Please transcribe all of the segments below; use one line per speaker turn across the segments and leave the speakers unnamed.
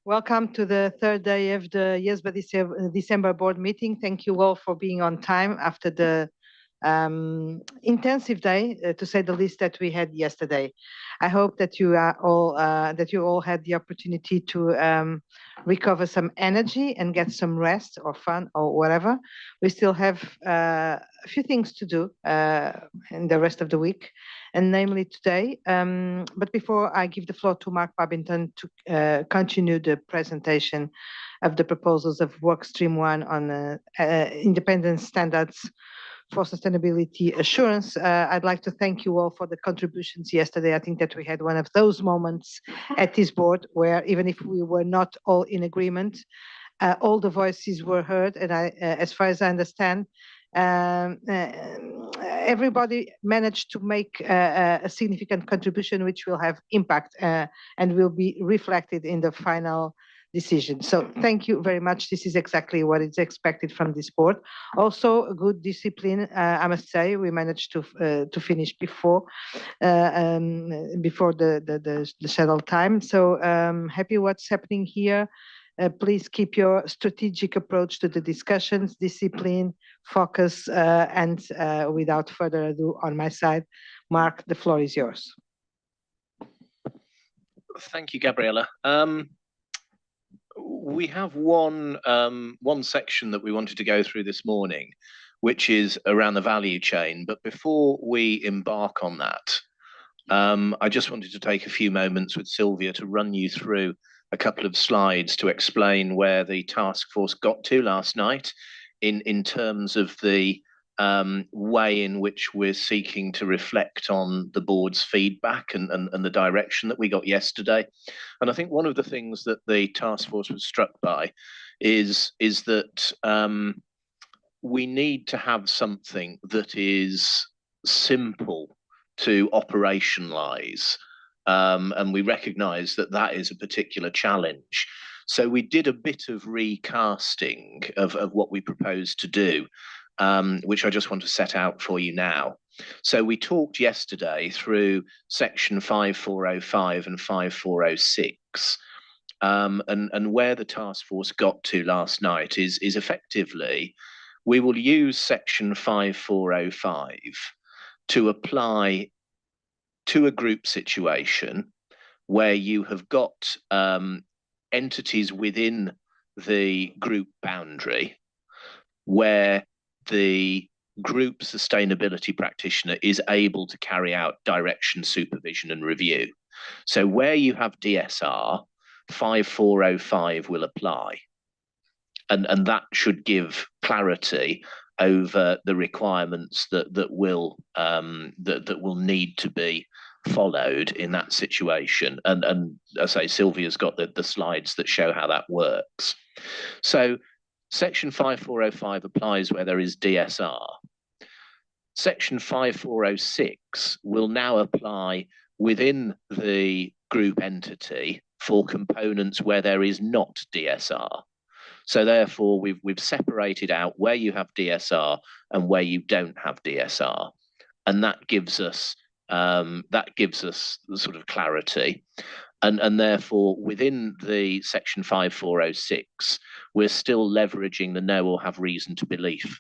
Welcome to the third day of the IESBA December board meeting. Thank you all for being on time after the intensive day, to say the least, that we had yesterday. I hope that you all had the opportunity to recover some energy and get some rest or fun or whatever. We still have a few things to do in the rest of the week, and namely today. But before I give the floor to Mark Babington to continue the presentation of the proposals of Work Stream 1 on independent standards for sustainability assurance, I'd like to thank you all for the contributions yesterday. I think that we had one of those moments at this board where, even if we were not all in agreement, all the voices were heard, and as far as I understand, everybody managed to make a significant contribution, which will have impact and will be reflected in the final decision. So thank you very much. This is exactly what is expected from this board. Also, a good discipline, I must say. We managed to finish before the scheduled time. So happy what's happening here. Please keep your strategic approach to the discussions, discipline, focus, and without further ado, on my side, Mark, the floor is yours.
Thank you, Gabriela. We have one section that we wanted to go through this morning, which is around the value chain. But before we embark on that, I just wanted to take a few moments with Sylvia to run you through a couple of slides to explain where the task force got to last night in terms of the way in which we're seeking to reflect on the board's feedback and the direction that we got yesterday. And I think one of the things that the task force was struck by is that we need to have something that is simple to operationalize. And we recognize that that is a particular challenge. So we did a bit of recasting of what we proposed to do, which I just want to set out for you now. So we talked yesterday through section 5405 and 5406, and where the task force got to last night is effectively, we will use section 5405 to apply to a group situation where you have got entities within the group boundary where the group sustainability practitioner is able to carry out direction, supervision, and review. So where you have DSR, 5405 will apply. And that should give clarity over the requirements that will need to be followed in that situation. And as I say, Sylvia's got the slides that show how that works. So section 5405 applies where there is DSR. Section 5406 will now apply within the group entity for components where there is not DSR. So therefore, we've separated out where you have DSR and where you don't have DSR, and that gives us the sort of clarity. And therefore, within the section 5406, we're still leveraging the know or have reason to believe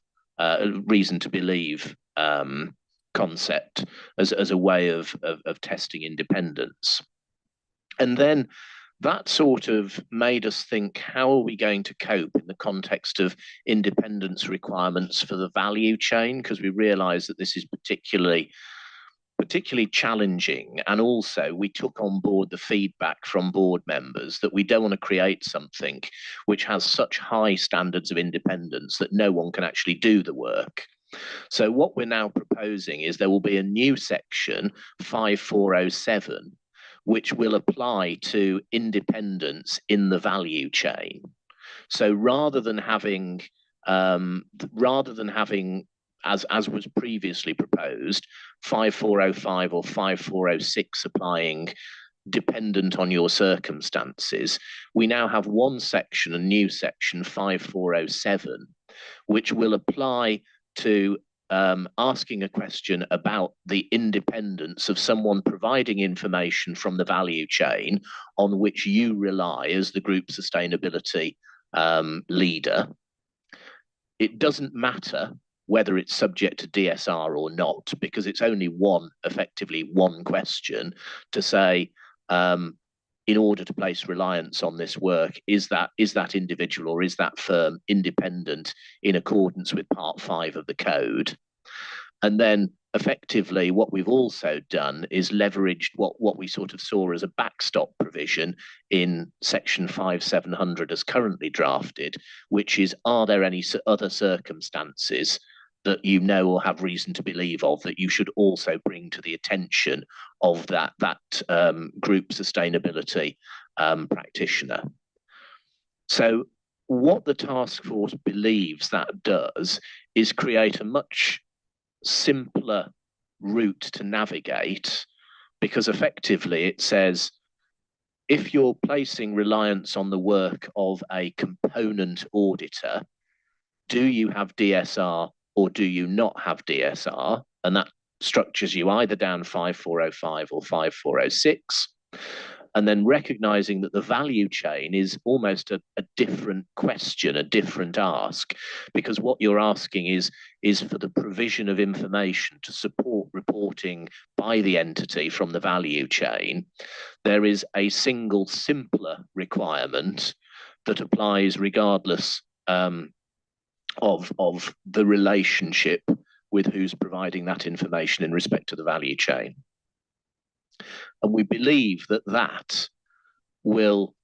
concept as a way of testing independence. And then that sort of made us think, how are we going to cope in the context of independence requirements for the value chain? Because we realize that this is particularly challenging. And also we took on board the feedback from board members that we don't want to create something which has such high standards of independence that no one can actually do the work. So what we're now proposing is there will be a new section 5407 which will apply to independence in the value chain. So rather than having as was previously proposed, 5405 or 5406 applying dependent on your circumstances, we now have one section, a new section 5407, which will apply to asking a question about the independence of someone providing information from the value chain on which you rely as the group sustainability leader. It doesn't matter whether it's subject to DSR or not, because it's only effectively one question to say, in order to place reliance on this work, is that individual or is that firm independent in accordance with Part 5 of the code? And then effectively what we've also done is leveraged what we sort of saw as a backstop provision in section 5700 as currently drafted, which is, are there any other circumstances that you know or have reason to believe of that you should also bring to the attention of that group sustainability practitioner? So what the task force believes that does is create a much simpler route to navigate, because effectively it says, if you're placing reliance on the work of a component auditor, do you have DSR or do you not have DSR? And that structures you either down 5405 or 5406. And then recognizing that the value chain is almost a different question, a different ask, because what you're asking is for the provision of information to support reporting by the entity from the value chain. There is a single, simpler requirement that applies regardless of the relationship with who's providing that information in respect to the value chain. And we believe that will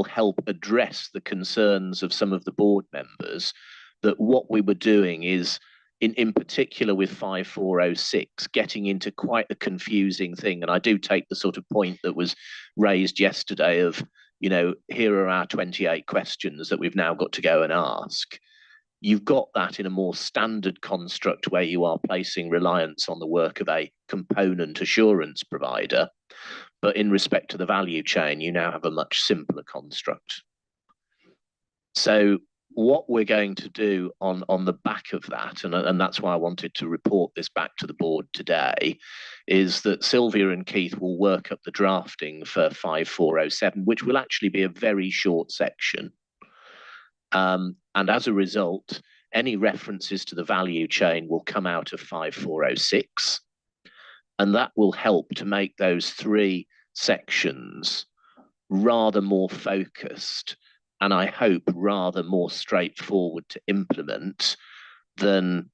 help address the concerns of some of the board members, that what we were doing is, in particular with 5406, getting into quite a confusing thing. And I do take the sort of point that was raised yesterday of, you know, here are our 28 questions that we've now got to go and ask. You've got that in a more standard construct where you are placing reliance on the work of a component assurance provider. But in respect to the value chain, you now have a much simpler construct. So what we're going to do on the back of that, and that's why I wanted to report this back to the board today, is that Sylvia and Keith will work up the drafting for 5407, which will actually be a very short section. And as a result, any references to the value chain will come out of 5406. And that will help to make those three sections rather more focused, and I hope rather more straightforward to implement than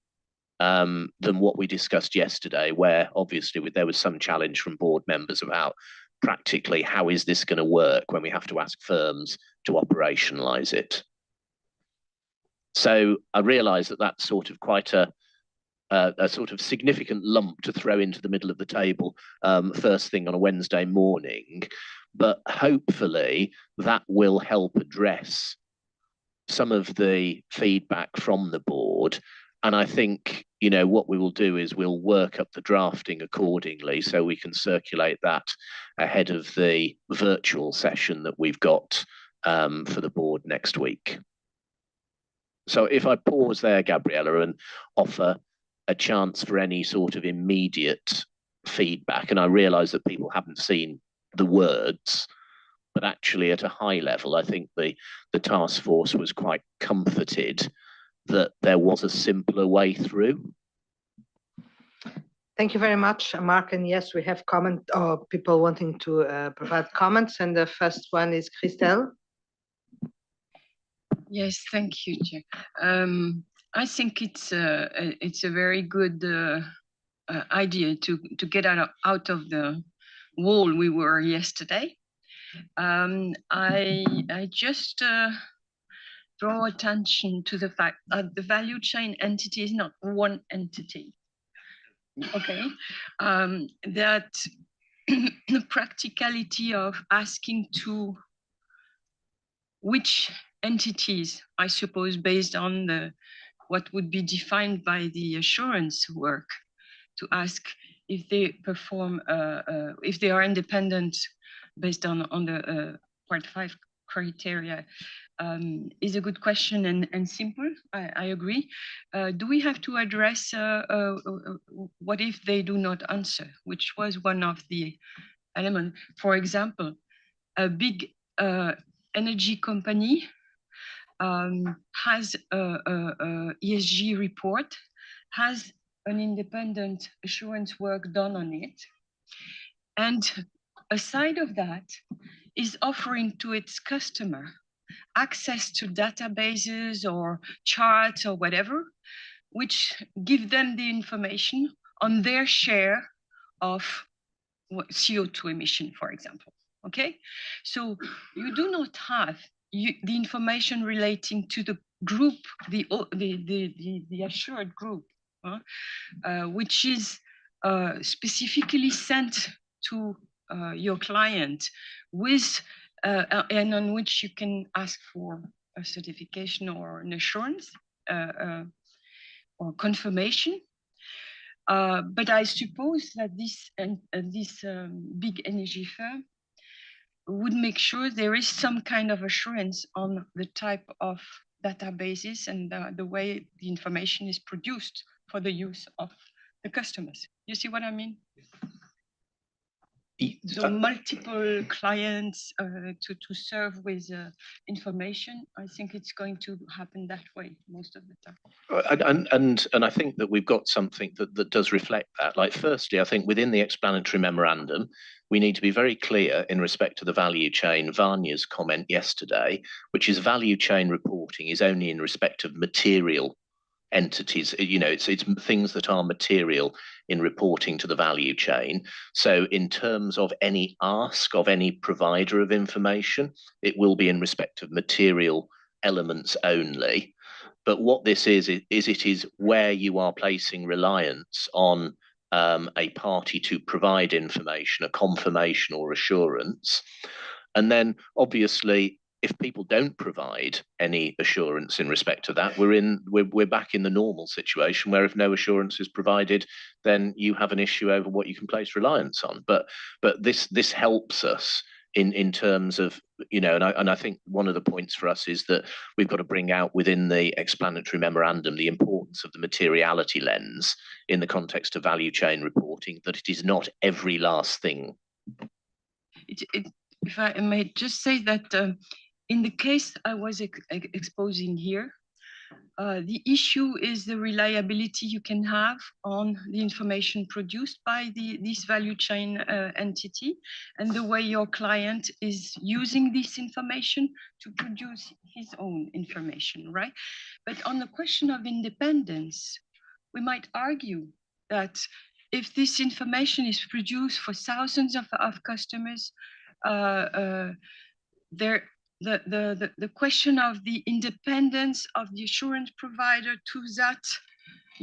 what we discussed yesterday, where obviously there was some challenge from board members about practically how is this going to work when we have to ask firms to operationalize it. So I realise that that's sort of quite a sort of significant lump to throw into the middle of the table first thing on a Wednesday morning, but hopefully that will help address some of the feedback from the board. And I think, you know, what we will do is we'll work up the drafting accordingly so we can circulate that ahead of the virtual session that we've got for the board next week. So if I pause there, Gabriella, and offer a chance for any sort of immediate feedback, and I realise that people haven't seen the words, but actually at a high level, I think the task force was quite comforted that there was a simpler way through.
Thank you very much, Mark. And yes, we have people wanting to provide comments. And the first one is Christelle.
Yes, thank you, Chair. I think it's a very good idea to get out of the wall we were yesterday. I just draw attention to the fact that the value chain entity is not one entity. Okay, that the practicality of asking to which entities, I suppose, based on what would be defined by the assurance work, to ask if they perform, if they are independent based on the Part 5 criteria is a good question and simple. I agree. Do we have to address what if they do not answer, which was one of the elements? For example, a big energy company has a ESG report, has an independent assurance work done on it, and aside of that is offering to its customer access to databases or charts or whatever, which give them the information on their share of CO2 emission, for example. Okay, so you do not have the information relating to the group, the assured group, which is specifically sent to your client with and on which you can ask for a certification or an assurance or confirmation. But I suppose that this big energy firm would make sure there is some kind of assurance on the type of databases and the way the information is produced for the use of the customers. You see what I mean? So multiple clients to serve with information. I think it's going to happen that way most of the time.
And I think that we've got something that does reflect that. Like, firstly, I think within the explanatory memorandum, we need to be very clear in respect to the value chain. Vanya's comment yesterday, which is value chain reporting is only in respect of material entities. You know, it's things that are material in reporting to the value chain. So in terms of any ask of any provider of information, it will be in respect of material elements only. But what this is it is where you are placing reliance on a party to provide information, a confirmation or assurance. And then obviously, if people don't provide any assurance in respect to that, we're back in the normal situation where if no assurance is provided, then you have an issue over what you can place reliance on. But this helps us in terms of, you know, and I think one of the points for us is that we've got to bring out within the explanatory memorandum the importance of the materiality lens in the context of value chain reporting, that it is not every last thing.
If I may just say that in the case I was exposing here, the issue is the reliability you can have on the information produced by this value chain entity and the way your client is using this information to produce his own information, right? But on the question of independence, we might argue that if this information is produced for thousands of customers, the question of the independence of the assurance provider to that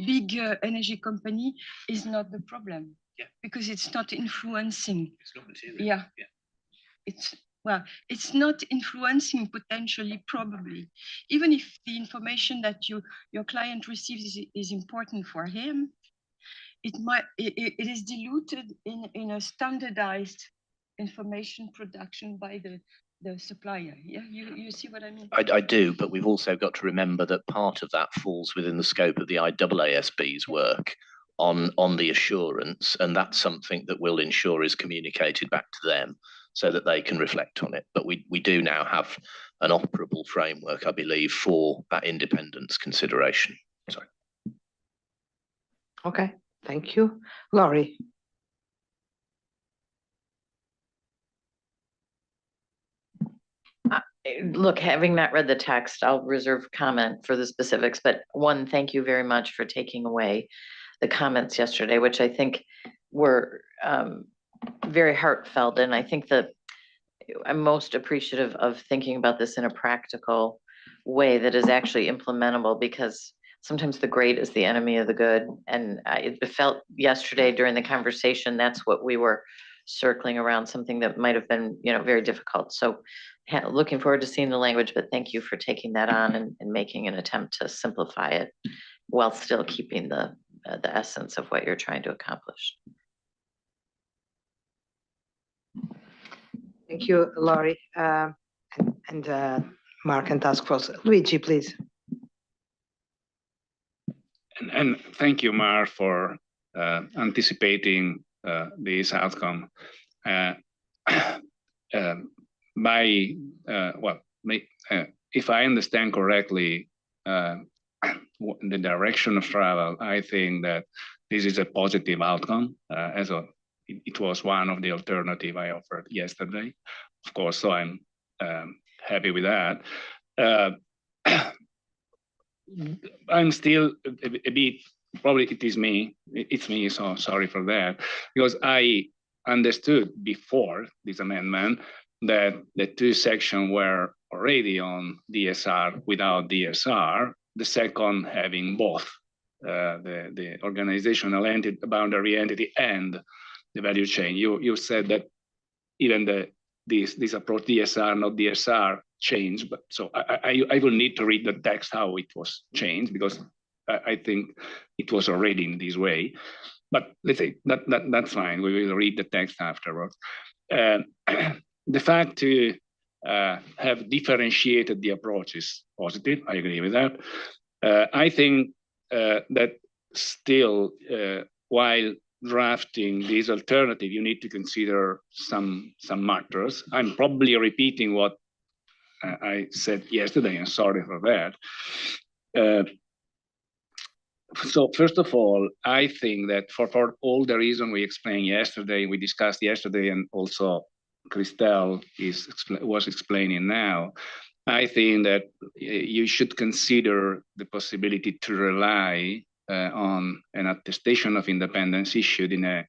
big energy company is not the problem. Yeah. Because it's not influencing. It's not material. Yeah. Yeah. It's not influencing potentially, probably, even if the information that your client receives is important for him. It is diluted in a standardized information production by the supplier. Yeah, you see what I mean?
I do, but we've also got to remember that part of that falls within the scope of the IEESB's work on the assurance, and that's something that we'll ensure is communicated back to them so that they can reflect on it. But we do now have an operable framework, I believe, for that independence consideration. Sorry.
Okay, thank you. Laurie.
Look, having not read the text, I'll reserve comment for the specifics, but one, thank you very much for taking away the comments yesterday, which I think were very heartfelt. And I think that I'm most appreciative of thinking about this in a practical way that is actually implementable, because sometimes the great is the enemy of the good. And it felt yesterday during the conversation, that's what we were circling around, something that might have been, you know, very difficult. So looking forward to seeing the language, but thank you for taking that on and making an attempt to simplify it while still keeping the essence of what you're trying to accomplish.
Thank you, Laurie. and Mark and task force. Luigi, please.
And thank you, Mar, for anticipating this outcome. If I understand correctly, the direction of travel, I think that this is a positive outcome. It was one of the alternative I offered yesterday, of course. So I'm happy with that. I'm still a bit, probably it's me, so sorry for that, because I understood before this amendment that the two sections were already on DSR without DSR, the second having both the organizational entity, boundary entity, and the value chain. You said that even this approach DSR, not DSR, changed, but so I will need to read the text how it was changed, because I think it was already in this way. But let's say that's fine. We will read the text afterwards. The fact to have differentiated the approach is positive. I agree with that. I think that still, while drafting this alternative, you need to consider some matters. I'm probably repeating what I said yesterday, and sorry for that. So first of all, I think that for all the reason we explained yesterday, we discussed yesterday, and also Christelle was explaining now, I think that you should consider the possibility to rely on an attestation of independence issued in a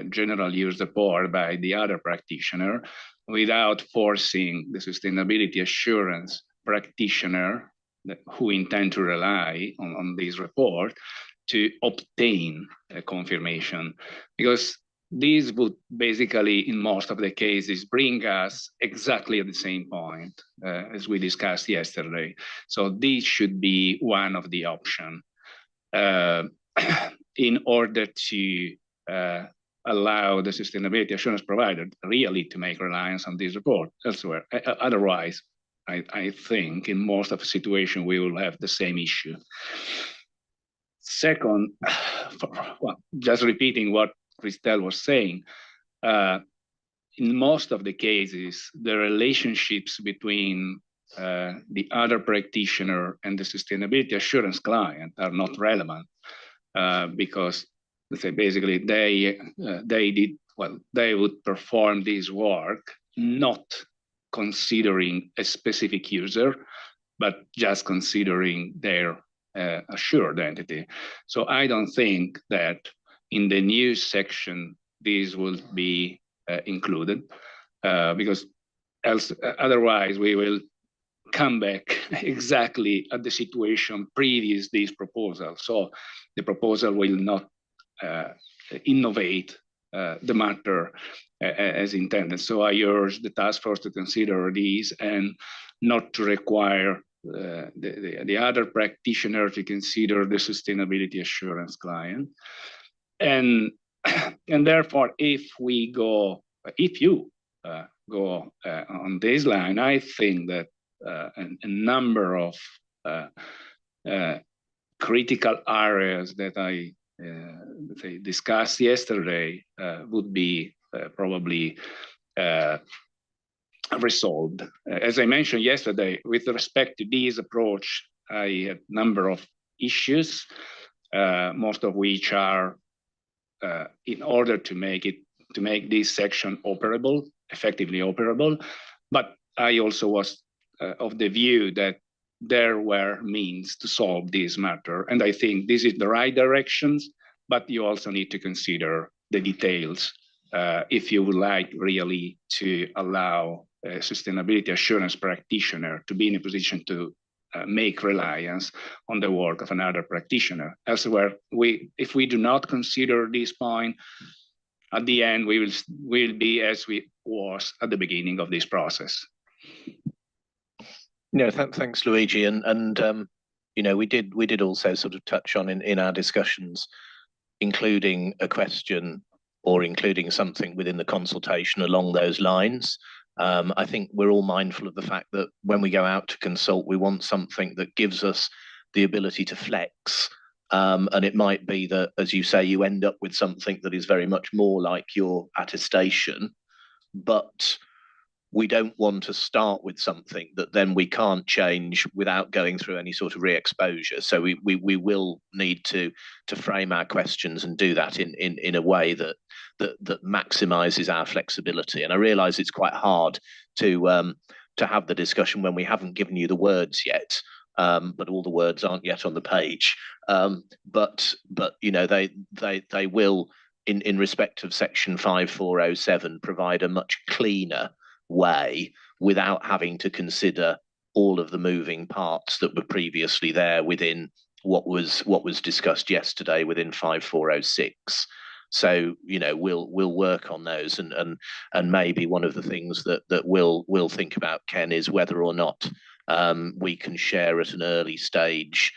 general use report by the other practitioner without forcing the sustainability assurance practitioner who intend to rely on this report to obtain a confirmation. Because these would basically, in most of the cases, bring us exactly at the same point as we discussed yesterday. So this should be one of the options in order to allow the sustainability assurance provider really to make reliance on this report elsewhere. Otherwise, I think in most of the situation, we will have the same issue. Second, just repeating what Christelle was saying, in most of the cases, the relationships between the other practitioner and the sustainability assurance client are not relevant because, let's say, basically they would perform this work not considering a specific user, but just considering their assured entity. So I don't think that in the new section, these will be included because otherwise we will come back exactly at the situation previous this proposal. So the proposal will not innovate the matter as intended. So I urge the task force to consider these and not to require the other practitioner to consider the sustainability assurance client. And therefore, if you go on this line, I think that a number of critical areas that I discussed yesterday would be probably resolved. As I mentioned yesterday, with respect to this approach, I had a number of issues, most of which are in order to make this section operable, effectively operable. But I also was of the view that there were means to solve this matter. And I think this is the right directions, but you also need to consider the details if you would like really to allow a sustainability assurance practitioner to be in a position to make reliance on the work of another practitioner. Elsewhere, if we do not consider this point, at the end, we will be as we was at the beginning of this process.
No, thanks, Luigi. And you know, we did also sort of touch on in our discussions, including a question or including something within the consultation along those lines. I think we're all mindful of the fact that when we go out to consult, we want something that gives us the ability to flex. And it might be that, as you say, you end up with something that is very much more like your attestation, but we don't want to start with something that then we can't change without going through any sort of re-exposure. So we will need to frame our questions and do that in a way that maximizes our flexibility. And I realize it's quite hard to have the discussion when we haven't given you the words yet. But all the words aren't yet on the page. But you know, they will, in respect of section 5407, provide a much cleaner way without having to consider all of the moving parts that were previously there within what was discussed yesterday within 5406. So, you know, we'll work on those, and maybe one of the things that we'll think about, Ken, is whether or not we can share at an early stage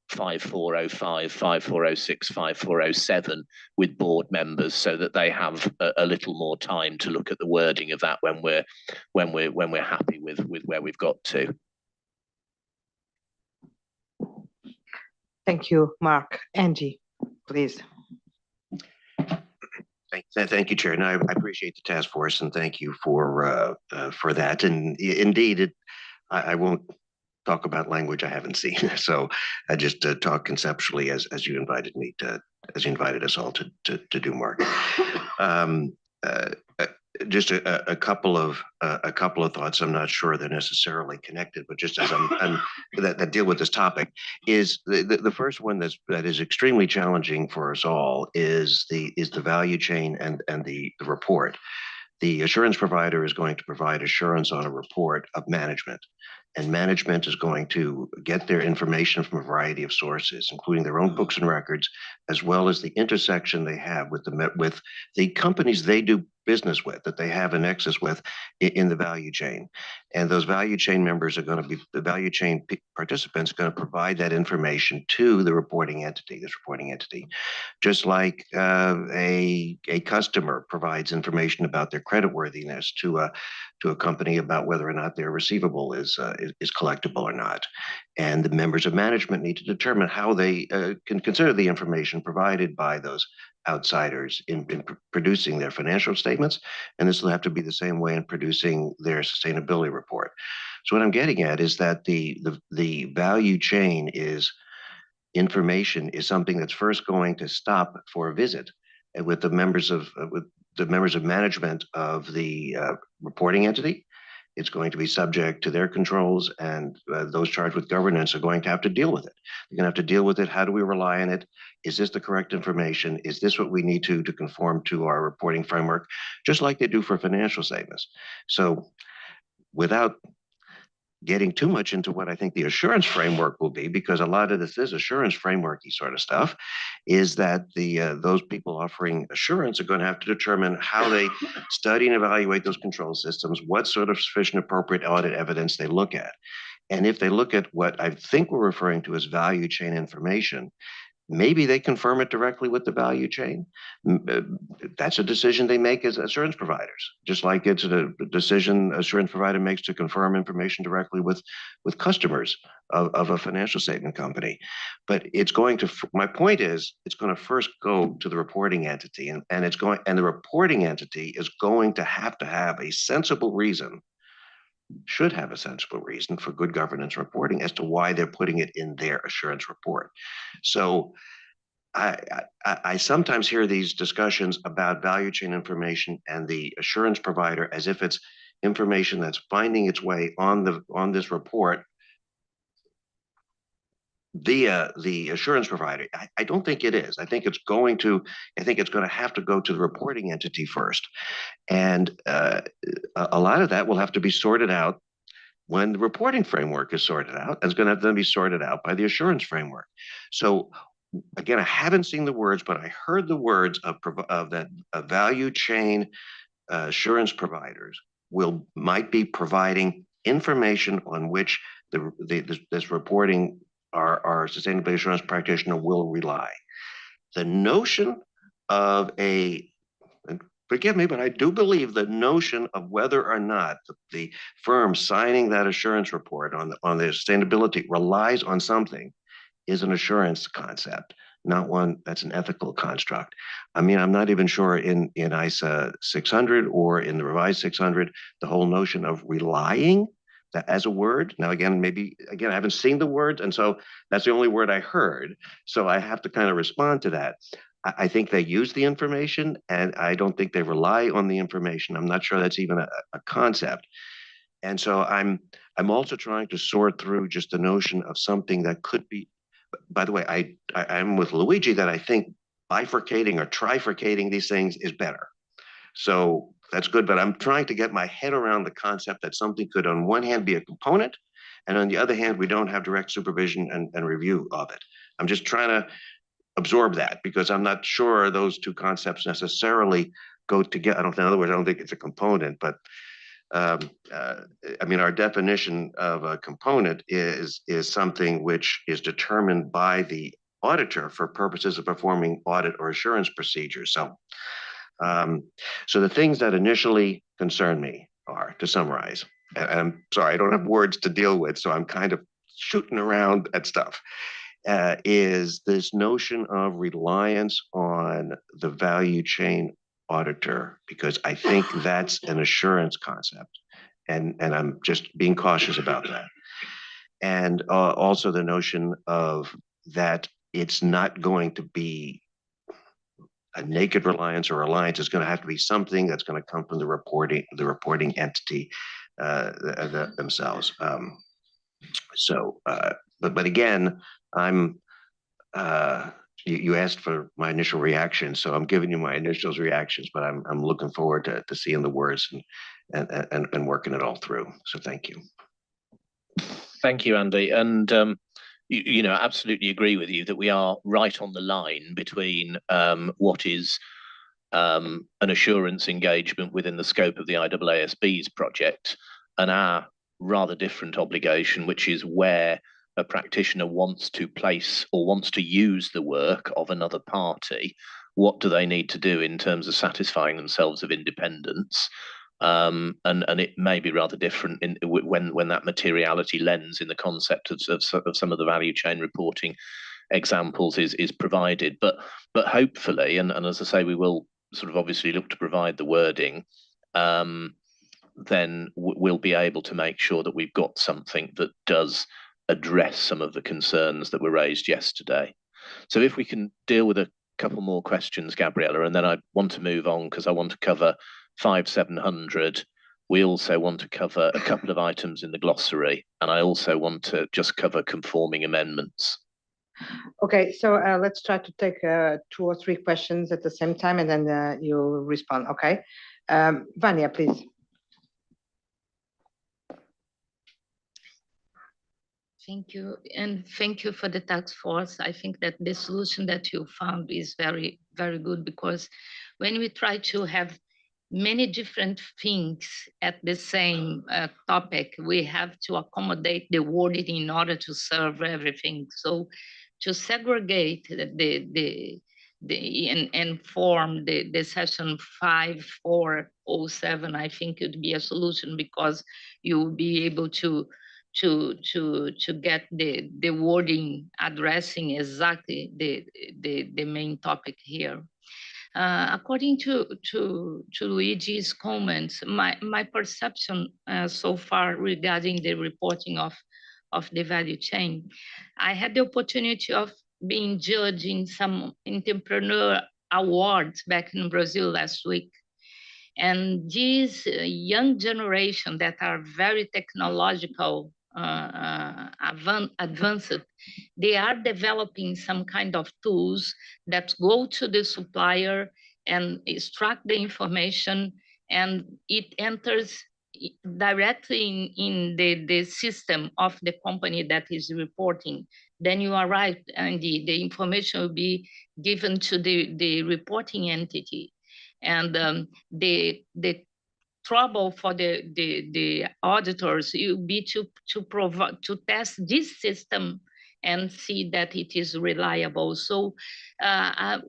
5405, 5406, 5407 with board members, so that they have a little more time to look at the wording of that when we're happy with where we've got to.
Thank you, Mark. Angie, please.
Thank you, Chair. And I appreciate the task force, and thank you for that. And indeed, I won't talk about language I haven't seen. So I just talk conceptually as you invited me to, as you invited us all to do, Mark. Just a couple of thoughts. I'm not sure they're necessarily connected, but just as that deal with this topic, is the first one that is extremely challenging for us all is the value chain and the report. The assurance provider is going to provide assurance on a report of management, and management is going to get their information from a variety of sources, including their own books and records, as well as the intersection they have with the companies they do business with, that they have a nexus with in the value chain. And those value chain members are going to be, the value chain participants are going to provide that information to the reporting entity, this reporting entity, just like a customer provides information about their creditworthiness to a company about whether or not their receivable is collectible or not. And the members of management need to determine how they can consider the information provided by those outsiders in producing their financial statements. And this will have to be the same way in producing their sustainability report. So what I'm getting at is that the value chain information is something that's first going to stop for a visit with the members of management of the reporting entity. It's going to be subject to their controls, and those charged with governance are going to have to deal with it. They're going to have to deal with it. How do we rely on it? Is this the correct information? Is this what we need to conform to our reporting framework, just like they do for financial statements? So without getting too much into what I think the assurance framework will be, because a lot of this is assurance frameworky sort of stuff, is that those people offering assurance are going to have to determine how they study and evaluate those control systems, what sort of sufficient appropriate audit evidence they look at. And if they look at what I think we're referring to as value chain information, maybe they confirm it directly with the value chain. That's a decision they make as assurance providers, just like it's a decision assurance provider makes to confirm information directly with customers of a financial statement company. But it's going to, my point is, it's going to first go to the reporting entity, and the reporting entity is going to have a sensible reason, should have a sensible reason for good governance reporting as to why they're putting it in their assurance report. So I sometimes hear these discussions about value chain information and the assurance provider as if it's information that's finding its way on this report via the assurance provider. I don't think it is. I think it's going to have to go to the reporting entity first. And a lot of that will have to be sorted out when the reporting framework is sorted out, and it's going to have to be sorted out by the assurance framework. So again, I haven't seen the words, but I heard the words of that value chain assurance providers might be providing information on which this reporting our sustainability assurance practitioner will rely. The notion of forgive me, but I do believe the notion of whether or not the firm signing that assurance report on the sustainability relies on something is an assurance concept, not one that's an ethical construct. I mean, I'm not even sure in ISA 600 or in the revised 600, the whole notion of relying that as a word. Now, again, I haven't seen the word, and so that's the only word I heard. So I have to kind of respond to that. I think they use the information, and I don't think they rely on the information. I'm not sure that's even a concept. And so I'm also trying to sort through just the notion of something that could be. By the way, I'm with Luigi that I think bifurcating or trifurcating these things is better. So that's good, but I'm trying to get my head around the concept that something could, on one hand, be a component, and on the other hand, we don't have direct supervision and review of it. I'm just trying to absorb that because I'm not sure those two concepts necessarily go together. In other words, I don't think it's a component, but I mean, our definition of a component is something which is determined by the auditor for purposes of performing audit or assurance procedures. So the things that initially concern me are, to summarize, and I'm sorry, I don't have words to deal with, so I'm kind of shooting around at stuff, is this notion of reliance on the value chain auditor, because I think that's an assurance concept. And I'm just being cautious about that. And also the notion of that it's not going to be a naked reliance or reliance. It's going to have to be something that's going to come from the reporting entity themselves. But again, you asked for my initial reaction, so I'm giving you my initial reactions. But I'm looking forward to seeing the words and working it all through. So thank you.
Thank you, Andy. And absolutely agree with you that we are right on the line between what is an assurance engagement within the scope of the IESB's project and our rather different obligation, which is where a practitioner wants to place or wants to use the work of another party. What do they need to do in terms of satisfying themselves of independence? And it may be rather different when that materiality lens in the concept of some of the value chain reporting examples is provided. But hopefully, and as I say, we will sort of obviously look to provide the wording. Then we'll be able to make sure that we've got something that does address some of the concerns that were raised yesterday. So if we can deal with a couple more questions, Gabriella, and then I want to move on because I want to cover 5700. We also want to cover a couple of items in the glossary, and I also want to just cover conforming amendments.
Okay, so let's try to take 2 or 3 questions at the same time, and then you'll respond. Okay, Vanya, please.
Thank you, and thank you for the task force. I think that the solution that you found is very, very good, because when we try to have many different things at the same topic, we have to accommodate the wording in order to serve everything. So to segregate and form the session 5407, I think would be a solution, because you'll be able to get the wording addressing exactly the main topic here. According to Luigi's comments, my perception so far regarding the reporting of the value chain, I had the opportunity of being judged in some entrepreneur awards back in Brazil last week. And these young generation that are very technological, advanced, they are developing some kind of tools that go to the supplier and extract the information, and it enters directly in the system of the company that is reporting. Then you are right, and the information will be given to the reporting entity. And the trouble for the auditors will be to provide, to test this system and see that it is reliable. So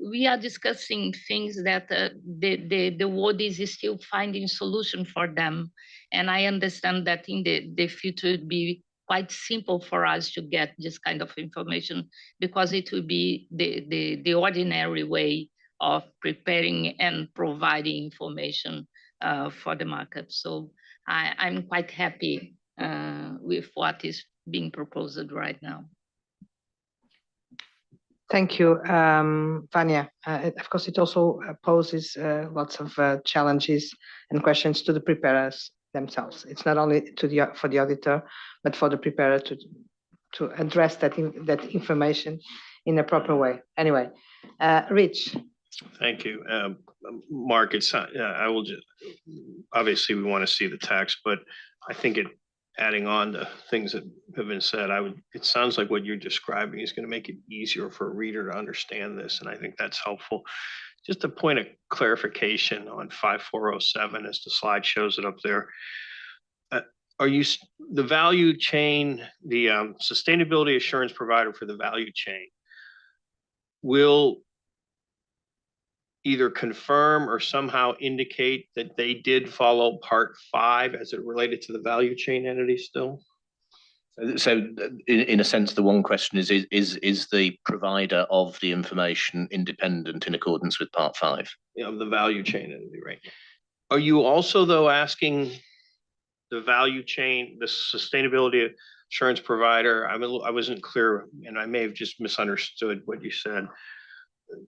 we are discussing things that the world is still finding solution for them. And I understand that in the future it would be quite simple for us to get this kind of information, because it will be the ordinary way of preparing and providing information for the market. So I'm quite happy with what is being proposed right now.
Thank you, Vanya. Of course, it also poses lots of challenges and questions to the preparers themselves. It's not only for the auditor, but for the preparer to address that information in a proper way. Anyway, Rich.
Thank you, Mark. I will just, obviously we want to see the text, but I think adding on to things that have been said, it sounds like what you're describing is going to make it easier for a reader to understand this, and I think that's helpful. Just a point of clarification on 5407, as the slide shows it up there. Are you the value chain, the sustainability assurance provider for the value chain will either confirm or somehow indicate that they did follow part 5 as it related to the value chain entity still?
So in a sense, the one question is the provider of the information independent in accordance with part 5?
Yeah, of the value chain entity, right? Are you also, though, asking the value chain, the sustainability assurance provider? I wasn't clear, and I may have just misunderstood what you said.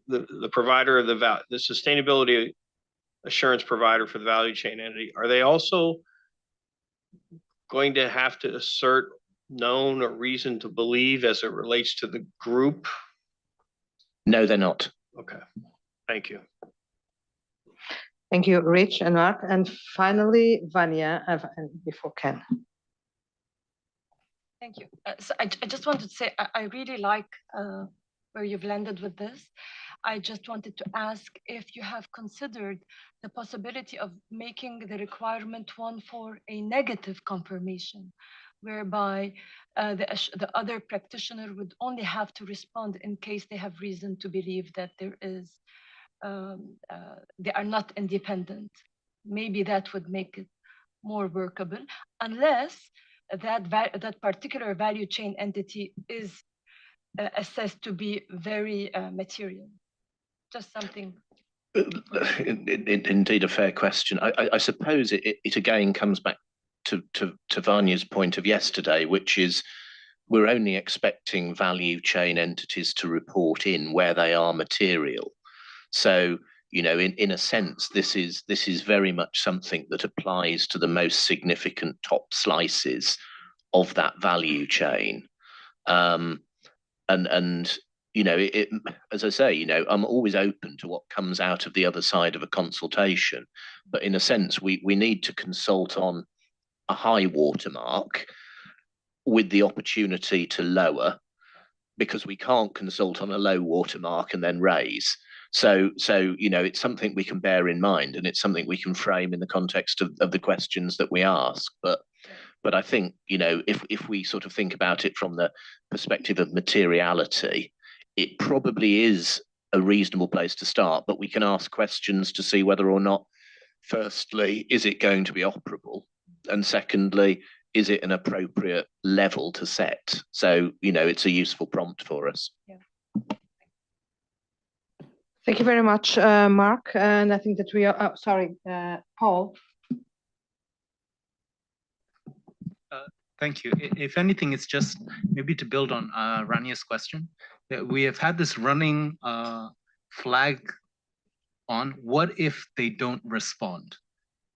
The provider of the sustainability assurance provider for the value chain entity, are they also going to have to assert known or reason to believe as it relates to the group?
No, they're not.
Okay, thank you.
Thank you, Rich and Mark. And finally, Vanya, before Ken.
Thank you. So I just wanted to say, I really like where you've landed with this. I just wanted to ask if you have considered the possibility of making the requirement one for a negative confirmation, whereby the other practitioner would only have to respond in case they have reason to believe that there is, they are not independent. Maybe that would make it more workable, unless that particular value chain entity is assessed to be very material. Just something.
Indeed, a fair question. I suppose it again comes back to Vanya's point of yesterday, which is we're only expecting value chain entities to report in where they are material. So, you know, in a sense, this is very much something that applies to the most significant top slices of that value chain. And you know, as I say, you know, I'm always open to what comes out of the other side of a consultation, but in a sense, we need to consult on a high watermark with the opportunity to lower, because we can't consult on a low watermark and then raise. So you know, it's something we can bear in mind, and it's something we can frame in the context of the questions that we ask. But I think, you know, if we sort of think about it from the perspective of materiality, it probably is a reasonable place to start, but we can ask questions to see whether or not, firstly, is it going to be operable? And secondly, is it an appropriate level to set? So, you know, it's a useful prompt for us.
Yeah.
Thank you very much, Mark. And I think that we are, sorry, Paul.
Thank you. If anything, it's just maybe to build on Rania's question. We have had this running flag on what if they don't respond?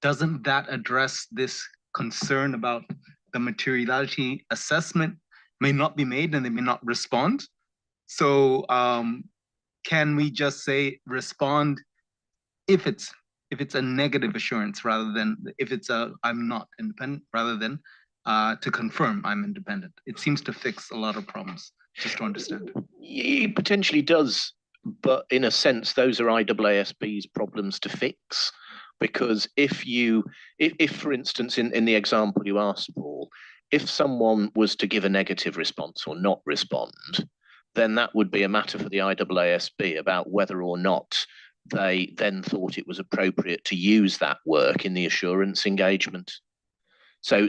Doesn't that address this concern about the materiality assessment may not be made and they may not respond? So can we just say respond if it's a negative assurance, rather than if it's a I'm not independent, rather than to confirm I'm independent? It seems to fix a lot of problems, just to understand.
It potentially does, but in a sense, those are IASB's problems to fix. Because if for instance, in the example you asked, Paul, If someone was to give a negative response or not respond, then that would be a matter for the IASB about whether or not they then thought it was appropriate to use that work in the assurance engagement. So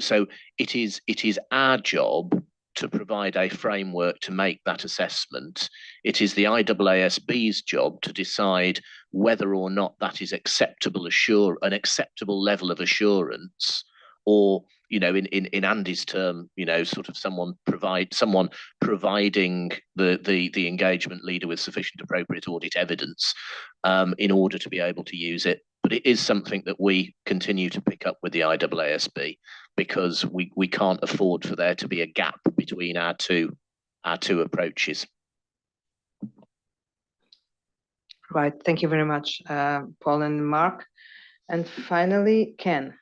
it is our job to provide a framework to make that assessment. It is the IASB's job to decide whether or not that is an acceptable level of assurance, or, you know, in Andy's term, you know, sort of someone providing the engagement leader with sufficient appropriate audit evidence in order to be able to use it. But it is something that we continue to pick up with the IASB, because we can't afford for there to be a gap between our two approaches.
Right. Thank you very much, Paul and Mark. And finally, Ken.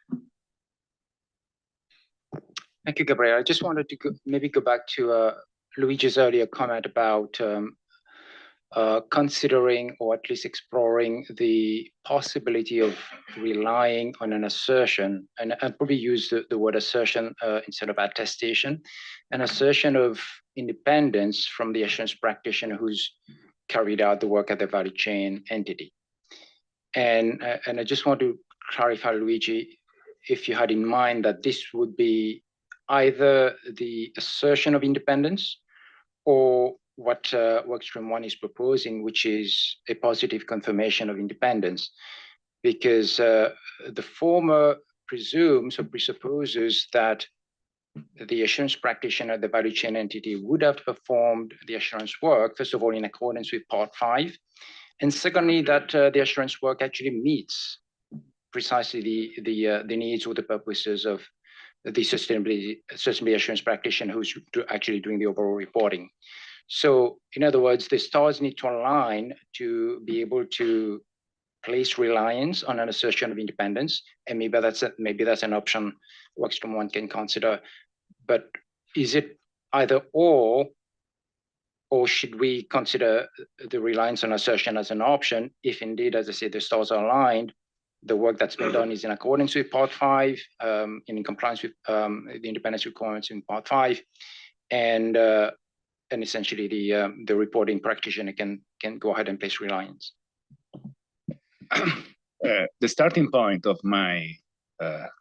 Thank you, Gabriele. I just wanted to maybe go back to Luigi's earlier comment about considering, or at least exploring, the possibility of relying on an assertion, and I'd probably use the word assertion instead of attestation, an assertion of independence from the assurance practitioner who's carried out the work at the value chain entity. And I just want to clarify, Luigi, if you had in mind that this would be either the assertion of independence or what Workstream 1 is proposing, which is a positive confirmation of independence, because the former presumes or presupposes that the assurance practitioner, the value chain entity, would have performed the assurance work, first of all, in accordance with Part 5, and secondly, that the assurance work actually meets precisely the needs or the purposes of the sustainability assurance practitioner who's actually doing the overall reporting. So, in other words, the stars need to align to be able to place reliance on an assertion of independence, and maybe that's an option Workstream 1 can consider. But is it either or should we consider the reliance on assertion as an option if indeed, as I said, the stars are aligned, the work that's been done is in accordance with Part 5, in compliance with the independence requirements in Part 5, and essentially the reporting practitioner can go ahead and place reliance?
The starting point of my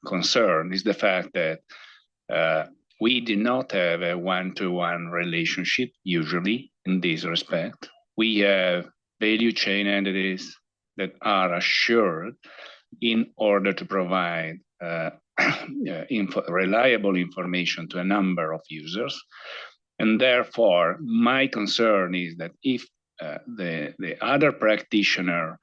concern is the fact that we do not have a one-to-one relationship usually in this respect. We have value chain entities that are assured in order to provide reliable information to a number of users. And therefore, my concern is that if the other practitioner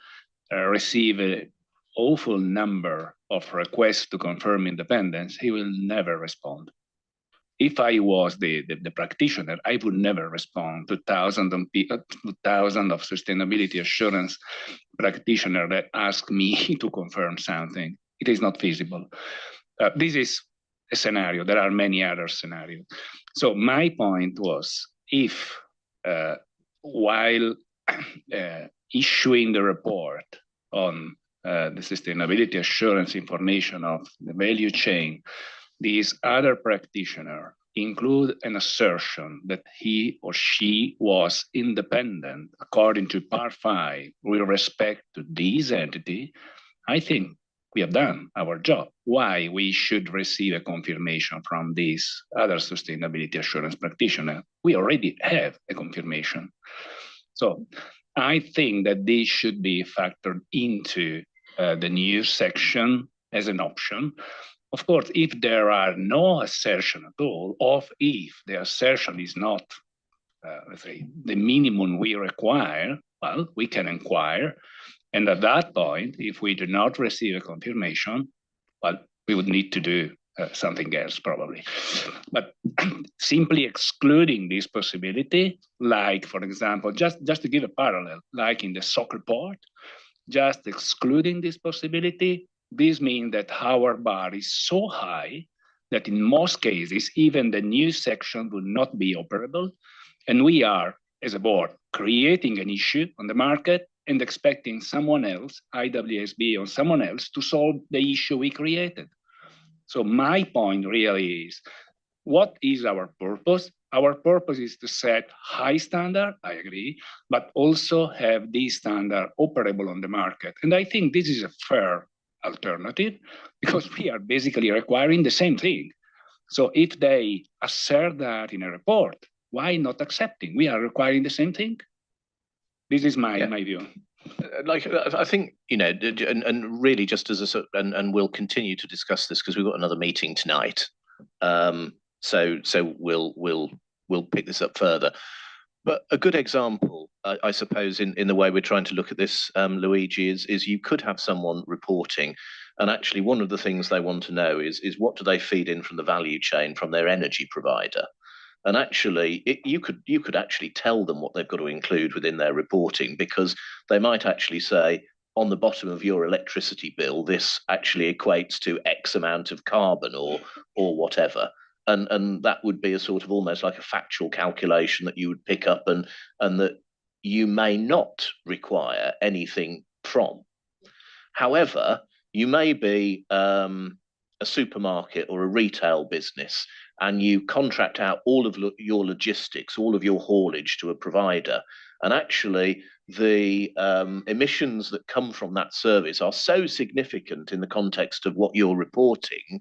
receive an awful number of requests to confirm independence, he will never respond. If I was the practitioner, I would never respond to thousands of sustainability assurance practitioners that ask me to confirm something. It is not feasible. This is a scenario. There are many other scenarios. So my point was, if while issuing the report on the sustainability assurance information of the value chain, these other practitioners include an assertion that he or she was independent according to Part 5 with respect to this entity, I think we have done our job. Why we should receive a confirmation from this other sustainability assurance practitioner? We already have a confirmation. So I think that this should be factored into the new section as an option. Of course, if there are no assertion at all, or if the assertion is not, let's say, the minimum we require, well, we can inquire. And at that point, if we do not receive a confirmation, well, we would need to do something else probably. But simply excluding this possibility, like, for example, just to give a parallel, like in the soccer part, just excluding this possibility, this means that our bar is so high that in most cases, even the new section will not be operable. And we are, as a board, creating an issue on the market and expecting someone else, IESBA or someone else, to solve the issue we created. So my point really is, what is our purpose? Our purpose is to set high standard, I agree, but also have these standard operable on the market. And I think this is a fair alternative because we are basically requiring the same thing. So if they assert that in a report, why not accepting? We are requiring the same thing. This is my view.
Like, I think, and really just as and we'll continue to discuss this because we've got another meeting tonight. So we'll pick this up further. But a good example, I suppose, in the way we're trying to look at this, Luigi, is you could have someone reporting, and actually one of the things they want to know is what do they feed in from the value chain from their energy provider. And actually, you could actually tell them what they've got to include within their reporting, because they might actually say, on the bottom of your electricity bill, this actually equates to X amount of carbon or whatever. And that would be a sort of almost like a factual calculation that you would pick up and that you may not require anything from. However, you may be a supermarket or a retail business, and you contract out all of your logistics, all of your haulage to a provider. And actually, the emissions that come from that service are so significant in the context of what you're reporting,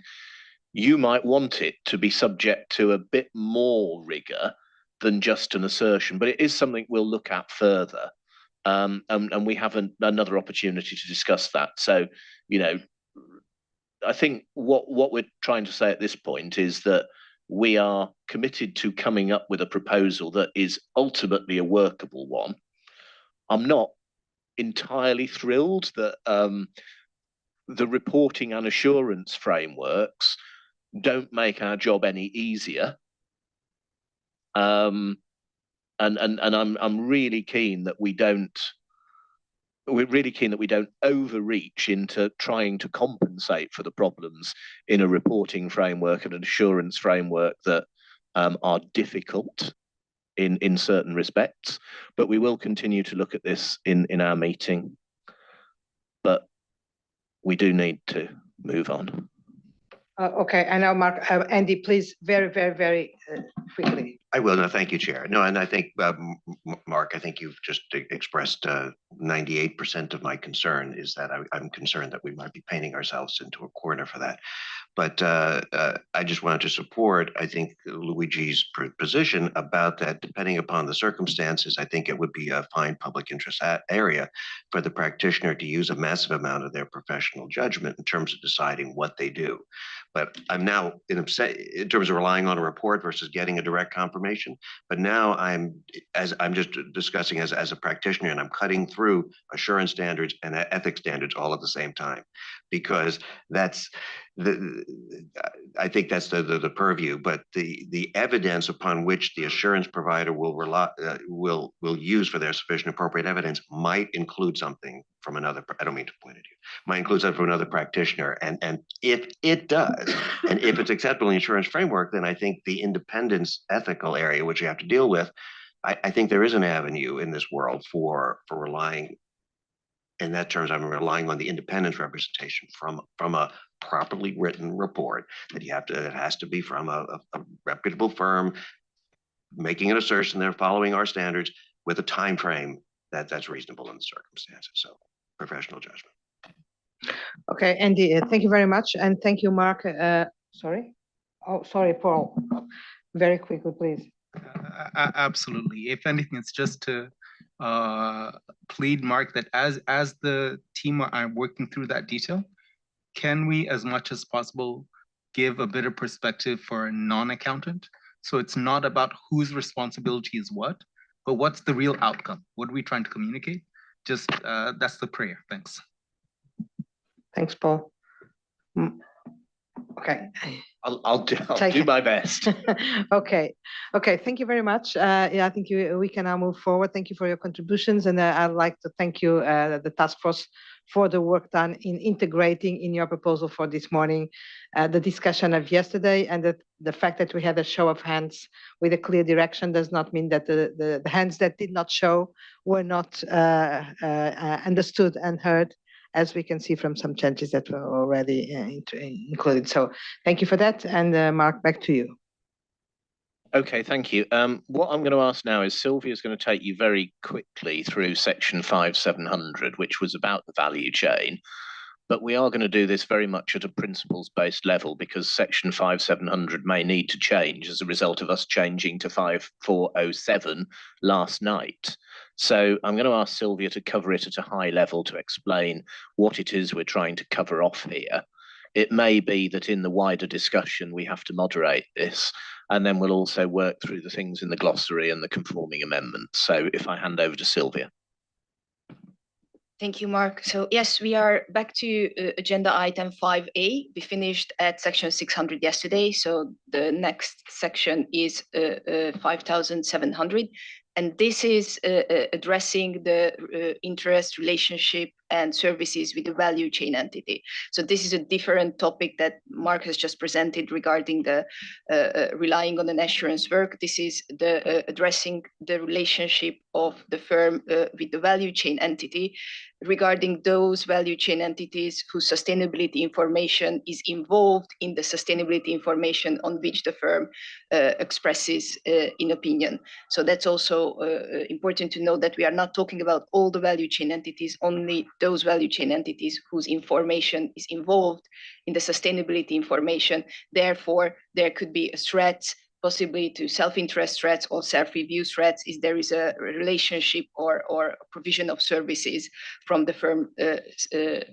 you might want it to be subject to a bit more rigor than just an assertion. But it is something we'll look at further. And we have another opportunity to discuss that. So, I think what we're trying to say at this point is that we are committed to coming up with a proposal that is ultimately a workable one. I'm not entirely thrilled that the reporting and assurance frameworks don't make our job any easier. And I'm really keen that we don't. We're really keen that we don't overreach into trying to compensate for the problems in a reporting framework and an assurance framework that are difficult in certain respects. But we will continue to look at this in our meeting. But we do need to move on.
Okay, I know, Mark. Andy, please, very, very, very quickly.
I will. No, thank you, Chair. No, and I think, Mark, I think you've just expressed 98% of my concern is that I'm concerned that we might be painting ourselves into a corner for that. But I just wanted to support, I think, Luigi's position about that. Depending upon the circumstances, I think it would be a fine public interest area for the practitioner to use a massive amount of their professional judgment in terms of deciding what they do. But I'm now in terms of relying on a report versus getting a direct confirmation. But now I'm just discussing as a practitioner, and I'm cutting through assurance standards and ethics standards all at the same time, because I think that's the purview. But the evidence upon which the assurance provider will rely will use for their sufficient appropriate evidence might include something from another. I don't mean to point at you. Might include something from another practitioner, and if it does, and if it's acceptable in the insurance framework, then I think the independence ethical area, which you have to deal with, I think there is an avenue in this world for relying. In that terms, I'm relying on the independence representation from a properly written report that it has to be from a reputable firm making an assertion they're following our standards with a time frame that's reasonable in the circumstances. So professional judgment.
Okay, Andy, thank you very much. And thank you, Mark. Sorry? Oh, sorry, Paul. Very quickly, please.
Absolutely. If anything, it's just to plead, Mark, that as the team are working through that detail, can we, as much as possible, give a bit of perspective for a non-accountant? So it's not about whose responsibility is what, but what's the real outcome? What are we trying to communicate? Just that's the prayer. Thanks.
Thanks, Paul. Okay.
I'll do my best.
Okay. Thank you very much. Yeah, I think we can now move forward. Thank you for your contributions, and I'd like to thank you, the task force, for the work done in integrating in your proposal for this morning the discussion of yesterday, and the fact that we had a show of hands with a clear direction does not mean that the hands that did not show were not understood and heard, as we can see from some changes that were already included. So thank you for that. And Mark, back to you.
Okay, thank you. What I'm going to ask now is Sylvia's going to take you very quickly through section 5700, which was about the value chain. But we are going to do this very much at a principles-based level because section 5700 may need to change as a result of us changing to 5407 last night. So I'm going to ask Sylvia to cover it at a high level to explain what it is we're trying to cover off here. It may be that in the wider discussion we have to moderate this, and then we'll also work through the things in the glossary and the conforming amendments. So if I hand over to Sylvia.
Thank you, Mark. So yes, we are back to agenda item 5A. We finished at section 600 yesterday. So the next section is 5700. And this is addressing the interest, relationship, and services with the value chain entity. So this is a different topic that Mark has just presented regarding the relying on an assurance work. This is the addressing the relationship of the firm with the value chain entity regarding those value chain entities whose sustainability information is involved in the sustainability information on which the firm expresses in opinion. So that's also important to know that we are not talking about all the value chain entities, only those value chain entities whose information is involved in the sustainability information. Therefore, there could be a threat, possibly to self-interest threats or self-review threats, if there is a relationship or provision of services from the firm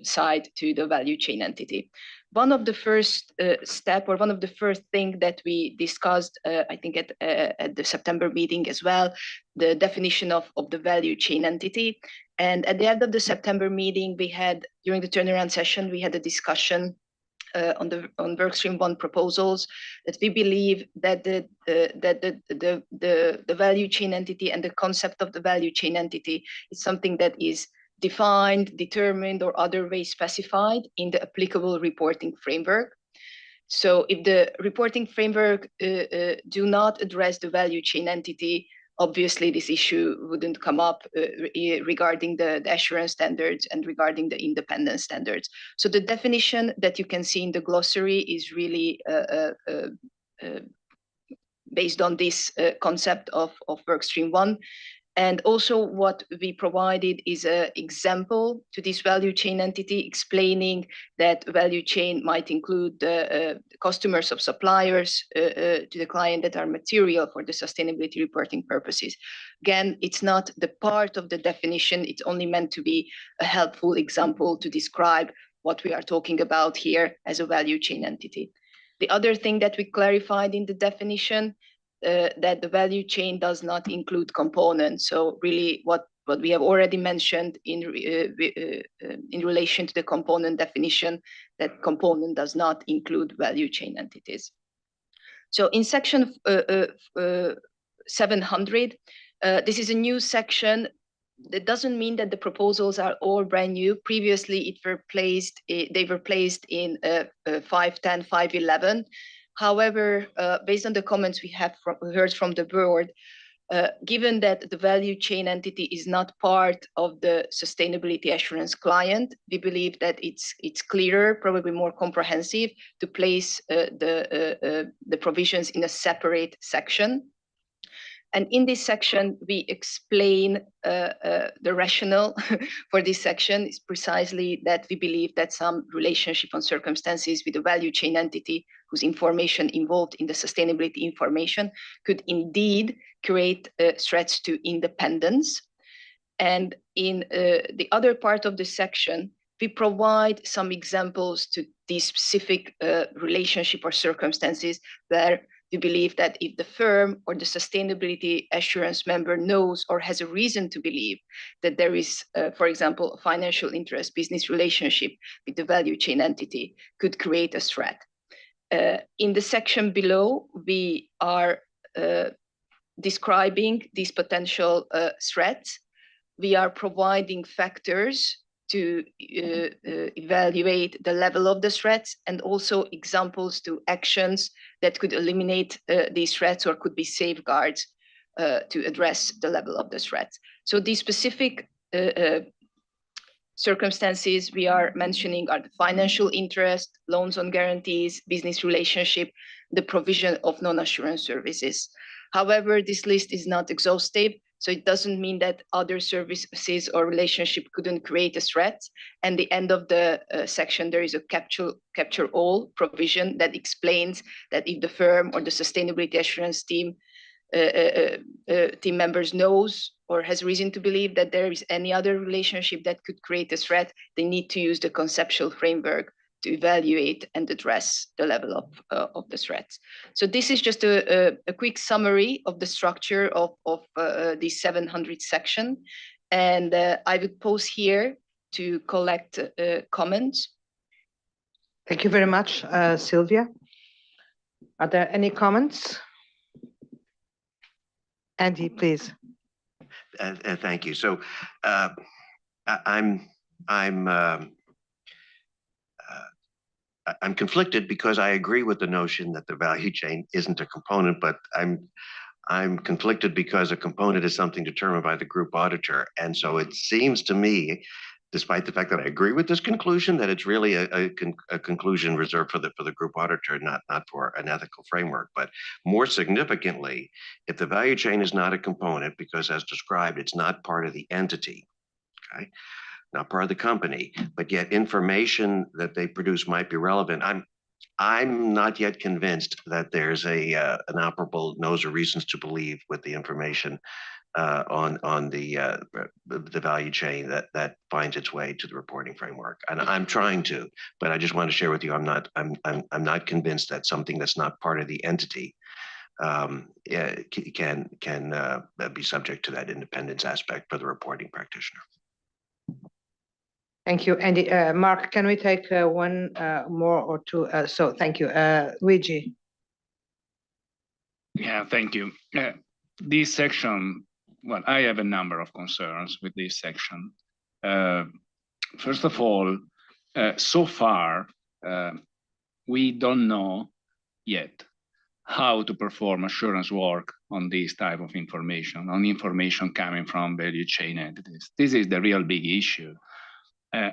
side to the value chain entity. One of the first step, or one of the first thing that we discussed, I think at the September meeting as well, the definition of the value chain entity. And at the end of the September meeting, we had, during the turnaround session, we had a discussion on workstream 1 proposals that we believe that the value chain entity and the concept of the value chain entity is something that is defined, determined, or other way specified in the applicable reporting framework. So if the reporting framework do not address the value chain entity, obviously this issue wouldn't come up regarding the assurance standards and regarding the independence standards. So the definition that you can see in the glossary is really based on this concept of workstream 1. And also what we provided is an example to this value chain entity, explaining that value chain might include the customers of suppliers to the client that are material for the sustainability reporting purposes. Again, it's not the part of the definition, it's only meant to be a helpful example to describe what we are talking about here as a value chain entity. The other thing that we clarified in the definition that the value chain does not include components. So really what we have already mentioned in relation to the component definition, that component does not include value chain entities. So in section 700, this is a new section. That doesn't mean that the proposals are all brand new. Previously, they were placed in 510, 511. However, based on the comments we have heard from the board, given that the value chain entity is not part of the sustainability assurance client, we believe that it's clearer, probably more comprehensive, to place the provisions in a separate section. And in this section, we explain the rationale for this section is precisely that we believe that some relationship and circumstances with the value chain entity whose information involved in the sustainability information could indeed create threats to independence. And in the other part of the section, we provide some examples to these specific relationship or circumstances where we believe that if the firm or the sustainability assurance member knows or has a reason to believe that there is, for example, a financial interest, business relationship with the value chain entity, could create a threat. In the section below, we are describing these potential threats. We are providing factors to evaluate the level of the threats and also examples to actions that could eliminate these threats or could be safeguards to address the level of the threats. So these specific circumstances we are mentioning are the financial interest, loans on guarantees, business relationship, the provision of non-assurance services. However, this list is not exhaustive, so it doesn't mean that other services or relationship couldn't create a threat. And the end of the section, there is a capture all provision that explains that if the firm or the sustainability assurance team members knows or has reason to believe that there is any other relationship that could create a threat, they need to use the conceptual framework to evaluate and address the level of the threats. So this is just a quick summary of the structure of the 700 section. And I would pause here to collect comments.
Thank you very much, Sylvia. Are there any comments? Andy, please.
Thank you. So I'm conflicted because I agree with the notion that the value chain isn't a component, but I'm conflicted because a component is something determined by the group auditor. And so it seems to me, despite the fact that I agree with this conclusion, that it's really a conclusion reserved for the group auditor, not for an ethical framework. But more significantly, if the value chain is not a component, because as described, it's not part of the entity, okay, not part of the company, but yet information that they produce might be relevant. I'm not yet convinced that there's an operable knows or reasons to believe with the information on the value chain that finds its way to the reporting framework. And I'm trying to, but I just want to share with you, I'm not convinced that something that's not part of the entity can be subject to that independence aspect for the reporting practitioner.
Thank you, Andy. Mark, can we take one more or two? So thank you. Luigi.
Yeah, thank you. This section, well, I have a number of concerns with this section. First of all, so far, we don't know yet how to perform assurance work on this type of information, on information coming from value chain entities. This is the real big issue.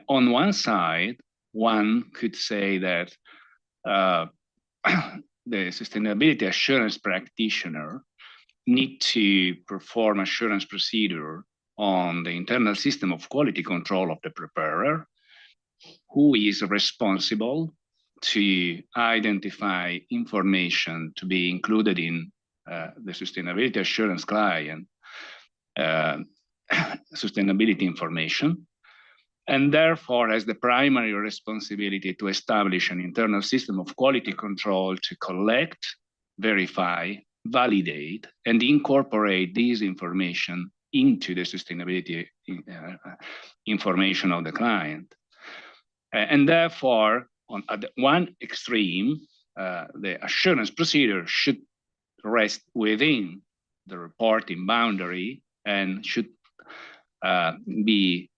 On one side, one could say that the sustainability assurance practitioner need to perform assurance procedure on the internal system of quality control of the preparer, who is responsible to identify information to be included in the sustainability assurance client sustainability information, and therefore has the primary responsibility to establish an internal system of quality control to collect, verify, validate, and incorporate these information into the sustainability information of the client. And therefore, at the one extreme, the assurance procedure should rest within the reporting boundary and should be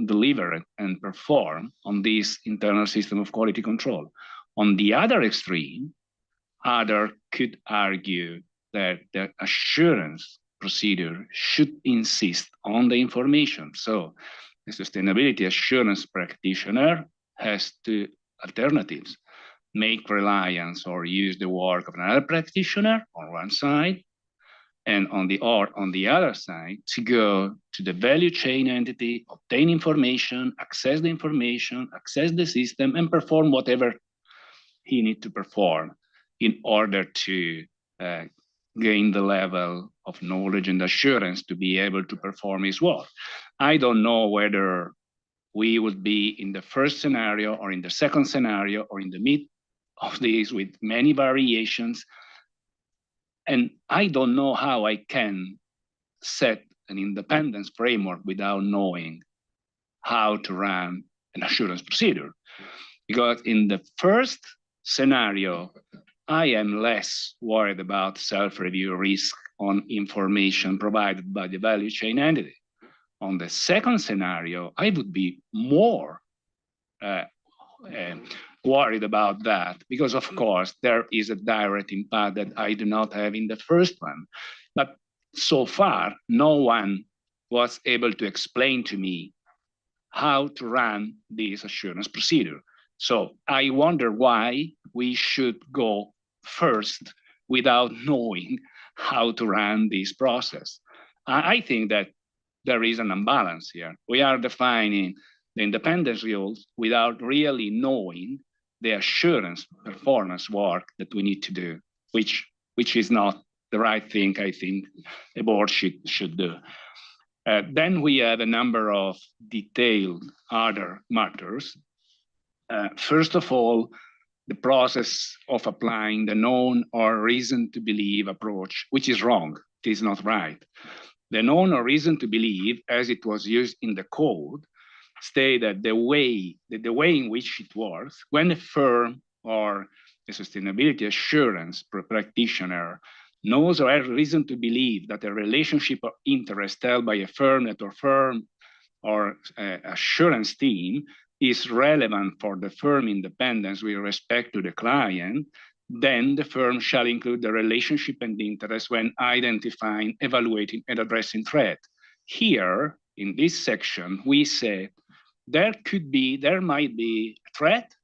delivered and perform on this internal system of quality control. On the other extreme, others could argue that the assurance procedure should insist on the information. So the sustainability assurance practitioner has two alternatives: make reliance or use the work of another practitioner on one side, and on the other side, to go to the value chain entity, obtain information, access the information, access the system, and perform whatever he needs to perform in order to gain the level of knowledge and assurance to be able to perform his work. I don't know whether we would be in the first scenario or in the second scenario or in the mid of these with many variations. And I don't know how I can set an independence framework without knowing how to run an assurance procedure. Because in the first scenario, I am less worried about self-review risk on information provided by the value chain entity. On the second scenario, I would be more worried about that, because of course there is a direct impact that I do not have in the first one. But so far, no one was able to explain to me how to run this assurance procedure. So I wonder why we should go first without knowing how to run this process. I think that there is an imbalance here. We are defining the independence rules without really knowing the assurance performance work that we need to do, which is not the right thing I think a board should do. Then we have a number of detailed other matters. First of all, the process of applying the known or reason to believe approach, which is wrong, it is not right. The known or reason to believe, as it was used in the code, state that the way in which it works, when a firm or a sustainability assurance practitioner knows or has reason to believe that a relationship of interest held by a firm or assurance team is relevant for the firm independence with respect to the client, then the firm shall include the relationship and interest when identifying, evaluating, and addressing threat. Here, in this section, we say there might be a threat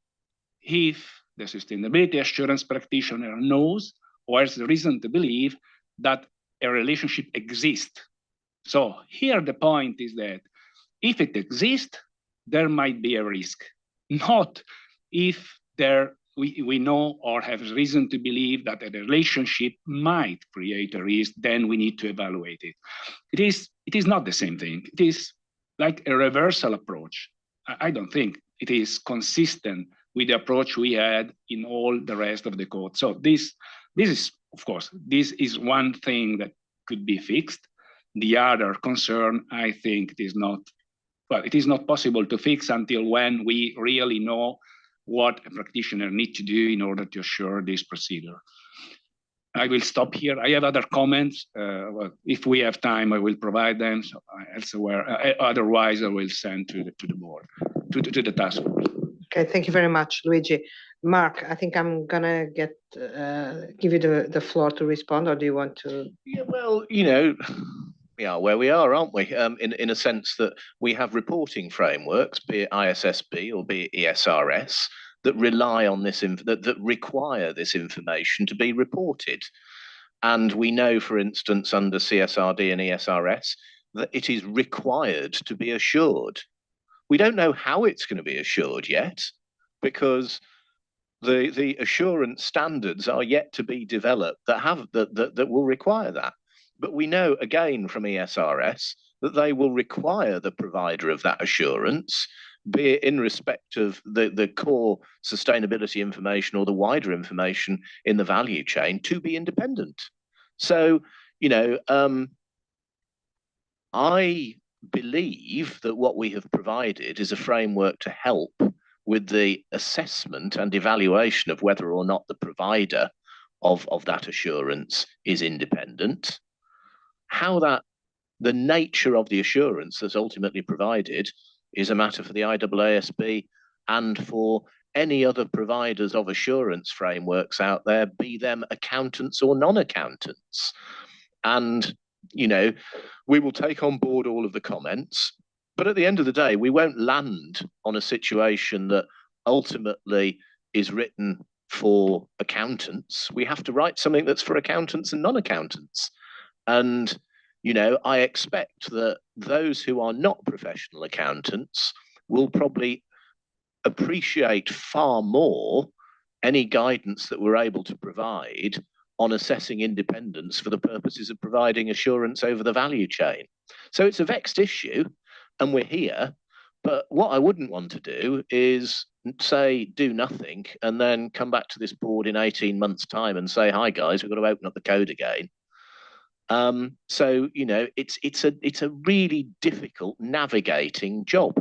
if the sustainability assurance practitioner knows or has reason to believe that a relationship exists. So here the point is that if it exists, there might be a risk, not if we know or have reason to believe that a relationship might create a risk, then we need to evaluate it. It is not the same thing. It is like a reversal approach. I don't think it is consistent with the approach we had in all the rest of the code. So this is, of course, this is one thing that could be fixed. The other concern, I think, it is not possible to fix until when we really know what a practitioner needs to do in order to assure this procedure. I will stop here. I have other comments. If we have time, I will provide them elsewhere. Otherwise, I will send to the board, to the task force.
Okay, thank you very much, Luigi. Mark, I think I'm gonna give you the floor to respond, or do you want to?
Yeah, well, we are where we are, aren't we? In a sense that we have reporting frameworks, be it IESBA or be it ESRS, that rely on this, that require this information to be reported. And we know, for instance, under CSRD and ESRS, that it is required to be assured. We don't know how it's going to be assured yet, because the assurance standards are yet to be developed that will require that. But we know, again, from ESRS, that they will require the provider of that assurance, be it in respect of the core sustainability information or the wider information in the value chain, to be independent. So, I believe that what we have provided is a framework to help with the assessment and evaluation of whether or not the provider of that assurance is independent. How the nature of the assurance that's ultimately provided is a matter for the IEESB and for any other providers of assurance frameworks out there, be them accountants or non-accountants. And, we will take on board all of the comments, but at the end of the day, we won't land on a situation that ultimately is written for accountants. We have to write something that's for accountants and non-accountants. And, I expect that those who are not professional accountants will probably appreciate far more any guidance that we're able to provide on assessing independence for the purposes of providing assurance over the value chain. So it's a vexed issue, and we're here. But what I wouldn't want to do is say do nothing and then come back to this board in 18 months' time and say, hi guys, we've got to open up the code again. So it's a really difficult navigating job.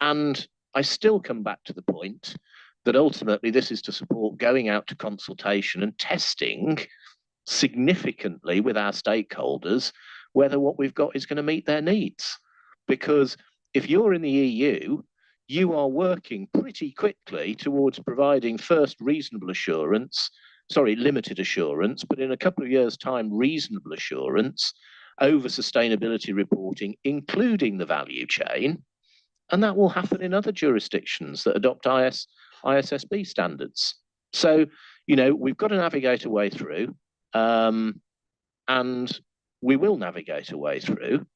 And I still come back to the point that ultimately this is to support going out to consultation and testing significantly with our stakeholders whether what we've got is going to meet their needs. Because if you're in the EU, you are working pretty quickly towards providing first limited assurance, but in a couple of years' time, reasonable assurance over sustainability reporting, including the value chain. And that will happen in other jurisdictions that adopt IESBA standards. So, You know, we've got to navigate a way through, and we will navigate a way through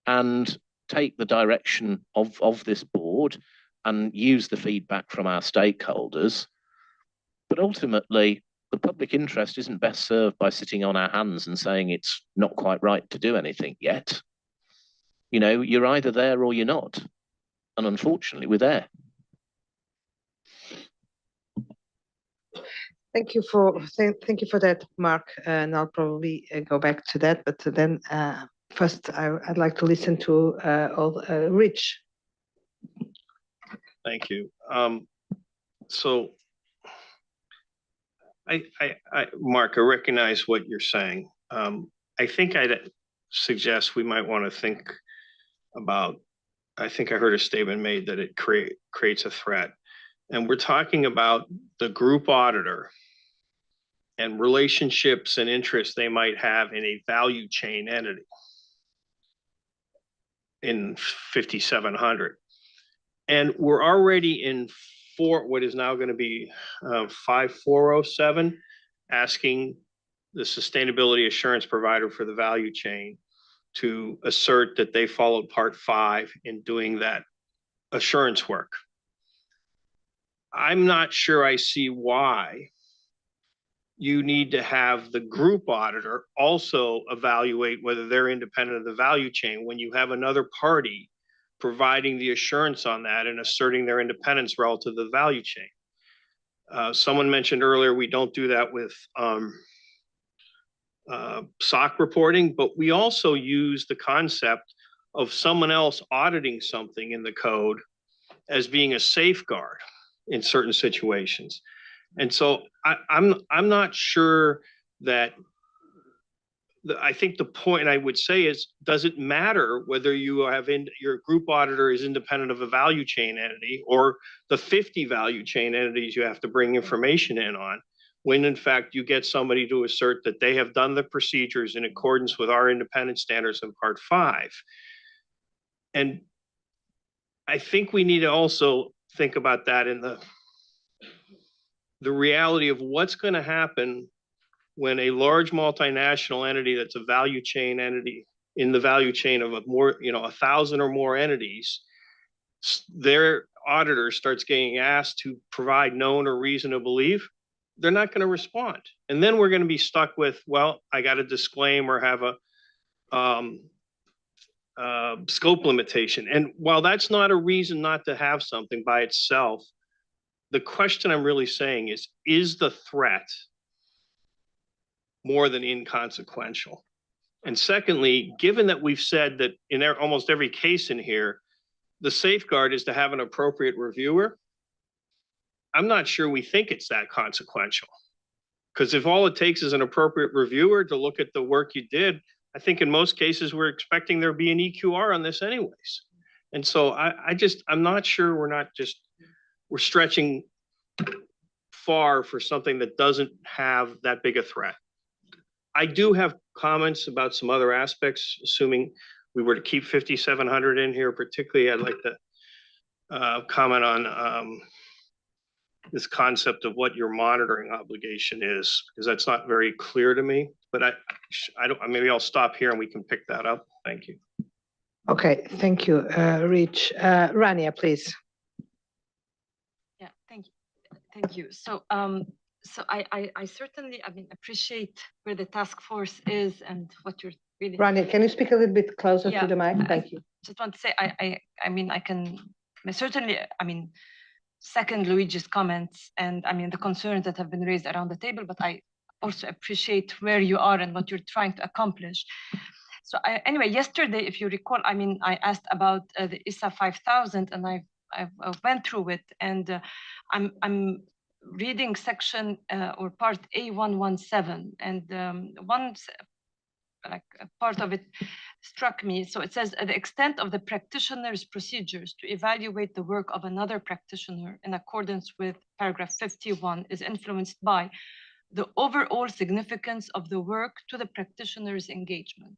and take the direction of this board and use the feedback from our stakeholders. But ultimately, the public interest isn't best served by sitting on our hands and saying it's not quite right to do anything yet. You know, you're either there or you're not. And unfortunately, we're there.
Thank you for that, Mark. And I'll probably go back to that. But then first, I'd like to listen to Rich.
Thank you. So, Mark, I recognize what you're saying. I think I'd suggest we might want to think about. I think I heard a statement made that it creates a threat, and we're talking about the group auditor and relationships and interests they might have in a value chain entity in 5700. And we're already in what is now going to be 5407, asking the sustainability assurance provider for the value chain to assert that they followed part 5 in doing that assurance work. I'm not sure I see why you need to have the group auditor also evaluate whether they're independent of the value chain when you have another party providing the assurance on that and asserting their independence relative to the value chain. Someone mentioned earlier, we don't do that with SOC reporting, but we also use the concept of someone else auditing something in the code as being a safeguard in certain situations. And so I'm not sure that I think the point I would say is, does it matter whether you have your group auditor is independent of a value chain entity or the 50 value chain entities you have to bring information in on, when in fact you get somebody to assert that they have done the procedures in accordance with our independence standards in part 5. And I think we need to also think about that in the reality of what's going to happen when a large multinational entity that's a value chain entity in the value chain of 1,000 or more entities, their auditor starts getting asked to provide known or reason to believe, they're not going to respond. And then we're going to be stuck with, well, I got to disclaim or have a scope limitation. And while that's not a reason not to have something by itself, the question I'm really saying is the threat more than inconsequential? And secondly, given that we've said that in almost every case in here, the safeguard is to have an appropriate reviewer, I'm not sure we think it's that consequential. Because if all it takes is an appropriate reviewer to look at the work you did, I think in most cases we're expecting there be an EQR on this anyways. And so I'm not sure we're stretching far for something that doesn't have that big a threat. I do have comments about some other aspects, assuming we were to keep 5700 in here. Particularly, I'd like to comment on this concept of what your monitoring obligation is, because that's not very clear to me. But I don't. Maybe I'll stop here and we can pick that up. Thank you.
Okay, thank you, Rich. Rania, please.
Yeah, thank you. So I certainly, appreciate where the task force is and what you're really.
Rania, can you speak a little bit closer to the mic? Thank you.
Just want to say, I can certainly, second Luigi's comments and the concerns that have been raised around the table, but I also appreciate where you are and what you're trying to accomplish. So anyway, yesterday, if you recall, I asked about the ISA 5000 and I went through it, and I'm reading section or part A117, and part of it struck me. So it says the extent of the practitioner's procedures to evaluate the work of another practitioner in accordance with paragraph 51 is influenced by the overall significance of the work to the practitioner's engagement.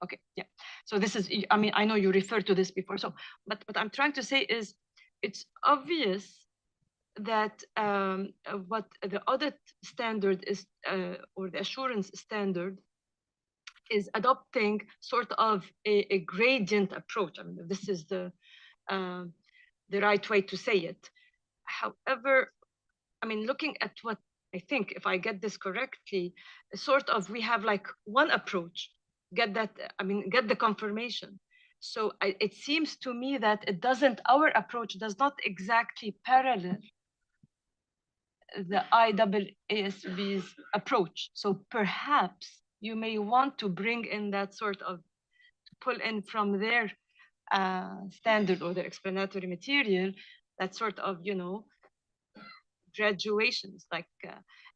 Okay, yeah. So this is, I know you referred to this before. So, but what I'm trying to say is, it's obvious that what the audit standard is, or the assurance standard, is adopting sort of a gradient approach. I mean, this is the right way to say it. However, I mean, looking at what I think, if I get this correctly, sort of we have like one approach, get the confirmation. So it seems to me that our approach does not exactly parallel the IEESB's approach. So perhaps you may want to bring in that sort of, pull in from their standard or their explanatory material, that sort of, graduations, like,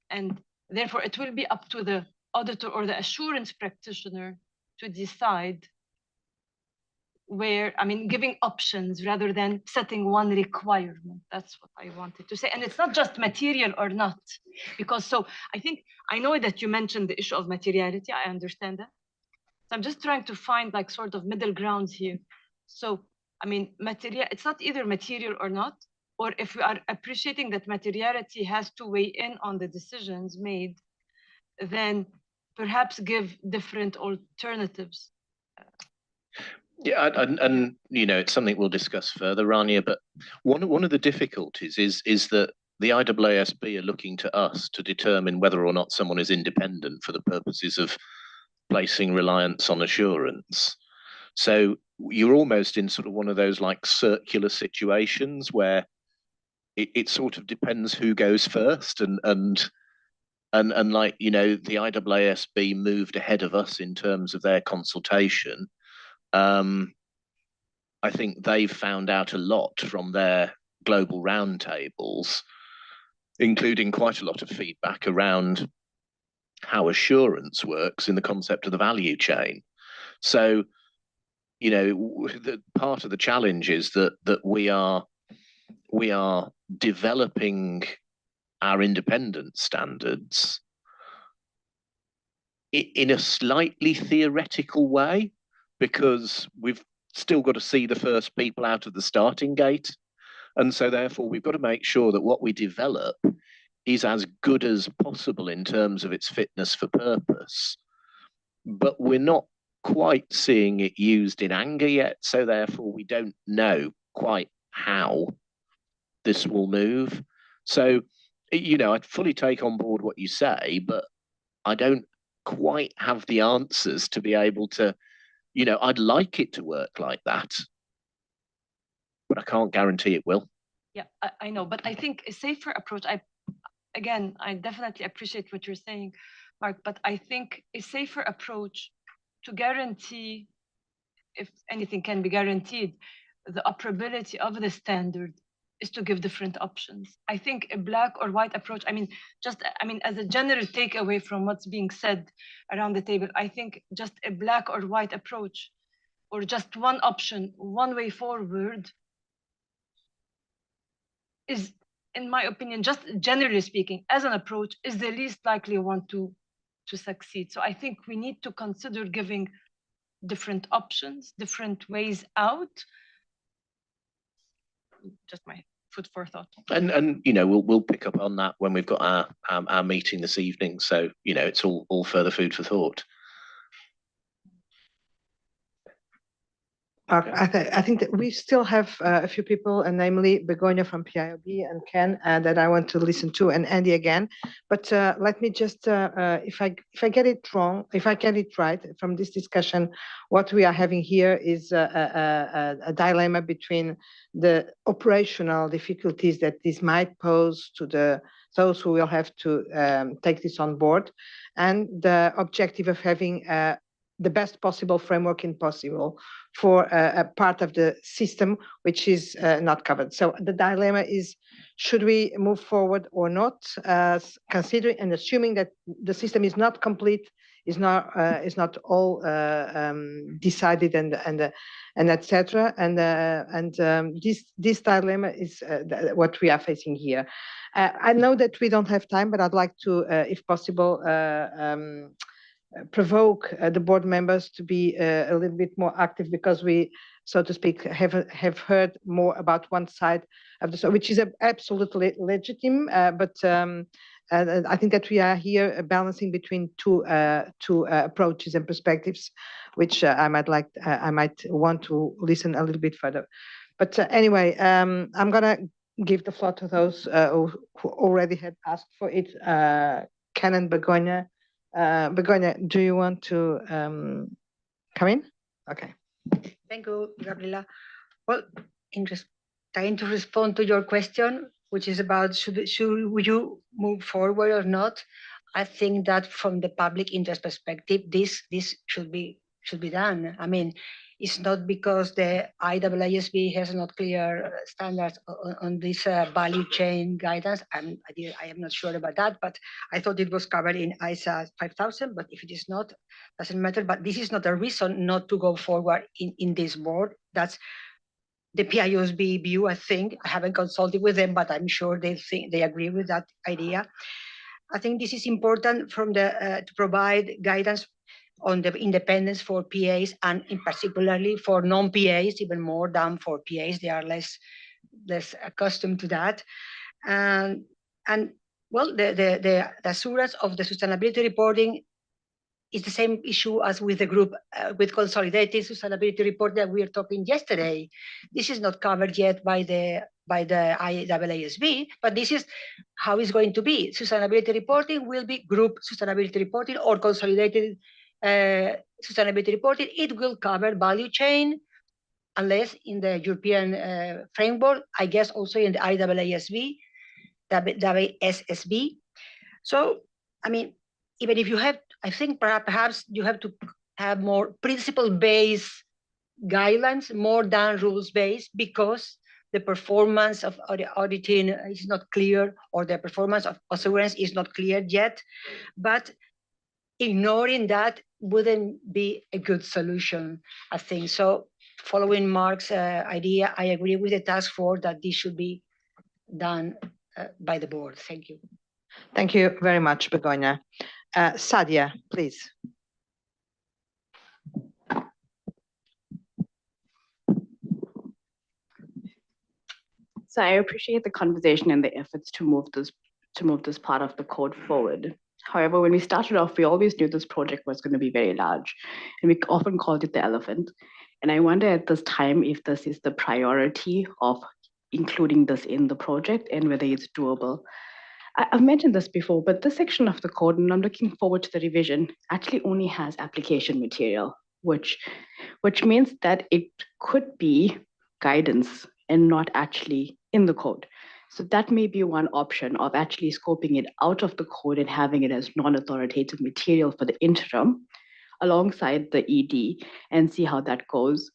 and therefore it will be up to the auditor or the assurance practitioner to decide where, I mean, giving options rather than setting one requirement. That's what I wanted to say. And it's not just material or not, because I know that you mentioned the issue of materiality. I understand that. So I'm just trying to find like sort of middle grounds here. So, I mean, it's not either material or not, or if we are appreciating that materiality has to weigh in on the decisions made, then perhaps give different alternatives.
Yeah, and it's something we'll discuss further, Rania. But one of the difficulties is that the IASB are looking to us to determine whether or not someone is independent for the purposes of placing reliance on assurance. So you're almost in sort of one of those like circular situations where it sort of depends who goes first, and like the IASB moved ahead of us in terms of their consultation. I think they've found out a lot from their global roundtables, including quite a lot of feedback around how assurance works in the concept of the value chain. So, the part of the challenge is that we are developing our independence standards in a slightly theoretical way, because we've still got to see the first people out of the starting gate. And so therefore we've got to make sure that what we develop is as good as possible in terms of its fitness for purpose. But we're not quite seeing it used in anger yet. So therefore we don't know quite how this will move. So, I'd fully take on board what you say, but I don't quite have the answers to be able to, I'd like it to work like that, but I can't guarantee it will.
Yeah, I know, but I think a safer approach, I definitely appreciate what you're saying, Mark, but I think a safer approach to guarantee, if anything can be guaranteed, the operability of the standard is to give different options. I think a black or white approach, as a general takeaway from what's being said around the table, I think just a black or white approach, or just one option, one way forward, is, in my opinion, just generally speaking, as an approach, is the least likely one to succeed. So I think we need to consider giving different options, different ways out. Just my food for thought.
And we'll pick up on that when we've got our meeting this evening. So it's all further food for thought.
I think that we still have a few people, and namely Begonia from PIOB and Ken, that I want to listen to, and Andy again. But let me just, if I get it wrong, if I get it right from this discussion, what we are having here is a dilemma between the operational difficulties that this might pose to those who will have to take this on board, and the objective of having the best possible framework possible for a part of the system which is not covered. So the dilemma is, should we move forward or not, considering and assuming that the system is not complete, is not all decided and etc. And this dilemma is what we are facing here. provoke the board members to be a little bit more active, because we, so to speak, have heard more about one side of the, which is absolutely legitimate. But I think that we are here balancing between two approaches and perspectives, which I might want to listen a little bit further. But anyway, I'm gonna give the floor to those who already had asked for it. Ken and Begonia. Begonia, do you want to come in? Okay.
Thank you, Gabriela. Well, trying to respond to your question, which is about should you move forward or not? I think that from the public interest perspective, this should be done. I mean, it's not because the IESB has not clear standards on this value chain guidance. I am not sure about that, but I thought it was covered in ISA 5000. But if it is not, doesn't matter. But this is not a reason not to go forward in this board. That's the PIOSB view. I think I haven't consulted with them, but I'm sure they agree with that idea. I think this is important from the to provide guidance on the independence for PAs, and in particularly for non-PAs, even more than for PAs. They are less accustomed to that. And well, the assurance of the sustainability reporting is the same issue as with the group with consolidated sustainability report that we were talking yesterday. This is not covered yet by the IASB, but this is how it's going to be. Sustainability reporting will be group sustainability reporting or consolidated sustainability reporting. It will cover value chain, unless in the European framework, I guess also in the IASB, WSSB. So, I mean, even if you have, I think perhaps you have to have more principle-based guidelines more than rules-based, because the performance of auditing is not clear, or the performance of assurance is not clear yet. But ignoring that wouldn't be a good solution, I think. So following Mark's idea, I agree with the task force that this should be done by the board. Thank you.
Thank you very much, Begonia. Sadia, please.
So I appreciate the conversation and the efforts to move this part of the code forward. However, when we started off, we always knew this project was going to be very large, and we often called it the elephant. And I wonder at this time if this is the priority of including this in the project and whether it's doable. I've mentioned this before, but this section of the code, and I'm looking forward to the revision, actually only has application material, which means that it could be guidance and not actually in the code. So that may be one option of actually scoping it out of the code and having it as non-authoritative material for the interim alongside the ED, and see how that goes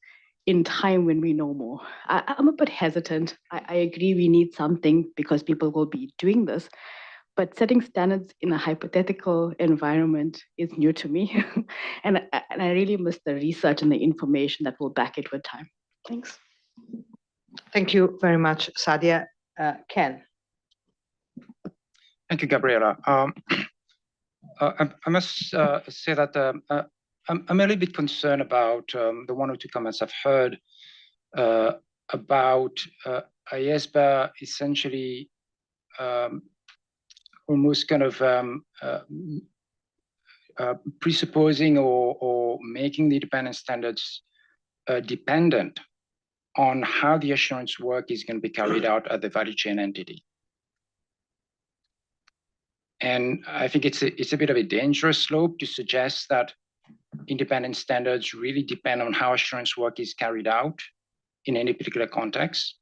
in time when we know more. I'm a bit hesitant. I agree we need something because people will be doing this, but setting standards in a hypothetical environment is new to me. and I really miss the research and the information that will back it with time. Thanks.
Thank you very much, Sadia. Ken.
Thank you, Gabriela. I must say that I'm a little bit concerned about the one or two comments I've heard about IESBA essentially almost kind of presupposing or making the independent standards dependent on how the assurance work is going to be carried out at the value chain entity. And I think it's a bit of a dangerous slope to suggest that independent standards really depend on how assurance work is carried out in any particular context.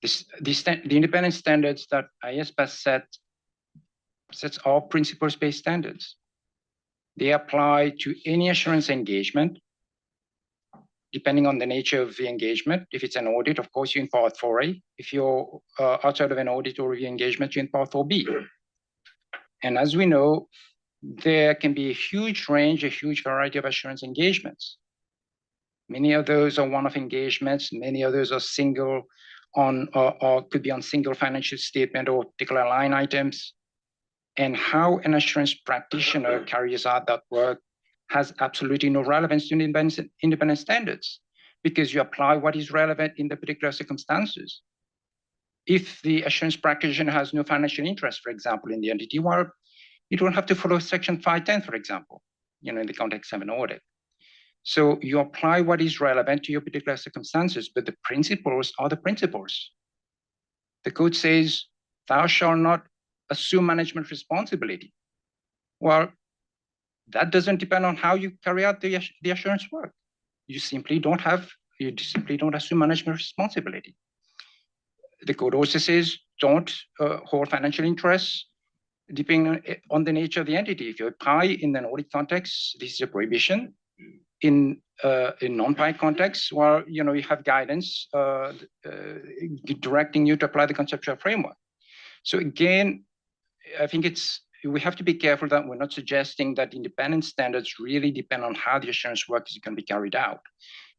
The independent standards that IESBA sets are principles-based standards. They apply to any assurance engagement, depending on the nature of the engagement. If it's an audit, of course, you're in Part 4A. If you're outside of an audit or review engagement, you're in Part 4B. And as we know, there can be a huge range, a huge variety of assurance engagements. Many of those are one-off engagements. Many others are single on, or could be on single financial statement or particular line items. And how an assurance practitioner carries out that work has absolutely no relevance to independent standards, because you apply what is relevant in the particular circumstances. If the assurance practitioner has no financial interest, for example, in the entity, well, you don't have to follow section 510, for example, in the context of an audit. So you apply what is relevant to your particular circumstances, but the principles are the principles. The code says, thou shalt not assume management responsibility. Well, that doesn't depend on how you carry out the assurance work. You simply don't assume management responsibility. The code also says, don't hold financial interests depending on the nature of the entity. If you apply in an audit context, this is a prohibition. In non-PI context, well, you have guidance directing you to apply the conceptual framework. So again, I think we have to be careful that we're not suggesting that independent standards really depend on how the assurance work is going to be carried out.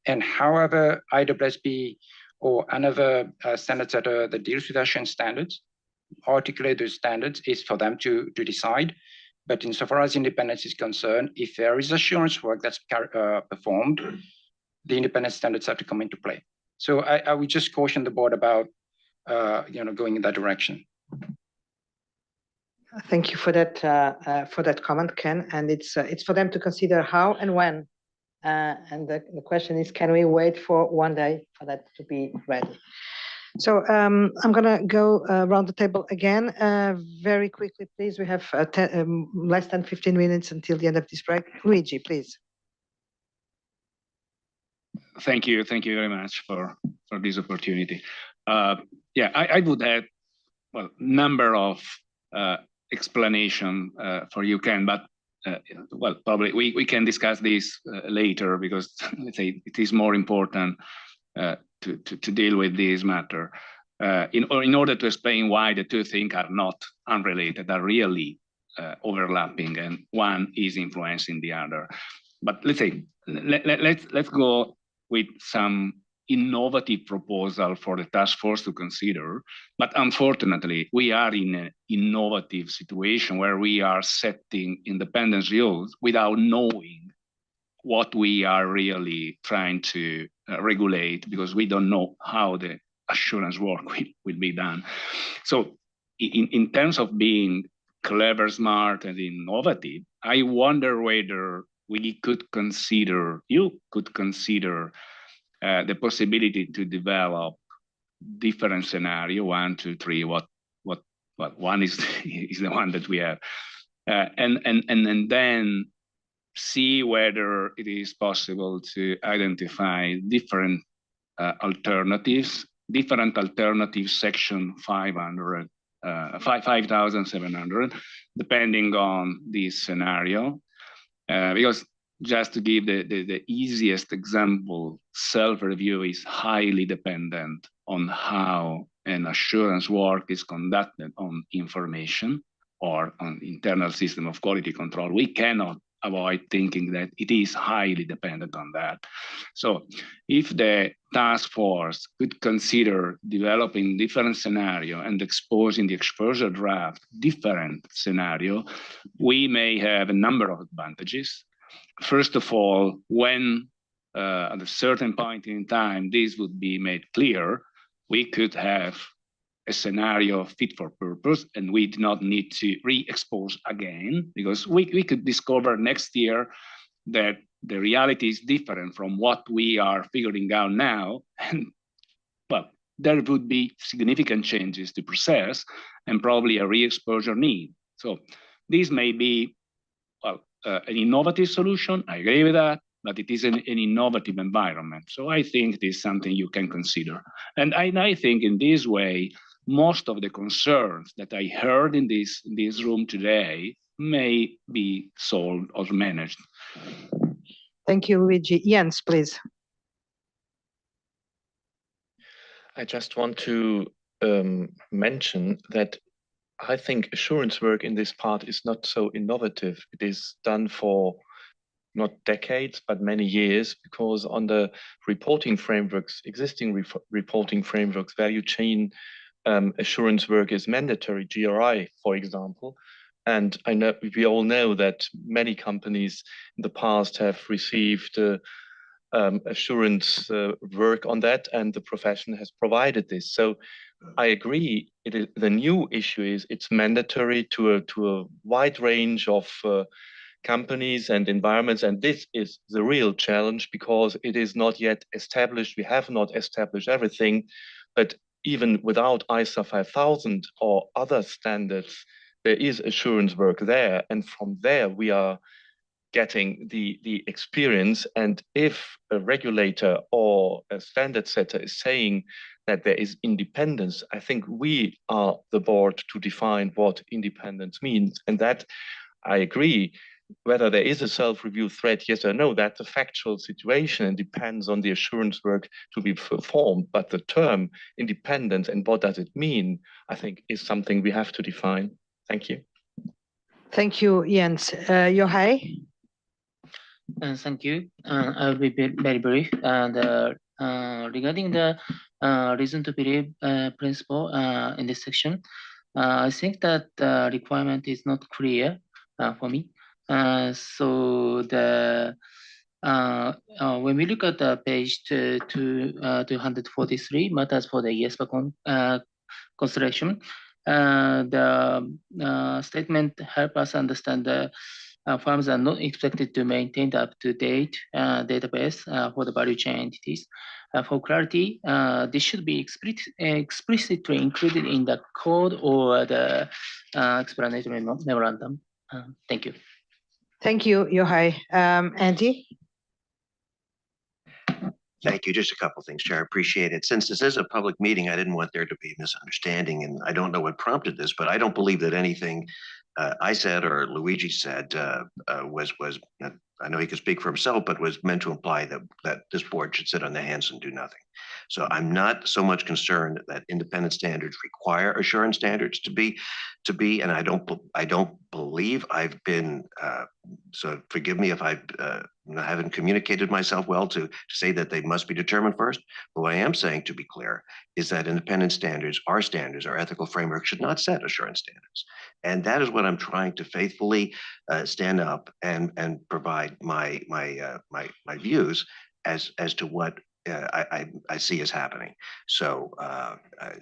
And however IESBA or another standard setter that deals with assurance standards articulate those standards is for them to decide. But insofar as independence is concerned, if there is assurance work that's performed, the independent standards have to come into play. So I would just caution the board about going in that direction.
Thank you for that comment, Ken. And it's for them to consider how and when. And the question is, can we wait for one day for that to be ready? So I'm going to go around the table again very quickly, please. We have less than 15 minutes until the end of this break. Luigi, please.
Thank you very much for this opportunity. Yeah, I would have number of explanation for you, Ken, but probably we can discuss this later, because let's say it is more important to deal with this matter in order to explain why the two things are not unrelated, are really overlapping, and one is influencing the other. But let's say let's go with some innovative proposal for the task force to consider. But unfortunately, we are in an innovative situation where we are setting independence rules without knowing what we are really trying to regulate, because we don't know how the assurance work will be done. So in terms of being clever, smart, and innovative, I wonder whether you could consider the possibility to develop different scenario, 1, 2, 3. What one is is the one that we have, and then see whether it is possible to identify different alternatives, section 500, 5,700, depending on this scenario, because just to give the easiest example, self-review is highly dependent on how an assurance work is conducted on information or on internal system of quality control. We cannot avoid thinking that it is highly dependent on that. So if the task force could consider developing different scenario and exposing the exposure draft different scenario, we may have a number of advantages. First of all, when at a certain point in time this would be made clear, we could have a scenario fit for purpose, and we do not need to re-expose again, because we could discover next year that the reality is different from what we are figuring out now, and well, there would be significant changes to process and probably a re-exposure need. So this may be an innovative solution, I agree with that, but it is an innovative environment. So I think it is something you can consider. And I think in this way, most of the concerns that I heard in this room today may be solved or managed.
Thank you, Luigi. Jens, please.
I just want to mention that I think assurance work in this part is not so innovative. It is done for not decades, but many years, because on the reporting frameworks, existing reporting frameworks, value chain assurance work is mandatory, GRI, for example.
And I know we all know that many companies in the past have received assurance work on that, and the profession has provided this. So I agree. The new issue is it's mandatory to a wide range of companies and environments, and this is the real challenge because it is not yet established. We have not established everything, but even without ISA 5000 or other standards, there is assurance work there, and from there we are getting the experience. And if a regulator or a standard setter is saying that there is independence, I think we are the board to define what independence means. And that, I agree, whether there is a self-review threat, yes or no, that's a factual situation and depends on the assurance work to be performed. But the term independence and what does it mean, I think is something we have to define. Thank you.
Thank you, Jens. Yohei?
Thank you. I'll be very brief. And regarding the reason to believe principle in this section, I think that the requirement is not clear for me. So when we look at the page 243, matters for the IESBA consideration, the statement help us understand the firms are not expected to maintain the up-to-date database for the value chain entities. For clarity, this should be explicitly included in the code or the explanatory memorandum. Thank you.
Thank you, Yohei. Andy?
Thank you. Just a couple of things, Chair. I appreciate it. Since this is a public meeting, I didn't want there to be misunderstanding, and I don't know what prompted this, but I don't believe that anything I said or Luigi said was I know he could speak for himself, but was meant to imply that this board should sit on their hands and do nothing. So I'm not so much concerned that independent standards require assurance standards to be, and I don't believe I've been. So forgive me if I haven't communicated myself well to say that they must be determined first. But what I am saying, to be clear, is that independent standards, our ethical framework should not set assurance standards, and that is what I'm trying to faithfully stand up and provide my views as to what I see as happening. So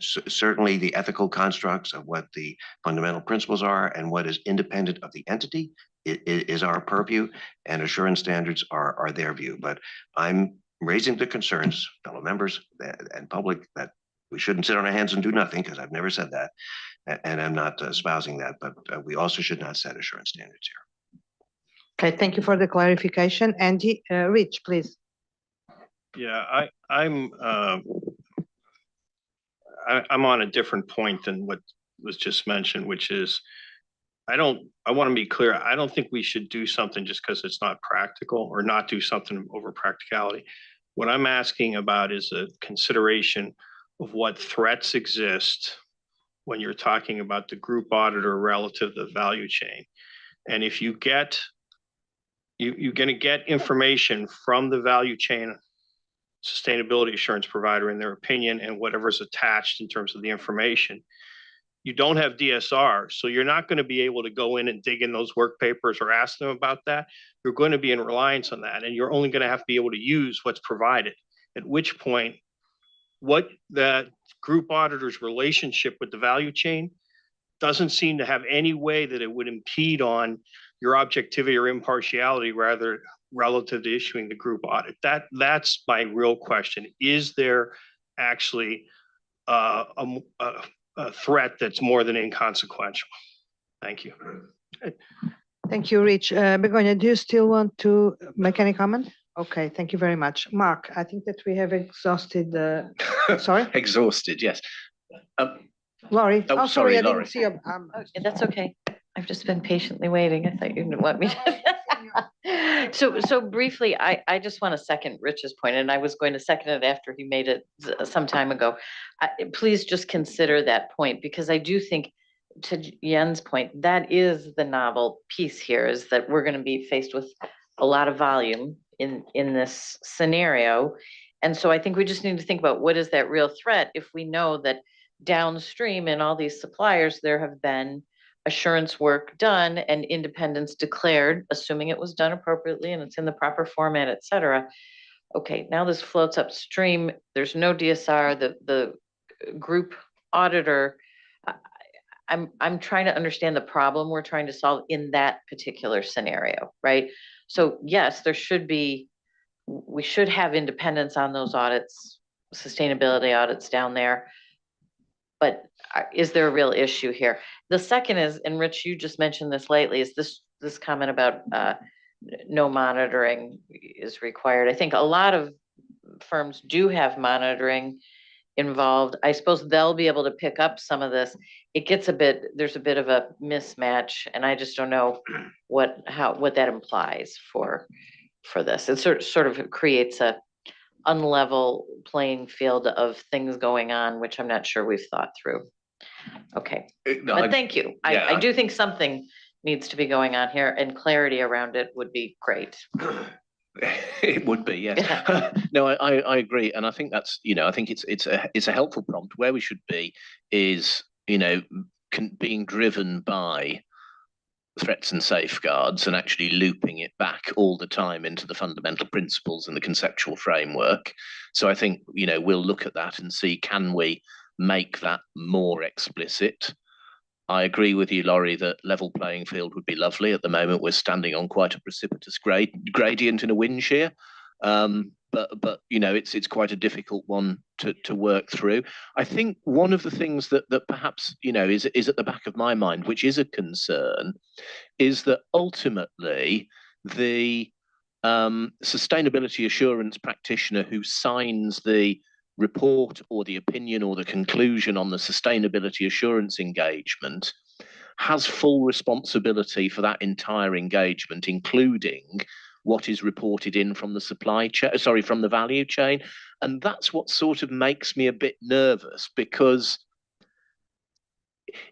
certainly the ethical constructs of what the fundamental principles are and what is independent of the entity is our purview, and assurance standards are their view. But I'm raising the concerns, fellow members and public, that we shouldn't sit on our hands and do nothing, because I've never said that, and I'm not espousing that, but we also should not set assurance standards here.
Okay, thank you for the clarification. Andy, Rich, please.
Yeah, I'm on a different point than what was just mentioned, which is I want to be clear. I don't think we should do something just because it's not practical, or not do something over practicality. What I'm asking about is a consideration of what threats exist when you're talking about the group auditor relative to the value chain. And if you're going to get information from the value chain sustainability assurance provider in their opinion and whatever's attached in terms of the information. You don't have DSR, so you're not going to be able to go in and dig in those work papers or ask them about that. You're going to be in reliance on that, and you're only going to have to be able to use what's provided, at which point what the group auditor's relationship with the value chain doesn't seem to have any way that it would impede on your objectivity or impartiality rather relative to issuing the group audit. That's my real question. Is there actually a threat that's more than inconsequential? Thank you.
Thank you, Rich. Begonia, do you still want to make any comment? Okay, thank you very much. Mark, I think that we have exhausted the, sorry?
Exhausted, yes.
Laurie,
oh,
sorry, I
Laurie.
didn't see you.
That's okay. I've just been patiently waiting. I thought you didn't want me to. So briefly, I just want to second Rich's point, and I was going to second it after he made it some time ago. Please just consider that point, because I do think, to Jens' point, that is the novel piece here, is that we're going to be faced with a lot of volume in this scenario. And so I think we just need to think about what is that real threat if we know that downstream in all these suppliers, there have been assurance work done and independence declared, assuming it was done appropriately and it's in the proper format, et cetera. Okay, now this floats upstream. There's no DSR, the group auditor. I'm trying to understand the problem we're trying to solve in that particular scenario, right? So yes, we should have independence on those audits, sustainability audits down there. But is there a real issue here? The second is, and Rich, you just mentioned this lately, is this comment about no monitoring is required. I think a lot of firms do have monitoring involved. I suppose they'll be able to pick up some of this. It gets there's a bit of a mismatch, and I just don't know what that implies for this. It sort of creates a unlevel playing field of things going on, which I'm not sure we've thought through. Okay, but thank you. I do think something needs to be going on here, and clarity around it would be great.
It would be, yes. No, I agree, and I think that's, I think it's a helpful prompt. Where we should be is, being driven by threats and safeguards and actually looping it back all the time into the fundamental principles and the conceptual framework. So I think, we'll look at that and see, can we make that more explicit? I agree with you, Laurie, that level playing field would be lovely. At the moment, we're standing on quite a precipitous gradient in a wind shear. But it's quite a difficult one to work through. I think one of the things that perhaps is at the back of my mind, which is a concern, is that ultimately the sustainability assurance practitioner who signs the report or the opinion or the conclusion on the sustainability assurance engagement has full responsibility for that entire engagement, including what is reported in from the from the value chain. And that's what sort of makes me a bit nervous, because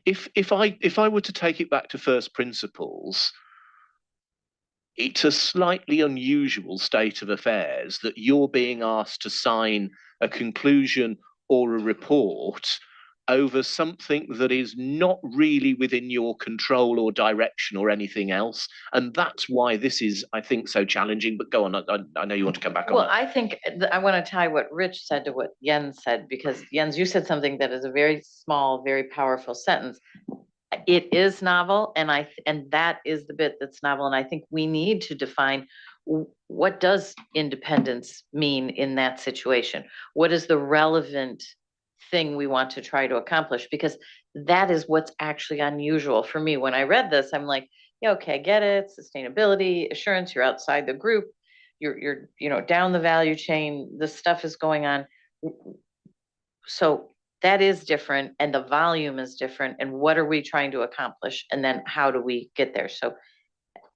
if I were to take it back to first principles, it's a slightly unusual state of affairs that you're being asked to sign a conclusion or a report over something that is not really within your control or direction or anything else. And that's why this is, I think, so challenging. But go on, I know you want to come back on that.
Well, I think I want to tie what Rich said to what Jens said, because Jens, you said something that is a very small, very powerful sentence. It is novel, and that is the bit that's novel. And I think we need to define, what does independence mean in that situation? What is the relevant thing we want to try to accomplish? Because that is what's actually unusual for me. When I read this, I'm like, yeah, okay, I get it. Sustainability, assurance, you're outside the group, you're down the value chain, this stuff is going on. So that is different, and the volume is different, and what are we trying to accomplish, and then how do we get there? So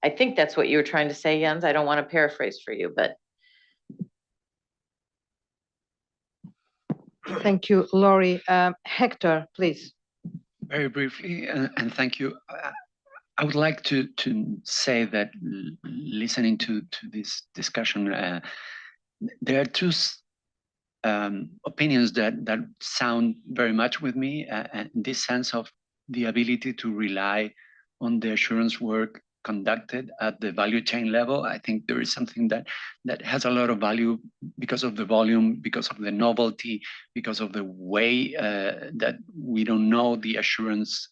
I think that's what you were trying to say, Jens. I don't want to paraphrase for you, but.
Thank you, Laurie. Hector, please.
Very briefly, and thank you. I would like to say that listening to this discussion, there are two opinions that sound very much with me, and this sense of the ability to rely on the assurance work conducted at the value chain level. I think there is something that has a lot of value because of the volume, because of the novelty, because of the way that we don't know the assurance,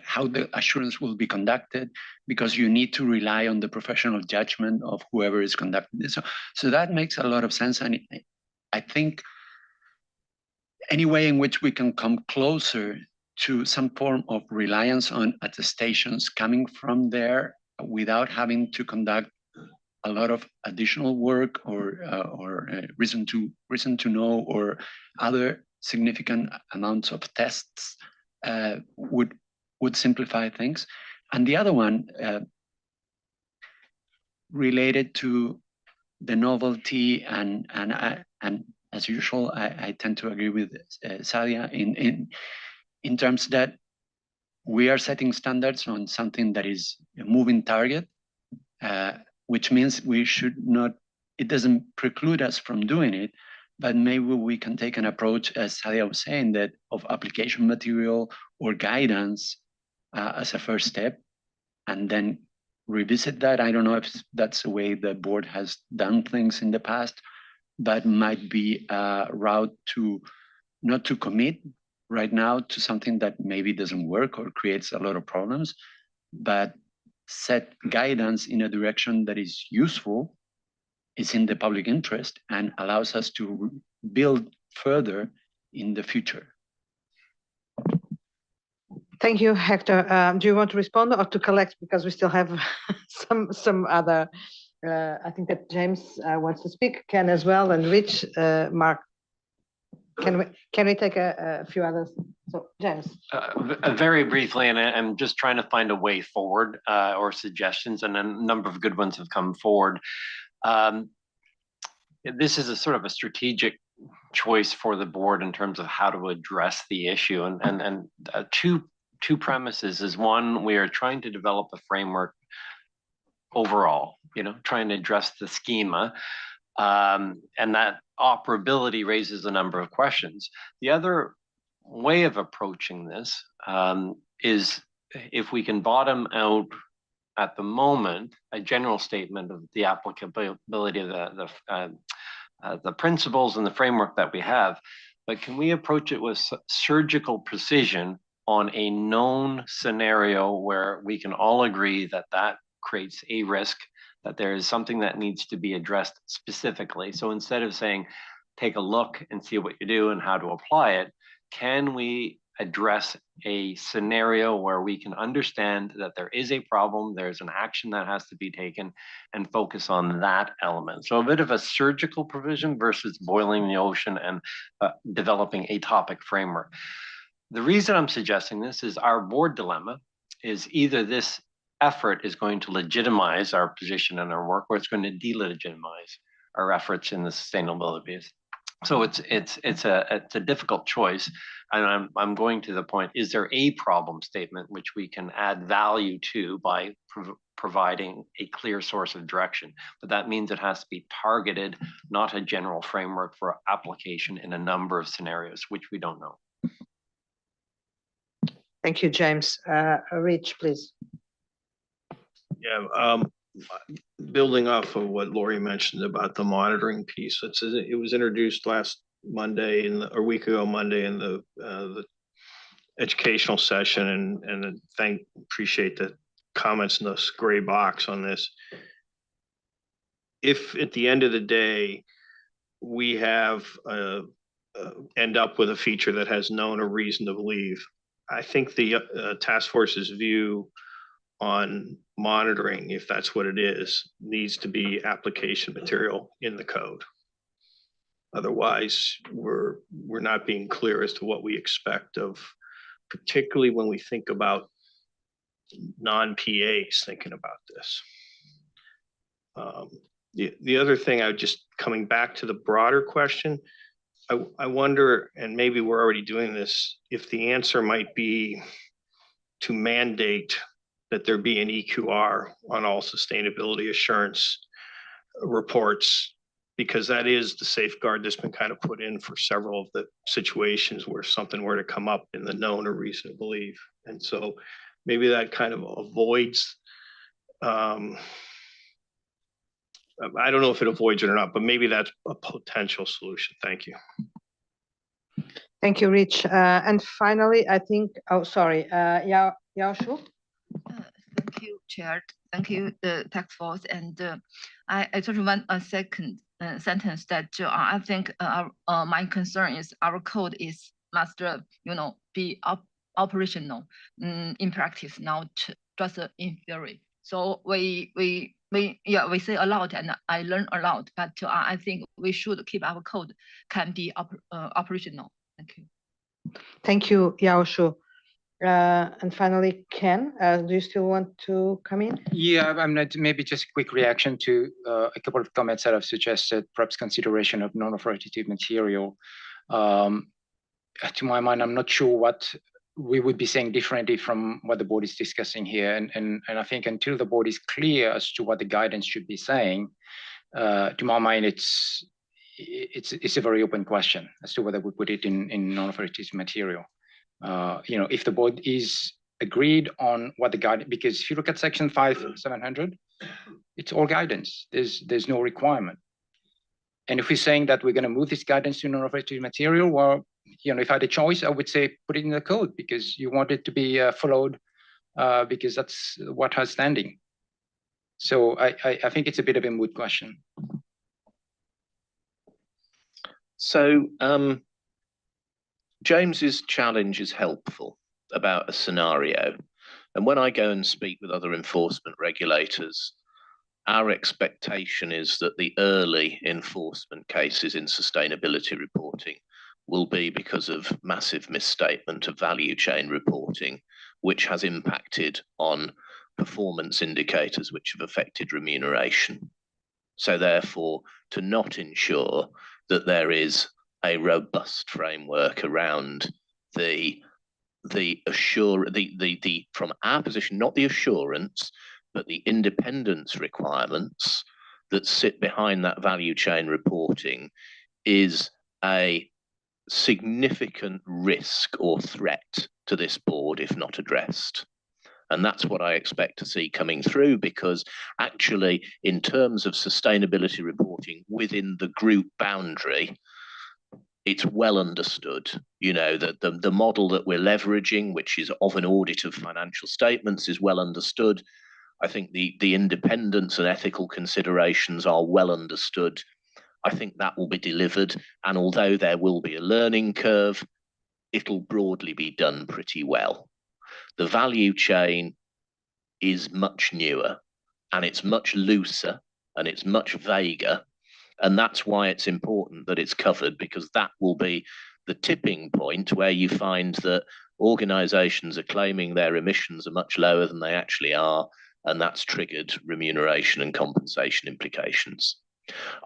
how the assurance will be conducted, because you need to rely on the professional judgment of whoever is conducting it. So that makes a lot of sense. And I think any way in which we can come closer to some form of reliance on attestations coming from there without having to conduct a lot of additional work or reason to know or other significant amounts of tests would simplify things. And the other one related to the novelty and as usual, I tend to agree with Sadia in terms that we are setting standards on something that is a moving target, which means we should not, it doesn't preclude us from doing it, but maybe we can take an approach, as Sadia was saying, that of application material or guidance as a first step, and then revisit that. I don't know if that's the way the board has done things in the past, but might be a route to not to commit right now to something that maybe doesn't work or creates a lot of problems, but set guidance in a direction that is useful, is in the public interest, and allows us to build further in the future.
Thank you, Hector. Do you want to respond or to collect, because we still have some other, I think that James wants to speak, Ken as well, and Rich, Mark. Can we take a few others? So James.
Very briefly, and I'm just trying to find a way forward or suggestions, and a number of good ones have come forward. This is a sort of a strategic choice for the board in terms of how to address the issue, and two premises is, one, we are trying to develop a framework overall, trying to address the schema, and that operability raises a number of questions. The other way of approaching this is if we can bottom out at the moment a general statement of the applicability of the principles and the framework that we have, but can we approach it with surgical precision on a known scenario where we can all agree that that creates a risk, that there is something that needs to be addressed specifically. So instead of saying, take a look and see what you do and how to apply it, can we address a scenario where we can understand that there is a problem, there's an action that has to be taken, and focus on that element? So a bit of a surgical provision versus boiling the ocean and developing a topic framework. The reason I'm suggesting this is our board dilemma is either this effort is going to legitimize our position and our work, or it's going to delegitimize our efforts in the sustainability piece. So it's a difficult choice, and I'm going to the point: is there a problem statement which we can add value to by providing a clear source of direction? But that means it has to be targeted, not a general framework for application in a number of scenarios, which we don't know.
Thank you, James. Rich, please.
Yeah, building off of what Lori mentioned about the monitoring piece, it was introduced last Monday or a week ago Monday in the educational session, and appreciate the comments in this gray box on this. If at the end of the day we have end up with a feature that has known or reason to believe, I think the task force's view on monitoring, if that's what it is, needs to be application material in the code. Otherwise, we're not being clear as to what we expect of, particularly when we think about non-PAs thinking about this. The other thing, coming back to the broader question, I wonder, and maybe we're already doing this, if the answer might be to mandate that there be an EQR on all sustainability assurance reports, because that is the safeguard that's been kind of put in for several of the situations where something were to come up in the known or reason to believe. And so maybe that kind of avoids, I don't know if it avoids it or not, but maybe that's a potential solution. Thank you.
Thank you, Rich. And finally, I think, Yao Shu.
Thank you, Chair. Thank you, the task force. And I just want a second sentence that I think my concern is our code must be operational in practice, not just in theory. So we say a lot, and I learn a lot, but I think we should keep our code can be operational. Thank you.
Thank you, Yao Shu. And finally, Ken, do you still want to come in?
Yeah, I'm not, maybe just a quick reaction to a couple of comments that I've suggested, perhaps consideration of non-authoritative material. To my mind, I'm not sure what we would be saying differently from what the board is discussing here. And I think until the board is clear as to what the guidance should be saying, to my mind, it's a very open question as to whether we put it in non-authoritative material. If the board is agreed on what the guide, because if you look at section 5700, it's all guidance. There's no requirement. And if we're saying that we're going to move this guidance to non-operative material, well, if I had a choice, I would say put it in the code because you want it to be followed because that's what has standing. So I think it's a bit of a moot question.
So James's challenge is helpful about a scenario. And when I go and speak with other enforcement regulators, our expectation is that the early enforcement cases in sustainability reporting will be because of massive misstatement of value chain reporting, which has impacted on performance indicators which have affected remuneration. So therefore, to not ensure that there is a robust framework around from our position, not the assurance, but the independence requirements that sit behind that value chain reporting is a significant risk or threat to this board if not addressed. And that's what I expect to see coming through, because actually, in terms of sustainability reporting within the group boundary, it's well understood, that the model that we're leveraging, which is of an audit of financial statements, is well understood. I think the independence and ethical considerations are well understood. I think that will be delivered. And although there will be a learning curve, it'll broadly be done pretty well. The value chain is much newer and it's much looser and it's much vaguer. And that's why it's important that it's covered, because that will be the tipping point where you find that organizations are claiming their emissions are much lower than they actually are. And that's triggered remuneration and compensation implications.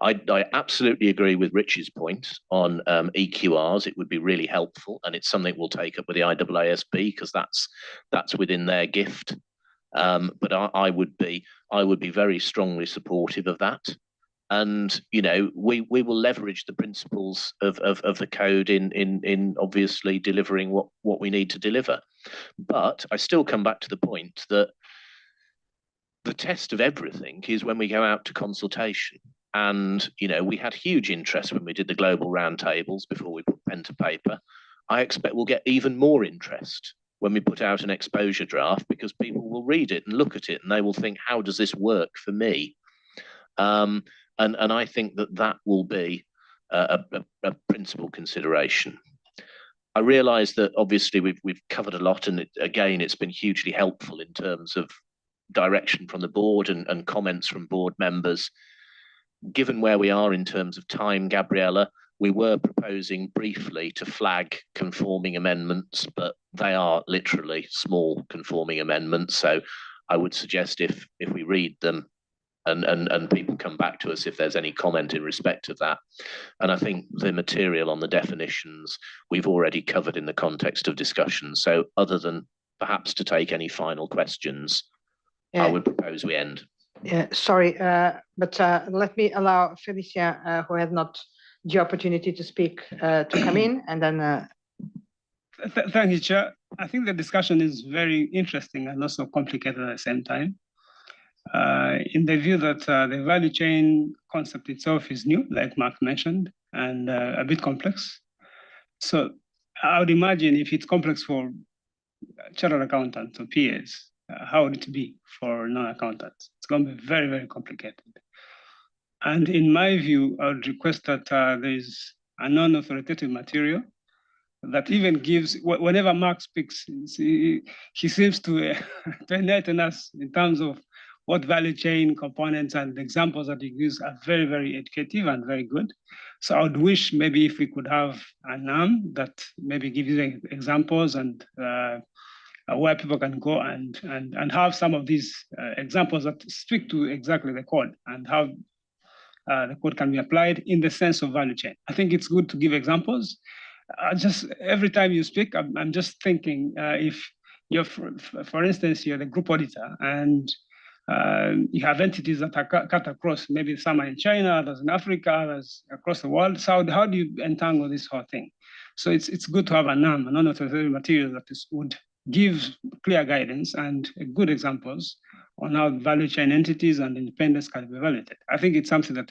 I absolutely agree with Rich's point on EQRs. It would be really helpful, and it's something we'll take up with the IESBA because that's within their gift. But I would be very strongly supportive of that. And we will leverage the principles of the code in obviously delivering what we need to deliver. But I still come back to the point that the test of everything is when we go out to consultation. And, we had huge interest when we did the global roundtables before we put pen to paper. I expect we'll get even more interest when we put out an exposure draft, because people will read it and look at it and they will think, how does this work for me? And I think that will be a principal consideration. I realise that obviously we've covered a lot, and again, it's been hugely helpful in terms of direction from the board and comments from board members. Given where we are in terms of time, Gabriella, we were proposing briefly to flag conforming amendments, but they are literally small conforming amendments. So I would suggest if we read them and people come back to us if there's any comment in respect of that. And I think the material on the definitions we've already covered in the context of discussion. So other than perhaps to take any final questions, I would propose we end.
Yeah, sorry, but let me allow Felicia, who had not the opportunity to speak, to come in, and then.
Thank you, Chair. I think the discussion is very interesting and also complicated at the same time. In the view that the value chain concept itself is new, like Mark mentioned, and a bit complex. So I would imagine if it's complex for chartered accountants or PAs, how would it be for non-accountants? It's going to be very, very complicated. And in my view, I would request that there is a non-authoritative material that even gives, whenever Mark speaks, he seems to enlighten us in terms of what value chain components and the examples that he gives are very, very educative and very good. So I would wish maybe if we could have a NAM that maybe gives you examples and where people can go and have some of these examples that speak to exactly the code and how the code can be applied in the sense of value chain. I think it's good to give examples. Just every time you speak, I'm just thinking if you're, for instance, you're the group auditor and you have entities that are cut across, maybe some are in China, others in Africa, others across the world. So how do you entangle this whole thing? So it's good to have a NAM, a non-authoritative material that would give clear guidance and good examples on how value chain entities and independence can be evaluated. I think it's something that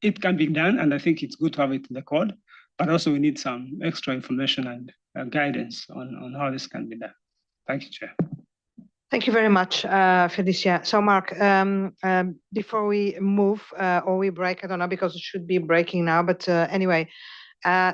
it can be done, and I think it's good to have it in the code, but also we need some extra information and guidance on how this can be done. Thank you, Chair.
Thank you very much, Felicia. So, Mark, before we move or we break, I don't know, because it should be breaking now, but anyway,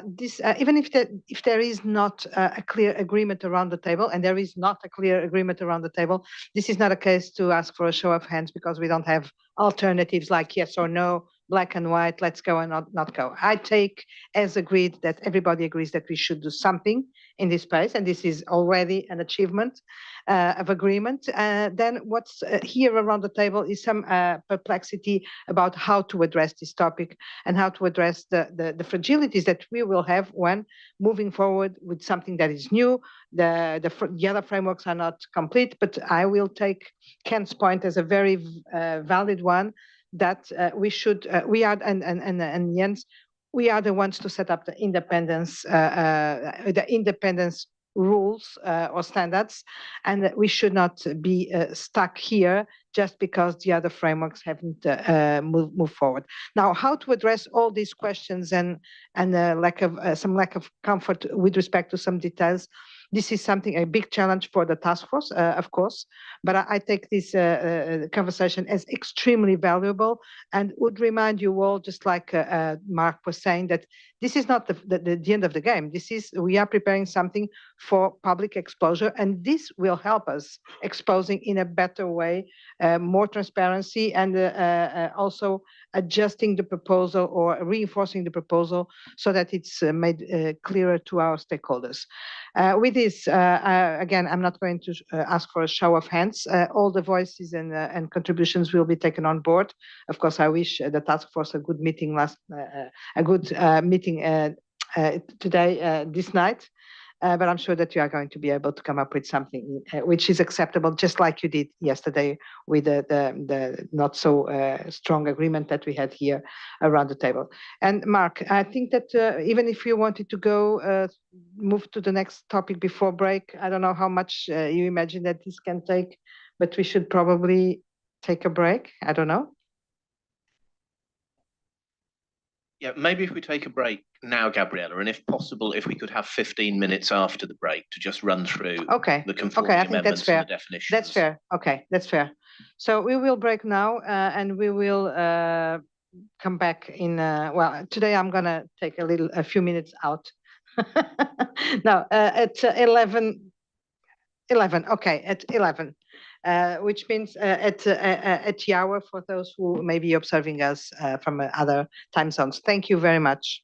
this even if there is not a clear agreement around the table, and there is not a clear agreement around the table, this is not a case to ask for a show of hands because we don't have alternatives like yes or no, black and white, let's go and not go. I take as agreed that everybody agrees that we should do something in this space, and this is already an achievement of agreement. Then what's here around the table is some perplexity about how to address this topic and how to address the fragilities that we will have when moving forward with something that is new. The other frameworks are not complete, but I will take Ken's point as a very valid one that we should, we are, and Jens, we are the ones to set up the independence rules or standards, and that we should not be stuck here just because the other frameworks haven't moved forward. Now, how to address all these questions and some lack of comfort with respect to some details, this is a big challenge for the task force, of course, but I take this conversation as extremely valuable and would remind you all, just like Mark was saying, that this is not the end of the game. We are preparing something for public exposure, and this will help us exposing in a better way, more transparency, and also adjusting the proposal or reinforcing the proposal so that it's made clearer to our stakeholders. With this, again, I'm not going to ask for a show of hands. All the voices and contributions will be taken on board. Of course, I wish the task force a good meeting today, this night. But I'm sure that you are going to be able to come up with something which is acceptable, just like you did yesterday with the not so strong agreement that we had here around the table. And Mark, I think that even if you wanted to go move to the next topic before break, I don't know how much you imagine that this can take, but we should probably take a break. I don't know.
Yeah, maybe if we take a break now, Gabriella, and if possible, if we could have 15 minutes after the break to just run through the conforming amendments and the definitions.
That's fair. Okay, that's fair. So we will break now and we will come back in, well, today I'm going to take a few minutes out. No, at 11, okay, at 11. Which means at the hour for those who may be observing us from other time zones. Thank you very much.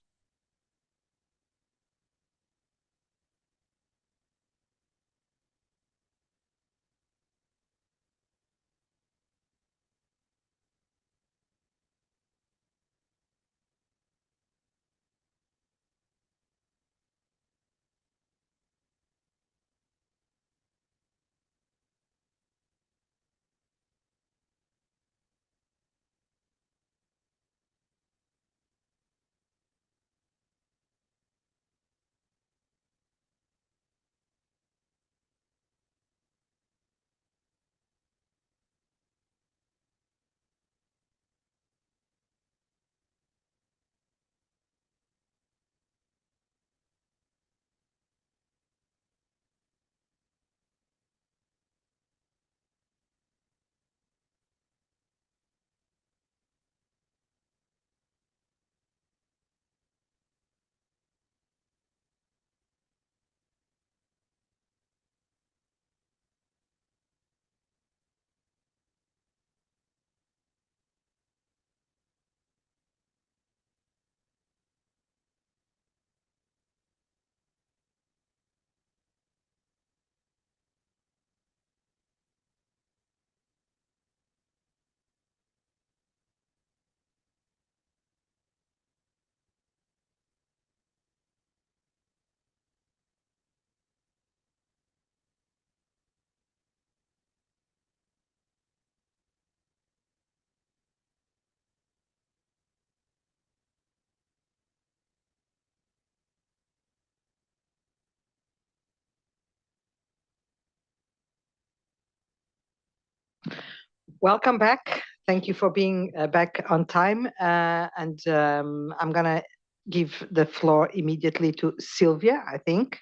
Welcome back. Thank you for being back on time. And I'm going to give the floor immediately to Sylvia, I think,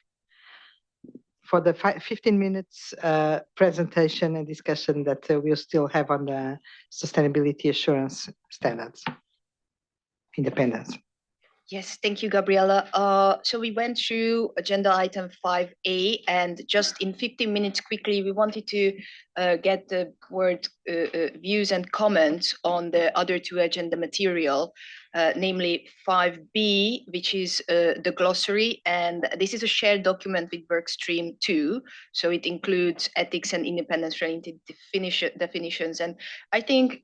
for the 15 minutes presentation and discussion that we'll still have on the sustainability assurance standards, independence.
Yes, thank you, Gabriela. So we went through agenda item 5A, and just in 15 minutes quickly, we wanted to get the word views and comments on the other two agenda material, namely 5B, which is the glossary, and this is a shared document with Workstream 2, so it includes ethics and independence-related definitions. And I think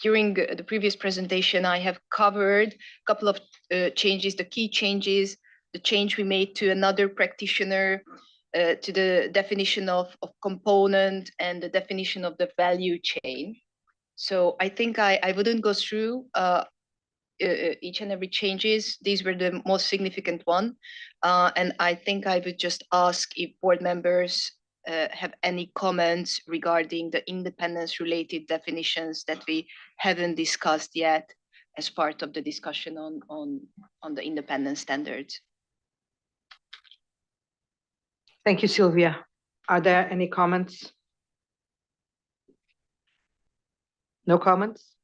during the previous presentation, I have covered a couple of changes, the key changes, the change we made to another practitioner, to the definition of component and the definition of the value chain. So I think I wouldn't go through each and every changes. These were the most significant one. And I think I would just ask if board members have any comments regarding the independence related definitions that we haven't discussed yet as part of the discussion on the independence standards.
Thank you, Sylvia. Are there any comments? No comments?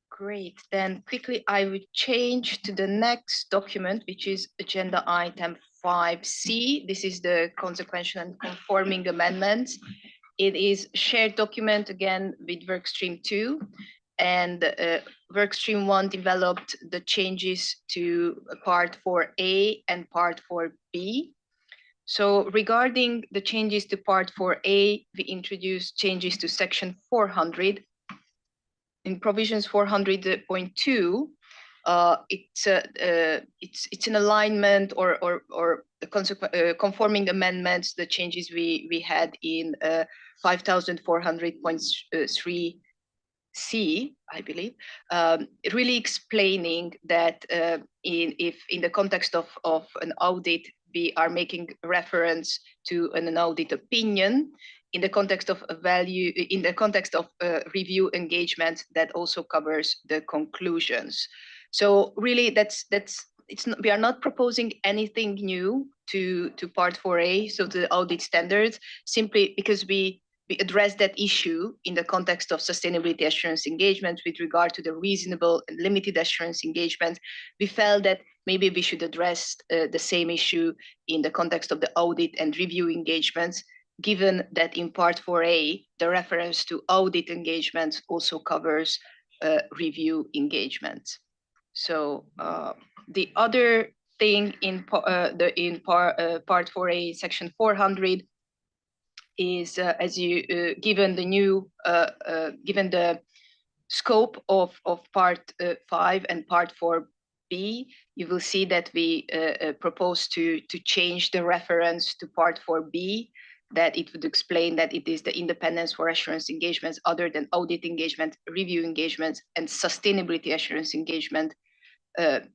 Great, then quickly I would change to the next document, which is agenda item 5C. This is the consequential and conforming amendments. It is a shared document again with Workstream 2, and Workstream 1 developed the changes to part 4A and part 4B. So regarding the changes to part 4A, we introduced changes to section 400. In provisions 400.2, it's an alignment or the conforming amendments, the changes we had in 5400.3C, I believe, really explaining that if in the context of an audit, we are making reference to an audit opinion. In the context of a value, in the context of review engagement, that also covers the conclusions. So really, we are not proposing anything new to part 4A, so the audit standards, simply because we address that issue in the context of sustainability assurance engagement with regard to the reasonable and limited assurance engagement. We felt that maybe we should address the same issue in the context of the audit and review engagements, given that in part 4A, the reference to audit engagement also covers review engagement. So the other thing in part 4A, section 400, is as you given the new given the scope of part 5 and part 4B, you will see that we propose to change the reference to part 4B, that it would explain that it is the independence for assurance engagements other than audit engagement, review engagements, and sustainability assurance engagement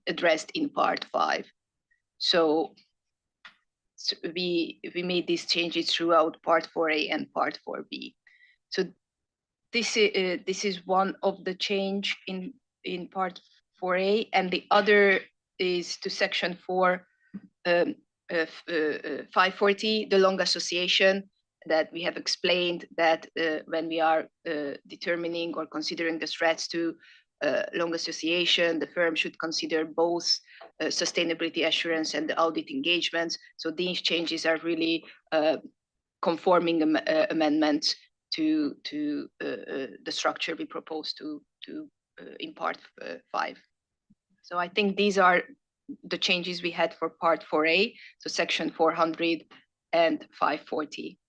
addressed in part 5. So we made these changes throughout part 4A and part 4B. So this is one of the change in part 4A, and the other is to section 540, the long association, that we have explained that when we are determining or considering the threats to long association, the firm should consider both sustainability assurance and the audit engagements. So these changes are really conforming amendments to the structure we propose to in part 5. So I think these are the changes we had for part 4A, so section 400 and 540.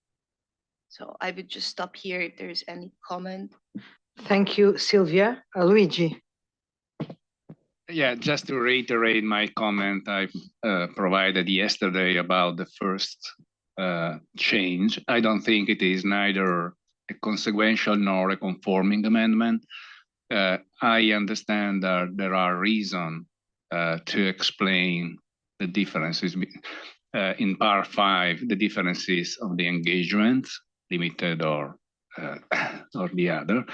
So I would just stop here if there's any comment.
Thank you, Sylvia. Luigi.
Yeah, just to reiterate my comment I provided yesterday about the first change. I don't think it is neither a consequential nor a conforming amendment. I understand that there are reasons to explain the differences. in part 5 the differences of the engagement, limited or the other.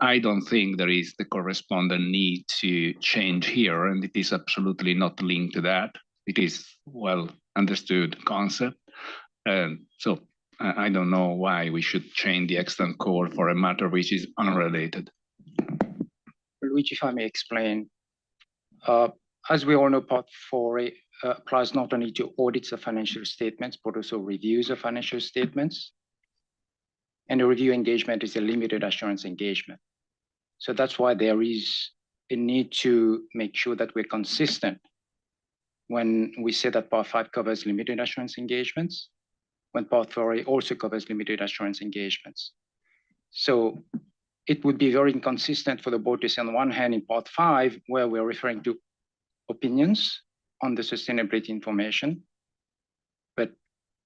I don't think there is the corresponding need to change here, and it is absolutely not linked to that. It is well understood concept. So I don't know why we should change the extant code for a matter which is unrelated.
Luigi, if I may explain, as we all know, Part 4A applies not only to audits of financial statements, but also reviews of financial statements. And the review engagement is a limited assurance engagement. So that's why there is a need to make sure that we're consistent when we say that Part 5 covers limited assurance engagements, when Part 4A also covers limited assurance engagements. So it would be very inconsistent for the board to say on one hand in Part 5, where we're referring to opinions on the sustainability information, but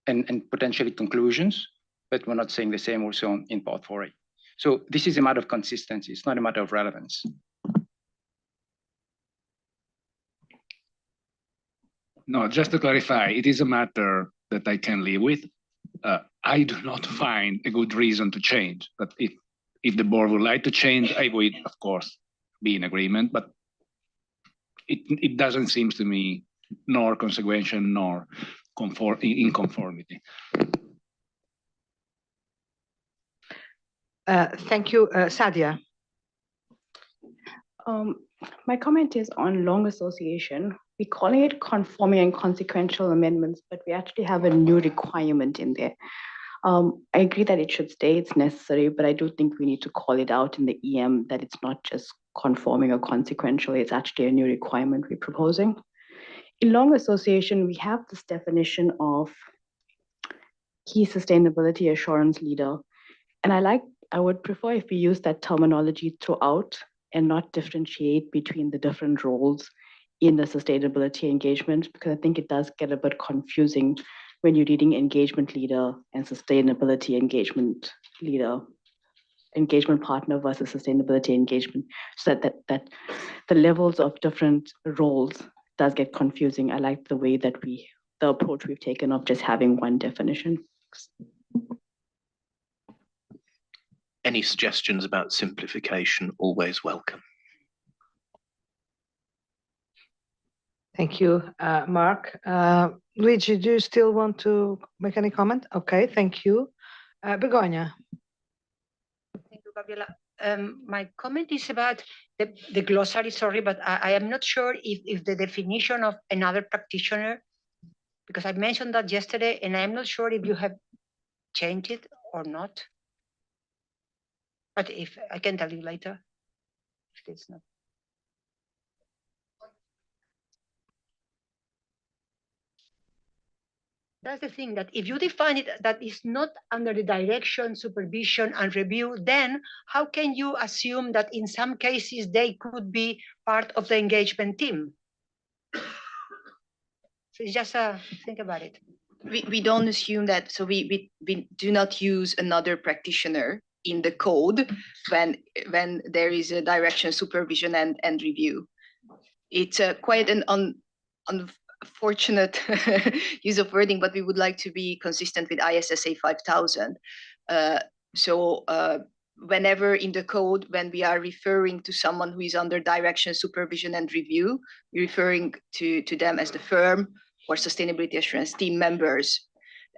and potentially conclusions, but we're not saying the same also in Part 4A. So this is a matter of consistency. It's not a matter of relevance.
No, just to clarify, it is a matter that I can live with. I do not find a good reason to change, but if the board would like to change, I would, of course, be in agreement, but it doesn't seem to me nor consequential nor in conformity.
Thank you, Sadia.
My comment is on long association. We're calling it conforming and consequential amendments, but we actually have a new requirement in there. I agree that it should stay, it's necessary, but I do think we need to call it out in the EM that it's not just conforming or consequential, it's actually a new requirement we're proposing. In long association, we have this definition of key sustainability assurance leader. And I would prefer if we use that terminology throughout and not differentiate between the different roles in the sustainability engagement, because I think it does get a bit confusing when you're reading engagement leader and sustainability engagement leader, engagement partner versus sustainability engagement, so that the levels of different roles does get confusing. I like the way that the approach we've taken of just having one definition.
Any suggestions about simplification, always welcome.
Thank you, Mark. Luigi, do you still want to make any comment? Okay, thank you. Begonia.
Thank you, Gabriela. My comment is about the glossary, sorry, but I am not sure if the definition of another practitioner, because I mentioned that yesterday, and I'm not sure if you have changed it or not. But if I can tell you later, if it's not. That's the thing, that if you define it that is not under the direction, supervision, and review, then how can you assume that in some cases they could be part of the engagement team? So it's just think about it.
We don't assume that, so we do not use another practitioner in the code when there is a direction, supervision, and review. It's quite an unfortunate use of wording, but we would like to be consistent with ISSA 5000. So whenever in the code, when we are referring to someone who is under direction, supervision, and review, we're referring to them as the firm or sustainability assurance team members.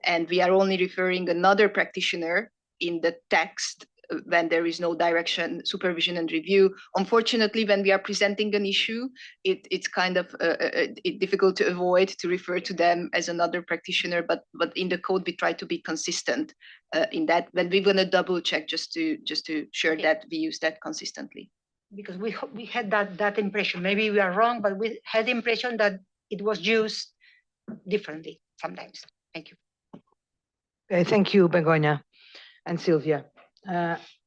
And we are only referring another practitioner in the text when there is no direction, supervision, and review. Unfortunately, when we are presenting an issue, it's kind of difficult to avoid to refer to them as another practitioner, but in the code, we try to be consistent in that. When we're gonna double check just to share that we use that consistently.
Because we had that impression. Maybe we are wrong, but we had the impression that it was used differently sometimes. Thank you.
Okay, thank you, Begonia and Sylvia.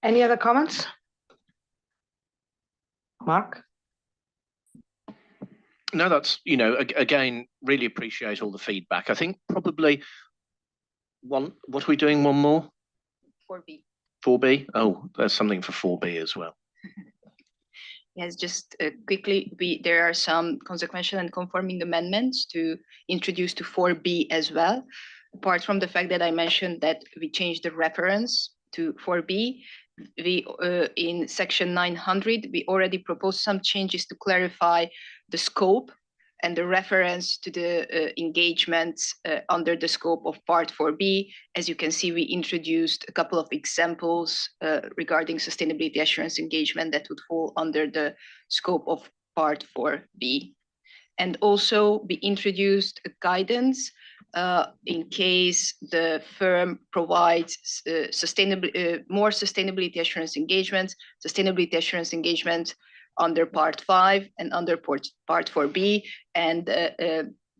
Any other comments? Mark?
No, that's, again, really appreciate all the feedback. I think probably what are we doing, one more?
4B.
4B? Oh, there's something for 4B as well.
Yes, just quickly, there are some consequential and conforming amendments to introduce to 4B as well. Apart from the fact that I mentioned that we changed the reference to 4B, we in section 900, we already proposed some changes to clarify the scope and the reference to the engagements under the scope of Part 4B. As you can see, we introduced a couple of examples regarding sustainability assurance engagement that would fall under the scope of Part 4B. And also we introduced a guidance in case the firm provides more sustainability assurance engagements, under Part 5 and under Part 4B, and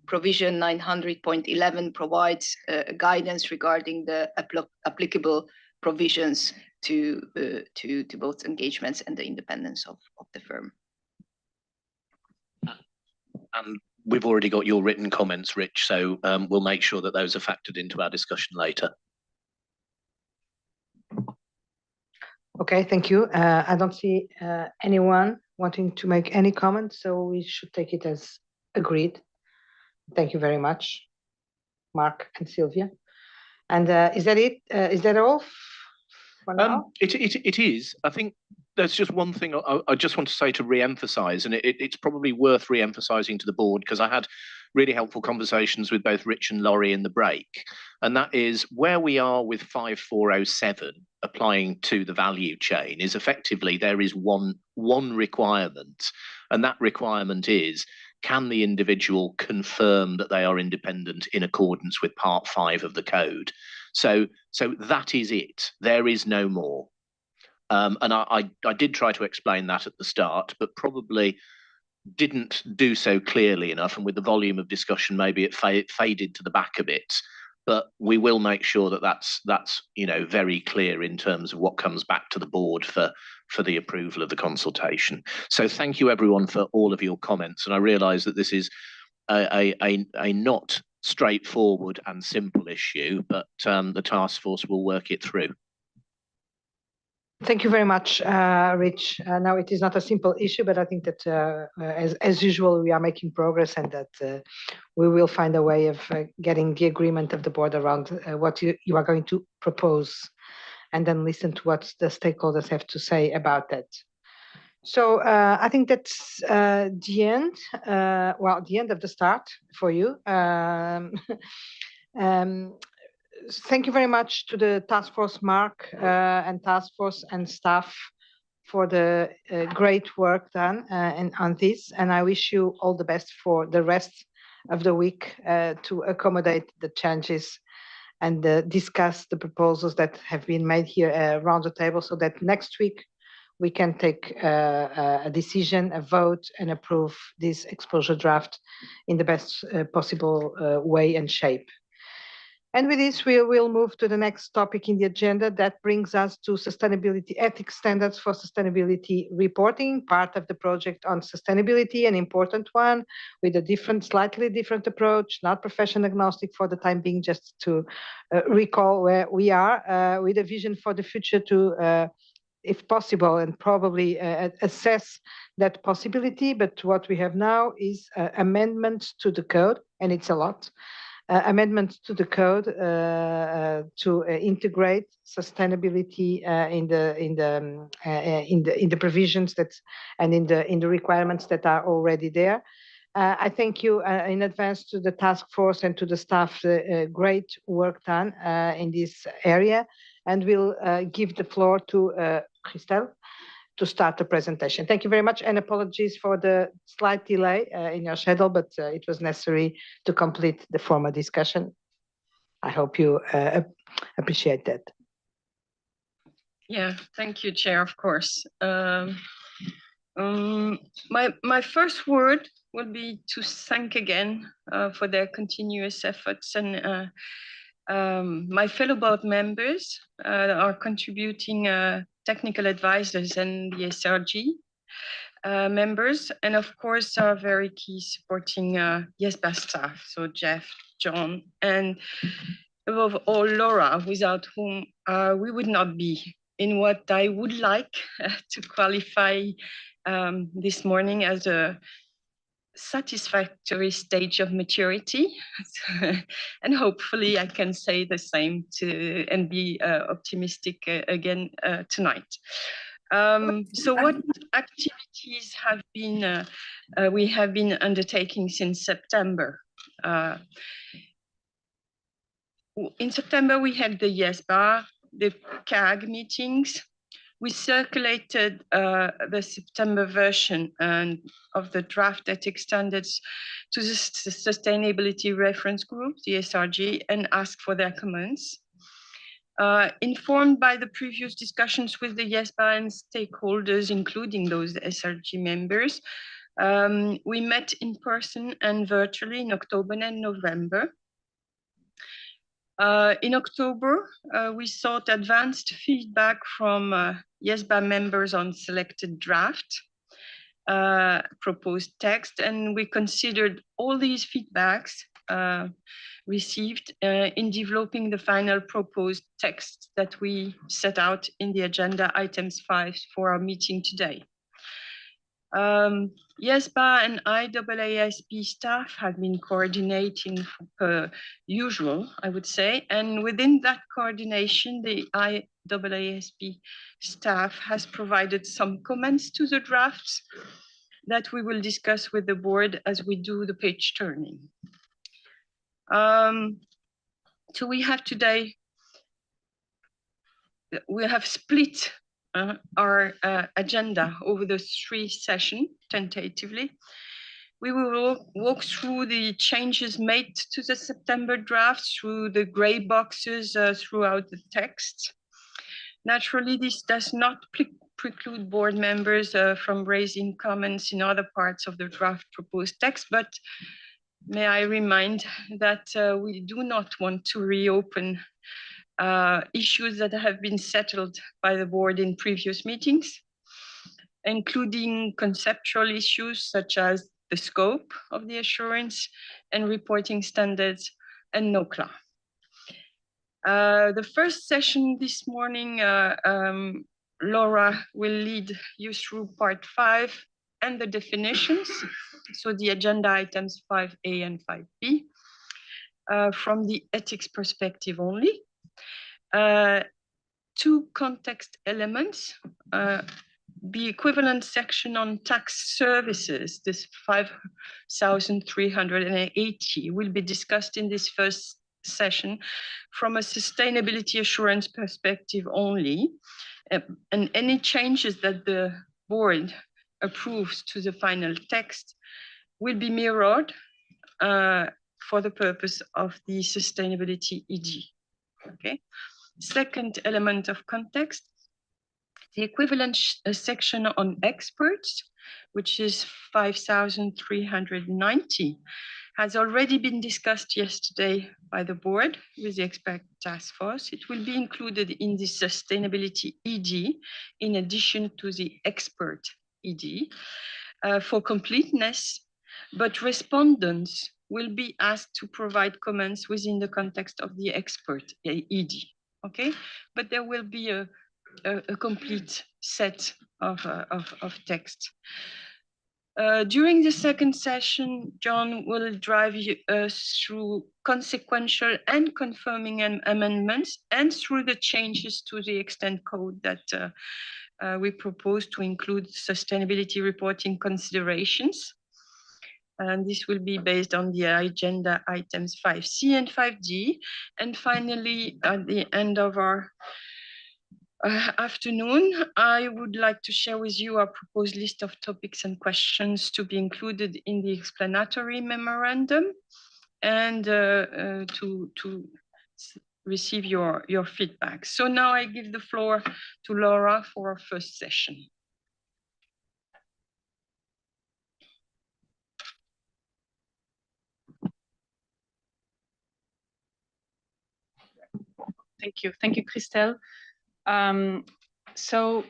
provision 900.11 provides guidance regarding the applicable provisions to both engagements and the independence of the firm.
And we've already got your written comments, Rich, so we'll make sure that those are factored into our discussion later.
Okay, thank you. I don't see anyone wanting to make any comments, so we should take it as agreed. Thank you very much, Mark and Sylvia. And is that it? Is that all for now?
It is. I think there's just one thing I just want to say to re-emphasize, and it's probably worth re-emphasizing to the board, because I had really helpful conversations with both Rich and Laurie in the break, and that is where we are with 5407 applying to the value chain is effectively there is one requirement, and that requirement is, can the individual confirm that they are independent in accordance with Part 5 of the code? So that is it. There is no more. And I did try to explain that at the start, but probably didn't do so clearly enough. And with the volume of discussion, maybe it faded to the back a bit. But we will make sure that that's very clear in terms of what comes back to the board for the approval of the consultation. So thank you everyone for all of your comments. And I realise that this is a not straightforward and simple issue, but the task force will work it through.
Thank you very much, Rich. Now it is not a simple issue, but I think that as usual, we are making progress, and that we will find a way of getting the agreement of the board around what you are going to propose, and then listen to what the stakeholders have to say about that. So I think that's the end. Well, the end of the start for you. Thank you very much to the task force, Mark, and task force and staff for the great work done on this. And I wish you all the best for the rest of the week to accommodate the changes and discuss the proposals that have been made here around the table, so that next week we can take a decision, a vote, and approve this exposure draft in the best possible way and shape. And with this, we will move to the next topic in the agenda. That brings us to sustainability ethics standards for sustainability reporting, part of the project on sustainability, an important one with a slightly different approach, not profession agnostic for the time being, just to recall where we are with a vision for the future to, if possible, and probably assess that possibility. But what we have now is amendments to the code, and it's a lot. Amendments to the code to integrate sustainability in the provisions and in the requirements that are already there. I thank you in advance to the task force and to the staff. Great work done in this area, and we'll give the floor to Christelle to start the presentation. Thank you very much, and apologies for the slight delay in your schedule, but it was necessary to complete the formal discussion. I hope you appreciate that.
Yeah, thank you, Chair, of course. My first word would be to thank again for their continuous efforts, and my fellow board members are contributing technical advisors and the SRG members, and of course our very key supporting IESBA staff, so Jeff, John, and above all Laura, without whom we would not be in what I would like to qualify this morning as a satisfactory stage of maturity. And hopefully I can say the same to and be optimistic again tonight. So what activities have been we have been undertaking since September? In September, we had the IESBA, the CAG meetings. We circulated the September version of the draft ethics standards to the Sustainability Reference Group, the SRG, and asked for their comments. Informed by the previous discussions with the IESBA and stakeholders, including those SRG members, we met in person and virtually in October and November. In October, we sought advanced feedback from IESBA members on selected draft proposed text, and we considered all these feedbacks received in developing the final proposed text that we set out in the agenda items 5 for our meeting today. IESBA and IEESB staff have been coordinating per usual, I would say, and within that coordination, the IEESB staff has provided some comments to the drafts that we will discuss with the board as we do the page turning. So we have today, we have split our agenda over the 3 sessions tentatively. We will walk through the changes made to the September draft through the gray boxes throughout the text. Naturally, this does not preclude board members from raising comments in other parts of the draft proposed text, but may I remind that we do not want to reopen issues that have been settled by the board in previous meetings, including conceptual issues such as the scope of the assurance and reporting standards and NOCLA. The first session this morning, Laura will lead you through part 5 and the definitions, so the agenda items 5A and 5B, from the ethics perspective only. 2 context elements, the equivalent section on tax services, this 5,380 will be discussed in this first session from a sustainability assurance perspective only, and any changes that the board approves to the final text will be mirrored for the purpose of the sustainability ED. Okay. Second element of context, the equivalent section on experts, which is 5,390, has already been discussed yesterday by the board with the expert task force. It will be included in the sustainability ED in addition to the expert ED for completeness, but respondents will be asked to provide comments within the context of the expert ED. Okay, but there will be a complete set of text. During the second session, John will drive you through consequential and confirming amendments and through the changes to the extent code that we propose to include sustainability reporting considerations. And this will be based on the agenda items 5C and 5D. And finally, at the end of our afternoon, I would like to share with you our proposed list of topics and questions to be included in the explanatory memorandum and to receive your feedback. So now I give the floor to Laura for our first session.
Thank you, Christelle. So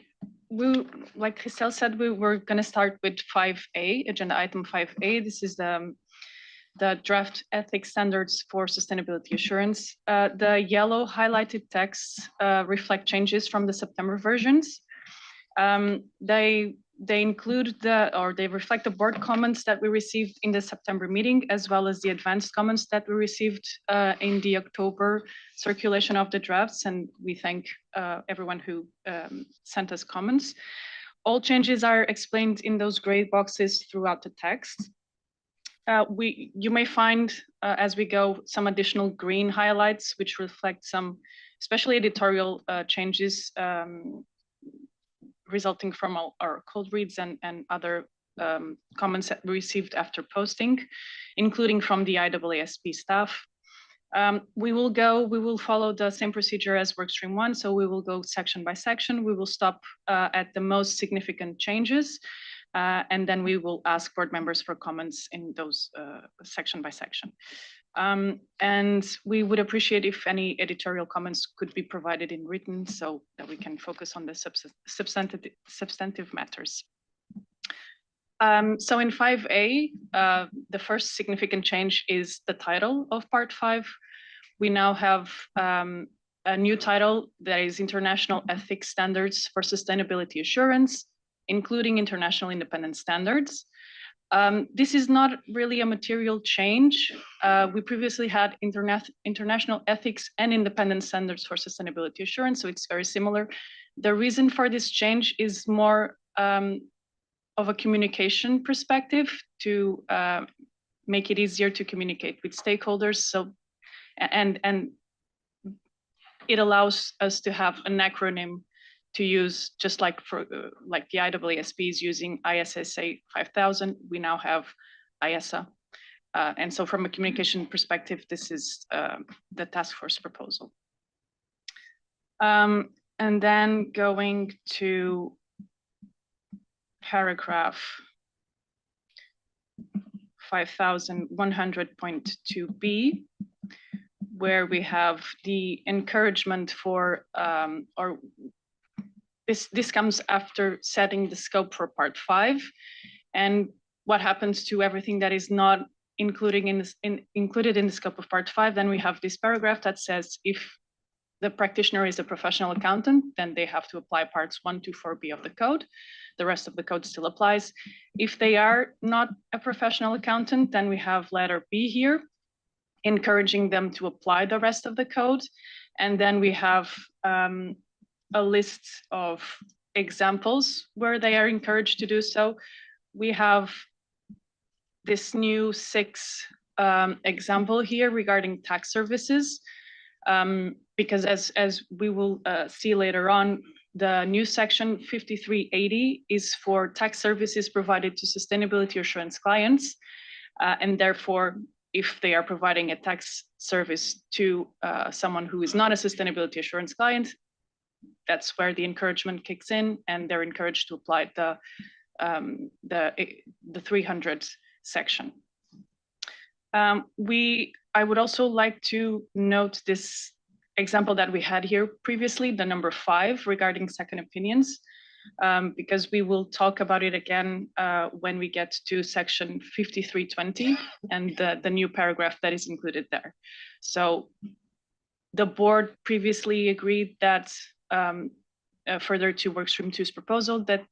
like Christelle said, we were going to start with 5A, agenda item 5A. This is the
the draft ethics standards for sustainability assurance. The yellow highlighted texts reflect changes from the September versions. They include they reflect the board comments that we received in the September meeting, as well as the advanced comments that we received in the October circulation of the drafts. And we thank everyone who sent us comments. All changes are explained in those gray boxes throughout the text. You may find as we go some additional green highlights, which reflect some especially editorial changes resulting from our cold reads and other comments that we received after posting, including from the IESB staff. We will follow the same procedure as workstream 1, so we will go section by section. We will stop at the most significant changes, and then we will ask board members for comments in those section by section. And we would appreciate if any editorial comments could be provided in written so that we can focus on the substantive matters. So in 5A, the first significant change is the title of part 5. We now have a new title that is International Ethics Standards for Sustainability Assurance, including international independent standards. This is not really a material change. We previously had international ethics and independent standards for sustainability assurance, so it's very similar. The reason for this change is more of a communication perspective to make it easier to communicate with stakeholders. So, and it allows us to have an acronym to use, just like for like the IESB is using ISSA 5000, we now have IESA. And so from a communication perspective, this is the task force proposal. And then going to paragraph 5100.2b, where we have the encouragement for, or this comes after setting the scope for part 5, and what happens to everything that is not included in the scope of part 5. Then we have this paragraph that says if the practitioner is a professional accountant, then they have to apply parts 1 to 4b of the code. The rest of the code still applies. If they are not a professional accountant, then we have letter B here, encouraging them to apply the rest of the code. And then we have a list of examples where they are encouraged to do so. We have this new 6 example here regarding tax services, because as we will see later on, the new section 5380 is for tax services provided to sustainability assurance clients, and therefore, if they are providing a tax service to someone who is not a sustainability assurance client, that's where the encouragement kicks in, and they're encouraged to apply the 300 section. I would also like to note this example that we had here previously, the number 5 regarding second opinions, because we will talk about it again when we get to section 5320 and the new paragraph that is included there. So the board previously agreed that further to workstream 2's proposal that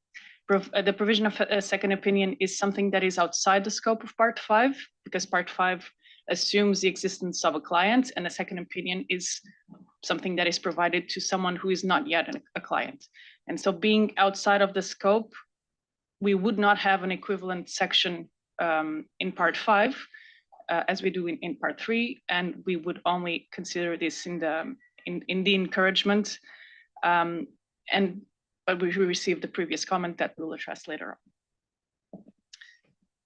the provision of a second opinion is something that is outside the scope of part 5, because part 5 assumes the existence of a client, and a second opinion is something that is provided to someone who is not yet a client. And so being outside of the scope, we would not have an equivalent section in part 5 as we do in part 3, and we would only consider this in the encouragement. But we received the previous comment that we'll address later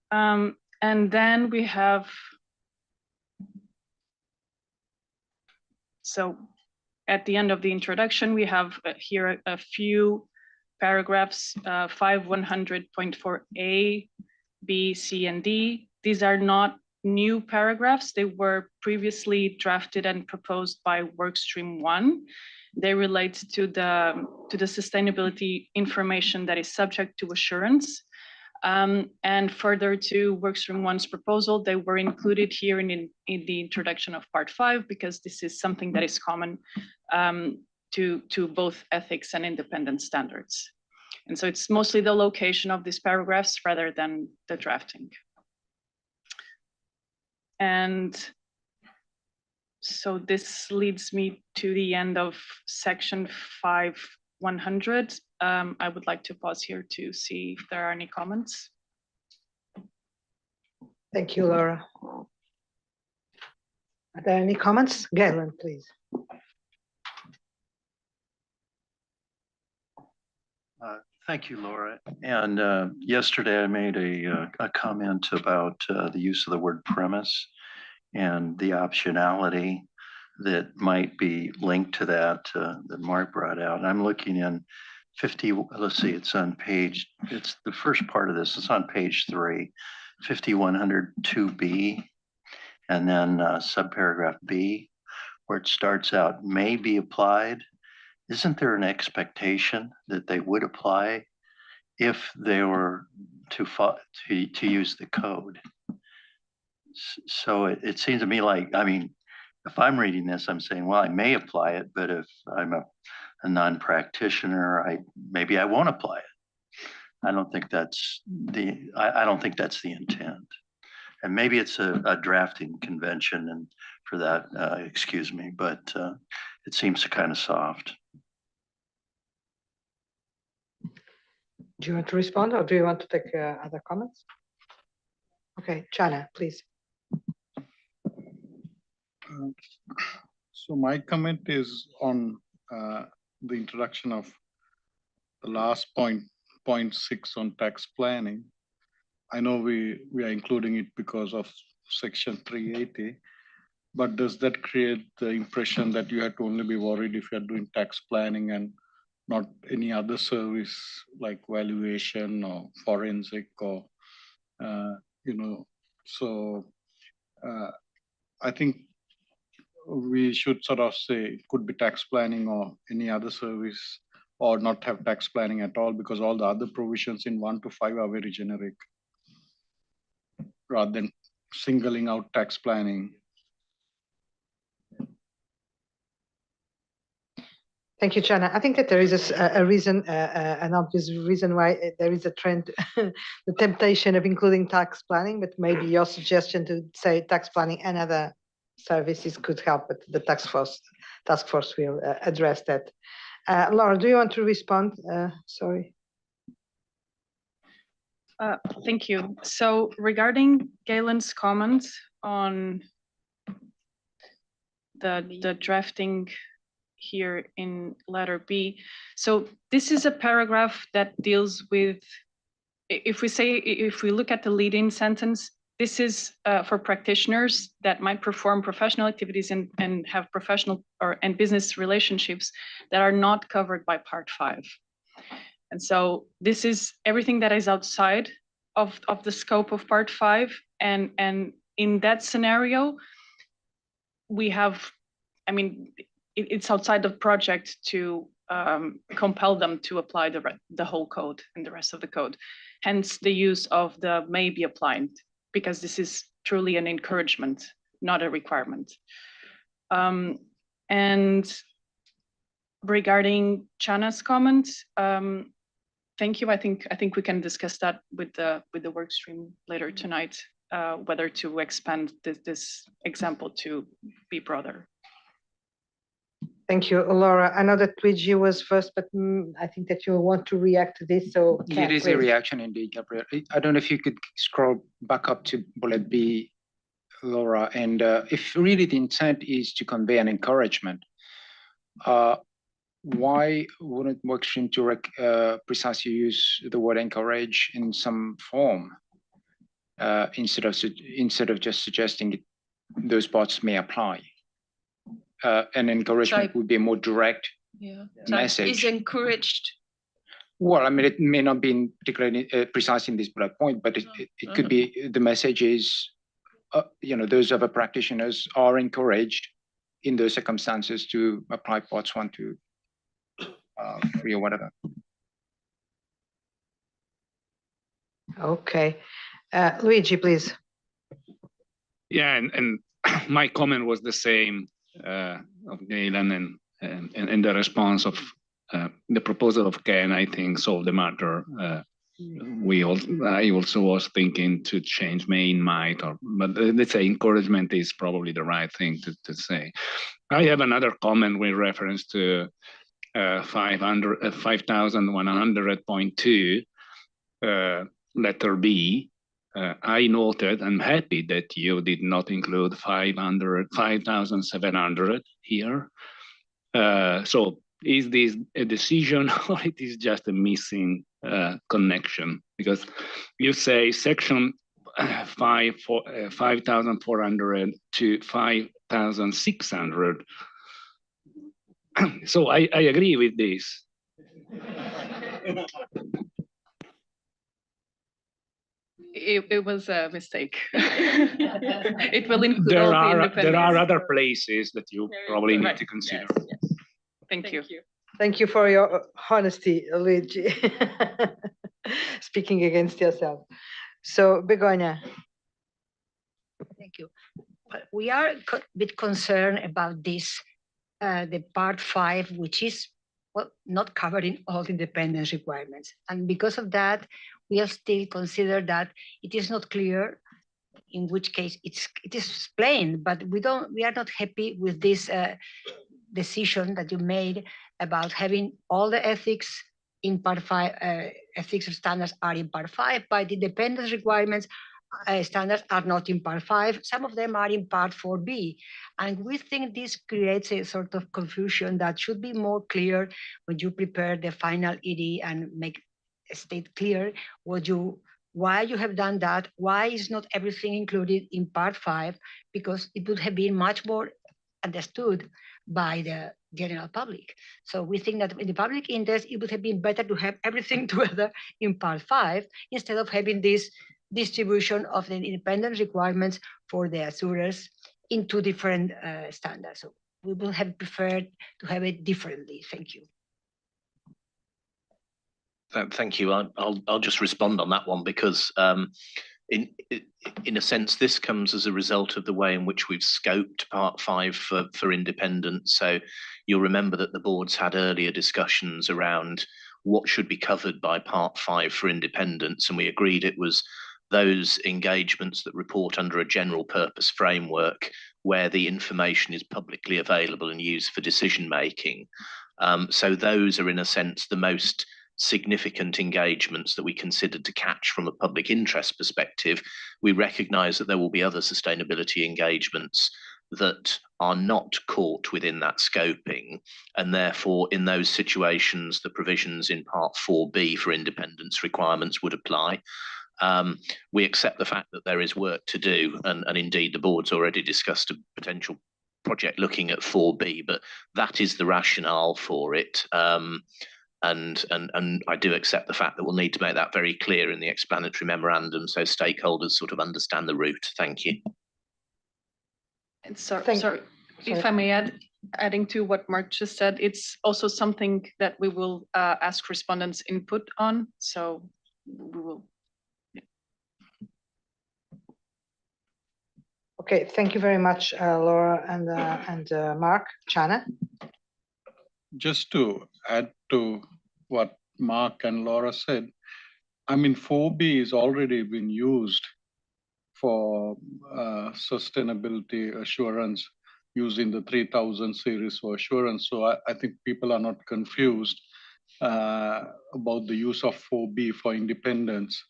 on. And then we have, so at the end of the introduction, we have here a few paragraphs, 5100.4a, b, c, and d. These are not new paragraphs. They were previously drafted and proposed by workstream 1. They relate to the sustainability information that is subject to assurance. And further to Workstream 1's proposal, they were included here in the introduction of part 5, because this is something that is common to both ethics and independent standards. And so it's mostly the location of these paragraphs rather than the drafting. And so this leads me to the end of section 5.100. I would like to pause here to see if there are any comments.
Thank you, Laura. Are there any comments? Galen, please.
Thank you, Laura. And yesterday I made a comment about the use of the word premise and the optionality that might be linked to that that Mark brought out. And I'm looking in 50, let's see, it's on page, it's the first part of this, it's on page 3, 5102B, and then subparagraph B, where it starts out, may be applied. Isn't there an expectation that they would apply if they were to use the code? So it seems to me like, I mean, if I'm reading this, I'm saying, well, I may apply it, but if I'm a non-practitioner, maybe I won't apply it. I don't think that's I don't think that's the intent. And maybe it's a drafting convention, and for that, excuse me, but it seems kind of soft.
Do you want to respond, or do you want to take other comments? Okay, Chana, please.
So my comment is on the introduction of the last point 6 on tax planning. I know we are including it because of section 380, but does that create the impression that you have to only be worried if you're doing tax planning and not any other service like valuation or forensic or, so I think we should sort of say it could be tax planning or any other service, or not have tax planning at all, because all the other provisions in 1 to 5 are very generic, rather than singling out tax planning.
Thank you, Chana. I think that there is a reason, an obvious reason why there is a trend, the temptation of including tax planning, but maybe your suggestion to say tax planning and other services could help, but the task force will address that. Laura, do you want to respond? Sorry.
Thank you. So regarding Galen's comments on the drafting here in letter B. So this is a paragraph that deals with, if we look at the lead-in sentence, this is for practitioners that might perform professional activities and have professional and business relationships that are not covered by part 5. And so this is everything that is outside of the scope of part 5. And in that scenario, we have, I mean, it's outside the project to compel them to apply the whole code and the rest of the code. Hence the use of the may be applied, because this is truly an encouragement, not a requirement. And regarding Chana's comment, thank you. I think we can discuss that with the work stream later tonight, whether to expand this example to be broader.
Thank you, Laura. I know that Luigi was first, but I think that you want to react to this. So
it is a reaction indeed, Gabriel. I don't know if you could scroll back up to bullet B, Laura. And if really the intent is to convey an encouragement, why wouldn't workstream to precisely use the word encourage in some form instead of just suggesting those parts may apply? An encouragement would be a more direct message.
Is encouraged.
Well, I mean, it may not be particularly precise in this bullet point, but it could be the message is, those other practitioners are encouraged in those circumstances to apply parts 1 to 3 or whatever.
Okay. Luigi, please.
Yeah, and my comment was the same of Galen and the response of the proposal of Ken, I think, solved the matter. I also was thinking to change may in might, but let's say encouragement is probably the right thing to say. I have another comment with reference to 5100.2 letter B. I noted, I'm happy that you did not include 5,700 here. So is this a decision or it is just a missing connection? Because you say section 5,400 to 5,600. So I agree with this.
It was a mistake. It will include all the independents.
There are other places that you probably need to consider.
Yes. Thank you.
Thank you for your honesty, Luigi. Speaking against yourself. So, Begonia.
Thank you. We are a bit concerned about this, the part 5, which is not covered in all independence requirements. And because of that, we are still consider that it is not clear in which case it is explained, but we are not happy with this decision that you made about having all the ethics in part 5, ethics standards are in part 5, but the independence requirements standards are not in part 5. Some of them are in part 4B. And we think this creates a sort of confusion that should be more clear when you prepare the final ED and state clear why you have done that, why is not everything included in part 5, because it would have been much more understood by the general public. So we think that in the public interest, it would have been better to have everything together in part 5 instead of having this distribution of the independent requirements for the assurers in 2 different standards. So we would have preferred to have it differently. Thank you.
Thank you. I'll just respond on that one because in a sense, this comes as a result of the way in which we've scoped part 5 for independence. So you'll remember that the boards had earlier discussions around what should be covered by part 5 for independence, and we agreed it was those engagements that report under a general purpose framework where the information is publicly available and used for decision making. So those are in a sense the most significant engagements that we considered to catch from a public interest perspective. We recognise that there will be other sustainability engagements that are not caught within that scoping, and therefore in those situations the provisions in part 4B for independence requirements would apply. We accept the fact that there is work to do, and indeed the board's already discussed a potential project looking at 4B, but that is the rationale for it. And I do accept the fact that we'll need to make that very clear in the explanatory memorandum so stakeholders sort of understand the route. Thank you.
And sorry, if I may adding to what Mark just said, it's also something that we will ask respondents input on. So we will. Yeah.
Okay, thank you very much, Laura and Mark. Chana?
Just to add to what Mark and Laura said, I mean, 4B is already been used for sustainability assurance using the 3000 series for assurance. So I think people are not confused about the use of 4B for independence.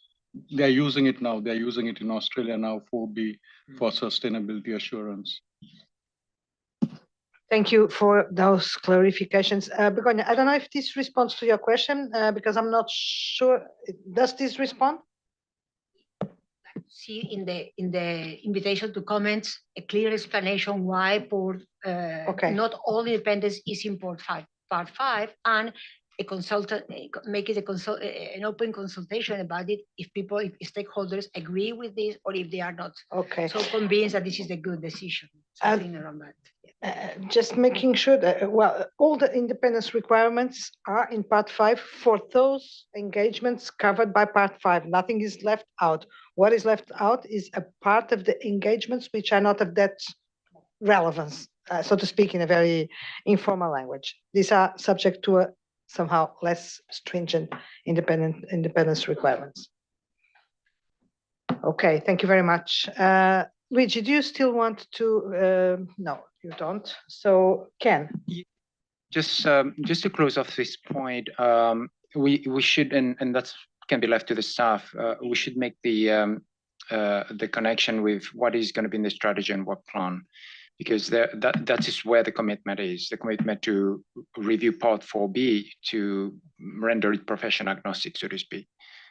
They're using it now. They're using it in Australia now, 4B for sustainability assurance.
Thank you for those clarifications. Begonia, I don't know if this responds to your question because I'm not sure. Does this respond?
See in the invitation to comments a clear explanation why for not all independence is in part 5, and a consultant make it an open consultation about it if stakeholders agree with this or if they are not so convinced that this is a good decision. Something around that.
Just making sure that, well, all the independence requirements are in part 5 for those engagements covered by part 5. Nothing is left out. What is left out is a part of the engagements which are not of that relevance, so to speak, in a very informal language. These are subject to a somehow less stringent independence requirements. Okay, thank you very much. Luigi, do you still want to? No, you don't. So Ken.
Just to close off this point, we should, and that can be left to the staff. We should make the connection with what is going to be in the strategy and work plan, because that is where the commitment is. The commitment to review part 4B to render it profession agnostic, so to speak.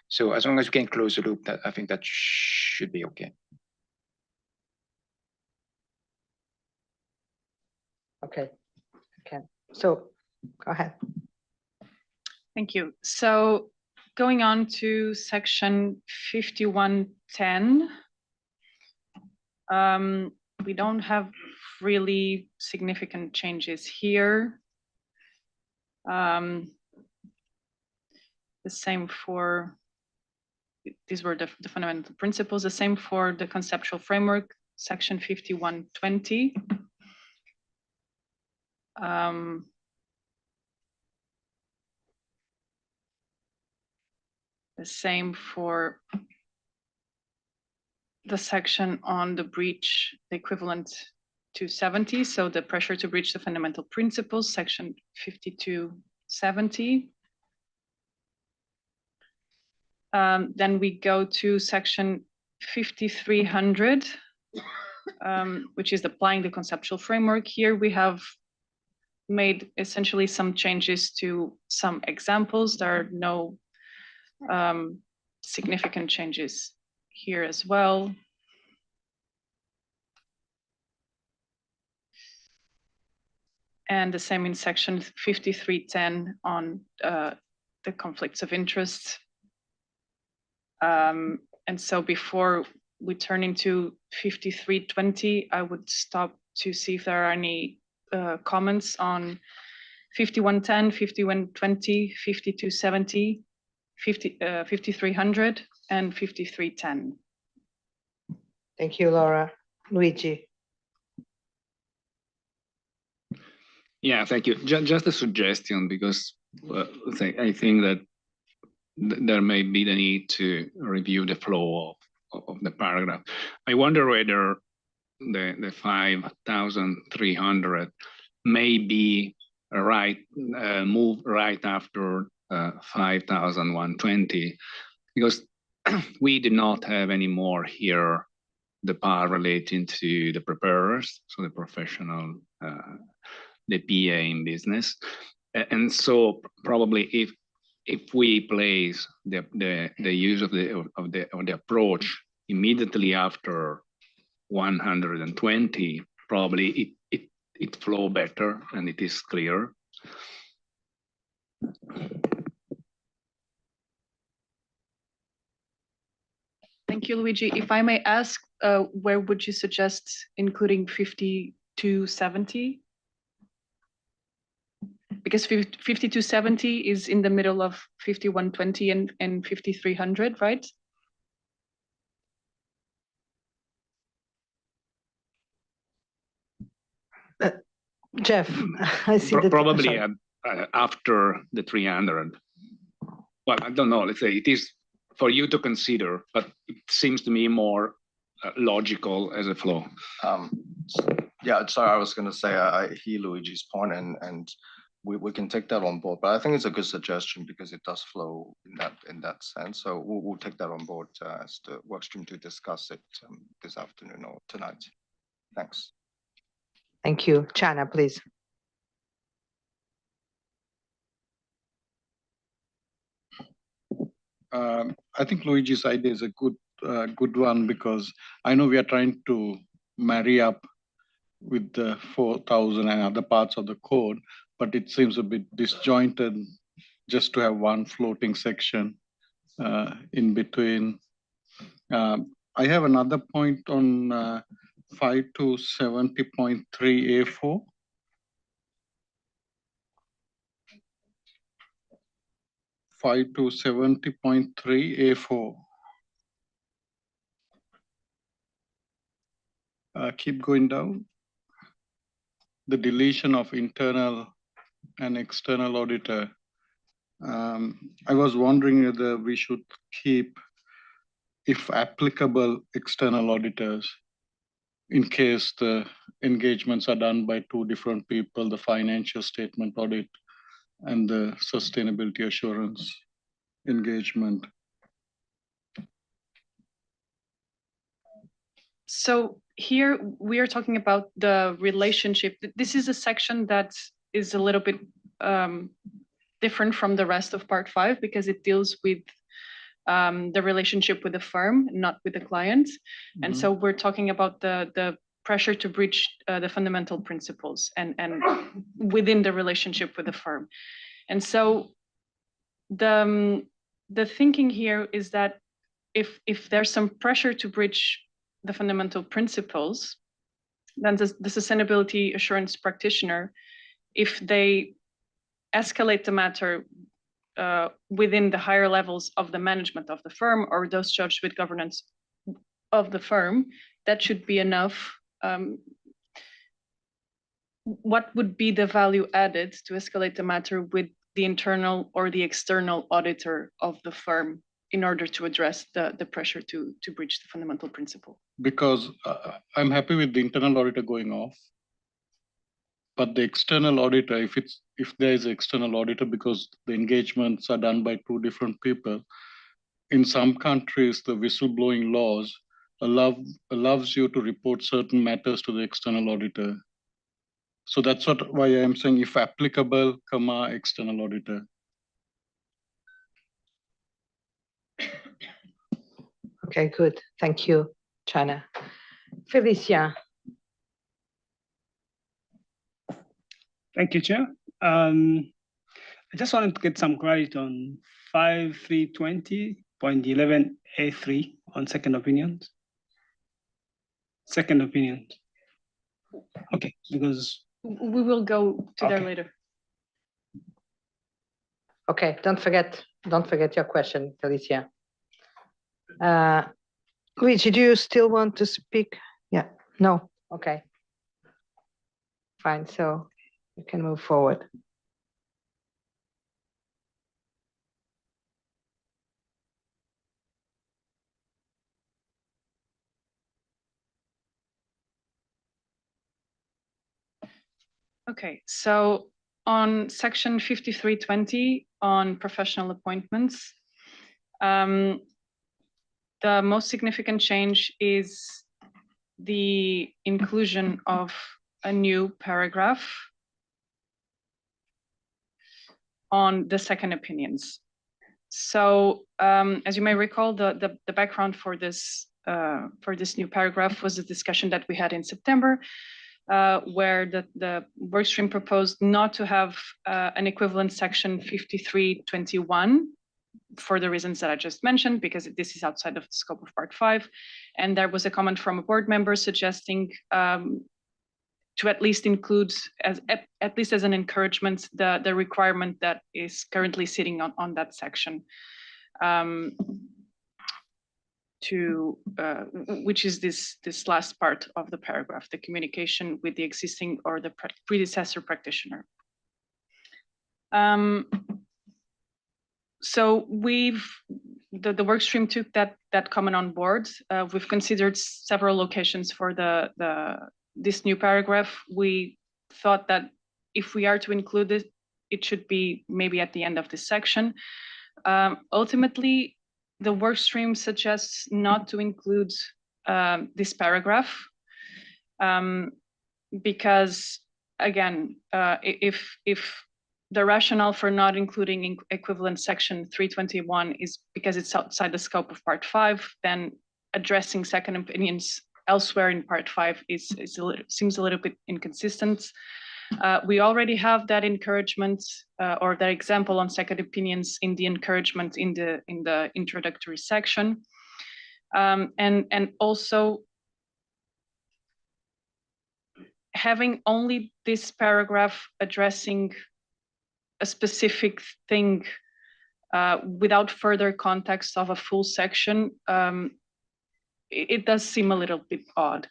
So as long as we can close the loop, I think that should be okay.
Okay. So go ahead.
Thank you. So going on to section 5110, we don't have really significant changes here. The same for, these were the fundamental principles, the same for the conceptual framework, section 5120. The same for the section on the breach, the equivalent to 70. So the pressure to breach the fundamental principles, section 5270. Then we go to section 5300, which is applying the conceptual framework. Here we have made essentially some changes to some examples. There are no significant changes here as well. And the same in section 5310 on the conflicts of interest. And so before we turn into 5320, I would stop to see if there are any comments on 5110, 5120, 5270, 5300, and 5310.
Thank you, Laura. Luigi.
Yeah, thank you. Just a suggestion, because I think that there may be the need to review the flow of the paragraph. I wonder whether the 5,300 may be move right after 5,120, because we do not have anymore here the part relating to the preparers, so the professional, the PA in business, and so probably if we place the use of the approach immediately after 120, probably it flow better and it is clear.
Thank you, Luigi. If I may ask, where would you suggest including 5270? Because 5270 is in the middle of 5120 and 5300, right?
Jeff, I see that.
Probably after the 300. Well, I don't know. Let's say it is for you to consider, but it seems to me more logical as a flow.
Yeah, sorry, I was going to say I hear Luigi's point, and we can take that on board. But I think it's a good suggestion because it does flow in that sense. So we'll take that on board as the workstream to discuss it this afternoon or tonight. Thanks.
Thank you. Chana, please.
I think Luigi's idea is a good one, because I know we are trying to marry up with the 4,000 and other parts of the code, but it seems a bit disjointed just to have one floating section in between. I have another point on 5 to 70.3A4. Five to 70.3A4. Keep going down. The deletion of internal and external auditor. I was wondering whether we should keep, if applicable, external auditors in case the engagements are done by two different people, the financial statement audit and the sustainability assurance engagement.
So here we are talking about the relationship. This is a section that is a little bit different from the rest of part 5 because it deals with the relationship with the firm, not with the client. And so we're talking about the pressure to breach the fundamental principles and within the relationship with the firm. And so the thinking here is that if there's some pressure to breach the fundamental principles, then the sustainability assurance practitioner, if they escalate the matter within the higher levels of the management of the firm or those charged with governance of the firm, that should be enough. What would be the value added to escalate the matter with the internal or the external auditor of the firm in order to address the pressure to breach the fundamental principle?
Because I'm happy with the internal auditor going off, but the external auditor, if there is an external auditor, because the engagements are done by two different people, in some countries the whistleblowing laws allows you to report certain matters to the external auditor. So that's why I am saying, if applicable, comma, external auditor.
Okay, good. Thank you, Chana. Felicia.
Thank you, Chair. I just wanted to get some clarity on 5320.11A3 on second opinions. Second opinions. Okay, because
we will go to there later.
Okay, don't forget your question, Felicia. Luigi, do you still want to speak? Yeah, no, okay. Fine, so you can move forward.
Okay, so on section 5320 on professional appointments, the most significant change is the inclusion of a new paragraph on the second opinions. So as you may recall, the background for this new paragraph was a discussion that we had in September, where the workstream proposed not to have an equivalent section 5321 for the reasons that I just mentioned, because this is outside of the scope of part 5. And there was a comment from a board member suggesting to at least include, at least as an encouragement, the requirement that is currently sitting on that section, which is this last part of the paragraph, the communication with the existing or the predecessor practitioner. So the work stream took that comment on board. We've considered several locations for this new paragraph. We thought that if we are to include it, it should be maybe at the end of this section. Ultimately, the work stream suggests not to include this paragraph because, again, if the rationale for not including equivalent section 321 is because it's outside the scope of part 5, then addressing second opinions elsewhere in part 5 seems a little bit inconsistent. We already have that encouragement or that example on second opinions in the encouragement in the introductory section. And also having only this paragraph addressing a specific thing without further context of a full section, it does seem a little bit odd.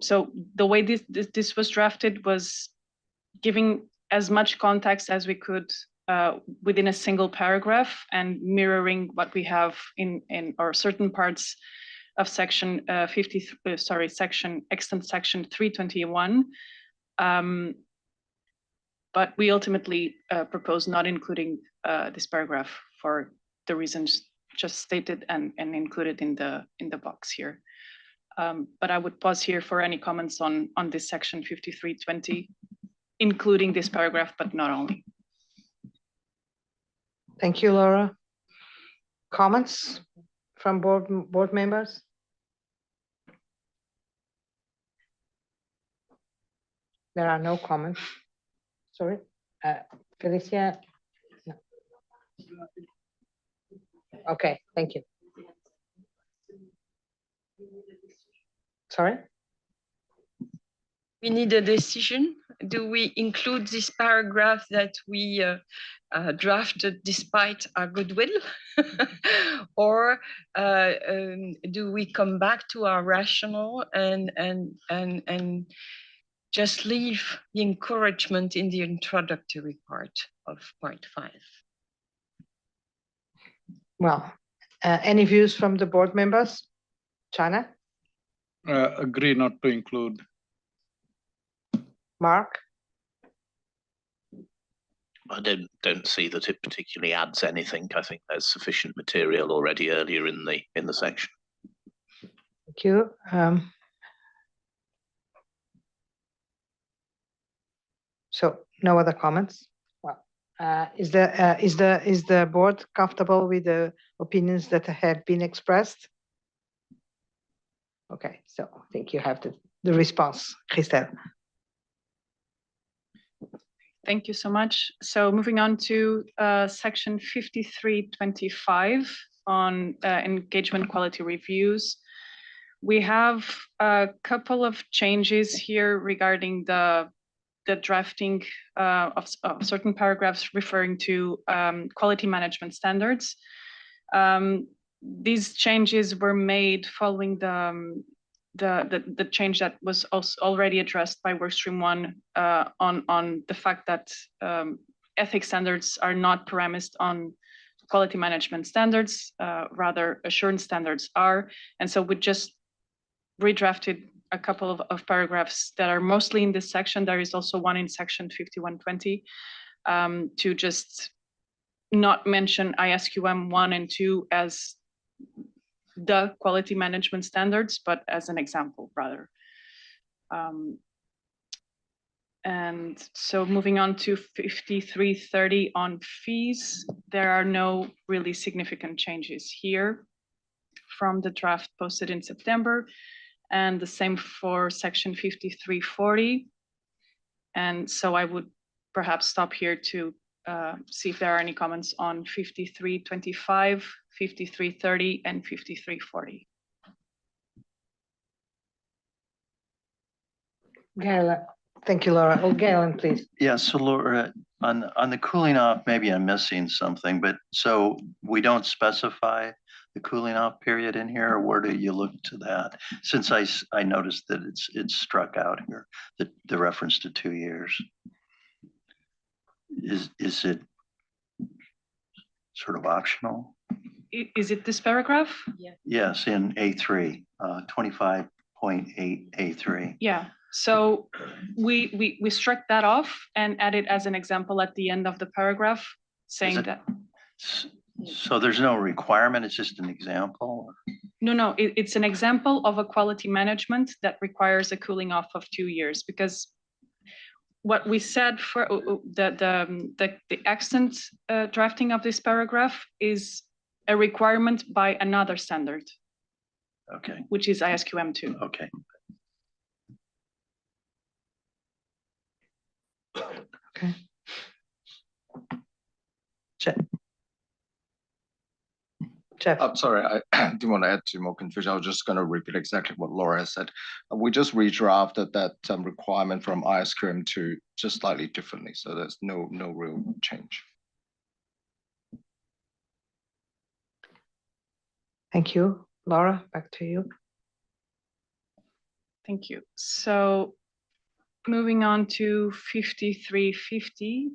So the way this was drafted was giving as much context as we could within a single paragraph and mirroring what we have in or certain parts of section extant section 321. But we ultimately propose not including this paragraph for the reasons just stated and included in the box here. But I would pause here for any comments on this section 5320, including this paragraph, but not only.
Thank you, Laura. Comments from board members? There are no comments. Sorry, Felicia. No. Okay, thank you. Sorry?
We need a decision. Do we include this paragraph that we drafted despite our goodwill? Or do we come back to our rationale and just leave the encouragement in the introductory part of part 5?
Well, any views from the board members? China?
Agree not to include.
Mark?
I don't see that it particularly adds anything. I think there's sufficient material already earlier in the section.
Thank you. So no other comments. Well, is the board comfortable with the opinions that have been expressed? Okay, so I think you have the response, Christelle.
Thank you so much. So moving on to section 5325 on engagement quality reviews. We have a couple of changes here regarding the drafting of certain paragraphs referring to quality management standards. These changes were made following the change that was also already addressed by Workstream 1 on the fact that ethics standards are not premised on quality management standards, rather assurance standards are. And so we just redrafted a couple of paragraphs that are mostly in this section. There is also one in section 5120 to just not mention ISQM 1 and 2 as the quality management standards, but as an example rather. And so moving on to 5330 on fees, there are no really significant changes here from the draft posted in September, and the same for section 5340. And so I would perhaps stop here to see if there are any comments on 5325, 5330, and 5340.
Galen, thank you, Laura. Oh, Galen, please.
Yeah, so Laura, on the cooling off, maybe I'm missing something, but so we don't specify the cooling off period in here, or where do you look to that? Since I noticed that it's struck out here, the reference to 2 years. Is it sort of optional?
Is it this paragraph?
Yeah.
Yes, in A3, 25.8 A3.
Yeah. So we struck that off and added as an example at the end of the paragraph, saying that.
So there's no requirement, it's just an example?
No, it's an example of a quality management that requires a cooling off of 2 years, because what we said for the extant drafting of this paragraph is a requirement by another standard.
Okay.
Which is ISQM 2.
Okay.
Okay. Jeff.
I'm sorry, I didn't want to add to more confusion. I was just going to repeat exactly what Laura has said. We just redrafted that requirement from ISQM to just slightly differently. So there's no real change.
Thank you. Laura, back to you.
Thank you. So moving on to 5350.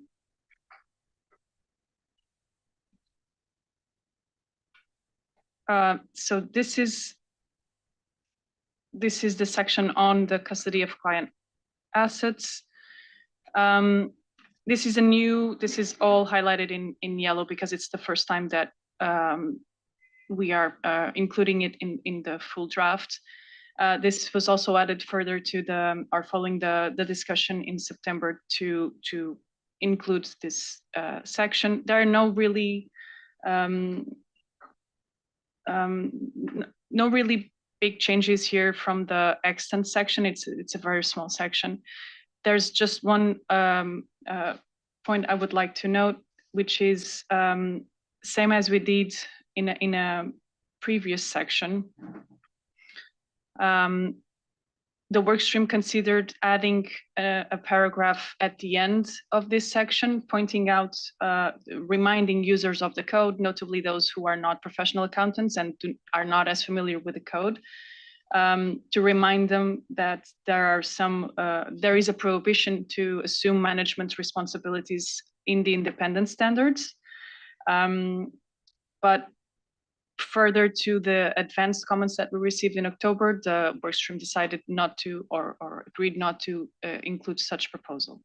So this is the section on the custody of client assets. This is all highlighted in yellow because it's the first time that we are including it in the full draft. This was also added further to following the discussion in September to include this section. There are no really big changes here from the extent section. It's a very small section. There's just one point I would like to note, which is same as we did in a previous section. The workstream considered adding a paragraph at the end of this section, pointing out, reminding users of the code, notably those who are not professional accountants and are not as familiar with the code, to remind them that there is a prohibition to assume management responsibilities in the independent standards. But further to the advanced comments that we received in October, the workstream decided not to, or agreed not to include such proposal.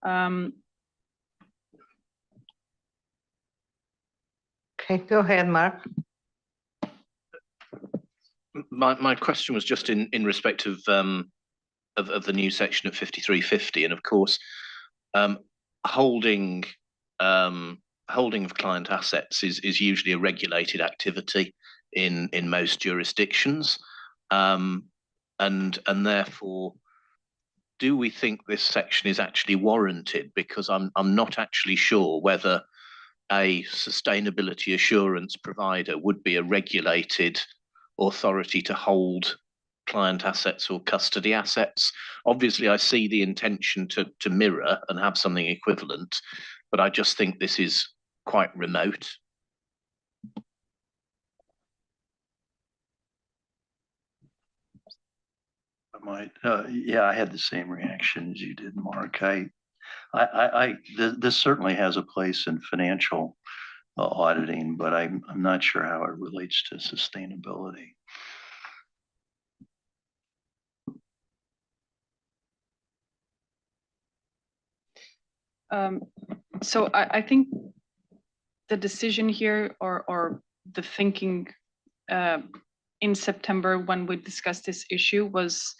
Okay, go ahead, Mark.
My question was just in respect of the new section of 5350, and of course, holding of client assets is usually a regulated activity in most jurisdictions, and therefore, do we think this section is actually warranted? Because I'm not actually sure whether a sustainability assurance provider would be a regulated authority to hold client assets or custody assets. Obviously, I see the intention to mirror and have something equivalent, but I just think this is quite remote.
I might, yeah, I had the same reaction as you did, Mark. This certainly has a place in financial auditing, but I'm not sure how it relates to sustainability.
So I think the decision here, or the thinking in September when we discussed this issue, was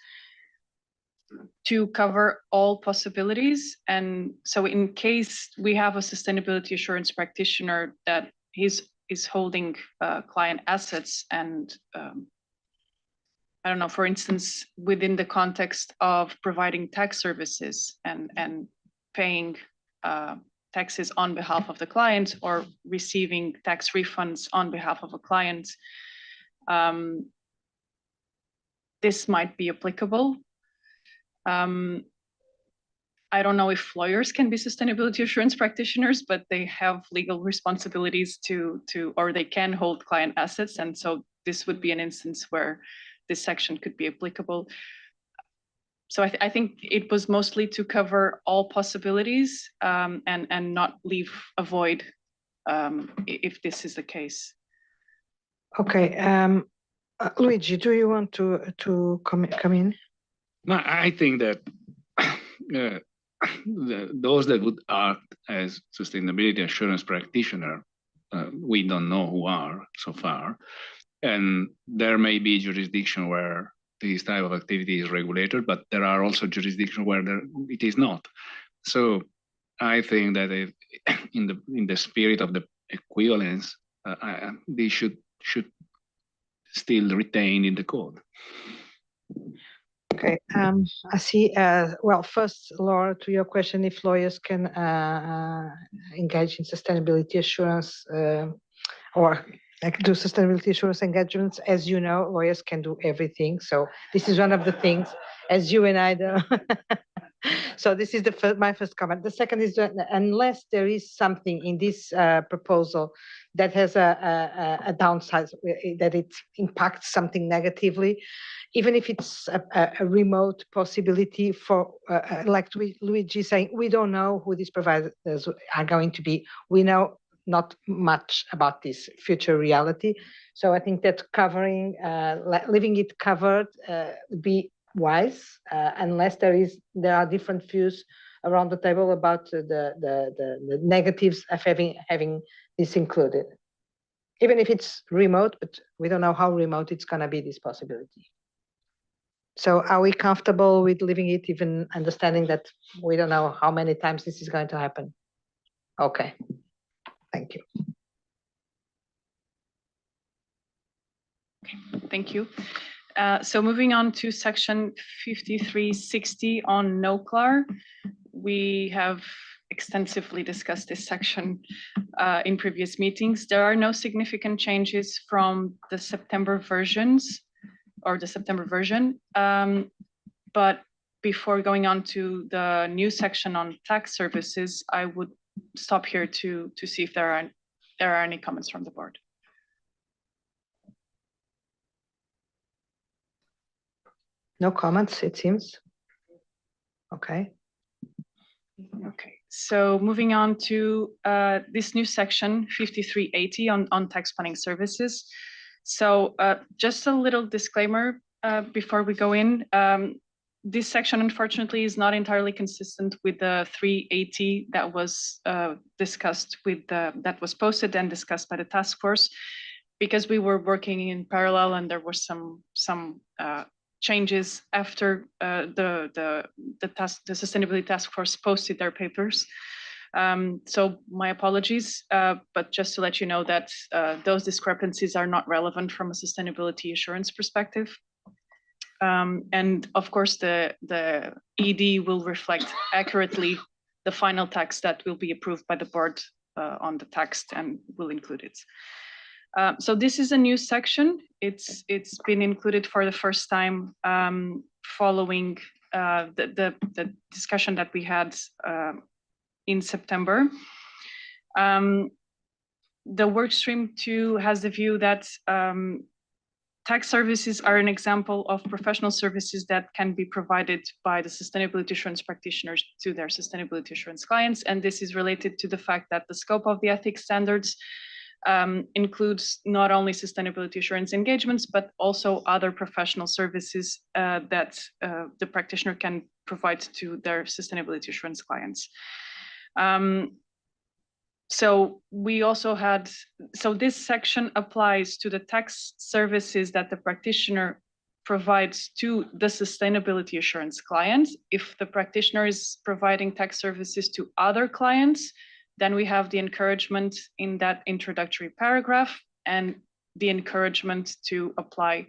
to cover all possibilities. And so in case we have a sustainability assurance practitioner that is holding client assets, and I don't know, for instance, within the context of providing tax services and paying taxes on behalf of the client, or receiving tax refunds on behalf of a client, this might be applicable. I don't know if lawyers can be sustainability assurance practitioners, but they have legal responsibilities or they can hold client assets. And so this would be an instance where this section could be applicable. So I think it was mostly to cover all possibilities, and not leave a void if this is the case.
Okay, Luigi, do you want to come in?
No, I think that those that would act as sustainability assurance practitioner, we don't know who are so far, and there may be jurisdiction where this type of activity is regulated, but there are also jurisdictions where it is not. So I think that in the spirit of the equivalence, they should still retain in the code.
Okay, I see. Well, first, Laura, to your question, if lawyers can engage in sustainability assurance or like do sustainability assurance engagements. As you know, lawyers can do everything. So this is one of the things, as you and I do. So this is my first comment. The second is that unless there is something in this proposal that has a downside, that it impacts something negatively, even if it's a remote possibility for, like Luigi saying, we don't know who these providers are going to be. We know not much about this future reality. So I think that covering, leaving it covered would be wise, unless there are different views around the table about the negatives of having this included. Even if it's remote, but we don't know how remote it's going to be, this possibility. So are we comfortable with leaving it, even understanding that we don't know how many times this is going to happen? Okay, thank you.
Thank you. So moving on to section 5360 on NOCLAR. We have extensively discussed this section in previous meetings. There are no significant changes from the September versions or the September version. But before going on to the new section on tax services, I would stop here to see if there are any comments from the board.
No comments, it seems. Okay.
Okay, so moving on to this new section 5380 on tax planning services. So just a little disclaimer before we go in. This section, unfortunately, is not entirely consistent with the 380 that was discussed with that was posted and discussed by the task force, because we were working in parallel and there were some changes after the sustainability task force posted their papers. So my apologies, but just to let you know that those discrepancies are not relevant from a sustainability assurance perspective. And of course, the ED will reflect accurately the final text that will be approved by the board on the text and will include it. So this is a new section. It's been included for the first time following the discussion that we had in September. The workstream 2 has the view that tax services are an example of professional services that can be provided by the sustainability assurance practitioners to their sustainability assurance clients. And this is related to the fact that the scope of the ethics standards includes not only sustainability assurance engagements, but also other professional services that the practitioner can provide to their sustainability assurance clients. So we also had, so this section applies to the tax services that the practitioner provides to the sustainability assurance client. If the practitioner is providing tax services to other clients, then we have the encouragement in that introductory paragraph and the encouragement to apply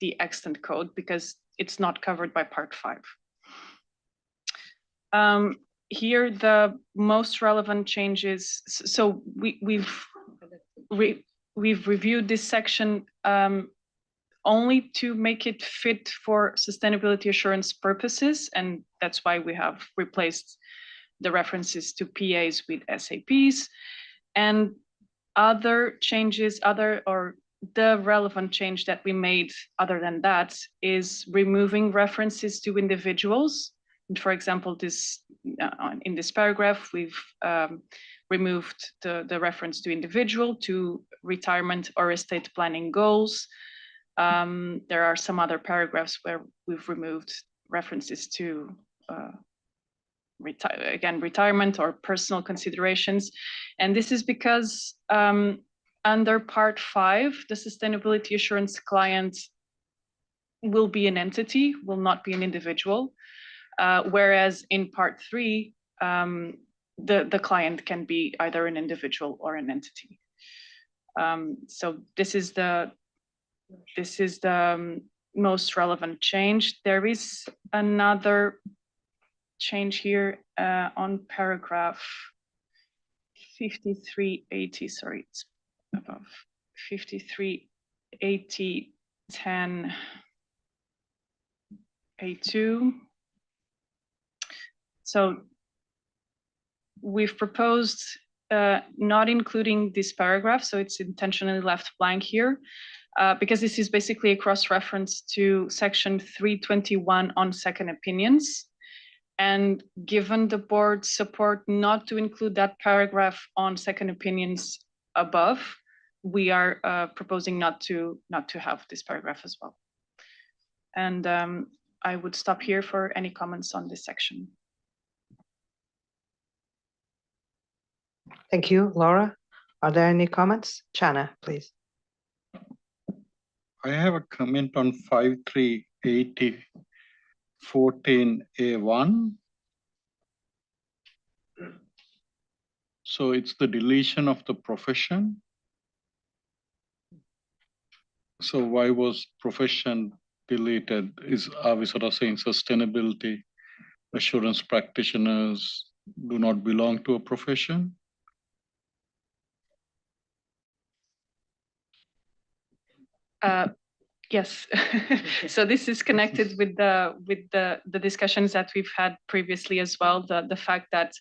the extant code because it's not covered by part 5. Here, the most relevant changes. So we've reviewed this section only to make it fit for sustainability assurance purposes, and that's why we have replaced the references to PAs with SAPs. And other changes, the relevant change that we made other than that is removing references to individuals. And for example, in this paragraph, we've removed the reference to individual, to retirement or estate planning goals. There are some other paragraphs where we've removed references to retirement or personal considerations. And this is because under part 5, the sustainability assurance client will be an entity, will not be an individual. Whereas in part 3, the client can be either an individual or an entity. So this is the most relevant change. There is another change here on paragraph 5380. Sorry, it's above 5380 10 A2. So we've proposed not including this paragraph, so it's intentionally left blank here, because this is basically a cross-reference to section 321 on second opinions. And given the board's support not to include that paragraph on second opinions above, we are proposing not to have this paragraph as well. And I would stop here for any comments on this section.
Thank you, Laura. Are there any comments? Chana, please.
I have a comment on 5380 14A1. So it's the deletion of the profession. So why was profession deleted? Are we sort of saying sustainability assurance practitioners do not belong to a profession?
Yes. So this is connected with the discussions that we've had previously as well. The fact that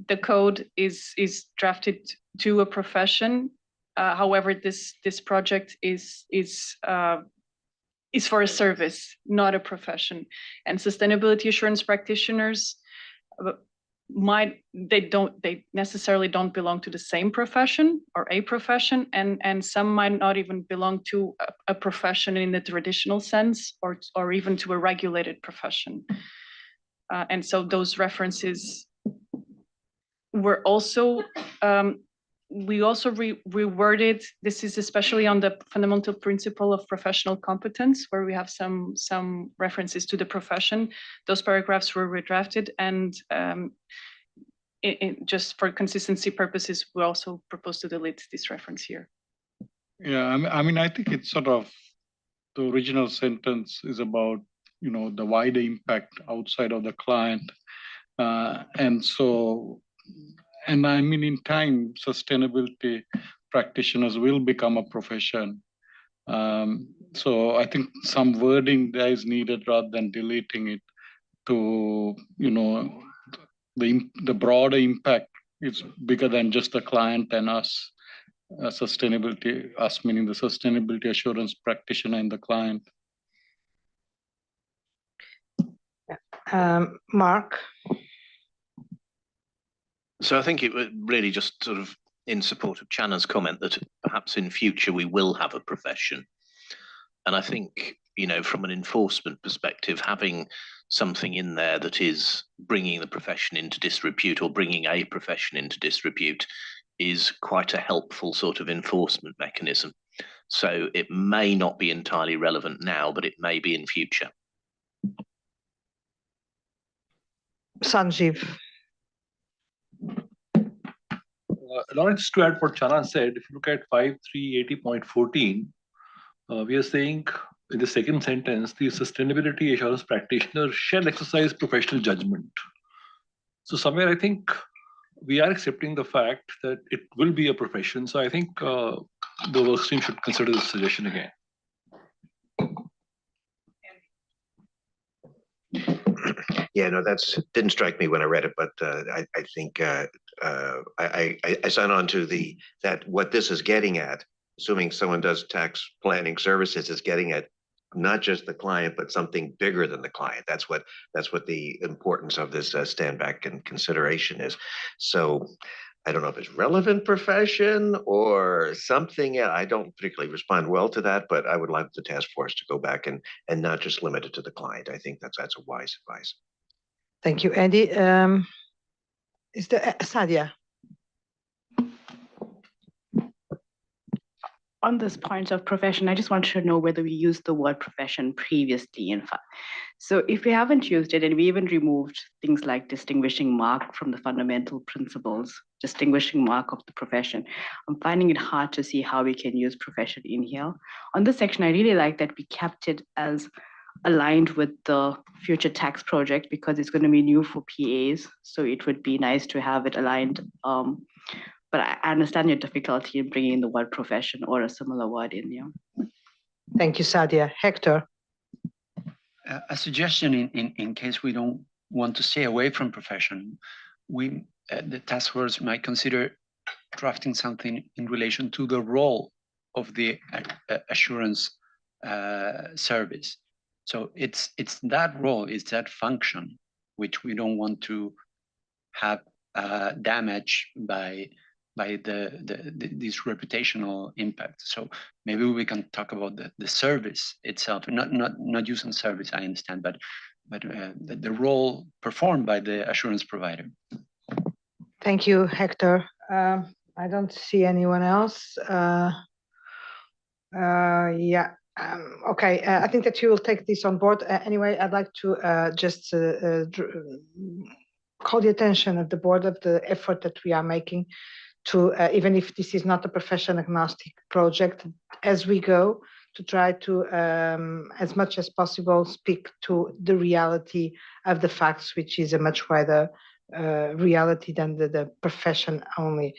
the code is drafted to a profession. However, this project is for a service, not a profession. And sustainability assurance practitioners they necessarily don't belong to the same profession or a profession, and some might not even belong to a profession in the traditional sense, or even to a regulated profession. And so those references were also we also reworded. This is especially on the fundamental principle of professional competence, where we have some references to the profession. Those paragraphs were redrafted, and just for consistency purposes, we also propose to delete this reference here.
Yeah, I mean, I think it's sort of, the original sentence is about, the wider impact outside of the client. And I mean, in time, sustainability practitioners will become a profession. So I think some wording there is needed rather than deleting it to, the broader impact is bigger than just the client and us. Sustainability, us meaning the sustainability assurance practitioner and the client.
Mark?
So I think it was really just sort of in support of Chana's comment that perhaps in future we will have a profession. And I think, from an enforcement perspective, having something in there that is bringing the profession into disrepute or bringing a profession into disrepute is quite a helpful sort of enforcement mechanism. So it may not be entirely relevant now, but it may be in future.
Sanjeev.
Lawrence, to add what Chana said, if you look at 5380.14, we are saying in the second sentence, the sustainability assurance practitioner shall exercise professional judgment. So somewhere I think we are accepting the fact that it will be a profession. So I think the work stream should consider this suggestion again.
Yeah, no, didn't strike me when I read it, but I think I sign on to that what this is getting at, assuming someone does tax planning services, is getting at not just the client, but something bigger than the client. That's what the importance of this stand back and consideration is. So I don't know if it's relevant profession or something. I don't particularly respond well to that, but I would like the task force to go back and not just limit it to the client. I think that's a wise advice.
Thank you, Andy. Is there Sadia?
On this point of profession, I just wanted to know whether we used the word profession previously, in fact. So if we haven't used it and we even removed things like distinguishing mark from the fundamental principles, distinguishing mark of the profession, I'm finding it hard to see how we can use profession in here. On this section, I really like that we kept it as aligned with the future tax project because it's going to be new for PAs. So it would be nice to have it aligned but I understand your difficulty in bringing in the word profession or a similar word in there.
Thank you, Sadia. Hector.
A suggestion in case we don't want to stay away from profession, we the task force might consider drafting something in relation to the role of the assurance service. So it's that role, it's that function which we don't want to have damage by this reputational impact. So maybe we can talk about the service itself, not using service, I understand, but the role performed by the assurance provider.
Thank you, Hector. I don't see anyone else. Yeah. Okay. I think that you will take this on board. Anyway, I'd like to just call the attention of the board of the effort that we are making to, even if this is not a profession agnostic project, as we go to try to, as much as possible, speak to the reality of the facts, which is a much wider reality than the profession only.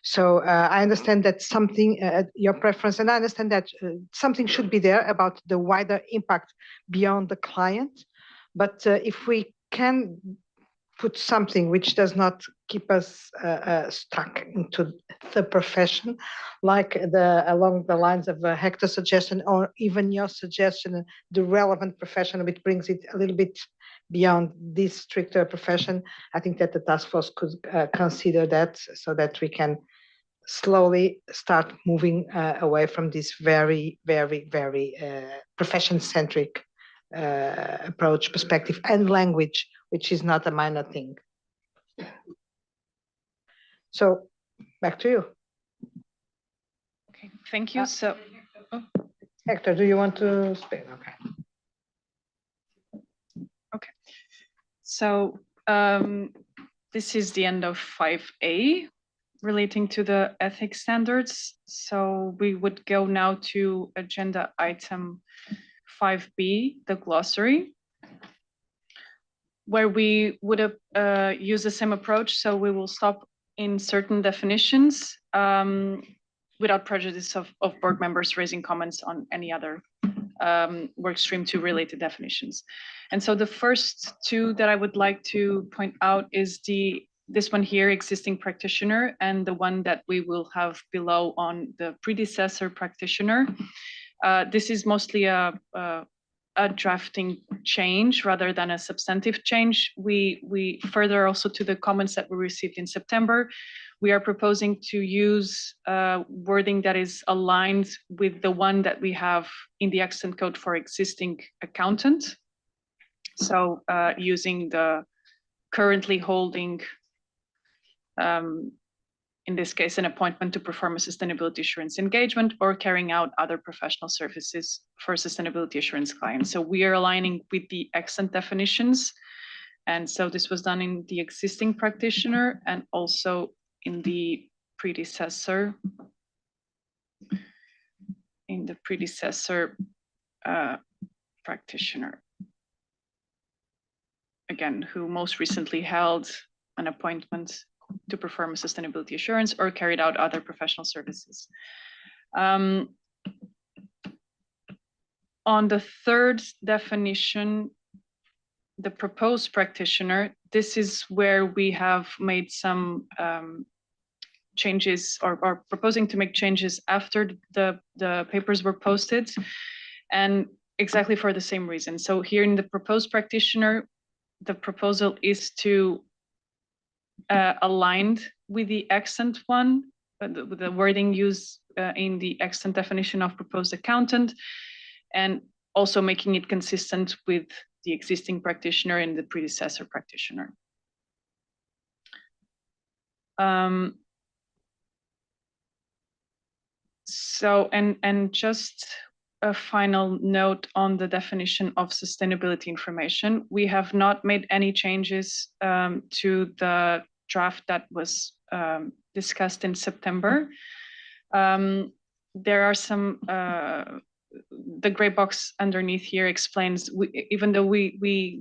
So I understand that something, your preference, and I understand that something should be there about the wider impact beyond the client. But if we can put something which does not keep us stuck into the profession, like along the lines of Hector's suggestion, or even your suggestion, the relevant profession, which brings it a little bit beyond this stricter profession, I think that the task force could consider that, so that we can slowly start moving away from this very, very, very profession-centric approach, perspective, and language, which is not a minor thing. So back to you.
Okay, thank you. So,
Hector, do you want to speak? Okay.
Okay. So this is the end of 5A relating to the ethics standards. So we would go now to agenda item 5B, the glossary, where we would use the same approach. So we will stop in certain definitions without prejudice of board members raising comments on any other work stream to related definitions. And so the first two that I would like to point out is this one here, existing practitioner, and the one that we will have below on the predecessor practitioner. This is mostly a drafting change rather than a substantive change. We further also to the comments that we received in September, we are proposing to use wording that is aligned with the one that we have in the accent code for existing accountant. So using the currently holding, in this case, an appointment to perform a sustainability assurance engagement or carrying out other professional services for sustainability assurance clients. So we are aligning with the accent definitions. And so this was done in the existing practitioner and also in the predecessor, practitioner. Again, who most recently held an appointment to perform a sustainability assurance or carried out other professional services. On the third definition, the proposed practitioner, this is where we have made some changes or are proposing to make changes after the papers were posted, and exactly for the same reason. So here in the proposed practitioner, the proposal is to aligned with the accent one, with the wording used in the accent definition of proposed accountant, and also making it consistent with the existing practitioner and the predecessor practitioner. So, and just a final note on the definition of sustainability information. We have not made any changes to the draft that was discussed in September. There are some, the gray box underneath here explains, even though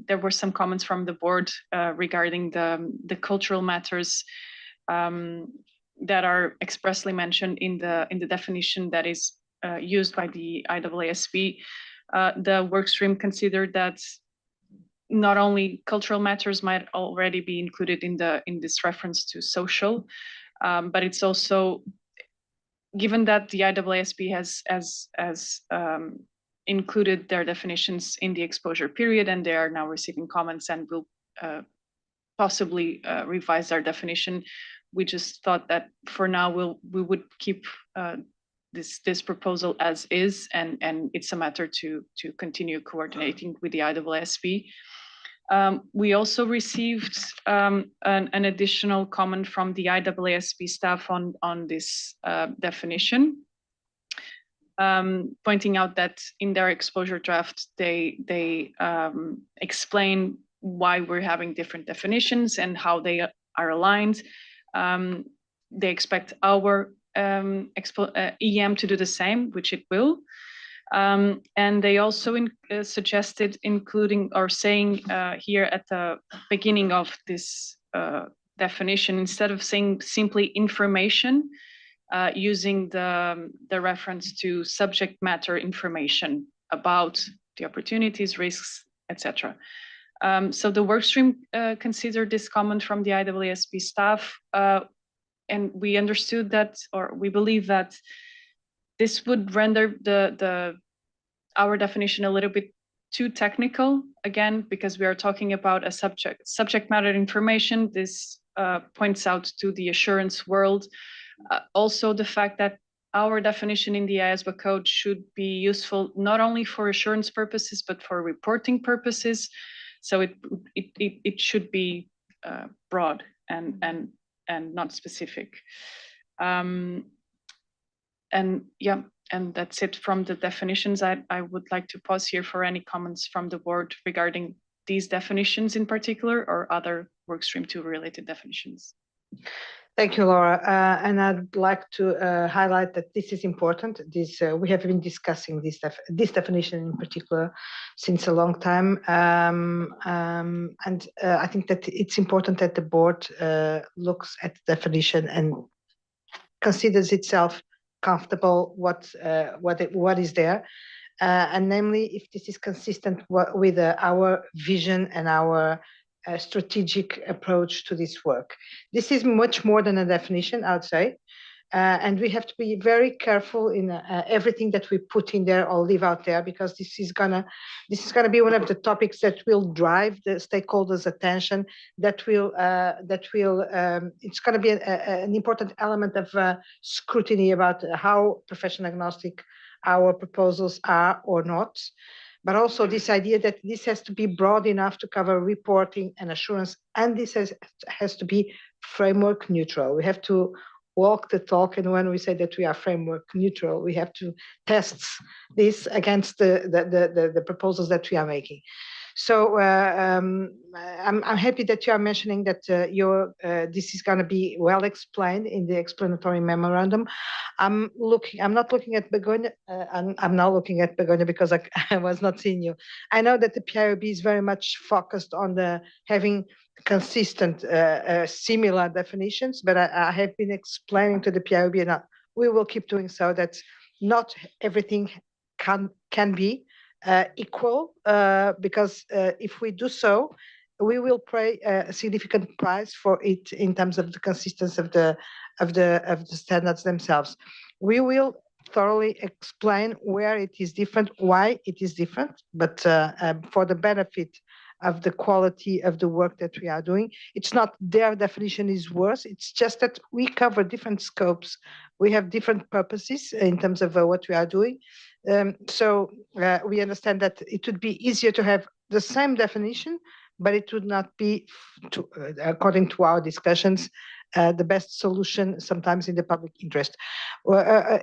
there were some comments from the board regarding the cultural matters, that are expressly mentioned in the definition that is used by the IESB. The workstream considered that not only cultural matters might already be included in this reference to social, but it's also, given that the IEESB has included their definitions in the exposure period, and they are now receiving comments and will possibly revise their definition. We just thought that for now we would keep this proposal as is, and it's a matter to continue coordinating with the IEESB. We also received an additional comment from the IEESB staff on this definition, pointing out that in their exposure draft, they explain why we're having different definitions and how they are aligned. They expect our EM to do the same, which it will. And they also suggested including or saying here at the beginning of this definition, instead of saying simply information, using the reference to subject matter information about the opportunities, risks, etc. So the workstream considered this comment from the IEESB staff, and we understood that, or we believe that this would render our definition a little bit too technical, again, because we are talking about a subject matter information. This points out to the assurance world. Also, the fact that our definition in the IESBA code should be useful not only for assurance purposes, but for reporting purposes. So it should be broad and not specific. And yeah, and that's it from the definitions. I would like to pause here for any comments from the board regarding these definitions in particular, or other workstream 2 related definitions.
Thank you, Laura. And I'd like to highlight that this is important. We have been discussing this definition in particular since a long time. And I think that it's important that the board looks at the definition and considers itself comfortable what is there. And namely, if this is consistent with our vision and our strategic approach to this work. This is much more than a definition, I would say, and we have to be very careful in everything that we put in there or leave out there, because this is gonna be one of the topics that will drive the stakeholders' attention. It's gonna be an important element of scrutiny about how profession agnostic our proposals are or not. But also this idea that this has to be broad enough to cover reporting and assurance, and this has to be framework neutral. We have to walk the talk, and when we say that we are framework neutral, we have to test this against the proposals that we are making. So I'm happy that you are mentioning that this is going to be well explained in the explanatory memorandum. I'm not looking at Begonia. I'm now looking at Begonia because I was not seeing you. I know that the PIOB is very much focused on having consistent, similar definitions, but I have been explaining to the PIOB, and we will keep doing so, that not everything can be equal, because if we do so, we will pay a significant price for it in terms of the consistency of the standards themselves. We will thoroughly explain where it is different, why it is different, but for the benefit of the quality of the work that we are doing. It's not their definition is worse, it's just that we cover different scopes. We have different purposes in terms of what we are doing. So we understand that it would be easier to have the same definition, but it would not be, according to our discussions, the best solution sometimes in the public interest.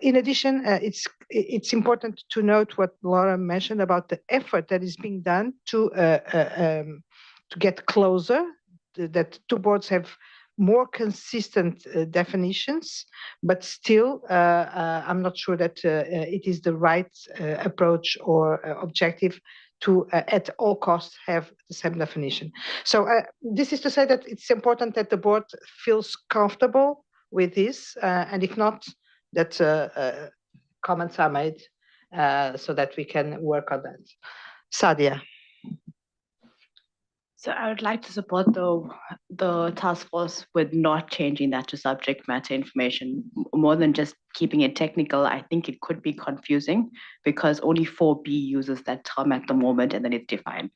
In addition, it's important to note what Laura mentioned about the effort that is being done to get closer, that two boards have more consistent definitions, but still I'm not sure that it is the right approach or objective to at all costs have the same definition. So this is to say that it's important that the board feels comfortable with this? And if not, that comments are made so that we can work on that. Sadia.
So I would like to support the task force with not changing that to subject matter information. More than just keeping it technical, I think it could be confusing because only 4B uses that term at the moment and then it's defined.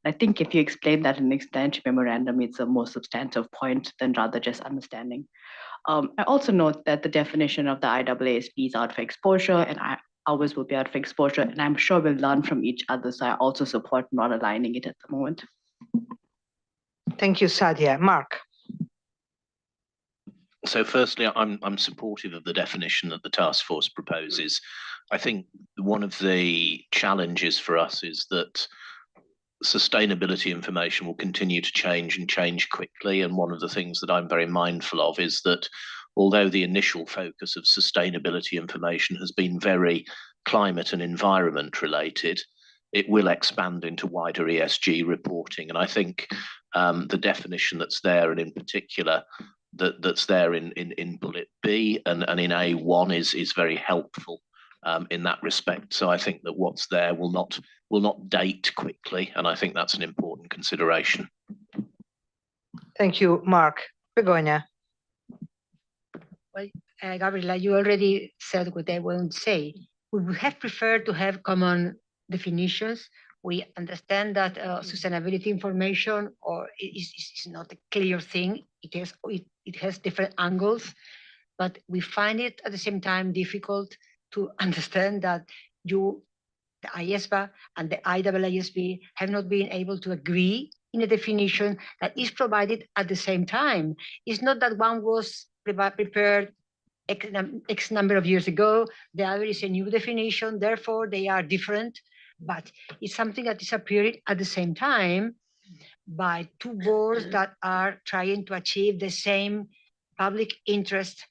I think if you explain that in the extension memorandum, it's a more substantive point than rather just understanding. I also note that the definition of the IAASB is out for exposure and ours will be out for exposure, and I'm sure we'll learn from each other. So I also support not aligning it at the moment.
Thank you, Sadia. Mark.
So firstly, I'm supportive of the definition that the task force proposes. I think one of the challenges for us is that sustainability information will continue to change and change quickly. And one of the things that I'm very mindful of is that although the initial focus of sustainability information has been very climate and environment related, it will expand into wider ESG reporting. And I think the definition that's there, and in particular that's there in bullet B and in A1 is very helpful in that respect. So I think that what's there will not date quickly, and I think that's an important consideration.
Thank you, Mark. Begonia.
Well, Gabriela, you already said what I won't say. We would have preferred to have common definitions. We understand that sustainability information is not a clear thing. It has different angles, but we find it at the same time difficult to understand that the IESBA and the IAASB have not been able to agree in a definition that is provided at the same time. It's not that one was prepared X number of years ago, the other is a new definition, therefore they are different, but it's something that is appearing at the same time by two boards that are trying to achieve the same public interest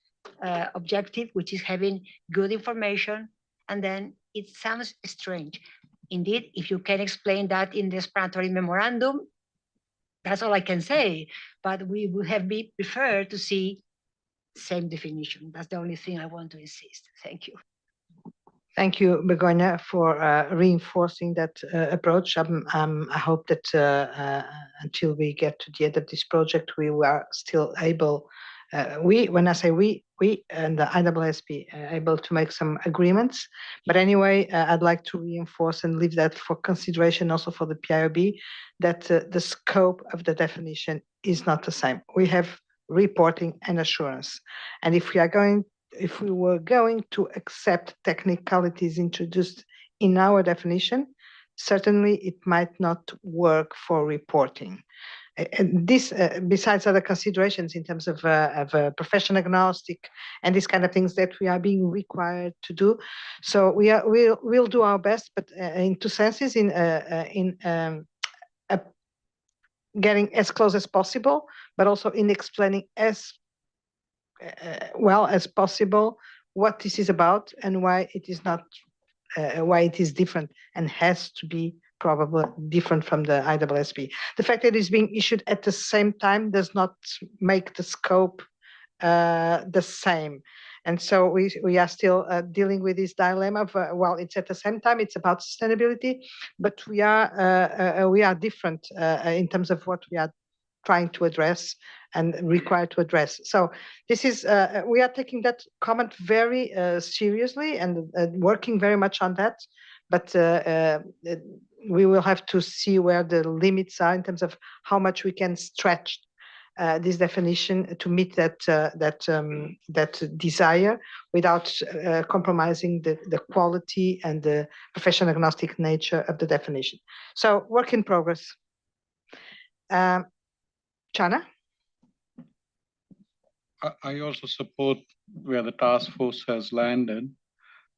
objective, which is having good information, and then it sounds strange. Indeed, if you can explain that in the explanatory memorandum, that's all I can say, but we would have preferred to see same definition. That's the only thing I want to insist. Thank you.
Thank you, Begonia, for reinforcing that approach. I hope that until we get to the end of this project, we are still able, when I say we and the IAASB able to make some agreements. But anyway, I'd like to reinforce and leave that for consideration also for the PIOB, that the scope of the definition is not the same. We have reporting and assurance. And if we were going to accept technicalities introduced in our definition, certainly it might not work for reporting. And this, besides other considerations in terms of profession agnostic and these kind of things that we are being required to do. So we'll do our best, but in two senses, in getting as close as possible, but also in explaining as well as possible what this is about and why it is not, why it is different and has to be probably different from the IAASB. The fact that it's being issued at the same time does not make the scope the same. And so we are still dealing with this dilemma of, well, it's at the same time, it's about sustainability, but we are different in terms of what we are trying to address and required to address. So this is, we are taking that comment very seriously and working very much on that, but we will have to see where the limits are in terms of how much we can stretch this definition to meet that desire without compromising the quality and the profession agnostic nature of the definition. So work in progress. Chana?
I also support where the task force has landed.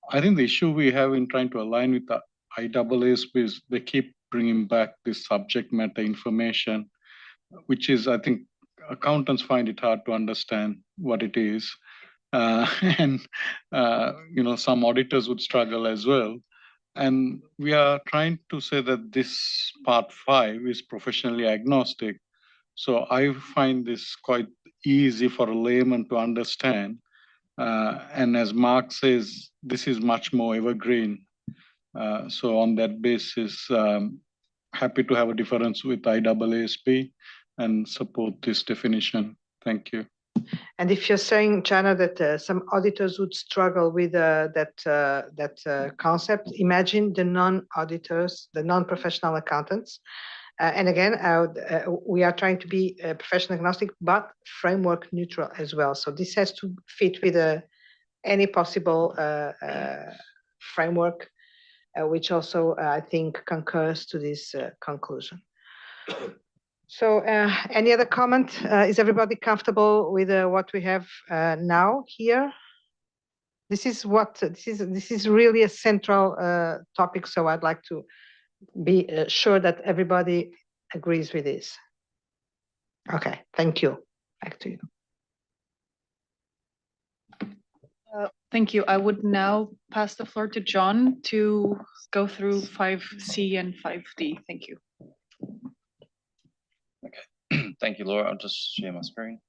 I think the issue we have in trying to align with the IAASB is they keep bringing back this subject matter information, which is, I think, accountants find it hard to understand what it is. And some auditors would struggle as well. And we are trying to say that this part 5 is professionally agnostic. So I find this quite easy for a layman to understand. And as Mark says, this is much more evergreen. So on that basis, happy to have a difference with IEESB and support this definition. Thank you.
And if you're saying, China, that some auditors would struggle with that concept, imagine the non-auditors, the non-professional accountants. And again, we are trying to be professional agnostic, but framework neutral as well. So this has to fit with any possible framework, which also, I think, concurs to this conclusion. So any other comment? Is everybody comfortable with what we have now here? This is really a central topic, so I'd like to be sure that everybody agrees with this. Okay, thank you. Back to you.
Thank you. I would now pass the floor to John to go through 5C and 5D. Thank you.
Okay, thank you, Laura. I'll just share my screen.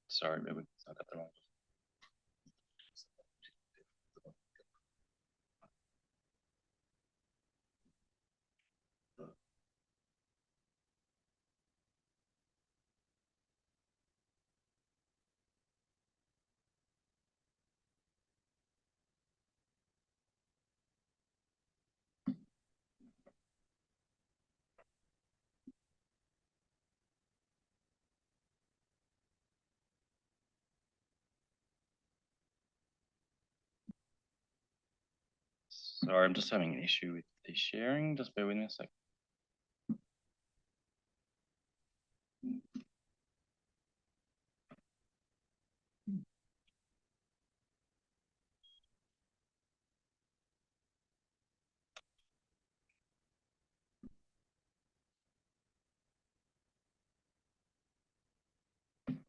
Sorry, maybe I got the wrong. Sorry, I'm just having an issue with the sharing. Just bear with me a sec.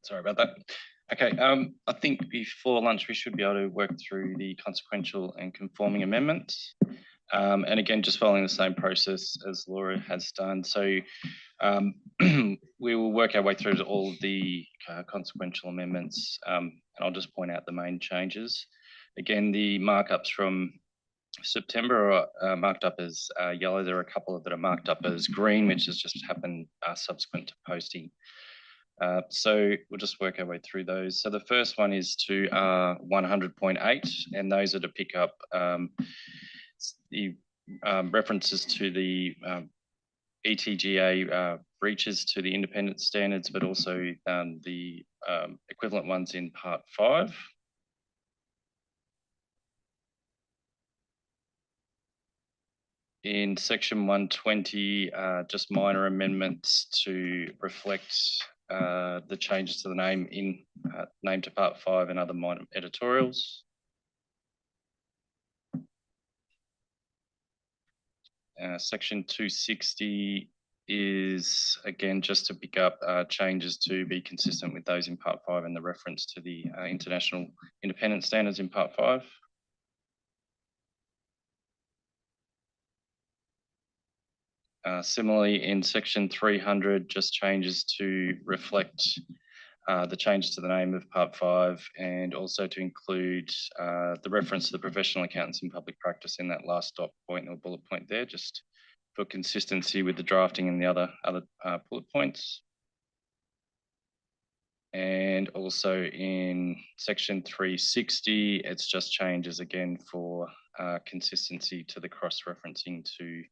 Sorry about that. Okay, I think before lunch we should be able to work through the consequential and conforming amendments. And again, just following the same process as Laura has done. So we will work our way through all of the consequential amendments, and I'll just point out the main changes. Again, the markups from September are marked up as yellow. There are a couple that are marked up as green, which has just happened subsequent to posting. So we'll just work our way through those. So the first one is to 100.8, and those are to pick up the references to the ETGA breaches to the independent standards, but also the equivalent ones in Part 5. In Section 120, just minor amendments to reflect the changes to the name in name to Part 5 and other minor editorials. Section 260 is again just to pick up changes to be consistent with those in Part 5 and the reference to the international independent standards in Part 5. Similarly, in Section 300, just changes to reflect the changes to the name of Part 5 and also to include the reference to the professional accountants in public practice in that last dot point or bullet point there, just for consistency with the drafting and the other bullet points. And also in Section 360, it's just changes again for consistency to the cross-referencing to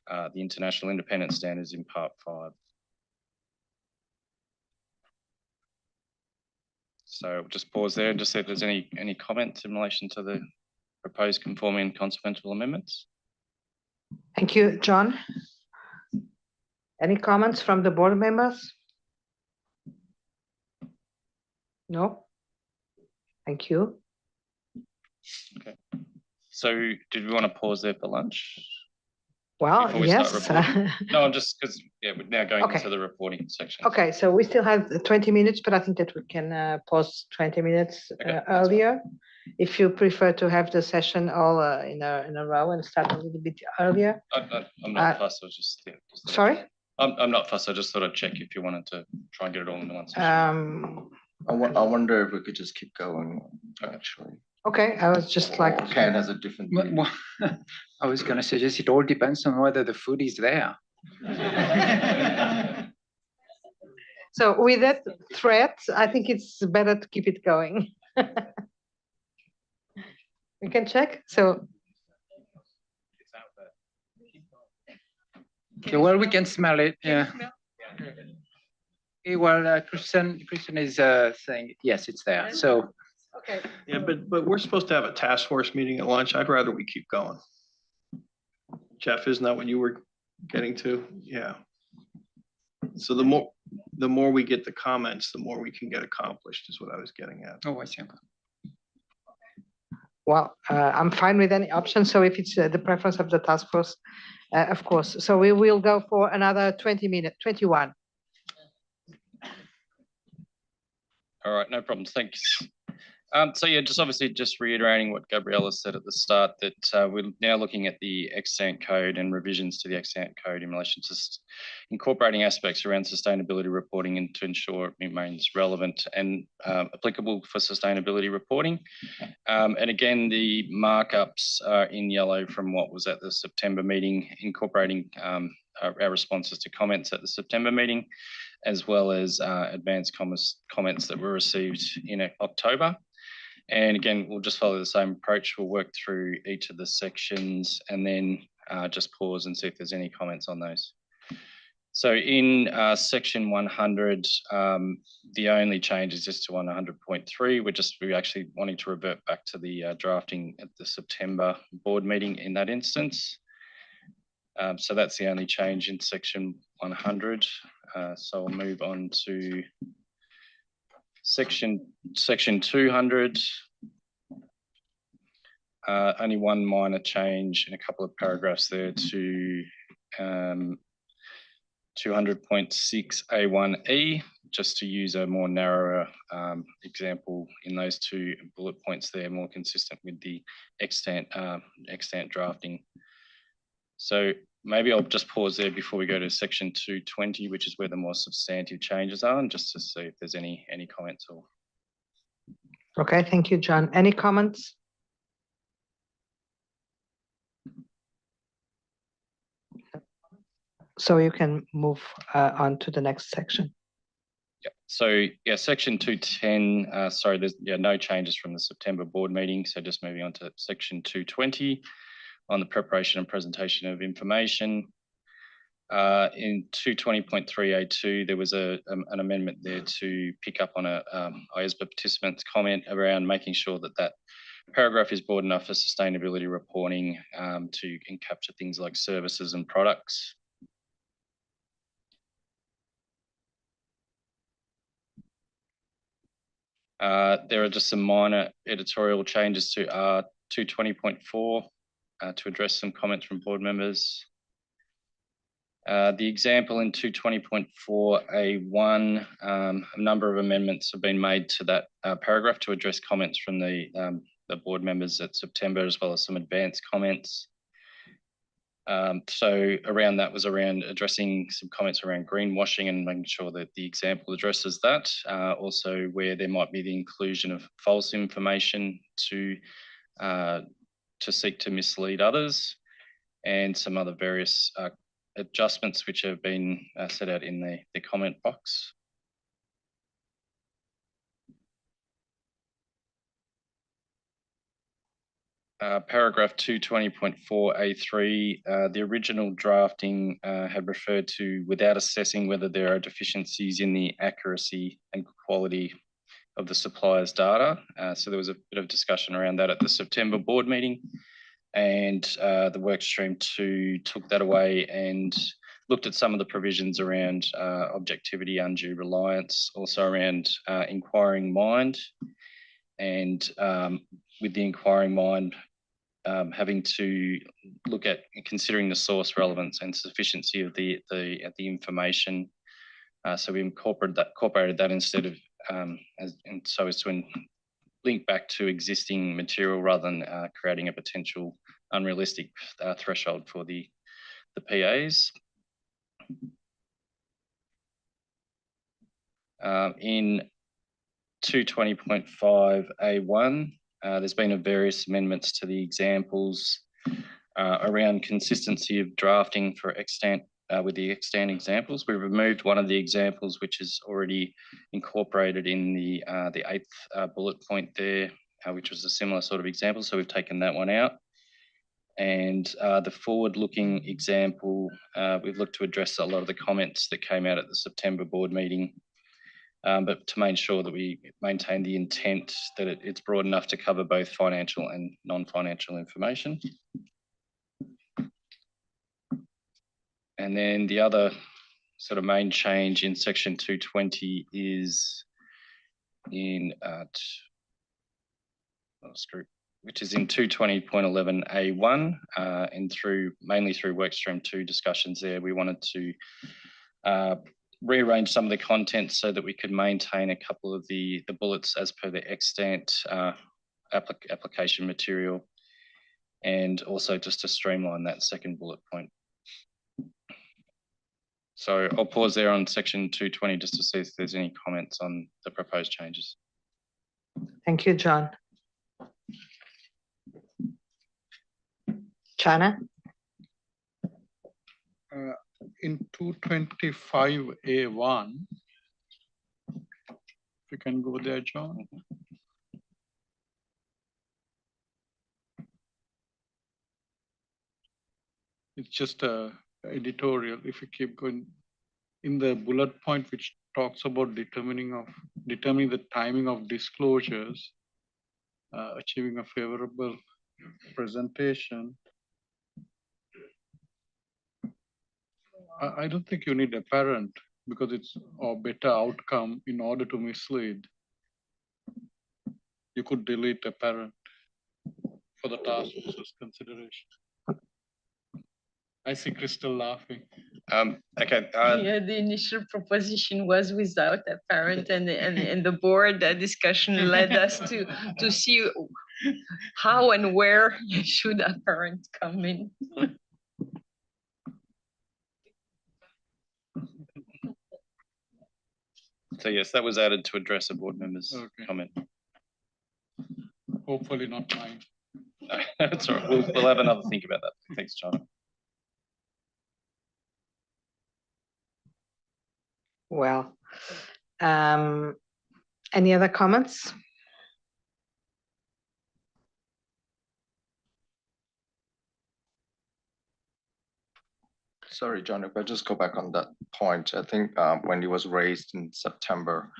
the international independent standards in Part 5. So we'll just pause there and just see if there's any comments in relation to the proposed conforming and consequential amendments.
Thank you, John. Any comments from the board members? No? Thank you.
Okay. So did we want to pause there for lunch?
Well,
before we start
yes.
reporting? No, I'm just because we're now going
Okay.
into the reporting section.
Okay, so we still have 20 minutes, but I think that we can pause 20 minutes earlier. If you prefer to have the session all in a row and start a little bit earlier.
I'm not fussed. I was just
Sorry?
I'm not fussed. I just thought I'd check if you wanted to try and get it all in one session.
I wonder if we could just keep going, actually.
Okay, I was just like.
Ken has a different view.
I was going to suggest it all depends on whether the food is there.
So with that threat, I think it's better to keep it going. We can check. So.
Okay, well, we can smell it. Yeah. Okay, well, Christian is saying yes, it's there. So.
Okay.
Yeah, but we're supposed to have a task force meeting at lunch. I'd rather we keep going. Jeff, isn't that what you were getting to? Yeah. So the more we get the comments, the more we can get accomplished is what I was getting at.
Oh, I see.
Well, I'm fine with any option. So if it's the preference of the task force, of course. So we will go for another 20 minutes, 21.
All right, no problems. Thanks. So yeah, just obviously just reiterating what Gabriella said at the start, that we're now looking at the extant code and revisions to the extant code in relation to incorporating aspects around sustainability reporting and to ensure it remains relevant and applicable for sustainability reporting. And again, the markups are in yellow from what was at the September meeting, incorporating our responses to comments at the September meeting, as well as advanced comments that were received in October. And again, we'll just follow the same approach. We'll work through each of the sections and then just pause and see if there's any comments on those. So in section 100, the only change is just to 100.3. We're actually wanting to revert back to the drafting at the September board meeting in that instance. So that's the only change in section 100. So I'll move on to section 200. Only one minor change in a couple of paragraphs there to 200.6A1E, just to use a more narrower example in those two bullet points there, more consistent with the extant drafting. So maybe I'll just pause there before we go to section 220, which is where the more substantive changes are, and just to see if there's any comments or.
Okay, thank you, John. Any comments? So you can move on to the next section.
Yeah. So yeah, section 210. Sorry, there's no changes from the September board meeting. So just moving on to section 220 on the preparation and presentation of information. In 220.3A2, there was an amendment there to pick up on a IESBA participant's comment around making sure that paragraph is broad enough for sustainability reporting to capture things like services and products. There are just some minor editorial changes to R220.4 to address some comments from board members. The example in 220.4A1, a number of amendments have been made to that paragraph to address comments from the board members at September, as well as some advanced comments. So around that was around addressing some comments around greenwashing and making sure that the example addresses that. Also where there might be the inclusion of false information to seek to mislead others, and some other various adjustments which have been set out in the comment box. Paragraph 220.4A3, the original drafting had referred to without assessing whether there are deficiencies in the accuracy and quality of the supplier's data. So there was a bit of discussion around that at the September board meeting, and the workstream 2 took that away and looked at some of the provisions around objectivity, undue reliance, also around inquiring mind, and with the inquiring mind having to look at considering the source relevance and sufficiency of the information. So we incorporated that instead of so as to link back to existing material rather than creating a potential unrealistic threshold for the PAs. In 220.5A1, there's been various amendments to the examples around consistency of drafting for extant with the extant examples. We've removed one of the examples which is already incorporated in the 8th bullet point there, which was a similar sort of example. So we've taken that one out. And the forward-looking example, we've looked to address a lot of the comments that came out at the September board meeting, but to make sure that we maintain the intent that it's broad enough to cover both financial and non-financial information. And then the other sort of main change in section 220 is in which is in 220.11A1 and mainly through workstream 2 discussions there, we wanted to rearrange some of the content so that we could maintain a couple of the bullets as per the extant application material, and also just to streamline that second bullet point. So I'll pause there on section 220 just to see if there's any comments on the proposed changes.
Thank you, John. Chana?
In 225A1, if you can go there, John. It's just a editorial. If you keep going in the bullet point, which talks about determining the timing of disclosures, achieving a favorable presentation. I don't think you need apparent because it's a better outcome in order to mislead. You could delete apparent for the task force's consideration. I see Crystal laughing.
Okay.
Yeah, the initial proposition was without apparent, and the board discussion led us to see how and where should apparent come in.
So yes, that was added to address a board member's comment.
Hopefully not mine.
That's all right. We'll have another think about that. Thanks, John.
Well, any other comments?
Sorry, John, if I just go back on that point, I think when it was raised in September,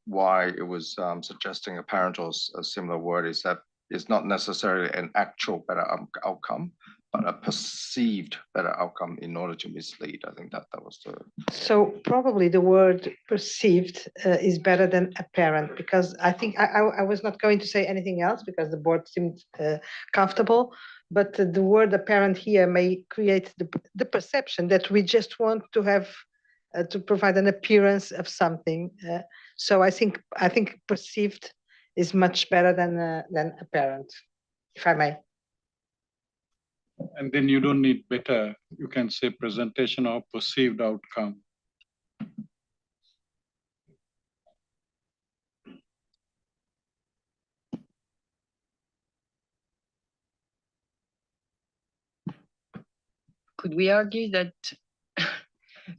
why it was suggesting apparent or a similar word is that it's not necessarily an actual better outcome, but a perceived better outcome in order to mislead. I think that was the...
So probably the word perceived is better than apparent, because I think I was not going to say anything else because the board seemed comfortable, but the word apparent here may create the perception that we just want to have to provide an appearance of something. So I think perceived is much better than apparent, if I may.
And then you don't need better. You can say presentation of perceived outcome.
Could we argue that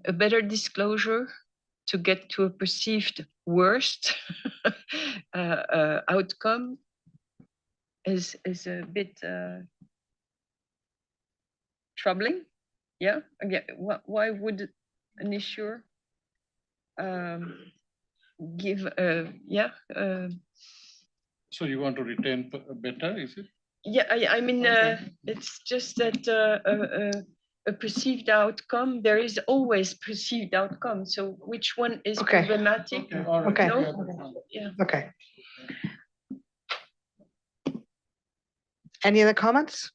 a better disclosure to get to a perceived worst outcome is a bit troubling? Yeah. Again, why would an issuer give
So you want to retain better, is it?
Yeah, I mean, okay. It's just that a perceived outcome, there is always perceived outcome. So which one is problematic?
Okay.
No? Yeah.
Okay. Any other comments?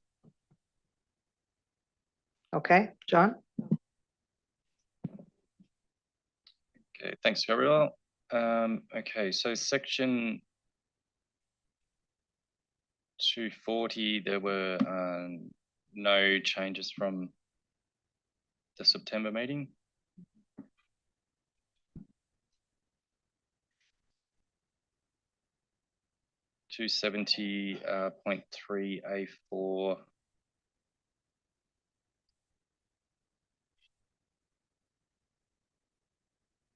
Okay, John?
Okay, thanks, Gabriel. Okay, so section 240, there were no changes from the September meeting. Two 270.3A4.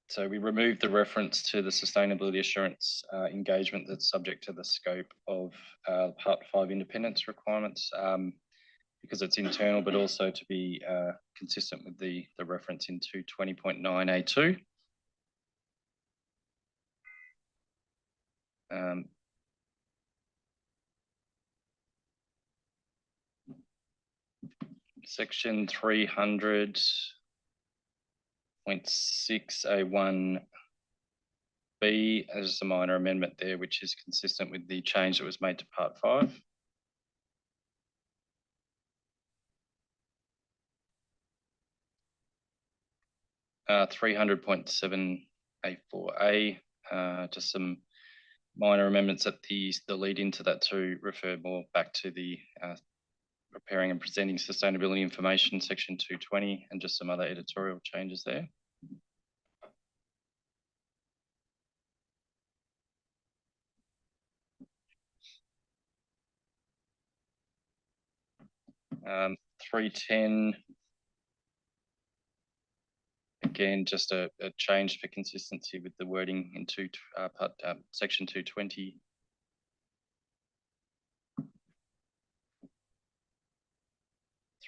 So we removed the reference to the sustainability assurance engagement that's subject to the scope of Part 5 independence requirements because it's internal, but also to be consistent with the reference in 220.9A2. Section 300.6A1B as a minor amendment there, which is consistent with the change that was made to Part 5. Uh, 300.7A4A, just some minor amendments at the lead into that to refer more back to the preparing and presenting sustainability information, section 220, and just some other editorial changes there. Um, 310, again, just a change for consistency with the wording into section 220.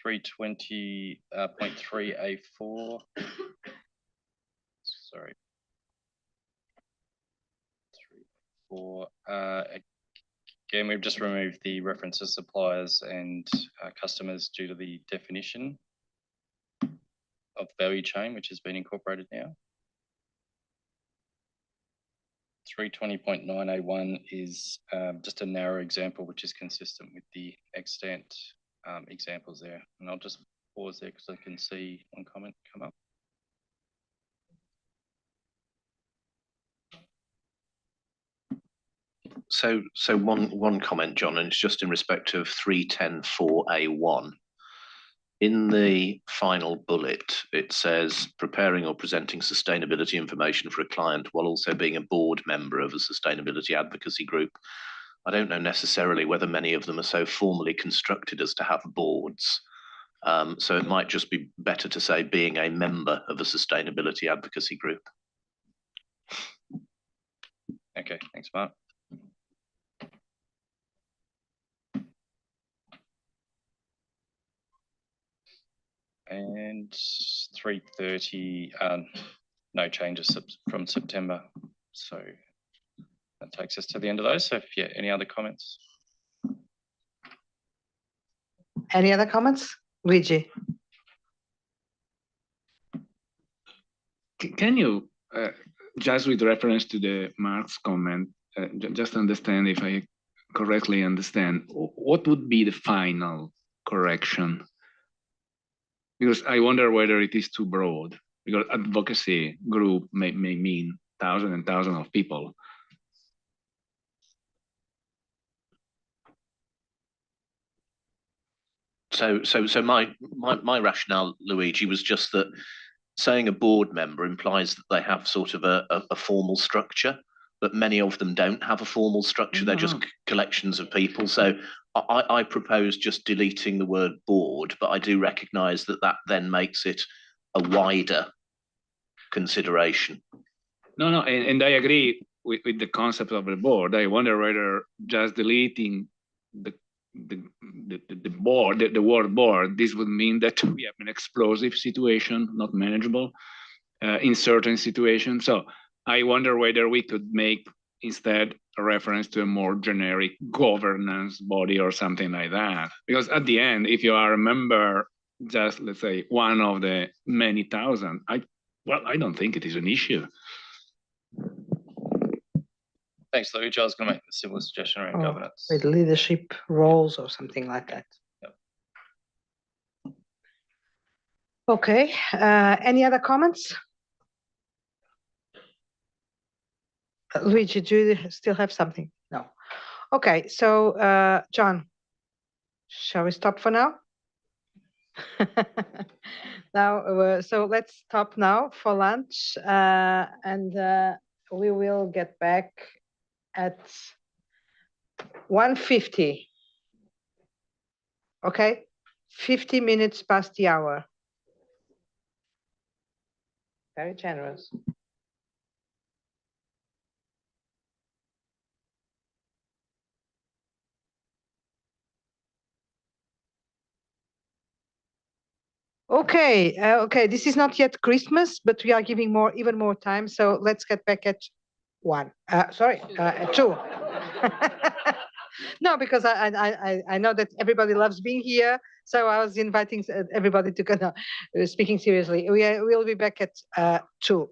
320.3A4. Sorry. 3.4. Again, we've just removed the reference to suppliers and customers due to the definition of value chain, which has been incorporated now. 320.9A1 is just a narrow example, which is consistent with the extant examples there. And I'll just pause there because I can see one comment come up.
So one comment, John, and it's just in respect of 310.4A1. In the final bullet, it says preparing or presenting sustainability information for a client while also being a board member of a sustainability advocacy group. I don't know necessarily whether many of them are so formally constructed as to have boards. So it might just be better to say being a member of a sustainability advocacy group.
Okay, thanks, Mark. And 330, no changes from September. So that takes us to the end of those. So yeah, any other comments?
Any other comments? Luigi?
Can you, just with reference to the Mark's comment, just understand if I correctly understand, what would be the final correction? Because I wonder whether it is too broad, because advocacy group may mean thousands and thousands of people.
So my rationale, Luigi, was just that saying a board member implies that they have sort of a formal structure, but many of them don't have a formal structure. They're just collections of people. So I propose just deleting the word board, but I do recognise that then makes it a wider consideration.
No, and I agree with the concept of the board. I wonder whether just deleting the board, the word board, this would mean that we have an explosive situation, not manageable in certain situations. So I wonder whether we could make instead a reference to a more generic governance body or something like that. Because at the end, if you are a member, just let's say one of the many thousand, I don't think it is an issue.
Thanks, Luigi. I was going to make a similar suggestion around governance.
With leadership roles or something like that. Okay, any other comments? Luigi, do you still have something? No. Okay, so John, shall we stop for now? Now, so let's stop now for lunch, and we will get back at 1:50. Okay, 50 minutes past the hour. Very generous. Okay, okay. This is not yet Christmas, but we are giving even more time. So let's get back at 1. Sorry, at 2. No, because I know that everybody loves being here. So I was inviting everybody to kind of speaking seriously. We'll be back at 2.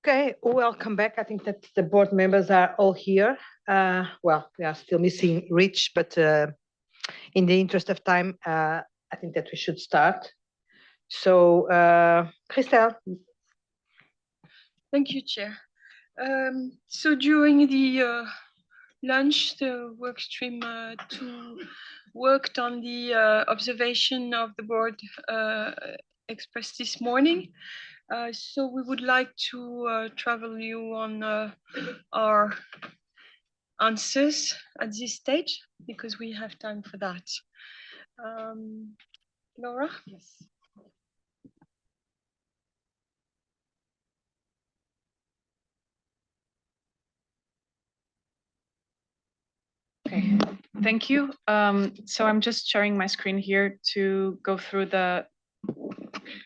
Okay, welcome back. I think that the board members are all here. Well, we are still missing Rich, but in the interest of time, I think that we should start. So, Christelle.
Thank you, Chair. So during the lunch, the work stream 2 worked on the observation of the board expressed this morning. So we would like to travel you on our answers at this stage, because we have time for that. Laura? Yes.
Okay, thank you. So I'm just sharing my screen here to go through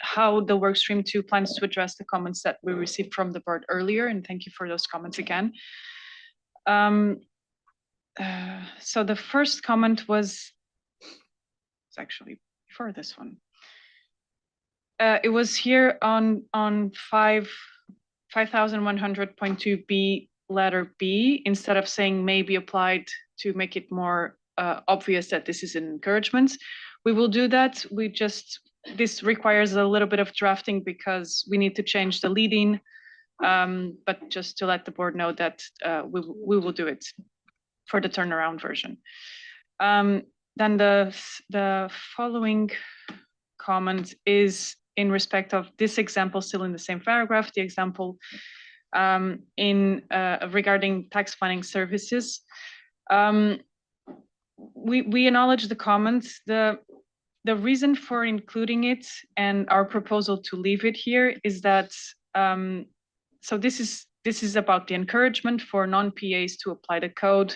how the workstream 2 plans to address the comments that we received from the board earlier, and thank you for those comments again. So the first comment was, it's actually before this one. It was here on 5100.2b letter B, instead of saying may be applied, to make it more obvious that this is an encouragement. We will do that. This requires a little bit of drafting because we need to change the leading, but just to let the board know that we will do it for the turnaround version. Then the following comment is in respect of this example, still in the same paragraph, the example regarding tax planning services. We acknowledge the comments. The the reason for including it and our proposal to leave it here is that, so this is about the encouragement for non-PAs to apply the code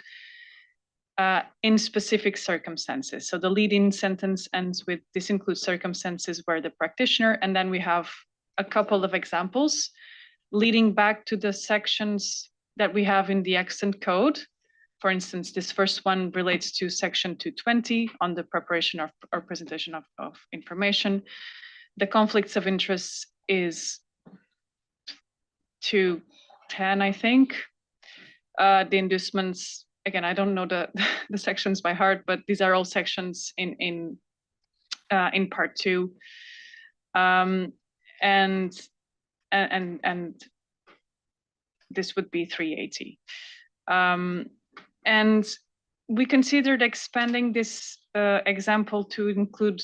in specific circumstances. So the lead-in sentence ends with, this includes circumstances where the practitioner, and then we have a couple of examples leading back to the sections that we have in the extant code. For instance, this first one relates to section 220 on the preparation of or presentation of information. The conflicts of interest is 210, I think. The inducements, again, I don't know the sections by heart, but these are all sections in part 2. And this would be 380. And we considered expanding this example to include,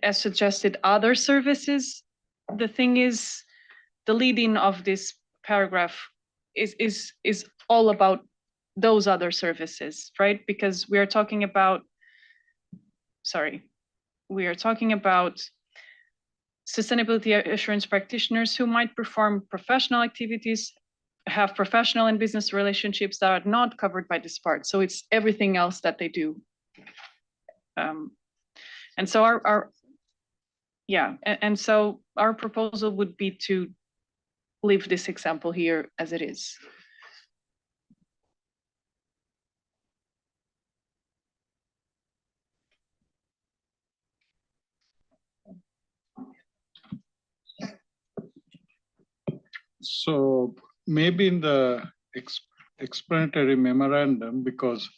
as suggested, other services. The thing is, the lead-in of this paragraph is all about those other services, right? Because we are talking about, sustainability assurance practitioners who might perform professional activities, have professional and business relationships that are not covered by this part. So it's everything else that they do. And so our proposal would be to leave this example here as it is.
So maybe in the explanatory memorandum, because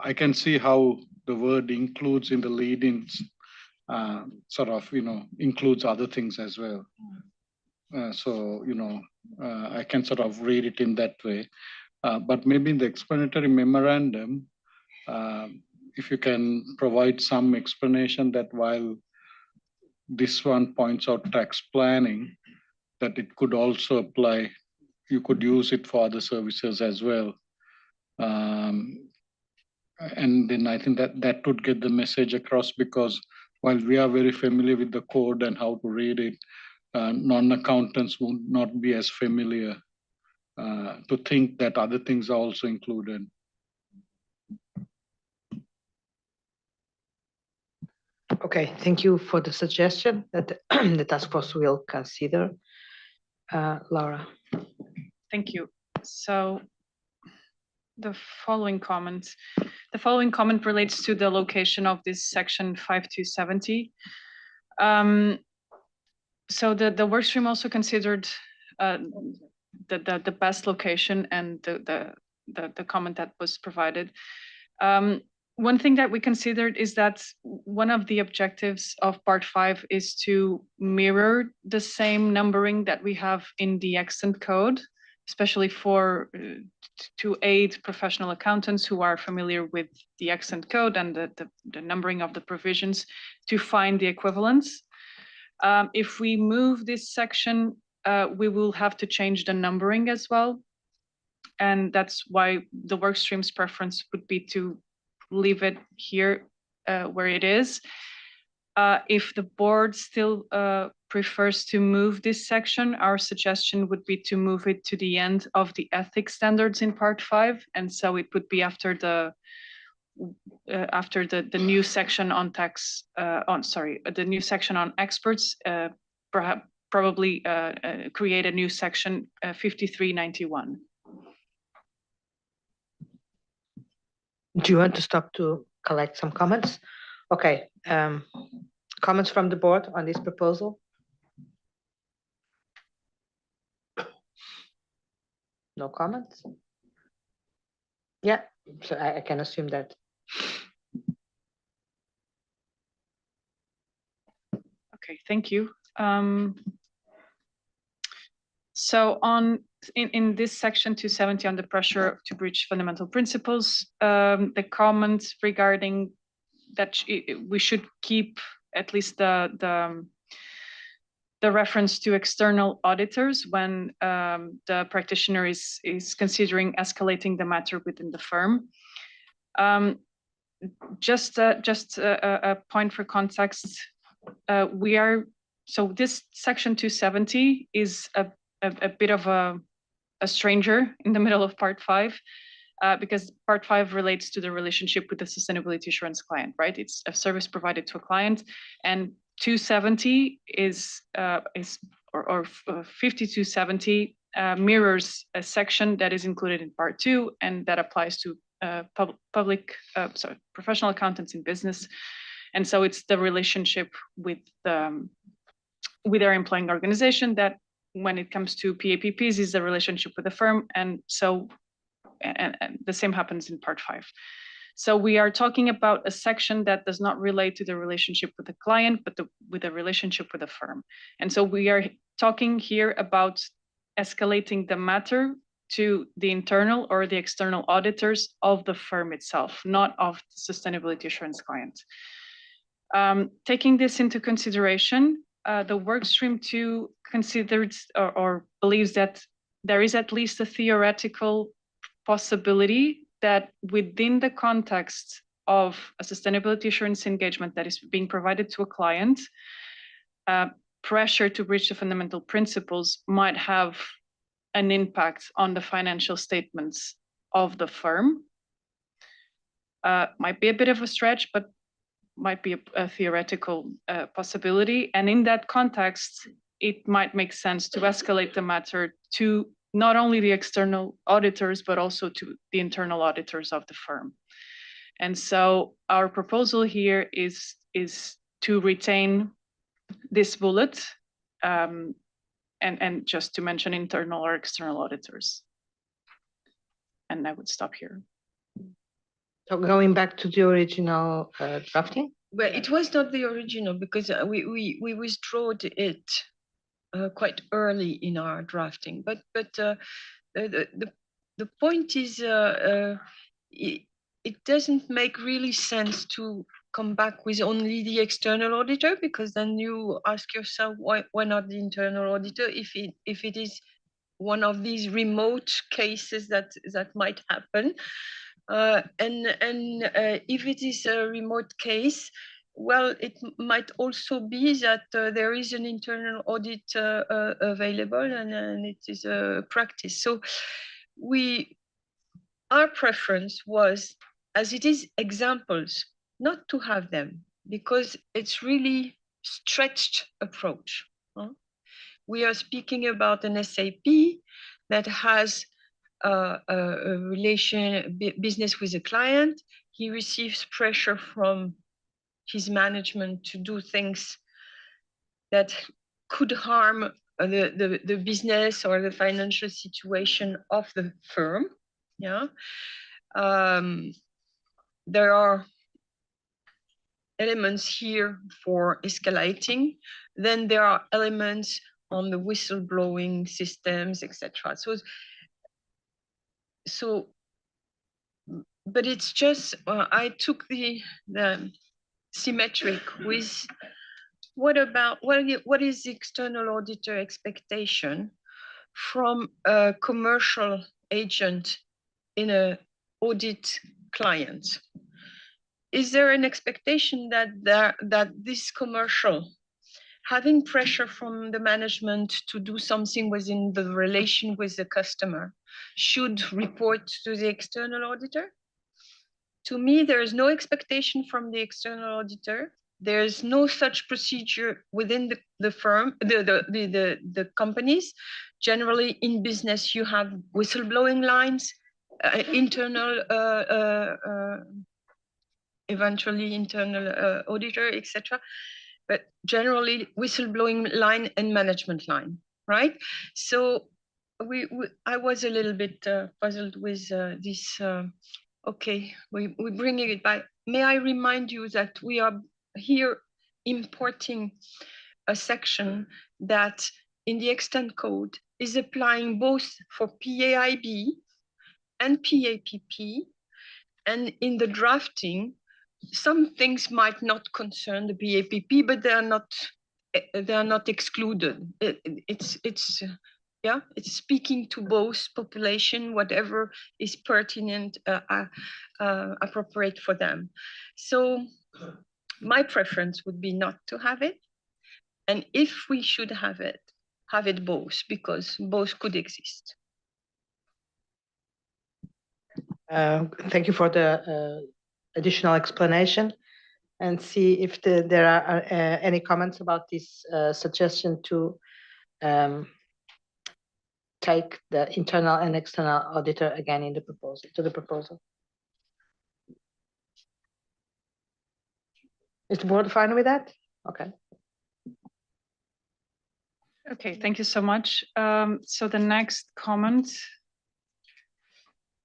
I can see how the word includes in the lead-ins includes other things as well. I can sort of read it in that way. But maybe in the explanatory memorandum, if you can provide some explanation that while this one points out tax planning, that it could also apply, you could use it for other services as well. And then I think that would get the message across, because while we are very familiar with the code and how to read it, non-accountants would not be as familiar to think that other things are also included.
Okay, thank you for the suggestion that the task force will consider. Laura.
Thank you. So the following comment relates to the location of this section 5270. So the workstream also considered the best location and the comment that was provided. One thing that we considered is that one of the objectives of part 5 is to mirror the same numbering that we have in the extant code, especially to aid professional accountants who are familiar with the extant code and the numbering of the provisions to find the equivalence. If we move this section, we will have to change the numbering as well. And that's why the workstream's preference would be to leave it here where it is. If the board still prefers to move this section, our suggestion would be to move it to the end of the ethics standards in part 5. And so it would be after the new section on tax, the new section on experts, probably create a new section 5391.
Do you want to stop to collect some comments? Okay, comments from the board on this proposal? No comments? Yeah, so I can assume that.
Okay, thank you. So in this section 270 on the pressure to breach fundamental principles, the comment regarding that we should keep at least the reference to external auditors when the practitioner is considering escalating the matter within the firm. just a point for context. So this section 270 is a bit of a stranger in the middle of part 5, because part 5 relates to the relationship with the sustainability assurance client, right? It's a service provided to a client, and 270 is 5270 mirrors a section that is included in part 2, and that applies to professional accountants in business. And so it's the relationship with their employing organization that, when it comes to PAPPs, is the relationship with the firm. And so, and the same happens in part 5. So we are talking about a section that does not relate to the relationship with the client, but with the relationship with the firm. And so we are talking here about escalating the matter to the internal or the external auditors of the firm itself, not of the sustainability assurance client. Taking this into consideration, the workstream 2 considered or believes that there is at least a theoretical possibility that within the context of a sustainability assurance engagement that is being provided to a client, pressure to breach the fundamental principles might have an impact on the financial statements of the firm. Might be a bit of a stretch, but might be a theoretical possibility. And in that context, it might make sense to escalate the matter to not only the external auditors, but also to the internal auditors of the firm. And so our proposal here is to retain this bullet, and just to mention internal or external auditors. And I would stop here.
So going back to the original drafting?
Well, it was not the original, because we withdrew it quite early in our drafting. But the point is, it doesn't make really sense to come back with only the external auditor, because then you ask yourself, why not the internal auditor, if it is one of these remote cases that might happen. And if it is a remote case, well, it might also be that there is an internal audit available, and it is a practice. So our preference was, as it is examples, not to have them, because it's really stretched approach. We are speaking about an SAP that has a business with a client. He receives pressure from his management to do things that could harm the business or the financial situation of the firm. Yeah, there are elements here for escalating. Then there are elements on the whistleblowing systems, etc. So, but it's just I took the symmetric with what is the external auditor expectation from a commercial agent in an audit client? Is there an expectation that this commercial, having pressure from the management to do something within the relation with the customer, should report to the external auditor? To me, there is no expectation from the external auditor. There's no such procedure within the firm, the companies. Generally, in business, you have whistleblowing lines, internal, eventually internal auditor, etc. But generally, whistleblowing line and management line, right? So I was a little bit puzzled with this. Okay, we're bringing it back. May I remind you that we are here importing a section that in the extant code is applying both for PAIB and PAPP. And in the drafting, some things might not concern the PAPP, but they are not excluded. It's Yeah, it's speaking to both population, whatever is pertinent, appropriate for them. So my preference would be not to have it. And if we should have it both, because both could exist.
Thank you for the additional explanation, and see if there are any comments about this suggestion to take the internal and external auditor again in the proposal. Is the board fine with that? Okay.
Okay, thank you so much. So the next comment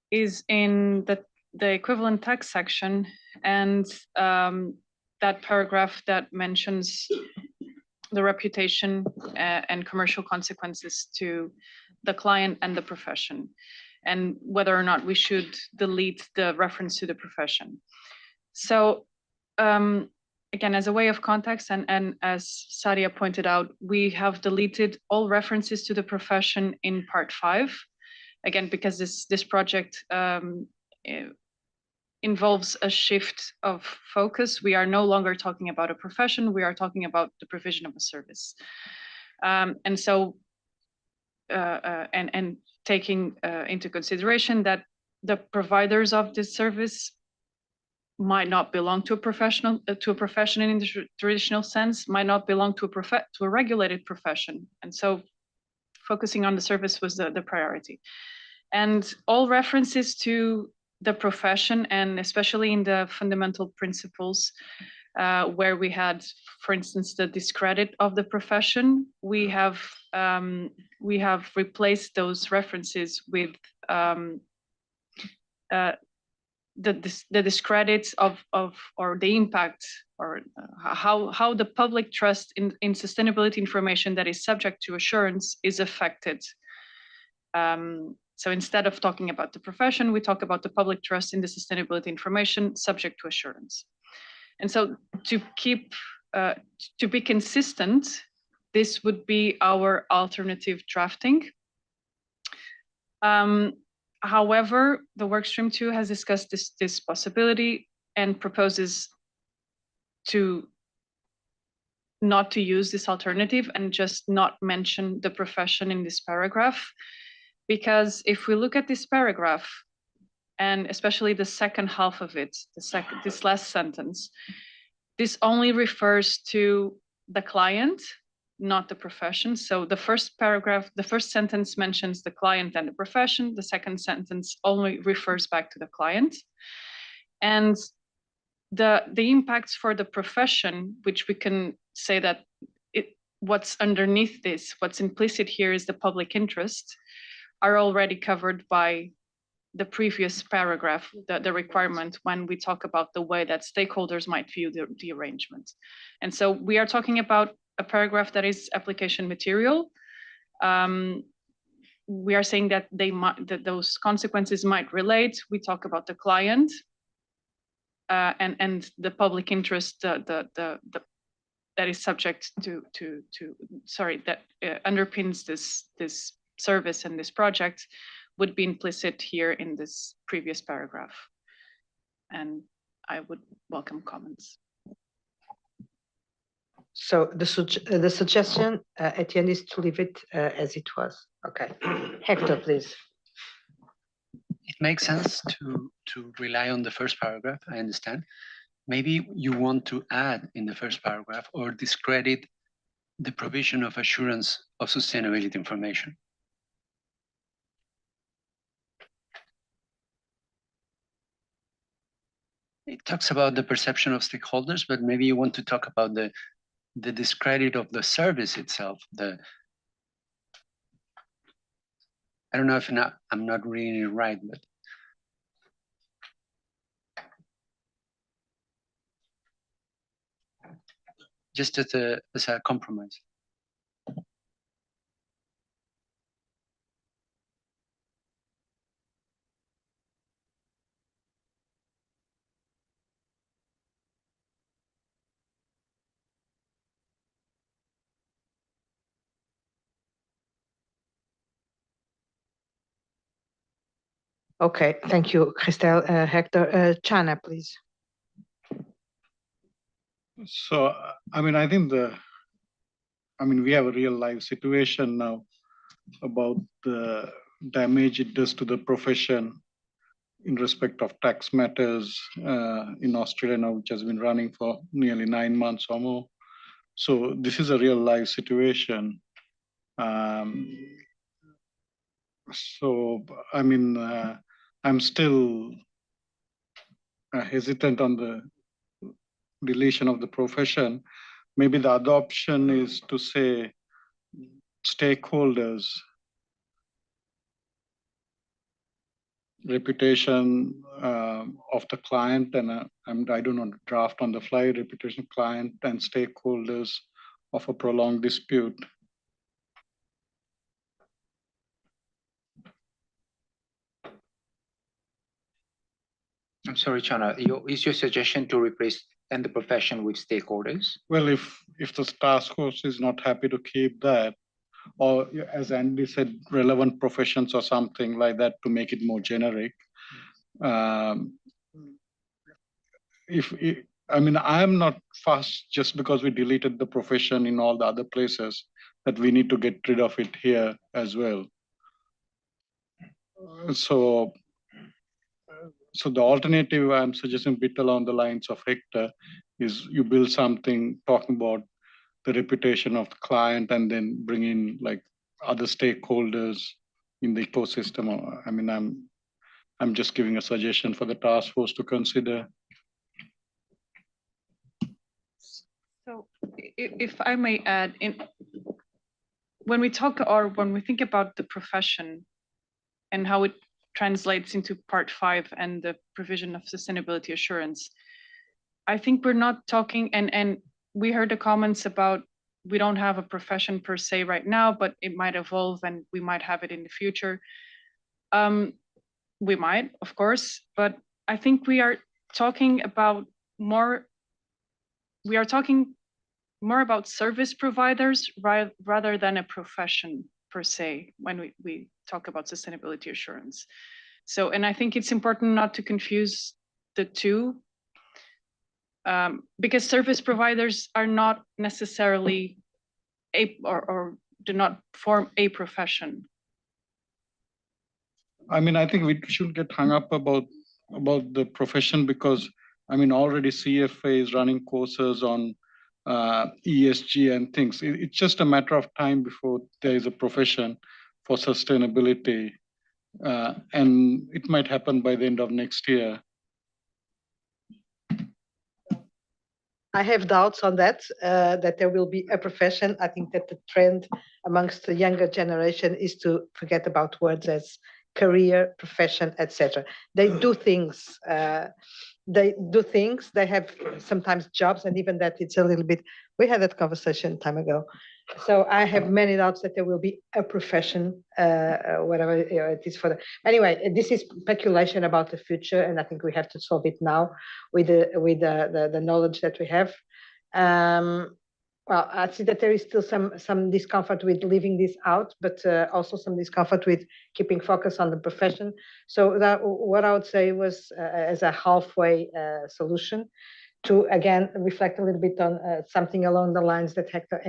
is in the equivalent text section, and that paragraph that mentions the reputation and commercial consequences to the client and the profession, and whether or not we should delete the reference to the profession. So again, as a way of context, and as Sadia pointed out, we have deleted all references to the profession in part 5. Again, because this project involves a shift of focus. We are no longer talking about a profession, we are talking about the provision of a service. And so, and taking into consideration that the providers of this service might not belong to a profession in the traditional sense, might not belong to a regulated profession. And so focusing on the service was the priority. And all references to the profession, and especially in the fundamental principles, where we had, for instance, the discredit of the profession, we have replaced those references with the discredits of or the impact, or how the public trust in sustainability information that is subject to assurance is affected. So instead of talking about the profession, we talk about the public trust in the sustainability information subject to assurance. And so to keep, to be consistent, this would be our alternative drafting. However, the workstream 2 has discussed this possibility and proposes to not to use this alternative and just not mention the profession in this paragraph. Because if we look at this paragraph, and especially the second half of it, this last sentence, this only refers to the client, not the profession. So the first paragraph, the first sentence mentions the client and the profession. The second sentence only refers back to the client. And the impacts for the profession, which we can say that what's underneath this, what's implicit here is the public interest, are already covered by the previous paragraph, the requirement when we talk about the way that stakeholders might view the arrangement. And so we are talking about a paragraph that is application material. We are saying that that those consequences might relate. We talk about the client and the public interest, that is subject to that underpins this service and this project, would be implicit here in this previous paragraph. And I would welcome comments.
So the suggestion at the end is to leave it as it was. Okay. Hector, please.
It makes sense to rely on the first paragraph, I understand. Maybe you want to add in the first paragraph or discredit the provision of assurance of sustainability information. It talks about the perception of stakeholders, but maybe you want to talk about the discredit of the service itself. I don't know if I'm not reading it right, but just as a compromise.
Okay, thank you, Christelle. Hector, Chana, please.
So, I think we have a real life situation now about the damage it does to the profession in respect of tax matters in Australia now, which has been running for nearly 9 months or more. So this is a real life situation. I'm still hesitant on the deletion of the profession. Maybe the other option is to say stakeholders, reputation of the client, and I don't know, draft on the fly, reputation client and stakeholders of a prolonged dispute.
I'm sorry, Chana, is your suggestion to replace and the profession with stakeholders?
Well, if the task force is not happy to keep that, or as Andy said, relevant professions or something like that to make it more generic. I am not fast just because we deleted the profession in all the other places that we need to get rid of it here as well. So the alternative I'm suggesting, a bit along the lines of Hector, is you build something talking about the reputation of the client and then bring in like other stakeholders in the ecosystem. I'm just giving a suggestion for the task force to consider.
So if I may add, when we think about the profession and how it translates into part 5 and the provision of sustainability assurance, I think we're not talking, and we heard the comments about we don't have a profession per se right now, but it might evolve and we might have it in the future. We might, of course, but I think we are talking more about service providers rather than a profession per se when we talk about sustainability assurance. So, and I think it's important not to confuse the two, because service providers are not necessarily or do not form a profession.
I think we should get hung up about the profession because already CFA is running courses on ESG and things. It's just a matter of time before there is a profession for sustainability, and it might happen by the end of next year.
I have doubts on that, that there will be a profession. I think that the trend amongst the younger generation is to forget about words as career, profession, etc. They do things. They have sometimes jobs, and even that it's a little bit. We had that conversation time ago. So I have many doubts that there will be a profession, whatever it is for the. Anyway, this is speculation about the future, and I think we have to solve it now with the knowledge that we have. Well, I see that there is still some discomfort with leaving this out, but also some discomfort with keeping focus on the profession. So that what I would say was as a halfway solution to again reflect a little bit on something along the lines that Hector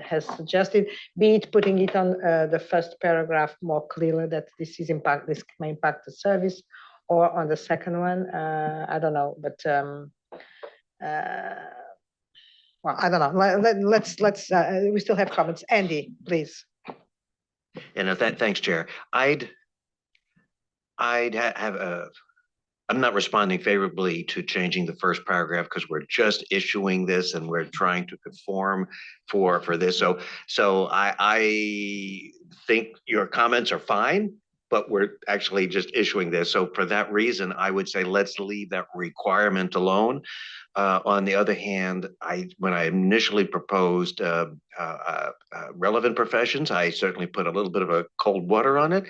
has suggested, be it putting it on the first paragraph more clearly that this may impact the service, or on the second one, I don't know, but. Well, I don't know. Let's. We still have comments. Andy, please.
Thanks, Chair. I'd have a. I'm not responding favorably to changing the first paragraph because we're just issuing this and we're trying to conform for this. So I think your comments are fine, but we're actually just issuing this. So for that reason, I would say let's leave that requirement alone. On the other hand, when I initially proposed relevant professions. I certainly put a little bit of a cold water on it.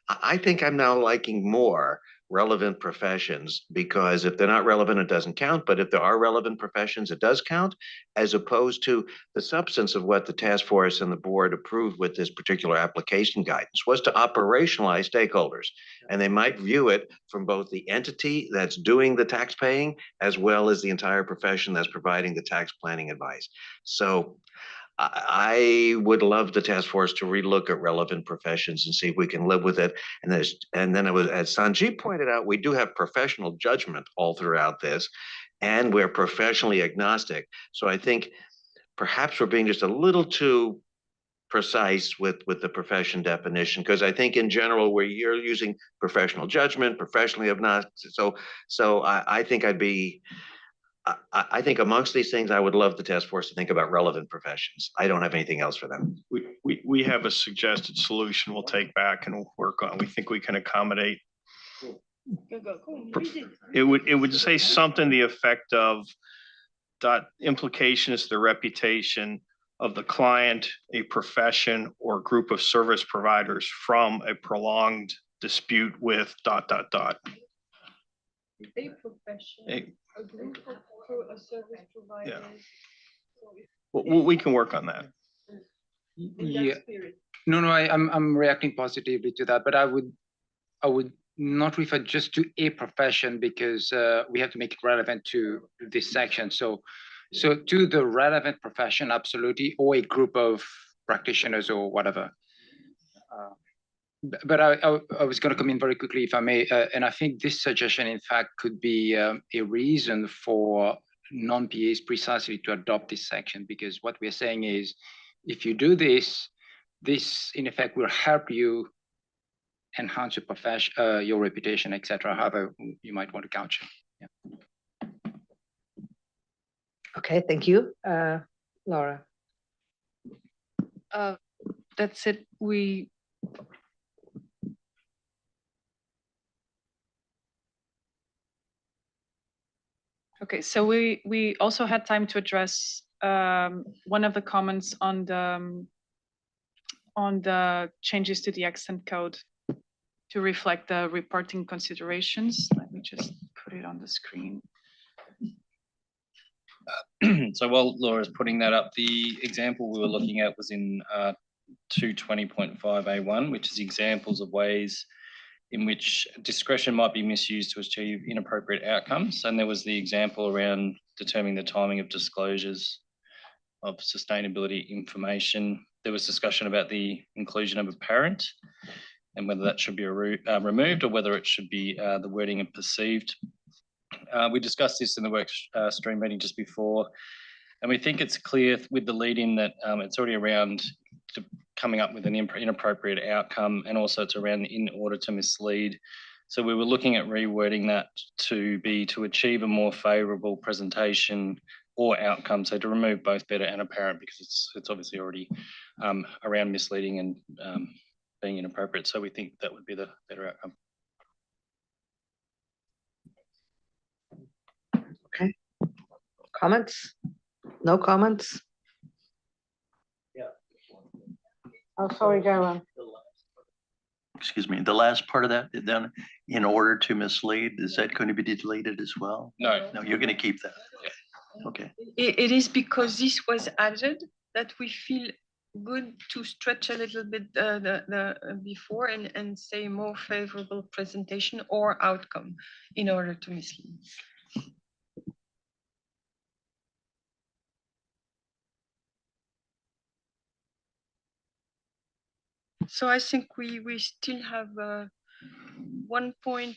I think I'm now liking more relevant professions, because if they're not relevant, it doesn't count. But if there are relevant professions, it does count, as opposed to the substance of what the task force and the board approved with this particular application guidance was to operationalize stakeholders. And they might view it from both the entity that's doing the tax paying as well as the entire profession that's providing the tax planning advice. So I would love the task force to relook at relevant professions and see if we can live with it. And then it was, as Sanjeev pointed out, we do have professional judgment all throughout this, and we're professionally agnostic. So I think perhaps we're being just a little too precise with the profession definition, because I think in general where you're using professional judgment, professionally agnostic. So I think I think amongst these things, I would love the task force to think about relevant professions. I don't have anything else for them.
We have a suggested solution we'll take back and we'll work on. We think we can accommodate. It would say something to the effect of that implication is the reputation of the client, a profession, or group of service providers from a prolonged dispute with ... A profession, a group of service providers. Well, we can work on that.
Yeah. No, I'm reacting positively to that, but I would not refer just to a profession, because we have to make it relevant to this section. So to the relevant profession, absolutely, or a group of practitioners or whatever. But I was going to come in very quickly, if I may, and I think this suggestion, in fact, could be a reason for non-PAs precisely to adopt this section, because what we're saying is, if you do this, in effect will help you enhance your profession, your reputation, etc. However you might want to couch it. Yeah.
Okay, thank you, Laura.
That's it. Okay, so we also had time to address one of the comments on the changes to the accent code to reflect the reporting considerations. Let me just put it on the screen.
So while Laura's putting that up, the example we were looking at was in 220.5A1, which is examples of ways in which discretion might be misused to achieve inappropriate outcomes. And there was the example around determining the timing of disclosures of sustainability information. There was discussion about the inclusion of a parent and whether that should be removed or whether it should be the wording of perceived. We discussed this in the work stream meeting just before, and we think it's clear with the lead-in that it's already around coming up with an inappropriate outcome, and also it's around in order to mislead. So we were looking at rewording that to achieve a more favourable presentation or outcome, so to remove both better and apparent, because it's obviously already around misleading and being inappropriate. So we think that would be the better outcome.
Okay. Comments? No comments?
Yeah.
Oh, sorry, go on.
Excuse me, the last part of that, then, in order to mislead, is that going to be deleted as well?
No.
No, you're going to keep that. Okay.
It is because this was added that we feel good to stretch a little bit the before and say more favorable presentation or outcome in order to mislead. So I think we still have one point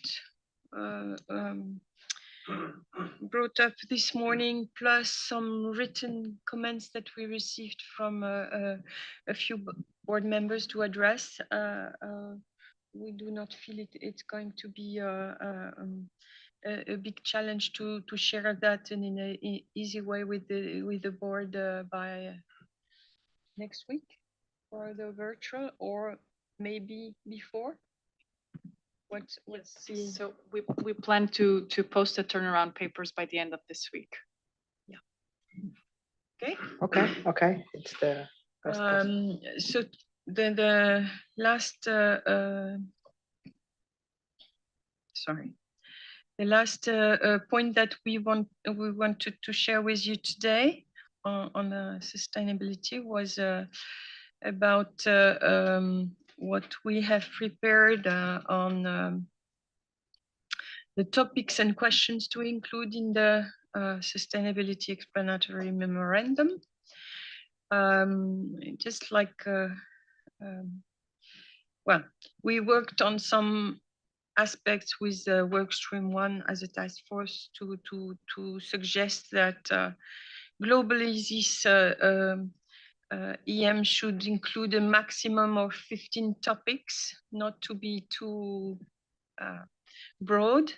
brought up this morning, plus some written comments that we received from a few board members to address. We do not feel it's going to be a big challenge to share that in an easy way with the board by next week, or the virtual, or maybe before. Let's see.
So we plan to post the turnaround papers by the end of this week.
Yeah. Okay.
Okay. It's the best possible.
So the last sorry, the last point that we wanted to share with you today on sustainability was about what we have prepared on the topics and questions to include in the sustainability explanatory memorandum. Just like, well, we worked on some aspects with workstream 1 as a task force to suggest that globally this EM should include a maximum of 15 topics, not to be too broad,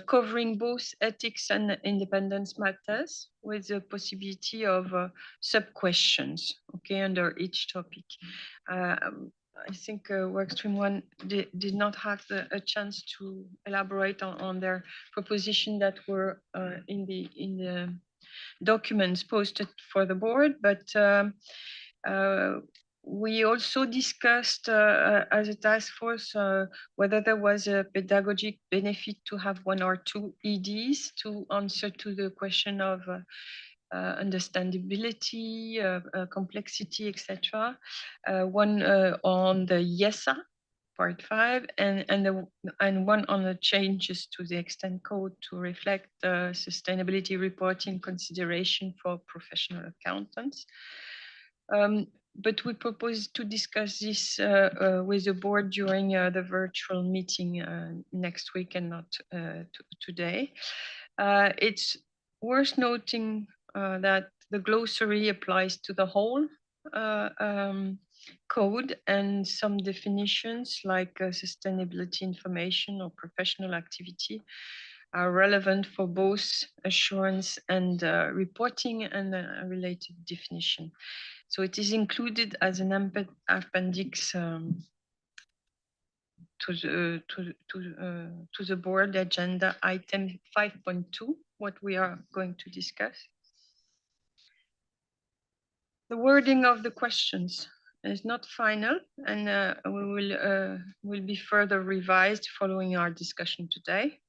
covering both ethics and independence matters, with the possibility of sub-questions, okay, under each topic. I think Workstream 1 did not have a chance to elaborate on their proposition that were in the documents posted for the board, but we also discussed as a task force whether there was a pedagogic benefit to have 1 or 2 EDs to answer to the question of understandability, complexity, etc. One on the IESA part 5 and one on the changes to the extent code to reflect sustainability reporting consideration for professional accountants. But we propose to discuss this with the board during the virtual meeting next week and not today. It's worth noting that the glossary applies to the whole code, and some definitions like sustainability information or professional activity are relevant for both assurance and reporting and a related definition. So it is included as an appendix to the board agenda item 5.2, what we are going to discuss. The wording of the questions is not final, and will be further revised following our discussion today.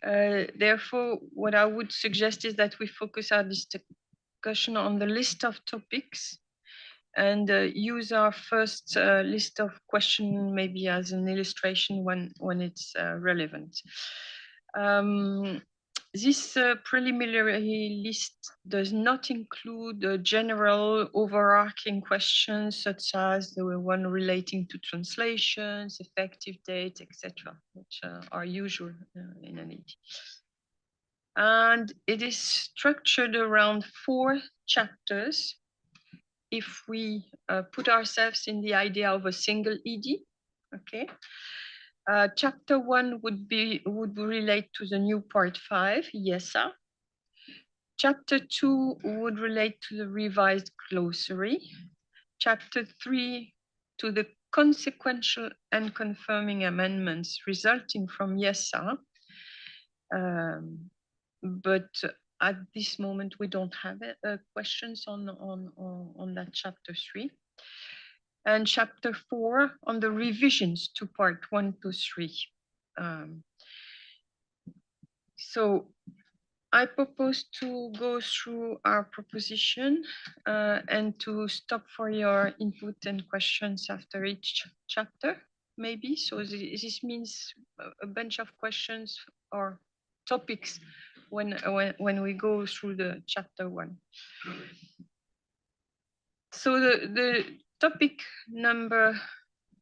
Therefore, what I would suggest is that we focus our discussion on the list of topics and use our first list of questions maybe as an illustration when it's relevant. This preliminary list does not include general overarching questions such as the one relating to translations, effective date, etc., which are usual in an ED. And it is structured around 4 chapters. If we put ourselves in the idea of a single ED, okay. Chapter 1 would relate to the new part 5, IESA. Chapter 2 would relate to the revised glossary. Chapter 3 to the consequential and confirming amendments resulting from IESA. But at this moment, we don't have questions on that chapter 3. And chapter 4 on the revisions to part 1 to 3. So I propose to go through our proposition and to stop for your input and questions after each chapter, maybe. So this means a bunch of questions or topics when we go through the chapter 1. So the topic number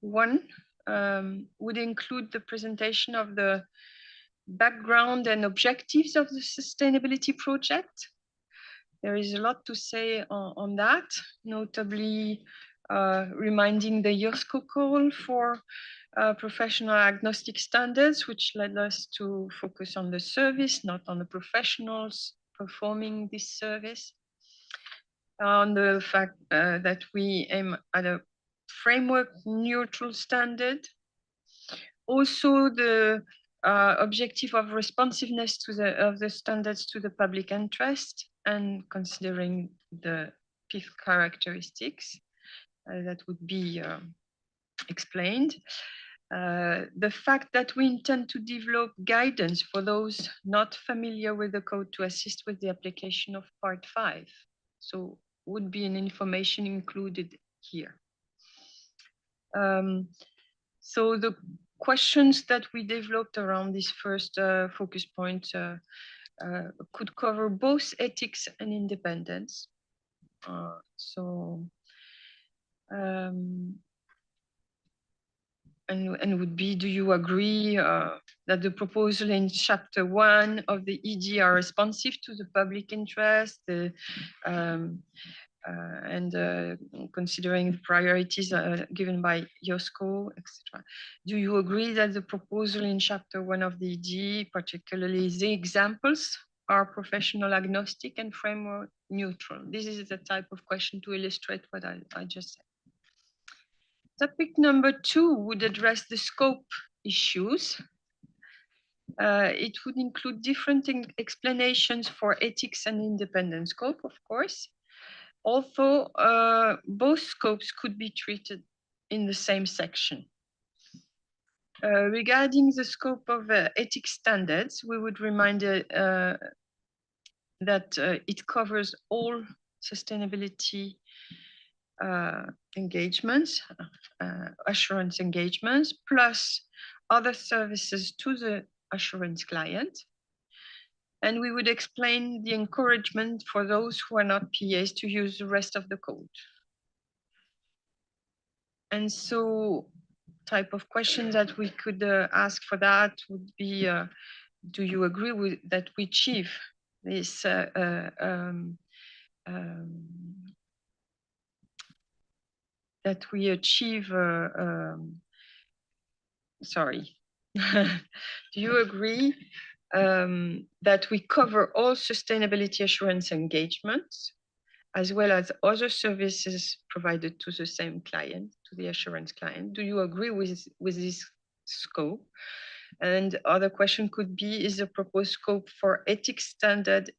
1 would include the presentation of the background and objectives of the sustainability project. There is a lot to say on that, notably reminding the IOSCO call for professional agnostic standards, which led us to focus on the service, not on the professionals performing this service. On the fact that we aim at a framework neutral standard. Also the objective of responsiveness of the standards to the public interest, and considering the PIF characteristics that would be explained. The fact that we intend to develop guidance for those not familiar with the code to assist with the application of part 5. So would be an information included here. So the questions that we developed around this first focus point could cover both ethics and independence. And would be, do you agree that the proposal in chapter 1 of the ED are responsive to the public interest, considering the priorities given by IOSCO, etc. Do you agree that the proposal in chapter 1 of the ED, particularly the examples, are professional agnostic and framework neutral? This is the type of question to illustrate what I just said. Topic number 2 would address the scope issues. It would include different explanations for ethics and independent scope, of course. Although both scopes could be treated in the same section. Regarding the scope of ethics standards, we would remind that it covers all sustainability engagements, assurance engagements, plus other services to the assurance client. And we would explain the encouragement for those who are not PAs to use the rest of the code. And so type of questions that we could ask for that would be, do you agree with that we achieve this that we achieve, sorry, do you agree that we cover all sustainability assurance engagements, as well as other services provided to the same client, to the assurance client? Do you agree with this scope? And other question could be, is the proposed scope for ethics standard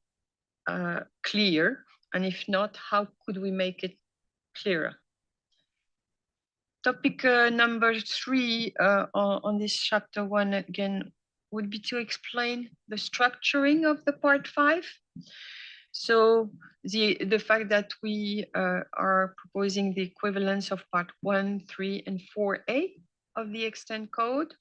clear? And if not, how could we make it clearer? Topic number 3 on this chapter 1 again would be to explain the structuring of the part 5. So the fact that we are proposing the equivalence of part 1, 3, and 4A of the extent code.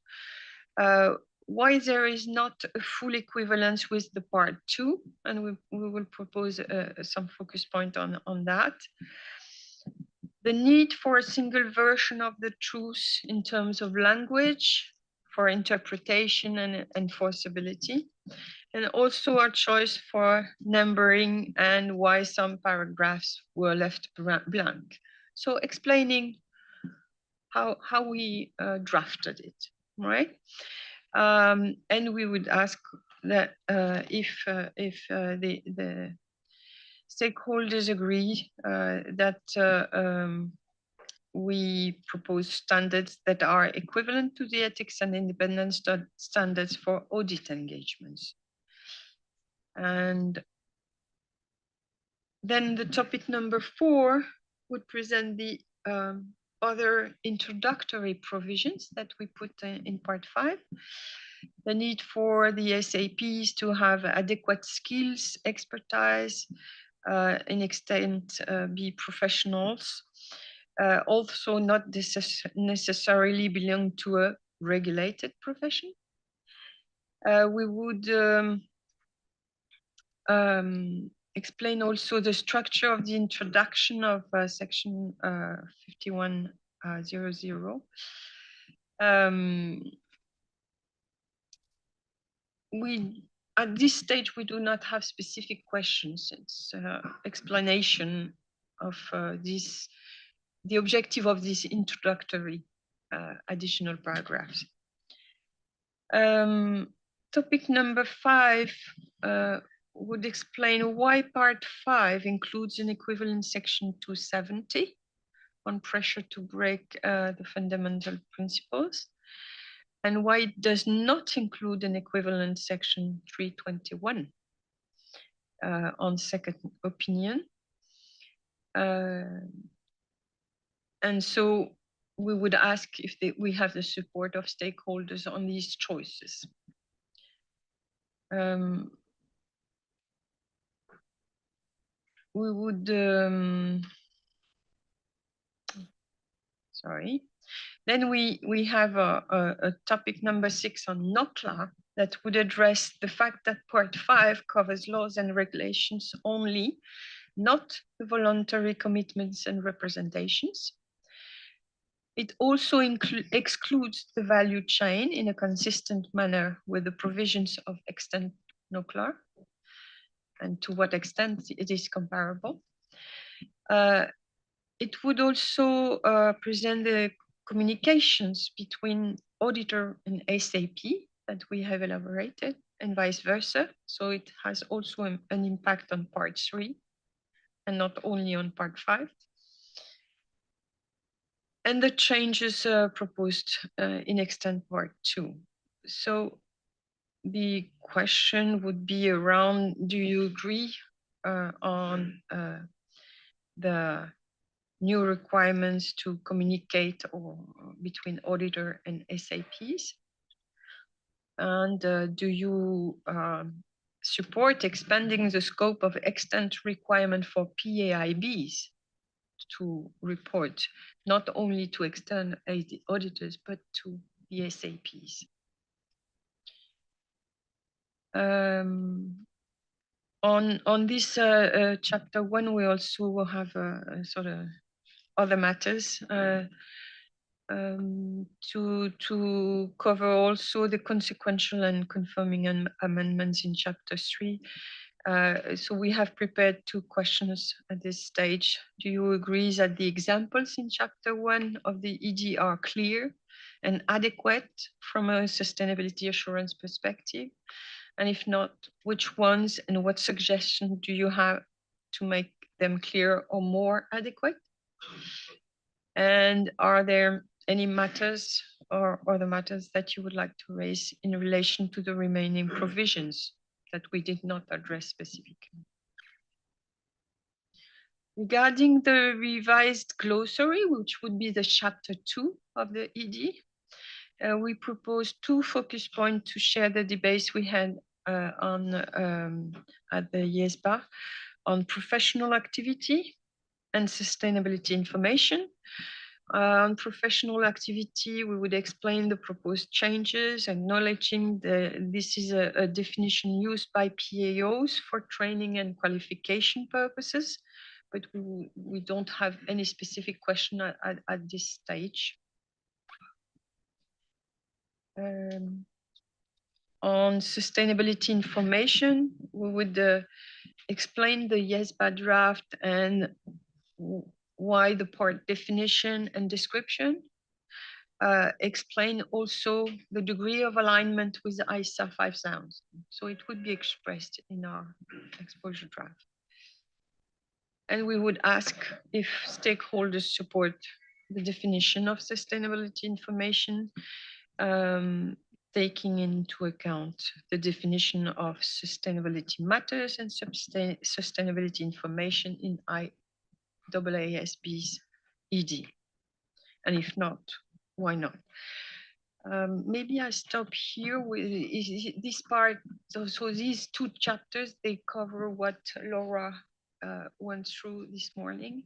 Why there is not a full equivalence with the part 2, and we will propose some focus point on that. The need for a single version of the truth in terms of language for interpretation and enforceability, and also our choice for numbering and why some paragraphs were left blank. So explaining how we drafted it, right? And we would ask that if the stakeholders agree that we propose standards that are equivalent to the ethics and independence standards for audit engagements. And then the topic number 4 would present the other introductory provisions that we put in part 5. The need for the SAPs to have adequate skills, expertise, in extent be professionals, also not necessarily belong to a regulated profession. We would explain also the structure of the introduction of section 5100. At this stage, we do not have specific questions. It's explanation of the objective of these introductory additional paragraphs. Topic number 5 would explain why part 5 includes an equivalent section 270 on pressure to break the fundamental principles, and why it does not include an equivalent section 321. on second opinion. And so we would ask if we have the support of stakeholders on these choices. We would, sorry. Then we have a topic number 6 on NOCLA that would address the fact that Part 5 covers laws and regulations only, not the voluntary commitments and representations. It also excludes the value chain in a consistent manner with the provisions of extant NOCLA and to what extent it is comparable. It would also present the communications between auditor and SAP that we have elaborated and vice versa. So it has also an impact on Part 3 and not only on Part 5. And the changes proposed in extant Part 2. So the question would be around, do you agree on the new requirements to communicate between auditor and SAPs? And do you support expanding the scope of extant requirement for PAIBs to report, not only to external auditors, but to the SAPs? On this chapter 1, we also will have sort of other matters to cover also the consequential and confirming amendments in chapter 3. So we have prepared 2 questions at this stage. Do you agree that the examples in chapter 1 of the ED are clear and adequate from a sustainability assurance perspective? And if not, which ones and what suggestions do you have to make them clear or more adequate? And are there any matters or other matters that you would like to raise in relation to the remaining provisions that we did not address specifically? Regarding the revised glossary, which would be the chapter 2 of the ED, we propose 2 focus points to share the debates we had at the IESBA on professional activity and sustainability information. On professional activity, we would explain the proposed changes, acknowledging this is a definition used by PAOs for training and qualification purposes, but we don't have any specific question at this stage. On sustainability information, we would explain the IESBA draft and why the part definition and description. Explain also the degree of alignment with the ISA 5000. So it would be expressed in our exposure draft. And we would ask if stakeholders support the definition of sustainability information, taking into account the definition of sustainability matters and sustainability information in IESB's ED. And if not, why not? Maybe I stop here with this part. So these 2 chapters, they cover what Laura went through this morning.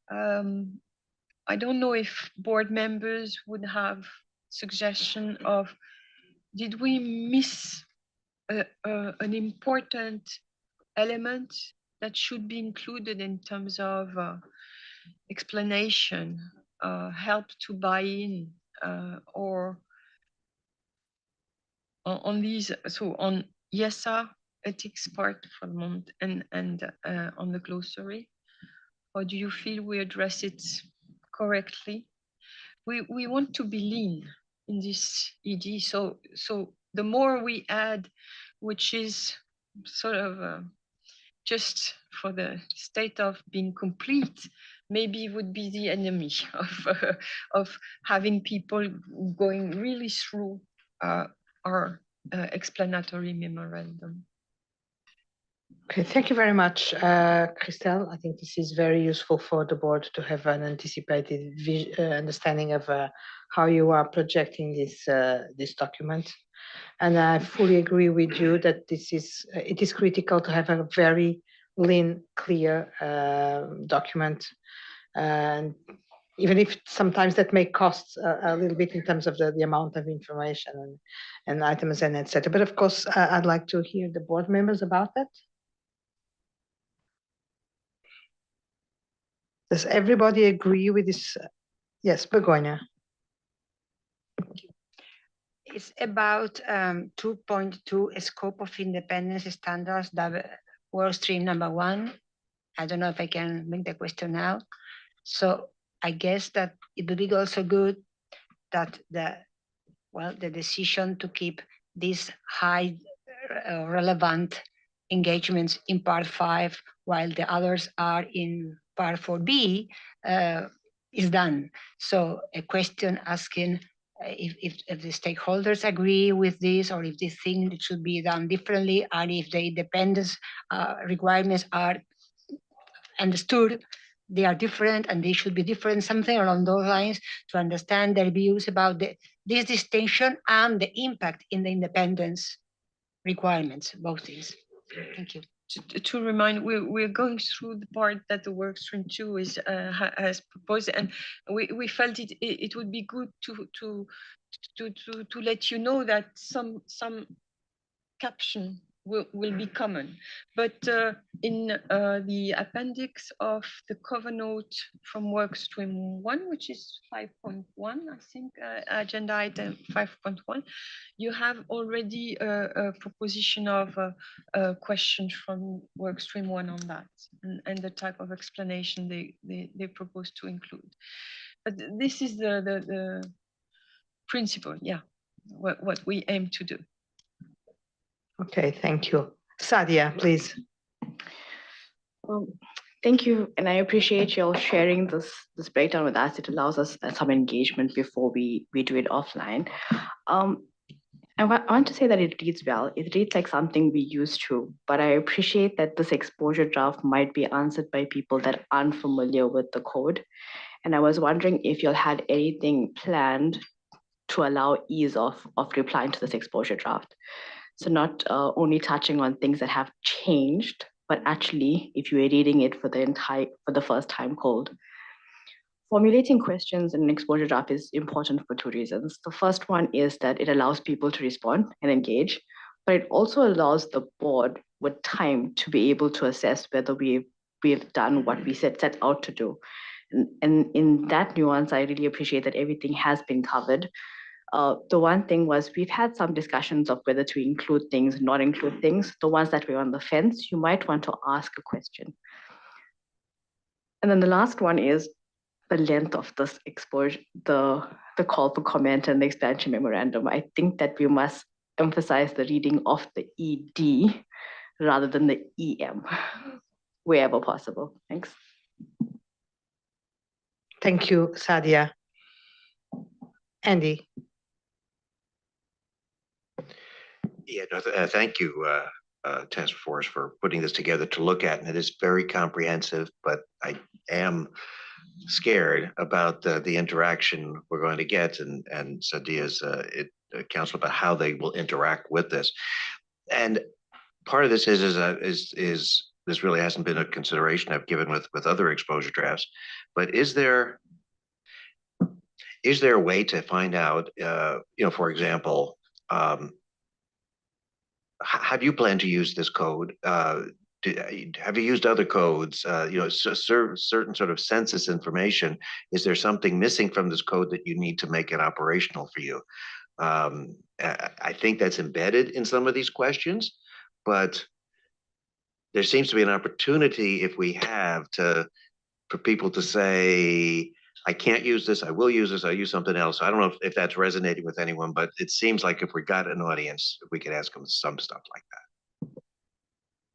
I don't know if board members would have suggestion of, did we miss an important element that should be included in terms of explanation, help to buy in, or on these, so on IESA ethics part for the moment and on the glossary? Or do you feel we address it correctly? We want to be lean in this ED, so the more we add, which is sort of just for the state of being complete, maybe would be the enemy of having people going really through our explanatory memorandum.
Okay, thank you very much, Christelle. I think this is very useful for the board to have an anticipated understanding of how you are projecting this document. And I fully agree with you that it is critical to have a very lean, clear document. And even if sometimes that may cost a little bit in terms of the amount of information and items and etc. But of course, I'd like to hear the board members about that. Does everybody agree with this? Yes, Begonia.
It's about 2.2 scope of independence standards, that work stream number 1. I don't know if I can make the question now. So I guess that it would be also good that the decision to keep these high relevant engagements in part 5 while the others are in part 4B is done. So a question asking if the stakeholders agree with this, or if they think it should be done differently, and if the independence requirements are understood, they are different and they should be different, something along those lines, to understand their views about this distinction and the impact in the independence requirements, both things. Thank you.
To remind, we're going through the part that the work stream 2 has proposed, and we felt it would be good to let you know that some caption will be common, but in the appendix of the cover note from work stream 1, which is 5.1, I think, agenda item 5.1, you have already a proposition of a question from work stream 1 on that, and the type of explanation they propose to include. But this is the principle, yeah, what we aim to do.
Okay, thank you. Sadia, please.
Thank you, and I appreciate you all sharing this breakdown with us. It allows us some engagement before we do it offline. I want to say that it reads well. It reads like something we used to, but I appreciate that this exposure draft might be answered by people that aren't familiar with the code. And I was wondering if you'll had anything planned to allow ease of replying to this exposure draft. So not only touching on things that have changed, but actually, if you were reading it for the first time cold. Formulating questions in an exposure draft is important for 2 reasons. The first one is that it allows people to respond and engage, but it also allows the board with time to be able to assess whether we've done what we set out to do. And in that nuance, I really appreciate that everything has been covered. The one thing was we've had some discussions of whether to include things, not include things. The ones that were on the fence, you might want to ask a question. And then the last one is the length of this exposure, the call for comment and the expansion memorandum. I think that we must emphasize the reading of the ED rather than the EM, wherever possible. Thanks.
Thank you, Sadia. Andy.
Yeah, no, thank you, Task Force, for putting this together to look at. And it is very comprehensive, but I am scared about the interaction we're going to get, and Sadia's counsel about how they will interact with this. And part of this is this really hasn't been a consideration I've given with other exposure drafts, but is there a way to find out, for example, have you planned to use this code? Have you used other codes? Certain sort of census information. Is there something missing from this code that you need to make it operational for you? I think that's embedded in some of these questions, but there seems to be an opportunity if we have for people to say, I can't use this, I will use this, I'll use something else. I don't know if that's resonating with anyone, but it seems like if we got an audience, we could ask them some stuff like that.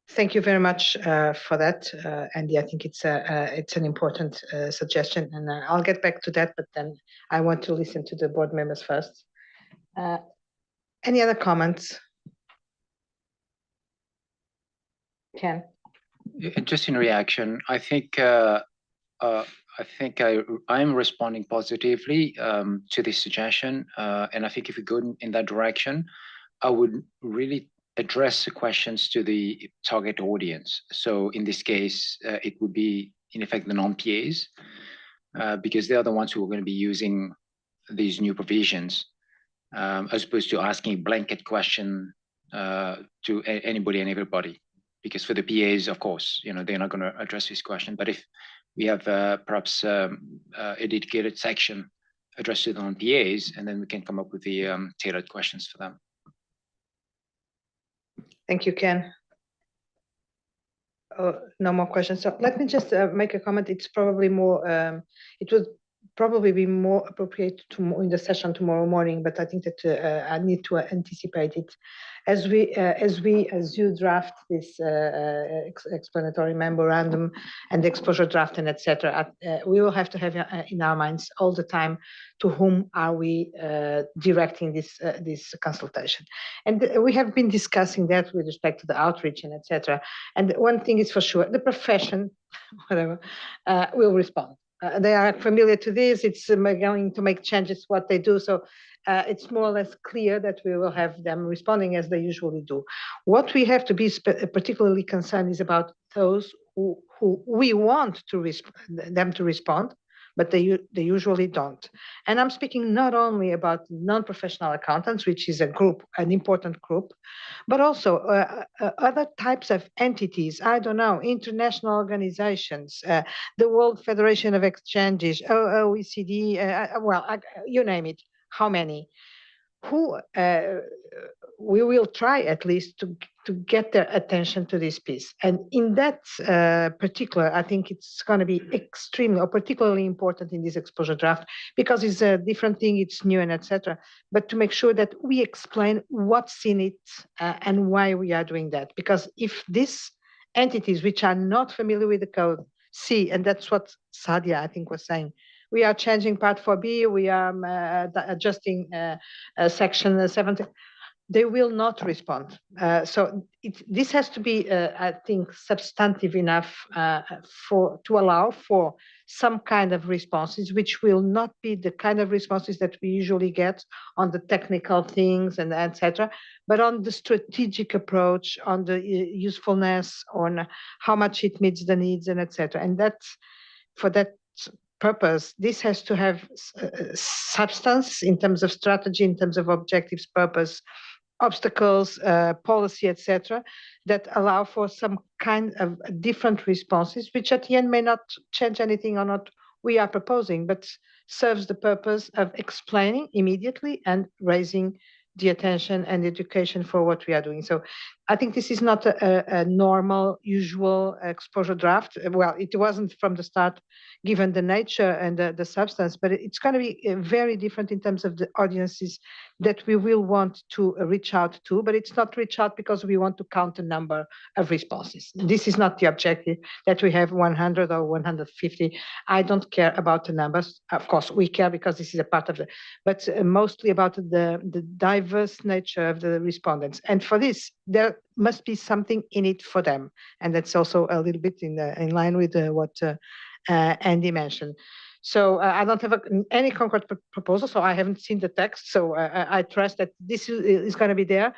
Thank you very much for that, Andy. I think it's an important suggestion, and I'll get back to that, but then I want to listen to the board members first. Any other comments? Ken?
Just in reaction, I think I'm responding positively to this suggestion, and I think if we go in that direction, I would really address the questions to the target audience. So in this case, it would be in effect the non-PAs, because they are the ones who are going to be using these new provisions, as opposed to asking a blanket question to anybody and everybody. Because for the PAs, of course, they're not going to address this question. But if we have perhaps a dedicated section addressed to the non-PAs, and then we can come up with the tailored questions for them.
Thank you, Ken. No more questions. So let me just make a comment. It's probably more, it would probably be more appropriate in the session tomorrow morning, but I think that I need to anticipate it. As you draft this explanatory memorandum and the exposure draft and etc., we will have to have in our minds all the time to whom are we directing this consultation. And we have been discussing that with respect to the outreach and etc. And one thing is for sure, the profession, whatever, will respond. They are familiar to this. It's going to make changes what they do. So it's more or less clear that we will have them responding as they usually do. What we have to be particularly concerned is about those who we want them to respond, but they usually don't. And I'm speaking not only about non-professional accountants, which is an important group, but also other types of entities, I don't know, international organizations, the World Federation of Exchanges, OECD, you name it, how many, who we will try at least to get their attention to this piece. And in that particular, I think it's going to be extremely or particularly important in this exposure draft, because it's a different thing, it's new and etc. But to make sure that we explain what's in it and why we are doing that. Because if these entities which are not familiar with the code see, and that's what Sadia, I think, was saying, we are changing part 4B, we are adjusting section 70, they will not respond. So this has to be, I think, substantive enough to allow for some kind of responses, which will not be the kind of responses that we usually get on the technical things and etc., but on the strategic approach, on the usefulness, on how much it meets the needs and etc. And that's for that purpose, this has to have substance in terms of strategy, in terms of objectives, purpose, obstacles, policy, etc., that allow for some kind of different responses, which at the end may not change anything or not we are proposing, but serves the purpose of explaining immediately and raising the attention and education for what we are doing. So I think this is not a normal, usual exposure draft. Well, it wasn't from the start, given the nature and the substance, but it's going to be very different in terms of the audiences that we will want to reach out to, but it's not reach out because we want to count the number of responses. This is not the objective, that we have 100 or 150. I don't care about the numbers. Of course, we care because this is a part of it, but mostly about the diverse nature of the respondents. And for this, there must be something in it for them. And that's also a little bit in line with what Andy mentioned. So I don't have any concrete proposal, so I haven't seen the text. So I trust that this is going to be there.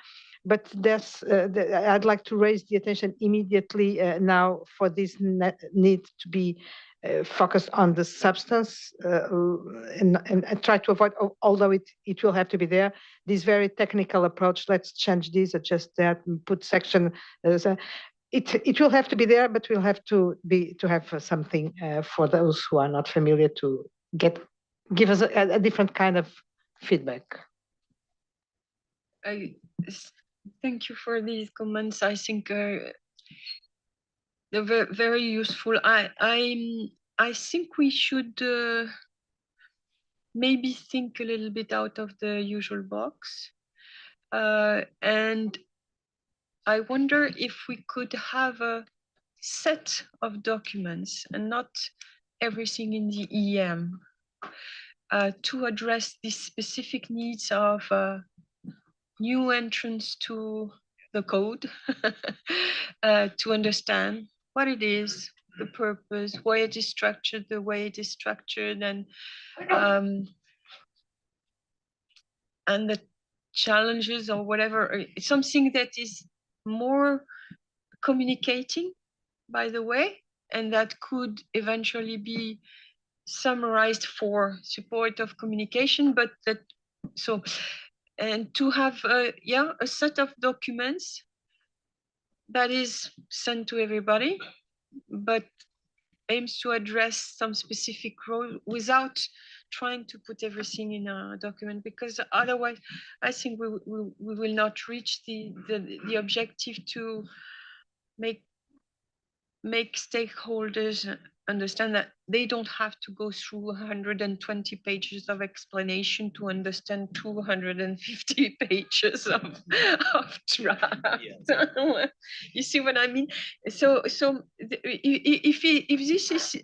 But I'd like to raise the attention immediately now for this need to be focused on the substance and try to avoid, although it will have to be there, this very technical approach. Let's change this, adjust that, and put section. It will have to be there, but we'll have to have something for those who are not familiar to give us a different kind of feedback.
Thank you for these comments. I think they're very useful. I think we should maybe think a little bit out of the usual box, and I wonder if we could have a set of documents and not everything in the EM to address the specific needs of new entrants to the code to understand what it is, the purpose, why it is structured the way it is structured, and the challenges or whatever, something that is more communicating, by the way, and that could eventually be summarized for support of communication, but that so, and to have a set of documents that is sent to everybody, but aims to address some specific role without trying to put everything in a document, because otherwise I think we will not reach the objective to make stakeholders understand that they don't have to go through 120 pages of explanation to understand 250 pages of draft. Yeah. You see what I mean? So if this is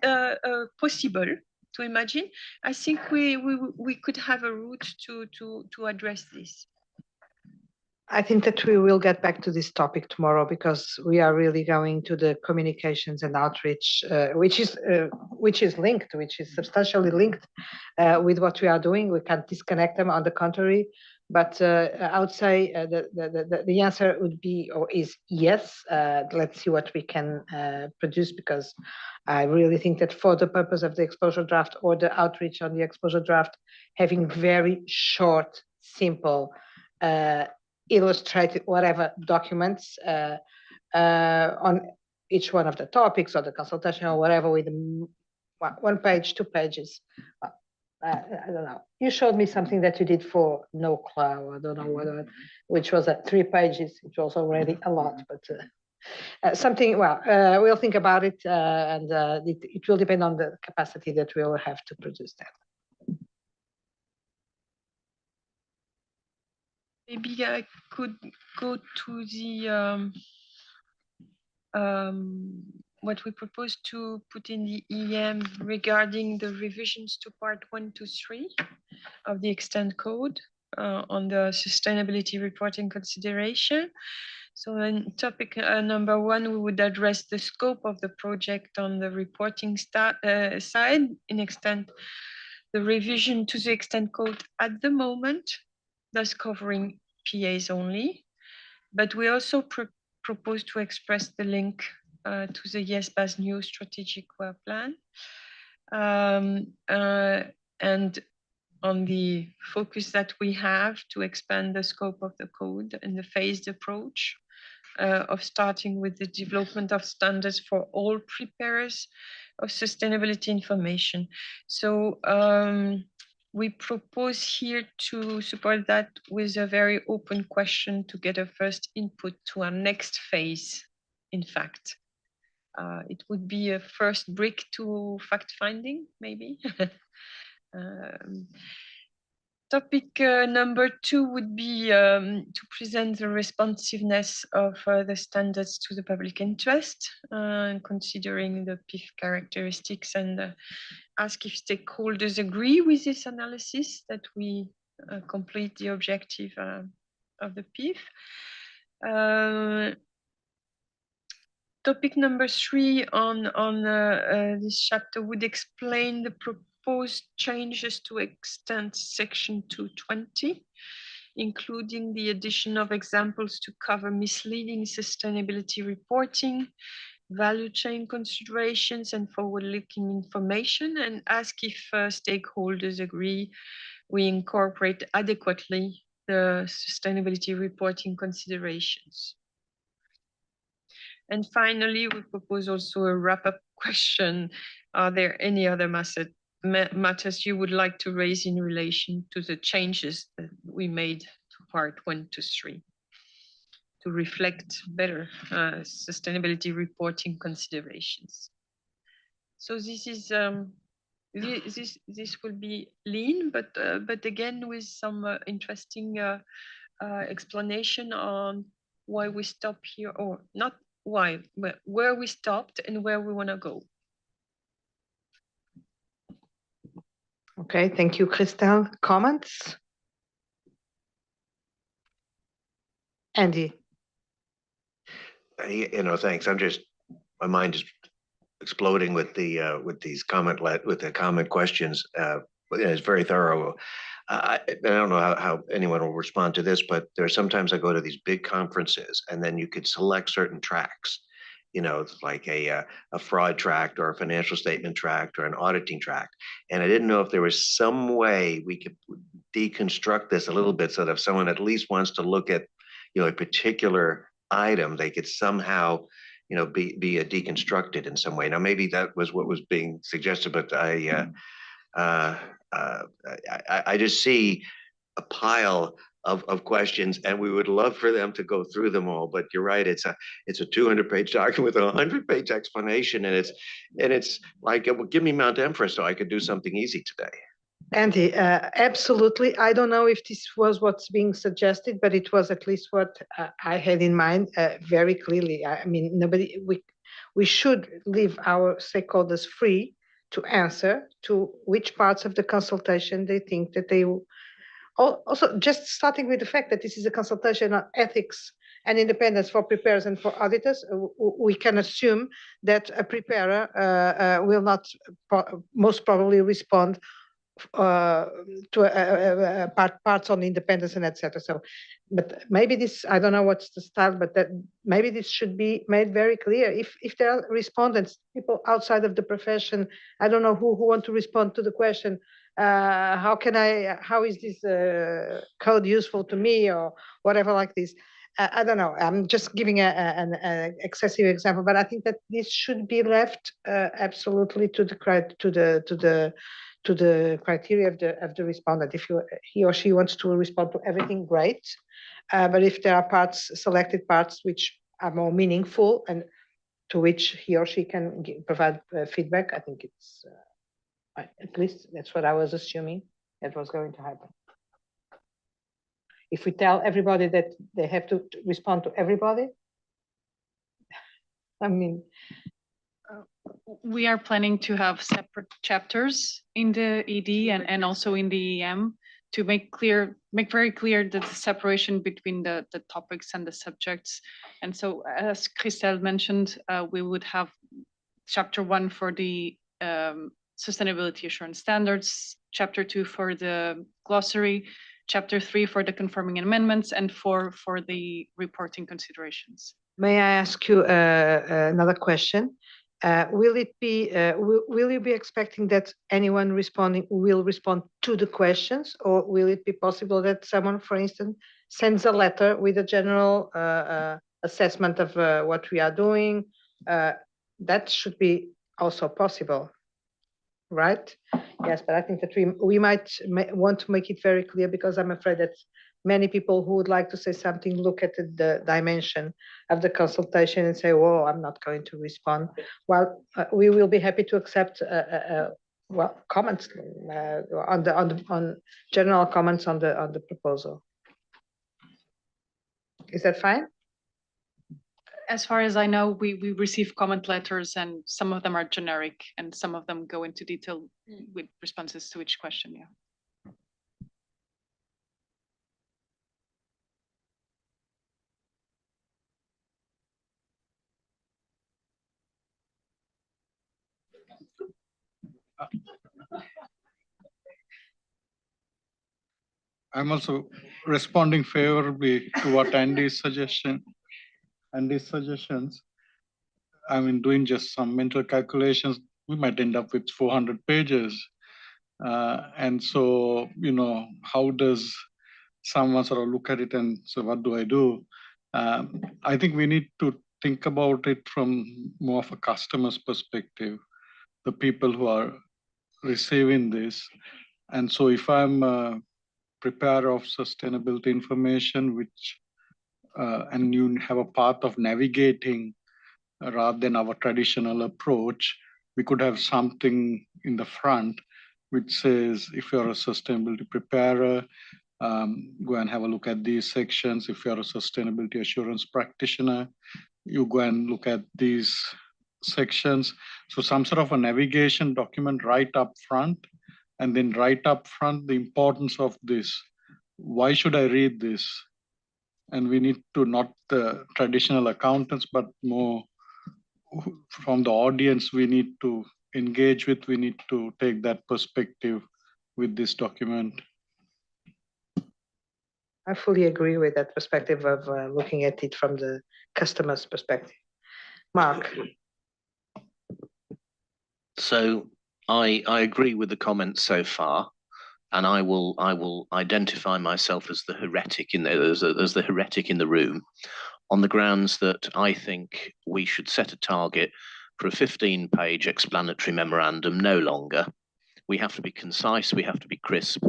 possible to imagine, I think we could have a route to address this.
I think that we will get back to this topic tomorrow, because we are really going to the communications and outreach, which is linked, which is substantially linked with what we are doing. We can't disconnect them, on the contrary. But I would say the answer would be, or is yes. Let's see what we can produce, because I really think that for the purpose of the exposure draft or the outreach on the exposure draft, having very short, simple, illustrated whatever documents on each one of the topics or the consultation or whatever, with 1 page, 2 pages. I don't know. You showed me something that you did for No Cloud. I don't know whether, which was at 3 pages. It was already a lot, but something. Well, we'll think about it, and it will depend on the capacity that we will have to produce that.
Maybe I could go to the what we propose to put in the EM regarding the revisions to part 1 to 3 of the extent code on the sustainability reporting consideration. So in topic number 1, we would address the scope of the project on the reporting side, in extent the revision to the extent code at the moment, thus covering PAs only. But we also propose to express the link to the IESBA's new strategic work plan. And on the focus that we have to expand the scope of the code and the phased approach of starting with the development of standards for all preparers of sustainability information. So we propose here to support that with a very open question to get a first input to our next phase, in fact. It would be a first brick to fact-finding, maybe. Topic number 2 would be to present the responsiveness of the standards to the public interest, considering the PIF characteristics, and ask if stakeholders agree with this analysis, that we complete the objective of the PIF. Topic number 3 on this chapter would explain the proposed changes to extent section 220, including the addition of examples to cover misleading sustainability reporting, value chain considerations, and forward-looking information, and ask if stakeholders agree we incorporate adequately the sustainability reporting considerations. And finally, we propose also a wrap-up question. Are there any other matters you would like to raise in relation to the changes that we made to part 1 to 3 to reflect better sustainability reporting considerations? So this is this will be lean, but again with some interesting explanation on why we stop here, or not why, but where we stopped and where we want to go.
Okay, thank you, Christelle. Comments? Andy.
Thanks. My mind is exploding with these comment questions. It's very thorough. I don't know how anyone will respond to this, but there are sometimes I go to these big conferences, and then you could select certain tracks, like a fraud tract or a financial statement tract or an auditing tract. And I didn't know if there was some way we could deconstruct this a little bit so that if someone at least wants to look at, a particular item, they could somehow, be deconstructed in some way. Now, maybe that was what was being suggested, but I just see a pile of questions, and we would love for them to go through them all. But you're right; it's a 200-page document with a 100-page explanation, and it's like, well, give me Mount Everest so I could do something easy today.
Andy, absolutely. I don't know if this was what's being suggested, but it was at least what I had in mind very clearly. I mean, we should leave our stakeholders free to answer to which parts of the consultation they think that they will. Also, just starting with the fact that this is a consultation on ethics and independence for preparers and for auditors, we can assume that a preparer will not most probably respond to parts on independence and etc. So, but maybe this, I don't know what's the style, but that maybe this should be made very clear. If there are respondents, people outside of the profession, I don't know who want to respond to the question. How is this code useful to me or whatever like this? I don't know. I'm just giving an excessive example, but I think that this should be left absolutely to the criteria of the respondent. If he or she wants to respond to everything, great. But if there are selected parts which are more meaningful and to which he or she can provide feedback, I think it's at least that's what I was assuming that was going to happen. If we tell everybody that they have to respond to everybody, I mean,
we are planning to have separate chapters in the ED and also in the EM to make very clear that the separation between the topics and the subjects. And so, as Christelle mentioned, we would have chapter 1 for the sustainability assurance standards, chapter 2 for the glossary, chapter 3 for the conforming amendments, and 4 for the reporting considerations.
May I ask you another question? Will you be expecting that anyone responding will respond to the questions, or will it be possible that someone, for instance, sends a letter with a general assessment of what we are doing? That should be also possible, right? Yes, but I think that we might want to make it very clear, because I'm afraid that many people who would like to say something look at the dimension of the consultation and say, "Whoa, I'm not going to respond." Well, we will be happy to accept comments on general comments on the proposal. Is that fine?
As far as I know, we receive comment letters, and some of them are generic, and some of them go into detail with responses to each question. Yeah.
I'm also responding favorably to what Andy's suggestions. I mean, doing just some mental calculations, we might end up with 400 pages. And so, how does someone sort of look at it and say, what do I do? I think we need to think about it from more of a customer's perspective, the people who are receiving this. And so if I'm a preparer of sustainability information, and you have a path of navigating rather than our traditional approach, we could have something in the front which says, if you're a sustainability preparer, go and have a look at these sections. If you're a sustainability assurance practitioner, you go and look at these sections. So some sort of a navigation document right up front, and then right up front, the importance of this. Why should I read this? And we need to, not the traditional accountants, but more from the audience, we need to engage with, we need to take that perspective with this document.
I fully agree with that perspective of looking at it from the customer's perspective. Mark.
So I agree with the comments so far, and I will identify myself as the heretic in as the heretic in the room, on the grounds that I think we should set a target for a 15-page explanatory memorandum, no longer. We have to be concise, we have to be crisp.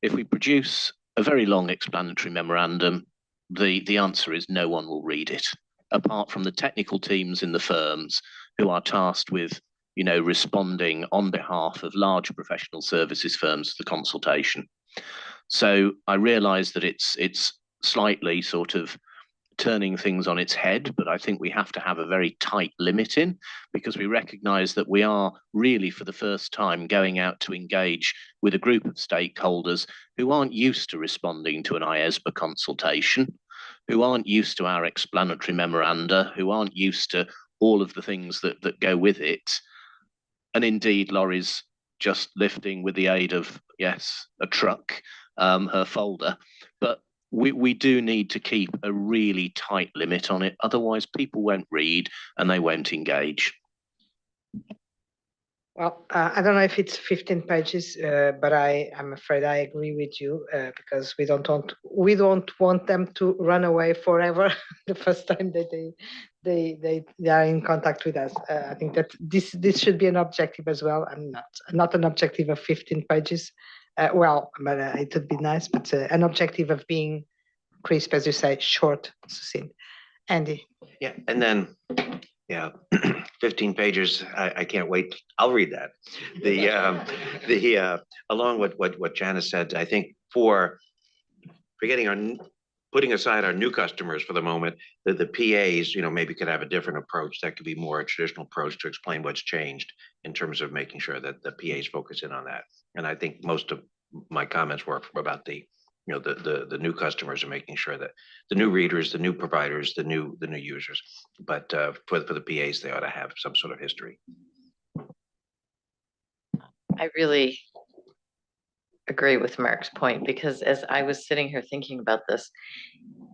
If we produce a very long explanatory memorandum, the answer is no one will read it, apart from the technical teams in the firms who are tasked with, you know, responding on behalf of large professional services firms to the consultation. So I realise that it's slightly sort of turning things on its head, but I think we have to have a very tight limit in, because we recognise that we are really for the first time going out to engage with a group of stakeholders who aren't used to responding to an IESBA consultation, who aren't used to our explanatory memoranda, who aren't used to all of the things that go with it. And indeed, Laurie's just lifting, with the aid of, yes, a truck, her folder. But we do need to keep a really tight limit on it. Otherwise, people won't read and they won't engage.
Well, I don't know if it's 15 pages, but I'm afraid I agree with you, because we don't want them to run away forever the first time that they are in contact with us. I think that this should be an objective as well. I'm not an objective of 15 pages. Well, but it would be nice, but an objective of being crisp, as you say, short, succinct. Andy.
Yeah, and then, yeah, 15 pages. I can't wait. I'll read that. Along with what Janice said, I think putting aside our new customers for the moment, that the PAs, you know, maybe could have a different approach. That could be more a traditional approach to explain what's changed in terms of making sure that the PAs focus in on that. And I think most of my comments were about the new customers are making sure that the new readers, the new providers, the new users, but for the PAs, they ought to have some sort of history.
I really agree with Mark's point, because as I was sitting here thinking about this,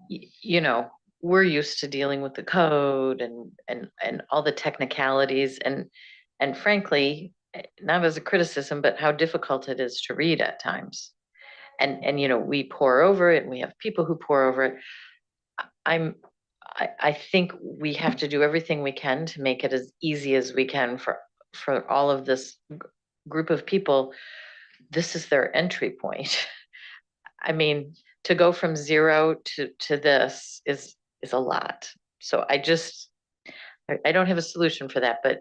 you know, we're used to dealing with the code and all the technicalities, and frankly, not as a criticism, but how difficult it is to read at times. And you know, we pour over it, and we have people who pour over it. I think we have to do everything we can to make it as easy as we can for all of this group of people. This is their entry point. I mean, to go from 0 to this is a lot. So I don't have a solution for that, but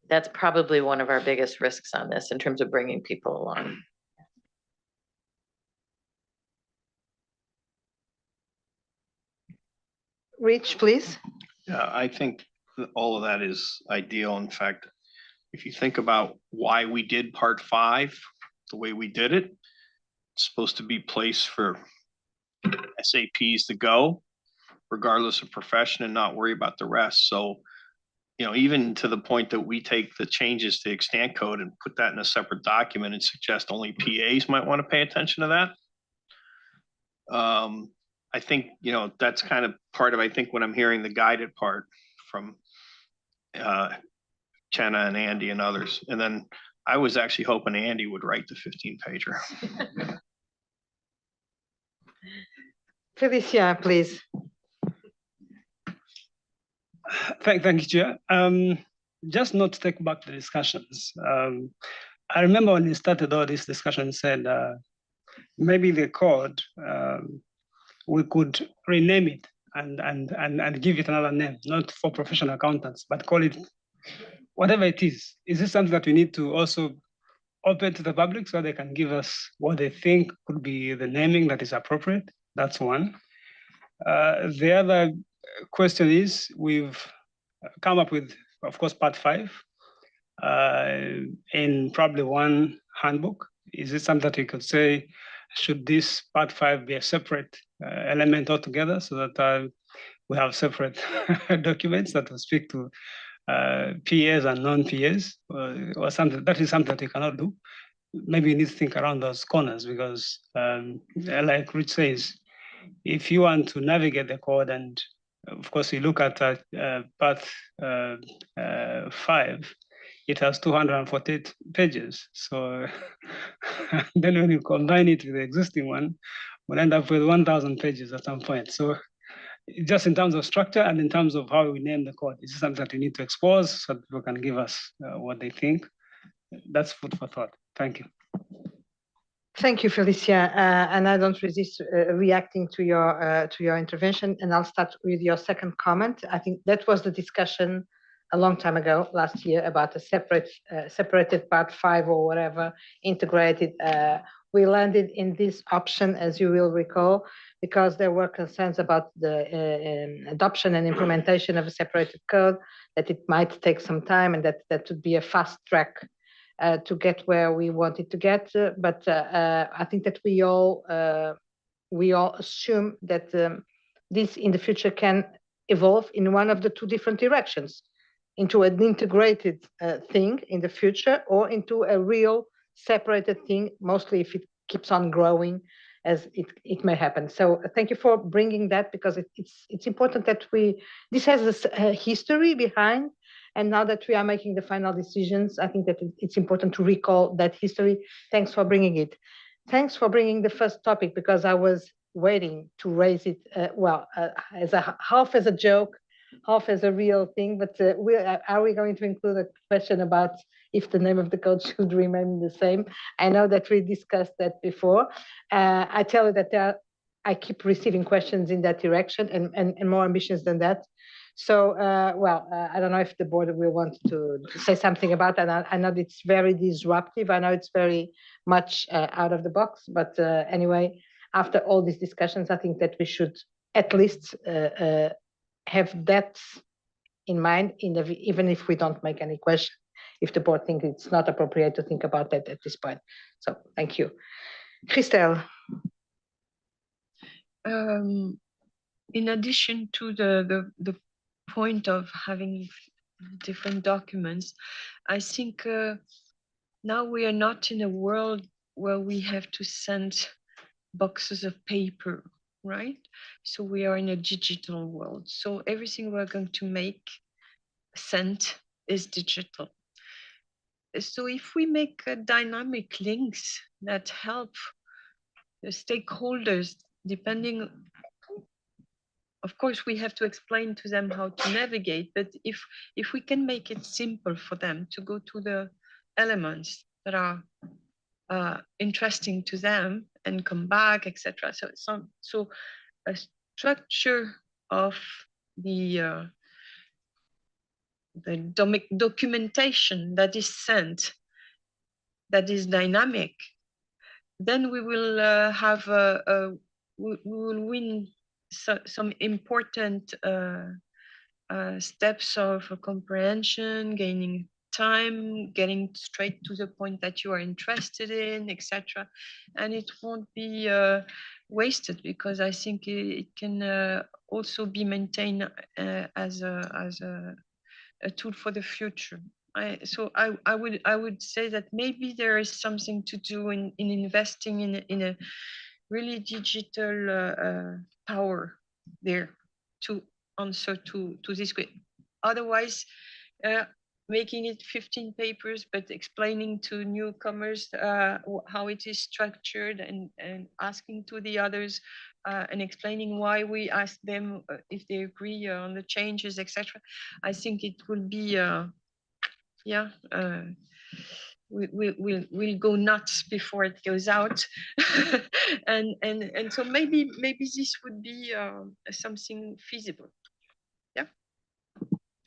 that's probably one of our biggest risks on this in terms of bringing people along.
Rich, please.
Yeah, I think that all of that is ideal. In fact, if you think about why we did part 5, the way we did it, it's supposed to be a place for SAPs to go, regardless of profession, and not worry about the rest. So, you know, even to the point that we take the changes to extant code and put that in a separate document and suggest only PAs might want to pay attention to that. I think, you know, that's kind of part of, I think, when I'm hearing the guided part from Chenna and Andy and others. And then I was actually hoping Andy would write the 15-pager.
Felicia, please.
Thank you, Chair. Just not to take back the discussions. I remember when we started all this discussion, said maybe the code, we could rename it and give it another name, not for professional accountants, but call it whatever it is. Is this something that we need to also open to the public so they can give us what they think could be the naming that is appropriate? That's one. The other question is, we've come up with, of course, part 5 in probably one handbook. Is it something that we could say, should this part 5 be a separate element altogether, so that we have separate documents that will speak to PAs and non-PAs, or something. That is something that you cannot do. Maybe you need to think around those corners, because like Rich says, if you want to navigate the code, and of course you look at part 5, it has 248 pages. So then when you combine it with the existing one, we'll end up with 1,000 pages at some point. So just in terms of structure and in terms of how we name the code, this is something that we need to expose so that people can give us what they think. That's food for thought. Thank you.
Thank you, Felicia. And I don't resist reacting to your intervention. And I'll start with your second comment. I think that was the discussion a long time ago, last year, about a separated part 5 or whatever, integrated. We landed in this option, as you will recall, because there were concerns about the adoption and implementation of a separated code, that it might take some time, and that would be a fast track to get where we wanted to get. But I think that we all assume that this in the future can evolve in one of the two different directions, into an integrated thing in the future, or into a real separated thing, mostly if it keeps on growing, as it may happen. So thank you for bringing that, because it's important that this has a history behind, and now that we are making the final decisions, I think that it's important to recall that history. Thanks for bringing it. Thanks for bringing the first topic, because I was waiting to raise it, as half as a joke, half as a real thing. But are we going to include a question about if the name of the code should remain the same? I know that we discussed that before. I tell you that I keep receiving questions in that direction, and more ambitious than that. So, I don't know if the board will want to say something about that. I know it's very disruptive. I know it's very much out of the box. But anyway, after all these discussions, I think that we should at least have that in mind, even if we don't make any question, if the board thinks it's not appropriate to think about that at this point. So thank you. Christelle.
In addition to the point of having different documents, I think now we are not in a world where we have to send boxes of paper, right? So we are in a digital world. So everything we're going to send is digital. So if we make dynamic links that help the stakeholders, depending, of course, we have to explain to them how to navigate, but if we can make it simple for them to go to the elements that are interesting to them and come back, etc. So a structure of the documentation that is sent, that is dynamic, then we will we will win some important steps of comprehension, gaining time, getting straight to the point that you are interested in, etc. And it won't be wasted, because I think it can also be maintained as a tool for the future. I would say that maybe there is something to do in investing in a really digital power there to answer to this question. Otherwise, making it 15 papers, but explaining to newcomers how it is structured, and asking to the others and explaining why we ask them if they agree on the changes, etc. I think it will be, we'll go nuts before it goes out. and so maybe this would be something feasible. Yeah.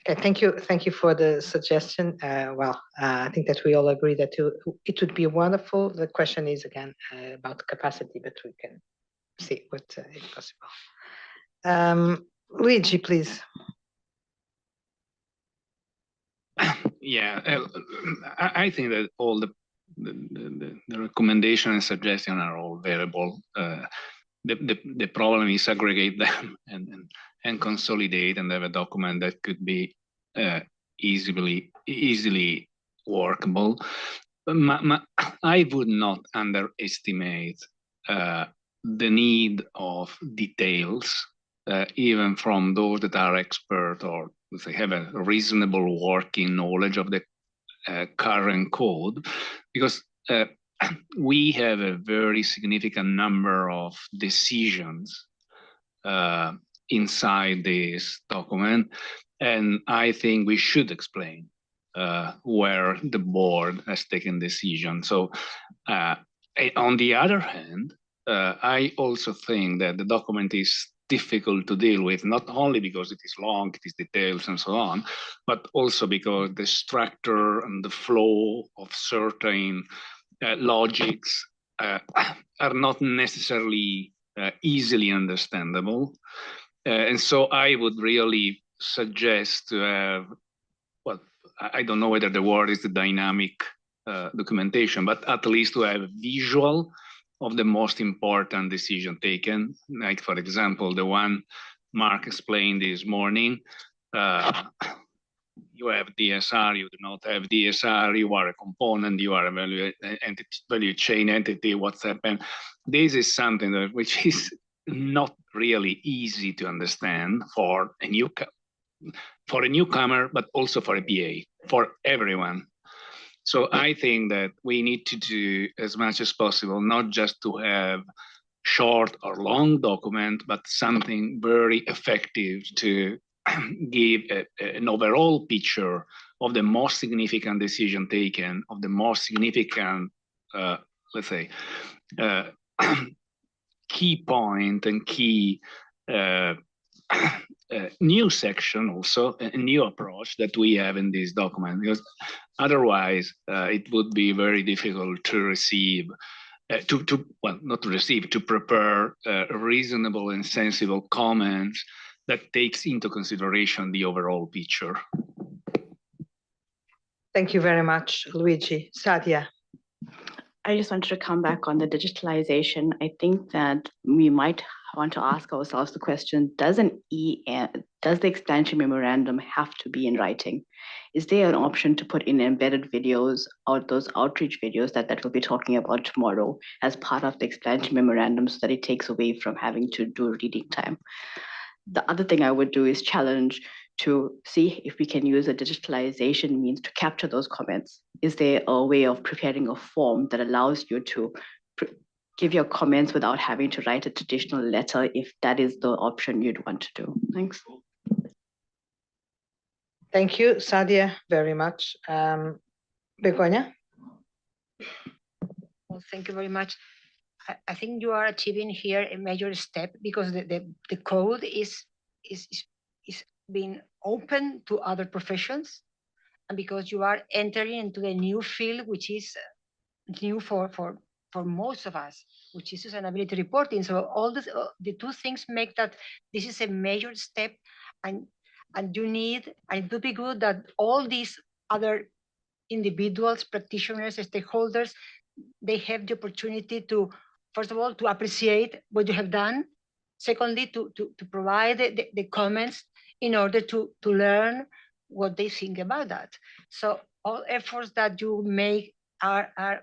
Thank you for the suggestion. I think that we all agree that it would be wonderful. The question is again about capacity, but we can see what is possible. Luigi, please.
Yeah, I think that all the recommendation and suggestion are all variable. the problem is aggregate them and consolidate and have a document that could be easily workable. I would not underestimate the need of details, even from those that are expert or let's say have a reasonable working knowledge of the current code, because we have a very significant number of decisions inside this document, and I think we should explain where the board has taken decision. So on the other hand, I also think that the document is difficult to deal with, not only because it is long, it is details and so on, but also because the structure and the flow of certain logics are not necessarily easily understandable. And so I would really suggest to have, well, I don't know whether the word is the dynamic documentation, but at least to have a visual of the most important decision taken. Like, for example, the one Mark explained this morning, you have DSR, you do not have DSR, you are a component, you are a value chain entity, what's happened. This is something that, which is not really easy to understand for a newcomer, but also for a PA, for everyone. So I think that we need to do as much as possible, not just to have short or long document, but something very effective to give an overall picture of the most significant decision taken, of the most significant, let's say, key point and key new section, also a new approach that we have in this document, because otherwise it would be very difficult to receive, not to receive, to prepare reasonable and sensible comments that takes into consideration the overall picture.
Thank you very much, Luigi. Sadia.
I just wanted to come back on the digitalization. I think that we might want to ask ourselves the question, does the expansion memorandum have to be in writing? Is there an option to put in embedded videos or those outreach videos that we'll be talking about tomorrow as part of the expansion memorandum, so that it takes away from having to do reading time? The other thing I would do is challenge to see if we can use a digitalization means to capture those comments. Is there a way of preparing a form that allows you to give your comments without having to write a traditional letter, if that is the option you'd want to do? Thanks.
Thank you, Sadia, very much. Begoña?
Well, thank you very much. I think you are achieving here a major step, because the code is being open to other professions, and because you are entering into a new field, which is new for most of us, which is sustainability reporting. So all this, the two things make that this is a major step, and you need, and it would be good that all these other individuals, practitioners, stakeholders, they have the opportunity to, first of all, to appreciate what you have done. Secondly, to provide the comments in order to learn what they think about that. So all efforts that you make are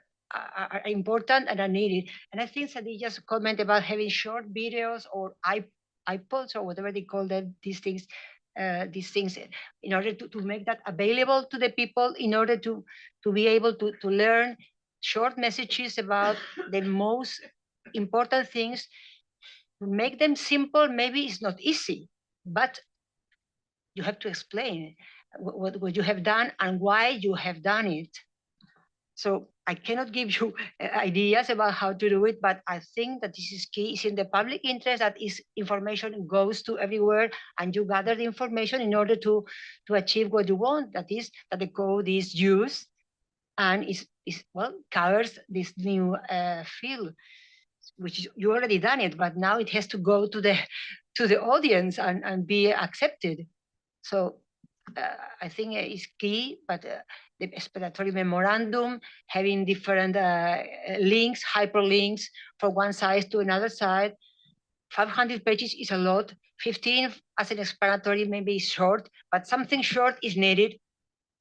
important and are needed. And I think Sadia's comment about having short videos or iPods or whatever they call them, these things, in order to make that available to the people, in order to be able to learn short messages about the most important things. To make them simple, maybe it's not easy, but you have to explain what you have done and why you have done it. So I cannot give you ideas about how to do it, but I think that this is key. It's in the public interest that information goes to everywhere, and you gather the information in order to achieve what you want. That is, that the code is used and is covers this new field, which you already done it, but now it has to go to the audience and be accepted. So I think it's key, but the explanatory memorandum, having different links, hyperlinks from one side to another side, 500 pages is a lot. 15 as an explanatory maybe is short, but something short is needed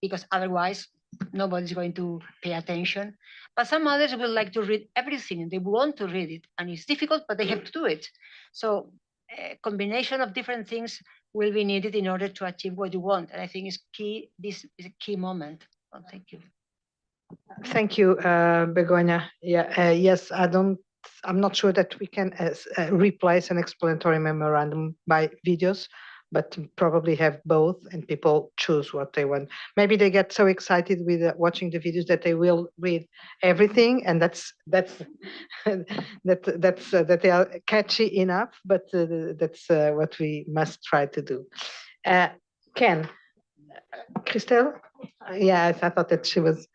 because otherwise nobody's going to pay attention. But some others will like to read everything and they want to read it, and it's difficult, but they have to do it. So a combination of different things will be needed in order to achieve what you want. And I think it's key, this is a key moment. Well, thank you.
Thank you, Begoña. Yeah, yes, I'm not sure that we can replace an explanatory memorandum by videos, but probably have both and people choose what they want. Maybe they get so excited with watching the videos that they will read everything, and that's that they are catchy enough, but that's what we must try to do. Ken, Christelle? Yes, I thought that she was.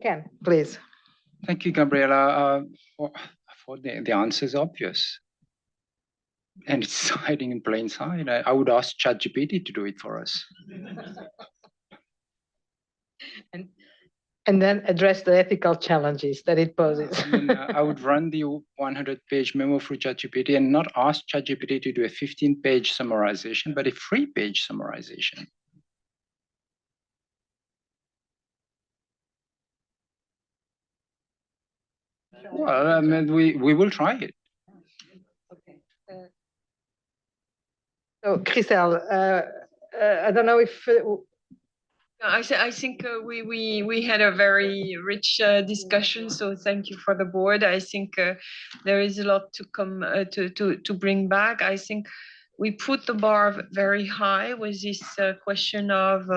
Ken, please.
Thank you, Gabriela. For the answer is obvious. And it's hiding in plain sight. I would ask ChatGPT to do it for us.
And then address the ethical challenges that it poses.
I would run the 100-page memo through ChatGPT and not ask ChatGPT to do a 15-page summarization, but a 3-page summarization. Well, I mean, we will try it.
Okay. So, Christelle, I don't know if.
I think we had a very rich discussion. So thank you for the board. I think there is a lot to come to bring back. I think we put the bar very high with this question of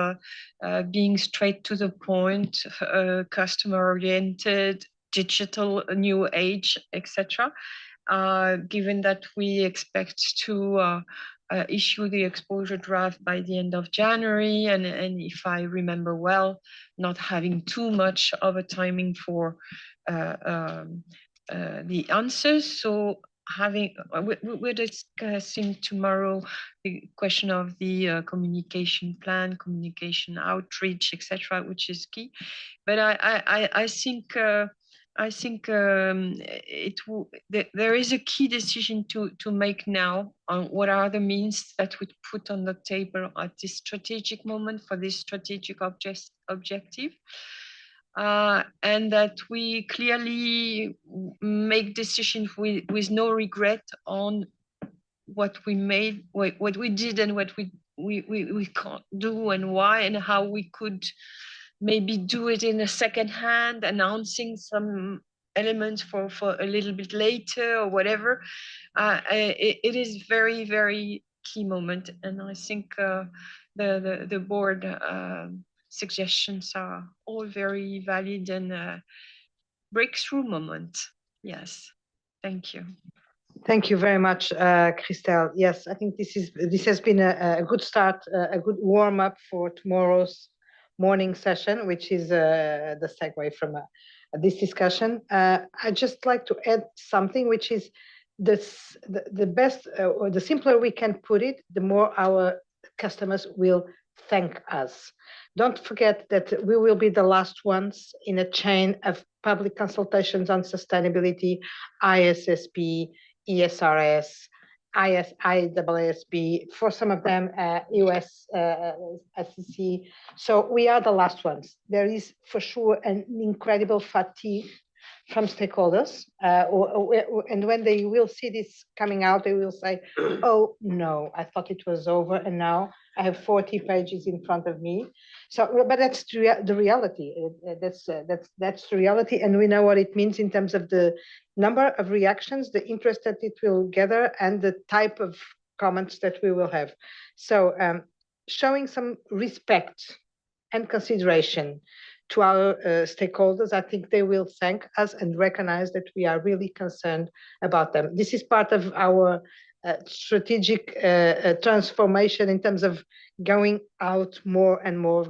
being straight to the point, customer oriented, digital, new age, etc. Given that we expect to issue the exposure draft by the end of January, and if I remember well, not having too much of a timing for the answers. So we're discussing tomorrow the question of the communication plan, communication outreach, etc., which is key. But I think there is a key decision to make now on what are the means that we put on the table at this strategic moment for this strategic objective. And that we clearly make decisions with no regret on what we made, what we did, and what we can't do, and why, and how we could maybe do it in a second hand, announcing some elements for a little bit later or whatever. It is very, very key moment, and I think the board suggestions are all very valid and breakthrough moment. Yes, thank you.
Thank you very much, Christelle. Yes, I think this has been a good start, a good warm up for tomorrow's morning session, which is the segue from this discussion. I'd just like to add something, which is the best or the simpler we can put it, the more our customers will thank us. Don't forget that we will be the last ones in a chain of public consultations on sustainability, IESBA, ESRS, IESBA, for some of them, US SEC. So we are the last ones. There is for sure an incredible fatigue from stakeholders. And when they will see this coming out, they will say, oh no, I thought it was over, and now I have 40 pages in front of me. So, but that's the reality. That's the reality, and we know what it means in terms of the number of reactions, the interest that it will gather, and the type of comments that we will have. So, showing some respect and consideration to our stakeholders, I think they will thank us and recognize that we are really concerned about them. This is part of our strategic transformation in terms of going out more and more,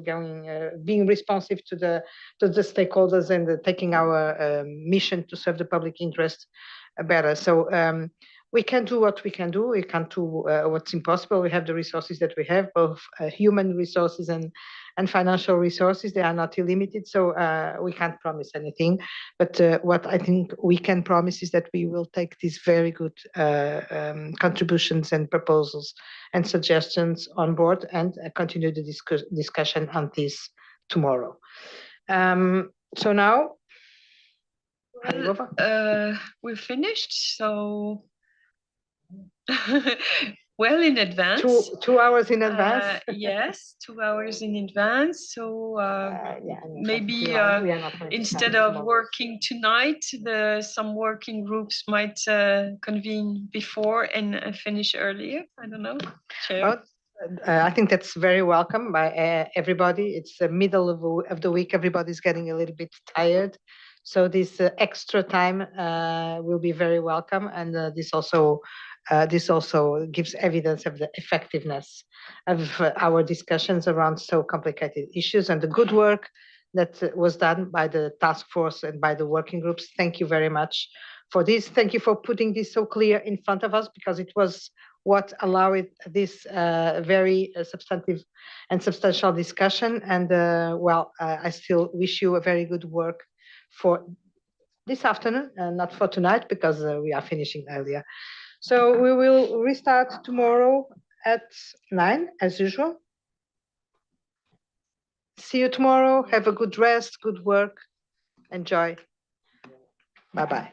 being responsive to the stakeholders and taking our mission to serve the public interest better. So we can do what we can do. We can't do what's impossible. We have the resources that we have, both human resources and and financial resources, they are not illimited, so we can't promise anything. But what I think we can promise is that we will take these very good contributions and proposals and suggestions on board and continue the discussion on this tomorrow. So now,
we're finished, so well in advance.
2 hours in advance.
Yes, 2 hours in advance. So maybe instead of working tonight, some working groups might convene before and finish earlier. I don't know. Chair.
I think that's very welcome by everybody. It's the middle of the week. Everybody's getting a little bit tired. So this extra time will be very welcome. And this also gives evidence of the effectiveness of our discussions around so complicated issues and the good work that was done by the task force and by the working groups. Thank you very much for this. Thank you for putting this so clear in front of us, because it was what allowed this very substantive and substantial discussion. And I still wish you a very good work for this afternoon, not for tonight, because we are finishing earlier. So we will restart tomorrow at 9 as usual. See you tomorrow. Have a good rest, good work. Enjoy. Bye-bye.